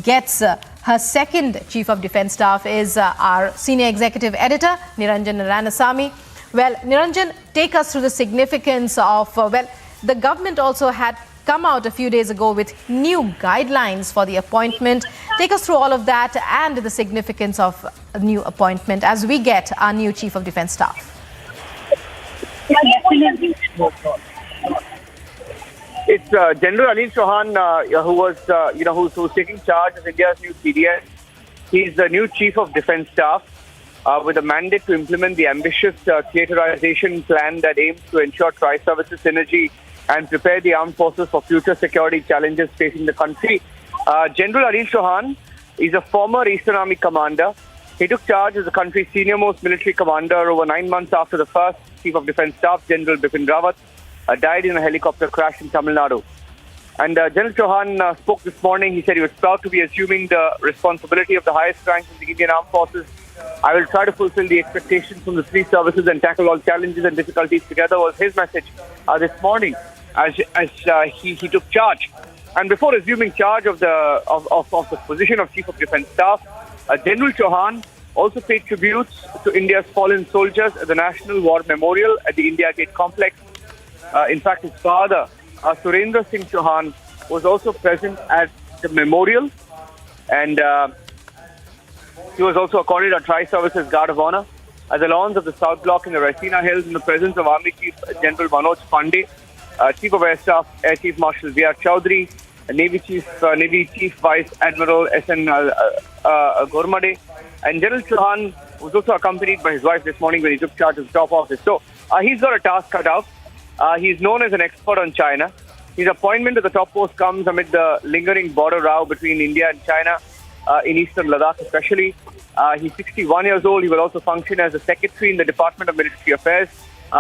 gets her second Chief of Defence Staff is our Senior Executive Editor, Niranjan Narayanasamy. Well, Niranjan, take us through the significance of, the government also had come out a few days ago with new guidelines for the appointment. Take us through all of that and the significance of a new appointment as we get our new Chief of Defence Staff. It's General Anil Chauhan who's taking charge of India's new CDS. He's the new Chief of Defence Staff with a mandate to implement the ambitious theaterization plan that aims to ensure tri-services synergy and prepare the armed forces for future security challenges facing the country. General Anil Chauhan is a former Eastern Army commander. He took charge as the country's senior-most military commander over 9 months after the first Chief of Defence Staff, General Bipin Rawat, died in a helicopter crash in Tamil Nadu. And General Chauhan spoke this morning. He said he was proud to be assuming the responsibility of the highest rank in the Indian Armed Forces. I will try to fulfill the expectations from the three services and tackle all challenges and difficulties together, was his message this morning as he took charge. And before assuming charge of the position of Chief of Defence Staff, General Chauhan also paid tributes to India's fallen soldiers at the National War Memorial at the India Gate complex. In fact, his father, Surendra Singh Chauhan, was also present at the memorial, and he was also accorded a Tri-Services Guard of Honor at the lawns of the South Block in the Rasina Hills in the presence of Army Chief General Manoj Pandey, Chief of Air Staff Air Chief Marshal V.R. Chaudhary, Navy Chief Vice Admiral S.N. Gormade, and General Chauhan was also accompanied by his wife this morning when he took charge of the top office. So he's got a task cut out. He's known as an expert on China. His appointment to the top post comes amid the lingering border row between India and China in eastern Ladakh especially. He's 61 years old. He will also function as a secretary in the Department of Military Affairs.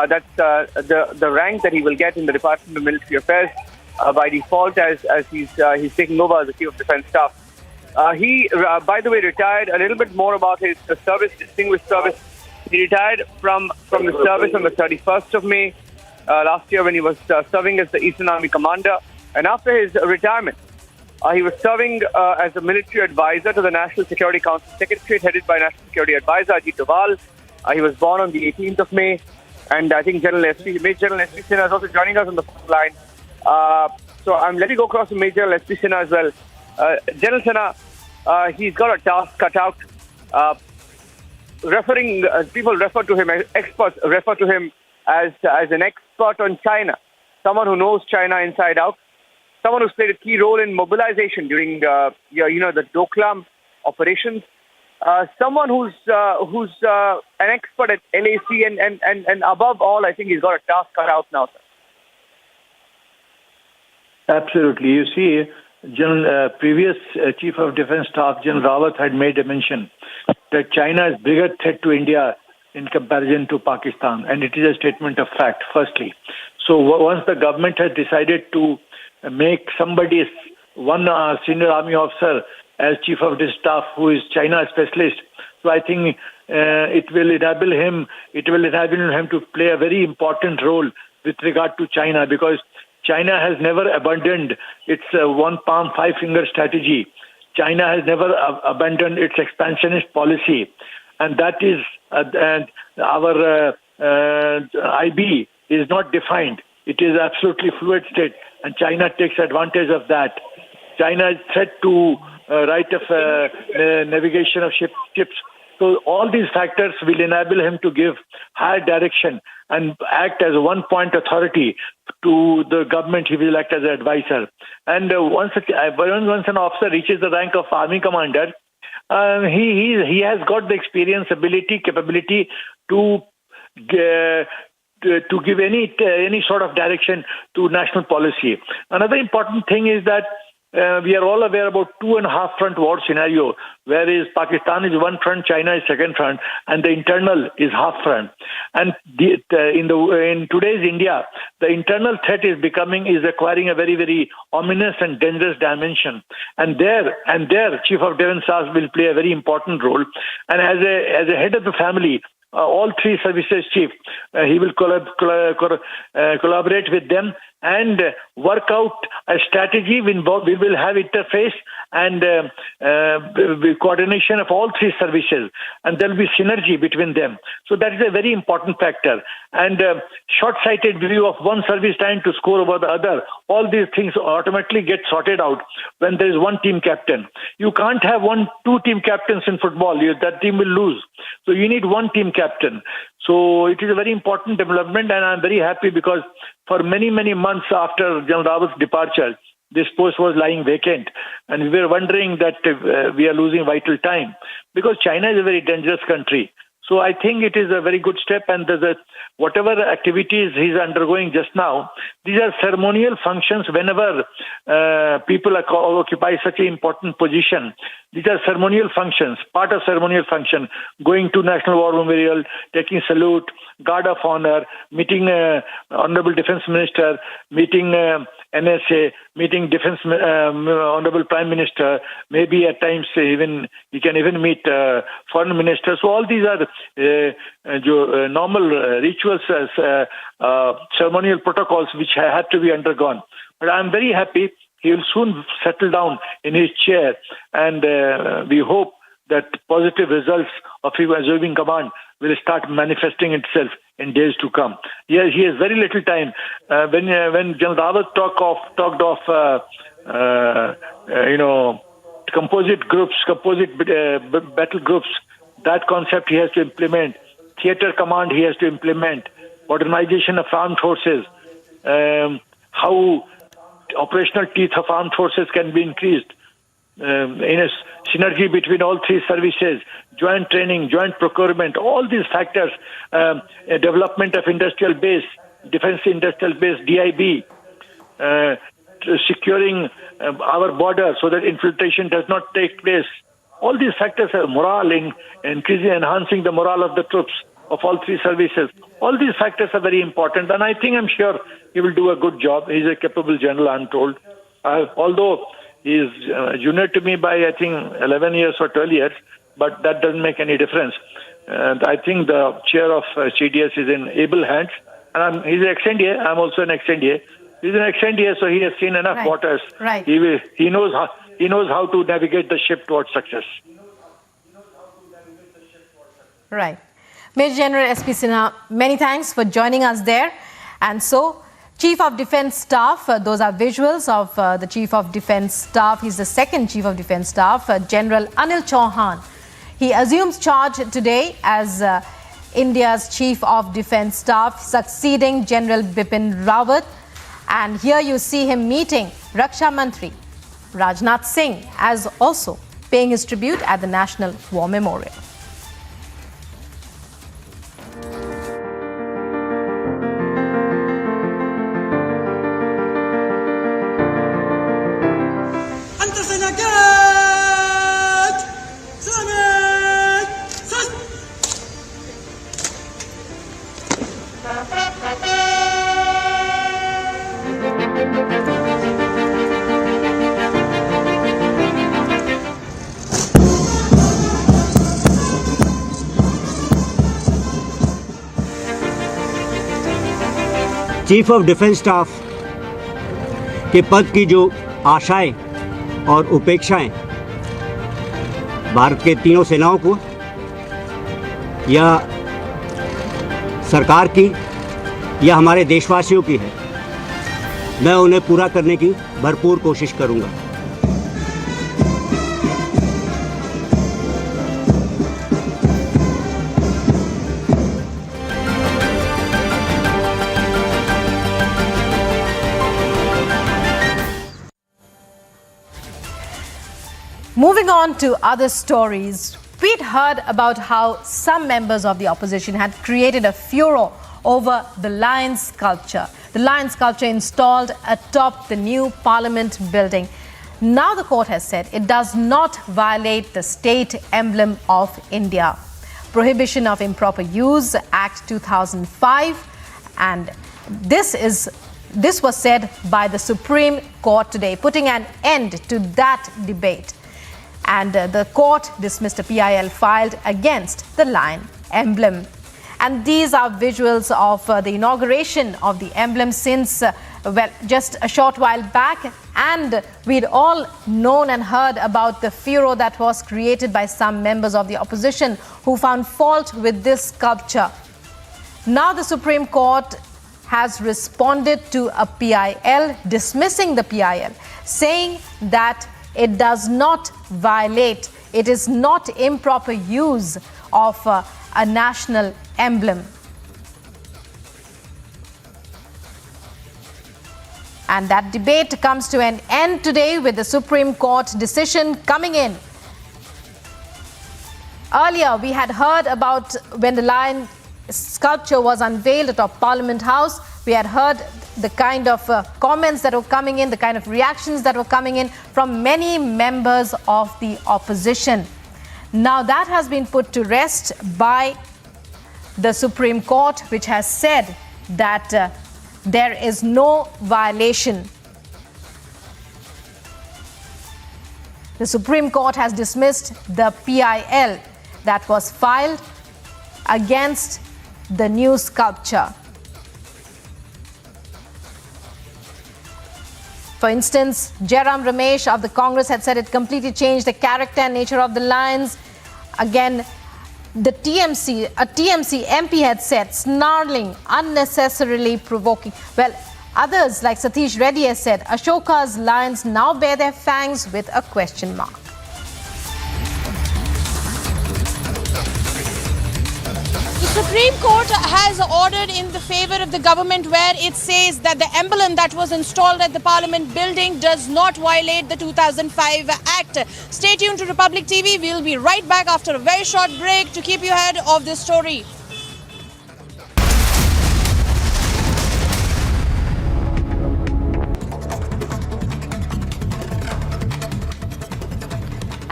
That's the rank that he will get in the Department of Military Affairs by default as he's taking over as the Chief of Defence Staff. He, by the way, retired. A little bit more about his distinguished service. He retired from the service on the 31st of May last year when he was serving as the Eastern Army Commander. And after his retirement, he was serving as a military advisor to the National Security Council Secretariat headed by National Security Advisor Ajit Doval. He was born on the 18th of May. And I think Major General S.P. Sena is also joining us on the phone line. So I'm letting go across to Major General S.P. Sena as well. General Sena, he's got a task cut out. People refer to him, experts refer to him as an expert on China, someone who knows China inside out, someone who's played a key role in mobilization during the Doklam operations, someone who's an expert at LAC, and above all, I think he's got a task cut out now, sir. Absolutely. You see, previous Chief of Defence Staff, General Rawat, had made a mention that China is bigger threat to India in comparison to Pakistan, and it is a statement of fact, firstly. So once the government has decided to make somebody, one senior army officer, as Chief of Defence Staff who is China specialist, so I think it will enable him to play a very important role with regard to China, because China has never abandoned its one palm, five finger strategy. China has never abandoned its expansionist policy. And that is, our IB is not defined. It is absolutely fluid state, and China takes advantage of that. China is threat to right of navigation of ships. So all these factors will enable him to give higher direction and act as a one-point authority to the government. He will act as an advisor. And once an officer reaches the rank of army commander, he has got the experience, ability, capability to give any sort of direction to national policy. Another important thing is that we are all aware about 2.5 front war scenario, whereas Pakistan is one front, China is second front, and the internal is half front. And in today's India, the internal threat is acquiring a very, very ominous and dangerous dimension. And there, Chief of Defence Staff will play a very important role. And as a head of the family, all three services chief, he will collaborate with them and work out a strategy. We will have interface and coordination of all three services, and there will be synergy between them. So that is a very important factor. And short-sighted view of one service trying to score over the other, all these things automatically get sorted out when there is one team captain. You can't have two team captains in football. That team will lose. So you need one team captain. So it is a very important development, and I'm very happy because for many, many months after General Rawat's departure, this post was lying vacant, and we were wondering that we are losing vital time because China is a very dangerous country. So I think it is a very good step, and whatever activities he's undergoing just now, these are ceremonial functions whenever people occupy such an important position. These are ceremonial functions, part of ceremonial function, going to National War Memorial, taking salute, guard of honor, meeting Honorable Defense Minister, meeting NSA, meeting Defense Honorable Prime Minister, maybe at times even you can even meet foreign ministers. So all these are normal rituals, ceremonial protocols which have to be undergone. But I'm very happy he will soon settle down in his chair, and we hope that positive results of his assuming command will start manifesting itself in days to come. He has very little time. When General Rawat talked of composite groups, composite battle groups, that concept he has to implement. Theater command he has to implement. Modernization of armed forces. How operational teeth of armed forces can be increased. In a synergy between all three services, joint training, joint procurement, all these factors, development of industrial base, defense industrial base, DIB, securing our border so that infiltration does not take place. All these factors are morale, increasing, enhancing the morale of the troops of all three services. All these factors are very important, and I'm sure he will do a good job. He's a capable general, I'm told. Although he is junior to me by, I think, 11 years or 12 years, but that doesn't make any difference. And I think the chair of CDS is in able hands. And he's an ex-NDA. I'm also an ex-NDA. He's an ex-NDA, so he has seen enough waters. Right. He knows how to navigate the ship towards success. Right. Major General S.P. Sinha, many thanks for joining us there. And so, Chief of Defence Staff, those are visuals of the Chief of Defence Staff. He's the second Chief of Defence Staff, General Anil Chauhan. He assumes charge today as India's Chief of Defence Staff, succeeding General Bipin Rawat. And here you see him meeting Raksha Mantri Rajnath Singh, as also paying his tribute at the National War Memorial. Chief of defence staff के पद की जो आशाएं और उपेक्षाएं भारत के तीनों सेनाओं को या सरकार की या हमारे देशवासियों की है, मैं उन्हें पूरा करने की भरपूर कोशिश करूंगा। Moving on to other stories, we'd heard about how some members of the opposition had created a furor over the lion sculpture. The lion sculpture installed atop the new Parliament building. Now the court has said it does not violate the state emblem of India. Prohibition of Improper Use Act 2005, and this was said by the Supreme Court today, putting an end to that debate. And the court dismissed a PIL filed against the lion emblem. And these are visuals of the inauguration of the emblem since well, just a short while back, and we'd all known and heard about the furor that was created by some members of the opposition who found fault with this sculpture. Now the Supreme Court has responded to a PIL, dismissing the PIL, saying that it does not violate, it is not improper use of a national emblem. And that debate comes to an end today with the Supreme Court decision coming in. Earlier, we had heard about when the lion sculpture was unveiled atop Parliament House. We had heard the kind of comments that were coming in, the kind of reactions that were coming in from many members of the opposition. Now that has been put to rest by the Supreme Court, which has said that there is no violation. The Supreme Court has dismissed the PIL that was filed against the new sculpture. For instance, Jairam Ramesh of the Congress had said it completely changed the character and nature of the lions. Again, a TMC MP had said snarling, unnecessarily provoking. Well, others like Satish Reddy has said Ashoka's lions now bear their fangs with a question mark. The Supreme Court has ordered in the favor of the government, where it says that the emblem that was installed at the Parliament building does not violate the 2005 Act. Stay tuned to Republic TV. We'll be right back after a very short break to keep you ahead of this story.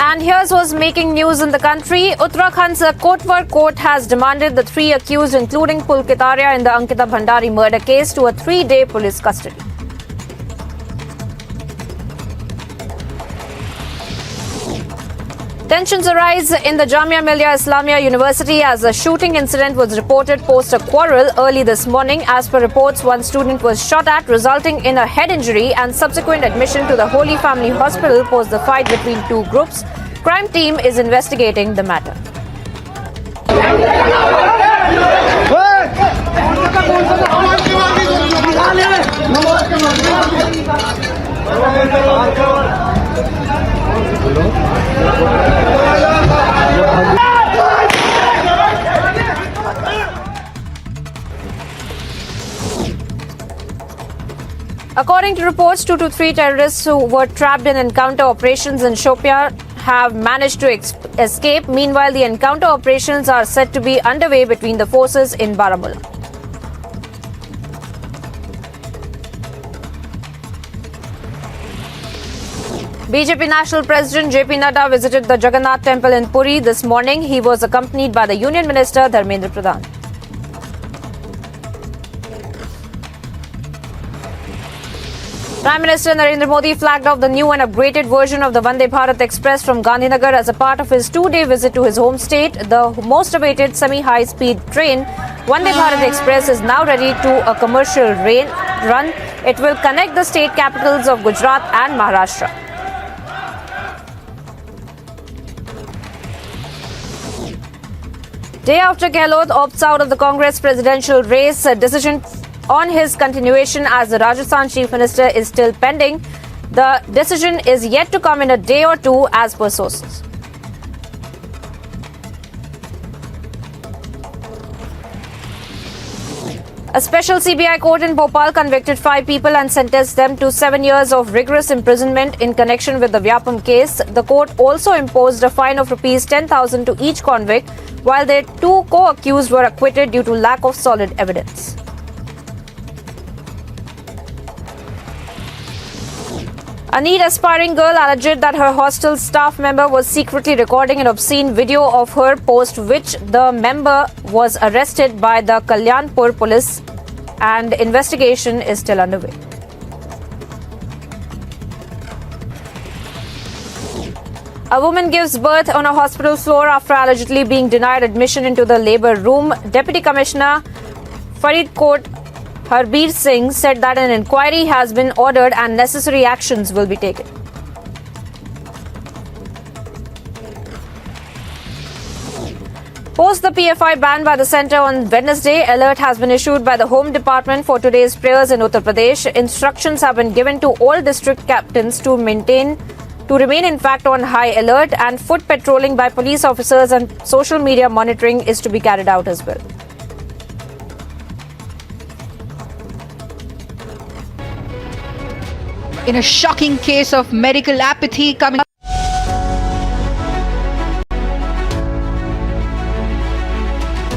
And here's what's making news in the country. Uttarakhand's Kotwar court has demanded the 3 accused, including Pulkitaria in the Ankita Bhandari murder case, to a 3-day police custody. Tensions arise in the Jamia Millia Islamia University as a shooting incident was reported post a quarrel early this morning. As per reports, one student was shot at, resulting in a head injury, and subsequent admission to the Holy Family Hospital post the fight between 2 groups. Crime team is investigating the matter. According to reports, 2 to 3 terrorists who were trapped in encounter operations in Shopia have managed to escape. Meanwhile, the encounter operations are said to be underway between the forces in Baramulla. BJP National President JP Nadda visited the Jagannath Temple in Puri this morning. He was accompanied by the Union Minister Dharmendra Pradhan. Prime Minister Narendra Modi flagged off the new and upgraded version of the Vande Bharat Express from Gandhinagar as a part of his 2-day visit to his home state. The most awaited semi-high-speed train, Vande Bharat Express, is now ready to a commercial run. It will connect the state capitals of Gujarat and Maharashtra. Day after Gehlot opts out of the Congress presidential race, a decision on his continuation as the Rajasthan Chief Minister is still pending. The decision is yet to come in a day or two, as per sources. A special CBI court in Bhopal convicted 5 people and sentenced them to 7 years of rigorous imprisonment in connection with the Vyapam case. The court also imposed a fine of Rs 10,000 to each convict, while their 2 co-accused were acquitted due to lack of solid evidence. A NEET aspiring girl alleged that her hostel staff member was secretly recording an obscene video of her, post which the member was arrested by the Kalyanpur police, and investigation is still underway. A woman gives birth on a hospital floor after allegedly being denied admission into the labour room. Deputy Commissioner Faridkot Harbir Singh said that an inquiry has been ordered and necessary actions will be taken. Post the PFI ban by the centre on Wednesday, alert has been issued by the Home Department for today's prayers in Uttar Pradesh. Instructions have been given to all district captains to remain in fact on high alert, and foot patrolling by police officers and social media monitoring is to be carried out as well. In a shocking case of medical apathy coming up.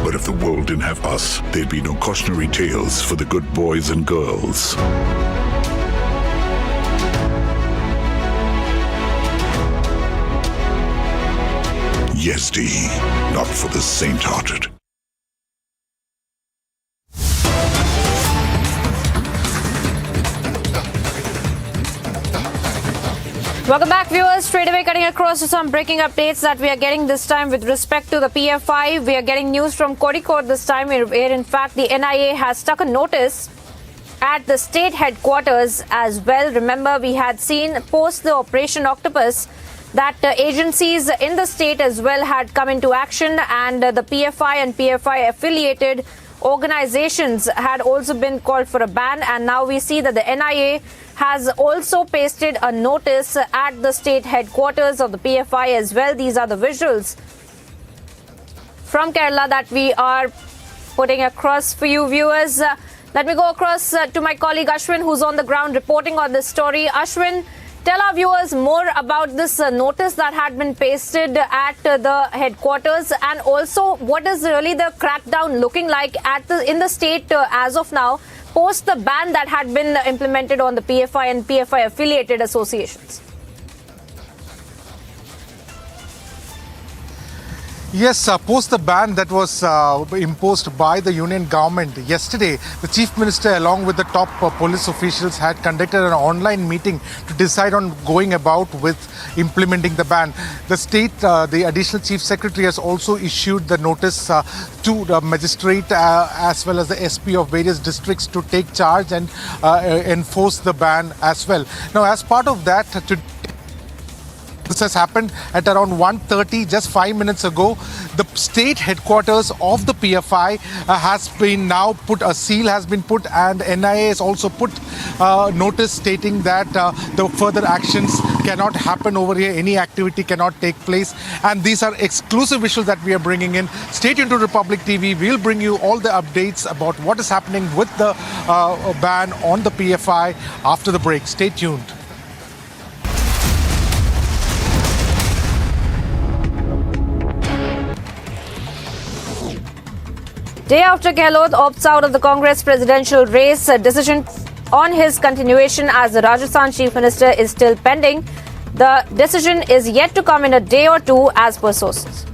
But if the world didn't have us, there'd be no cautionary tales for the good boys and girls. Yes, D, not for the saint-hearted. Welcome back, viewers. Straight away cutting across to some breaking updates that we are getting this time with respect to the PFI. We are getting news from Kozhikode this time, where in fact the NIA has stuck a notice at the state headquarters as well. Remember, we had seen post the Operation Octopus that agencies in the state as well had come into action, and the PFI and PFI affiliated organizations had also been called for a ban, and now we see that the NIA has also pasted a notice at the state headquarters of the PFI as well. These are the visuals from Kerala that we are putting across for you, viewers. Let me go across to my colleague Ashwin, who's on the ground reporting on this story. Ashwin, tell our viewers more about this notice that had been pasted at the headquarters, and also what is really the crackdown looking like in the state as of now, post the ban that had been implemented on the PFI and PFI affiliated associations. Yes, post the ban that was imposed by the union government yesterday, the chief minister along with the top police officials had conducted an online meeting to decide on going about with implementing the ban. The state, the additional chief secretary has also issued the notice to the magistrate as well as the SP of various districts to take charge and enforce the ban as well. Now, as part of that, this has happened at around 1:30, just 5 minutes ago. The state headquarters of the PFI has been now put, a seal has been put, and NIA has also put notice stating that the further actions cannot happen over here. Any activity cannot take place. And these are exclusive visuals that we are bringing in. Stay tuned to Republic TV. We'll bring you all the updates about what is happening with the ban on the PFI after the break. Stay tuned. Day after Gehlot opts out of the Congress presidential race, a decision on his continuation as the Rajasthan Chief Minister is still pending. The decision is yet to come in a day or two, as per sources.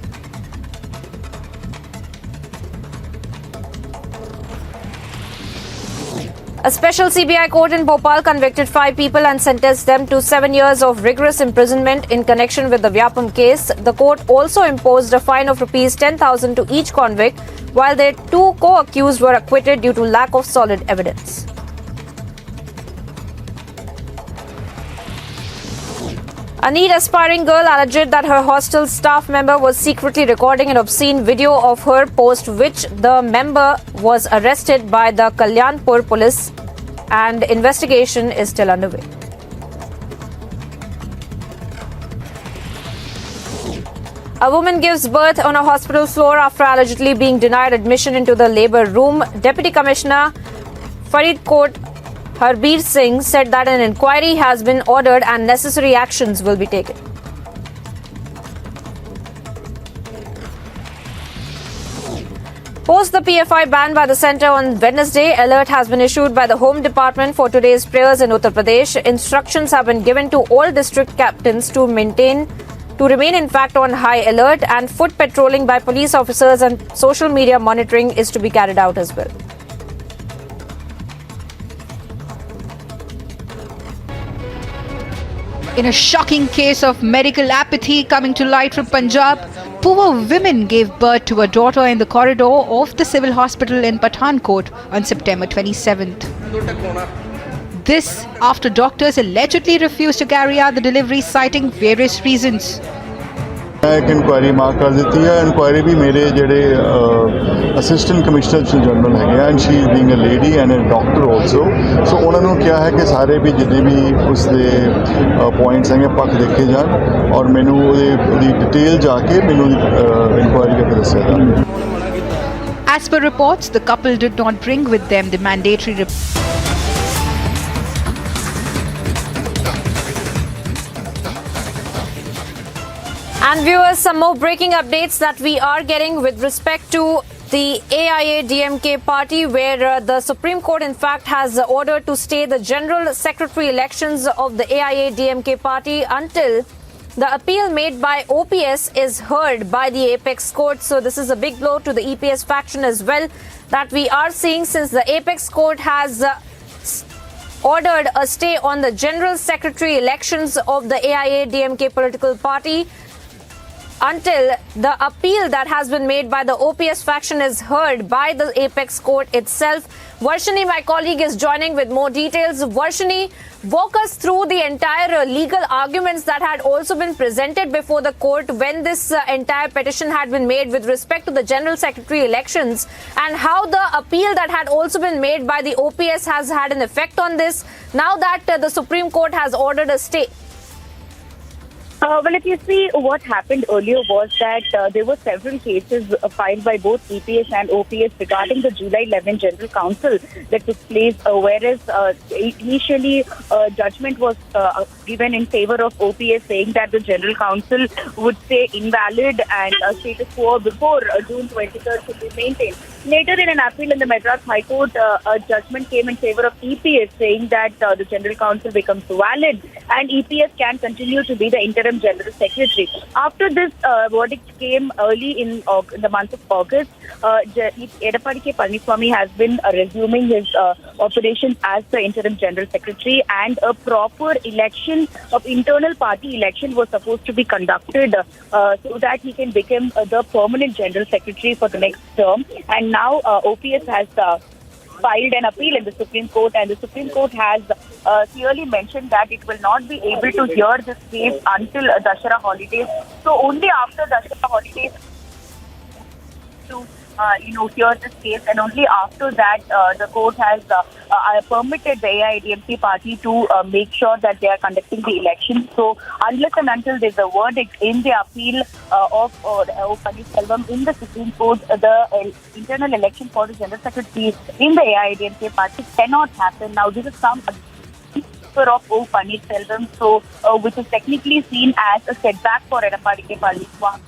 A special CBI court in Bhopal convicted 5 people and sentenced them to 7 years of rigorous imprisonment in connection with the Vyapam case. The court also imposed a fine of Rs 10,000 to each convict, while their 2 co-accused were acquitted due to lack of solid evidence. A NEET aspiring girl alleged that her hostel staff member was secretly recording an obscene video of her, post which the member was arrested by the Kalyanpur police, and investigation is still underway. A woman gives birth on a hospital floor after allegedly being denied admission into the labour room. Deputy Commissioner Faridkot Harbir Singh said that an inquiry has been ordered and necessary actions will be taken. Post the PFI ban by the centre on Wednesday, alert has been issued by the Home Department for today's prayers in Uttar Pradesh. Instructions have been given to all district captains to remain in fact on high alert, and foot patrolling by police officers and social media monitoring is to be carried out as well. In a shocking case of medical apathy coming to light from Punjab, Poor women gave birth to a daughter in the corridor of the civil hospital in Pathankot on September 27th. This after doctors allegedly refused to carry out the delivery, citing various reasons. एक inquiry mark कर दी है। Inquiry भी मेरे जेडे assistant commissioner general है and she is being a lady and a doctor also so उन्होंने क्या है कि सारे भी जितने भी उसके पॉइंट्स हैं पक्ष देखे जान और मैनू डिटेल जाके मैनू इंक्वायरी करके दस्या जाए। As per reports, the couple did not bring with them the mandatory And viewers, some more breaking updates that we are getting with respect to the AIADMK party, where the Supreme Court in fact has ordered to stay the general secretary elections of the AIADMK party until the appeal made by OPS is heard by the apex court. So this is a big blow to the EPS faction as well that we are seeing, since the apex court has ordered a stay on the general secretary elections of the AIADMK political party until the appeal that has been made by the OPS faction is heard by the apex court itself. Varshini, my colleague, is joining with more details. Varshini, walk us through the entire legal arguments that had also been presented before the court when this entire petition had been made with respect to the general secretary elections, and how the appeal that had also been made by the OPS has had an effect on this, now that the Supreme Court has ordered a stay. Well, if you see, what happened earlier was that there were several cases filed by both EPS and OPS regarding the July 11 General Council that took place, whereas initially judgment was given in favor of OPS, saying that the General Council would stay invalid and status quo before June 23rd should be maintained. Later, in an appeal in the Madras High Court, a judgment came in favor of EPS, saying that the General Council becomes valid and EPS can continue to be the interim General Secretary. After this verdict came early in the month of August, AIADMK Palaniswamy has been resuming his operations as the interim General Secretary, and a proper election of internal party election was supposed to be conducted so that he can become the permanent General Secretary for the next term. And now OPS has filed an appeal in the Supreme Court, and the Supreme Court has clearly mentioned that it will not be able to hear this case until Dussehra holidays. So only after Dussehra holidays to hear this case, and only after that the court has permitted the AIADMK party to make sure that they are conducting the election. So unless and until there is a verdict in the appeal of Paneerselvam in the Supreme Court, the internal election for the General Secretary in the AIADMK party cannot happen. Now this is some of O. Paneerselvam, so which is technically seen as a setback for AIADMK Palaniswamy.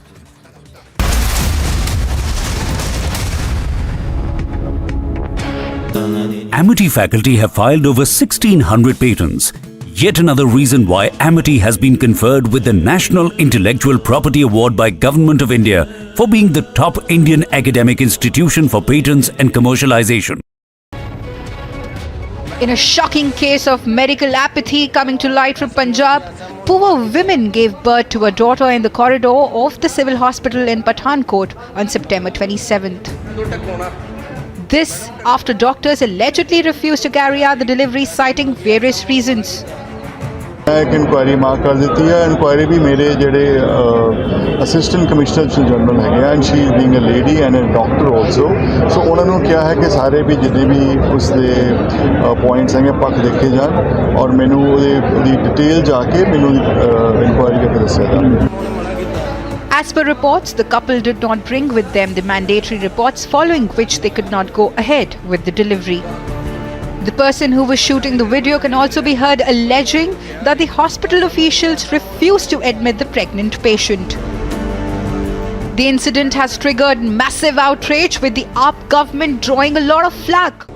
Amity faculty have filed over 1,600 patents. Yet another reason why Amity has been conferred with the National Intellectual Property Award by Government of India for being the top Indian academic institution for patents and commercialization. In a shocking case of medical apathy coming to light from Punjab, poor women gave birth to a daughter in the corridor of the civil hospital in Pathankot on September 27th. This after doctors allegedly refused to carry out the delivery, citing various reasons. एक inquiry mark कर दी है। Inquiry भी मेरे जेडे assistant commissioner general है and she is being a lady and a doctor also so उन्होंने क्या है कि सारे भी जितने भी उसके पॉइंट्स हैं पक्ष देखे जान और मैनू डिटेल जाके मैनू इंक्वायरी करके दस्या जाए। As per reports, the couple did not bring with them the mandatory reports, following which they could not go ahead with the delivery. The person who was shooting the video can also be heard alleging that the hospital officials refused to admit the pregnant patient. The incident has triggered massive outrage, with the AAP government drawing a lot of flack.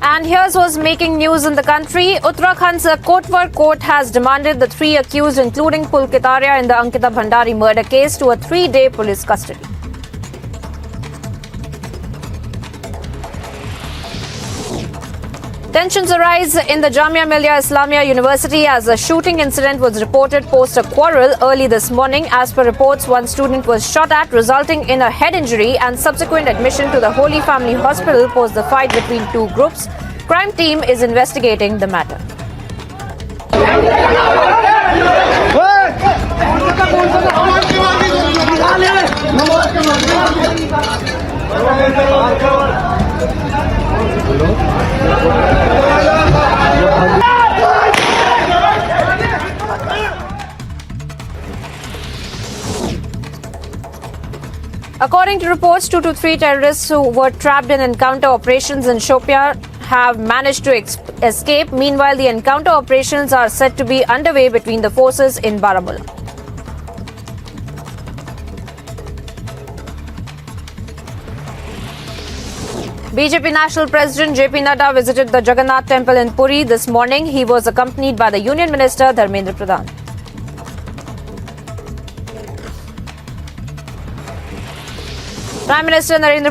And here's what's making news in the country. Uttarakhand's Kotwar court has demanded the three accused, including Pulkitaria in the Ankita Bhandari murder case, to a 3-day police custody. Tensions arise in the Jamia Millia Islamia University as a shooting incident was reported post a quarrel early this morning. As per reports, one student was shot at, resulting in a head injury, and subsequent admission to the Holy Family Hospital post the fight between two groups. Crime team is investigating the matter. According to reports, 2 to 3 terrorists who were trapped in encounter operations in Shopia have managed to escape. Meanwhile, the encounter operations are said to be underway between the forces in Baramulla. BJP National President JP Nadda visited the Jagannath Temple in Puri this morning. He was accompanied by the Union Minister Dharmendra Pradhan. Prime Minister Narendra Modi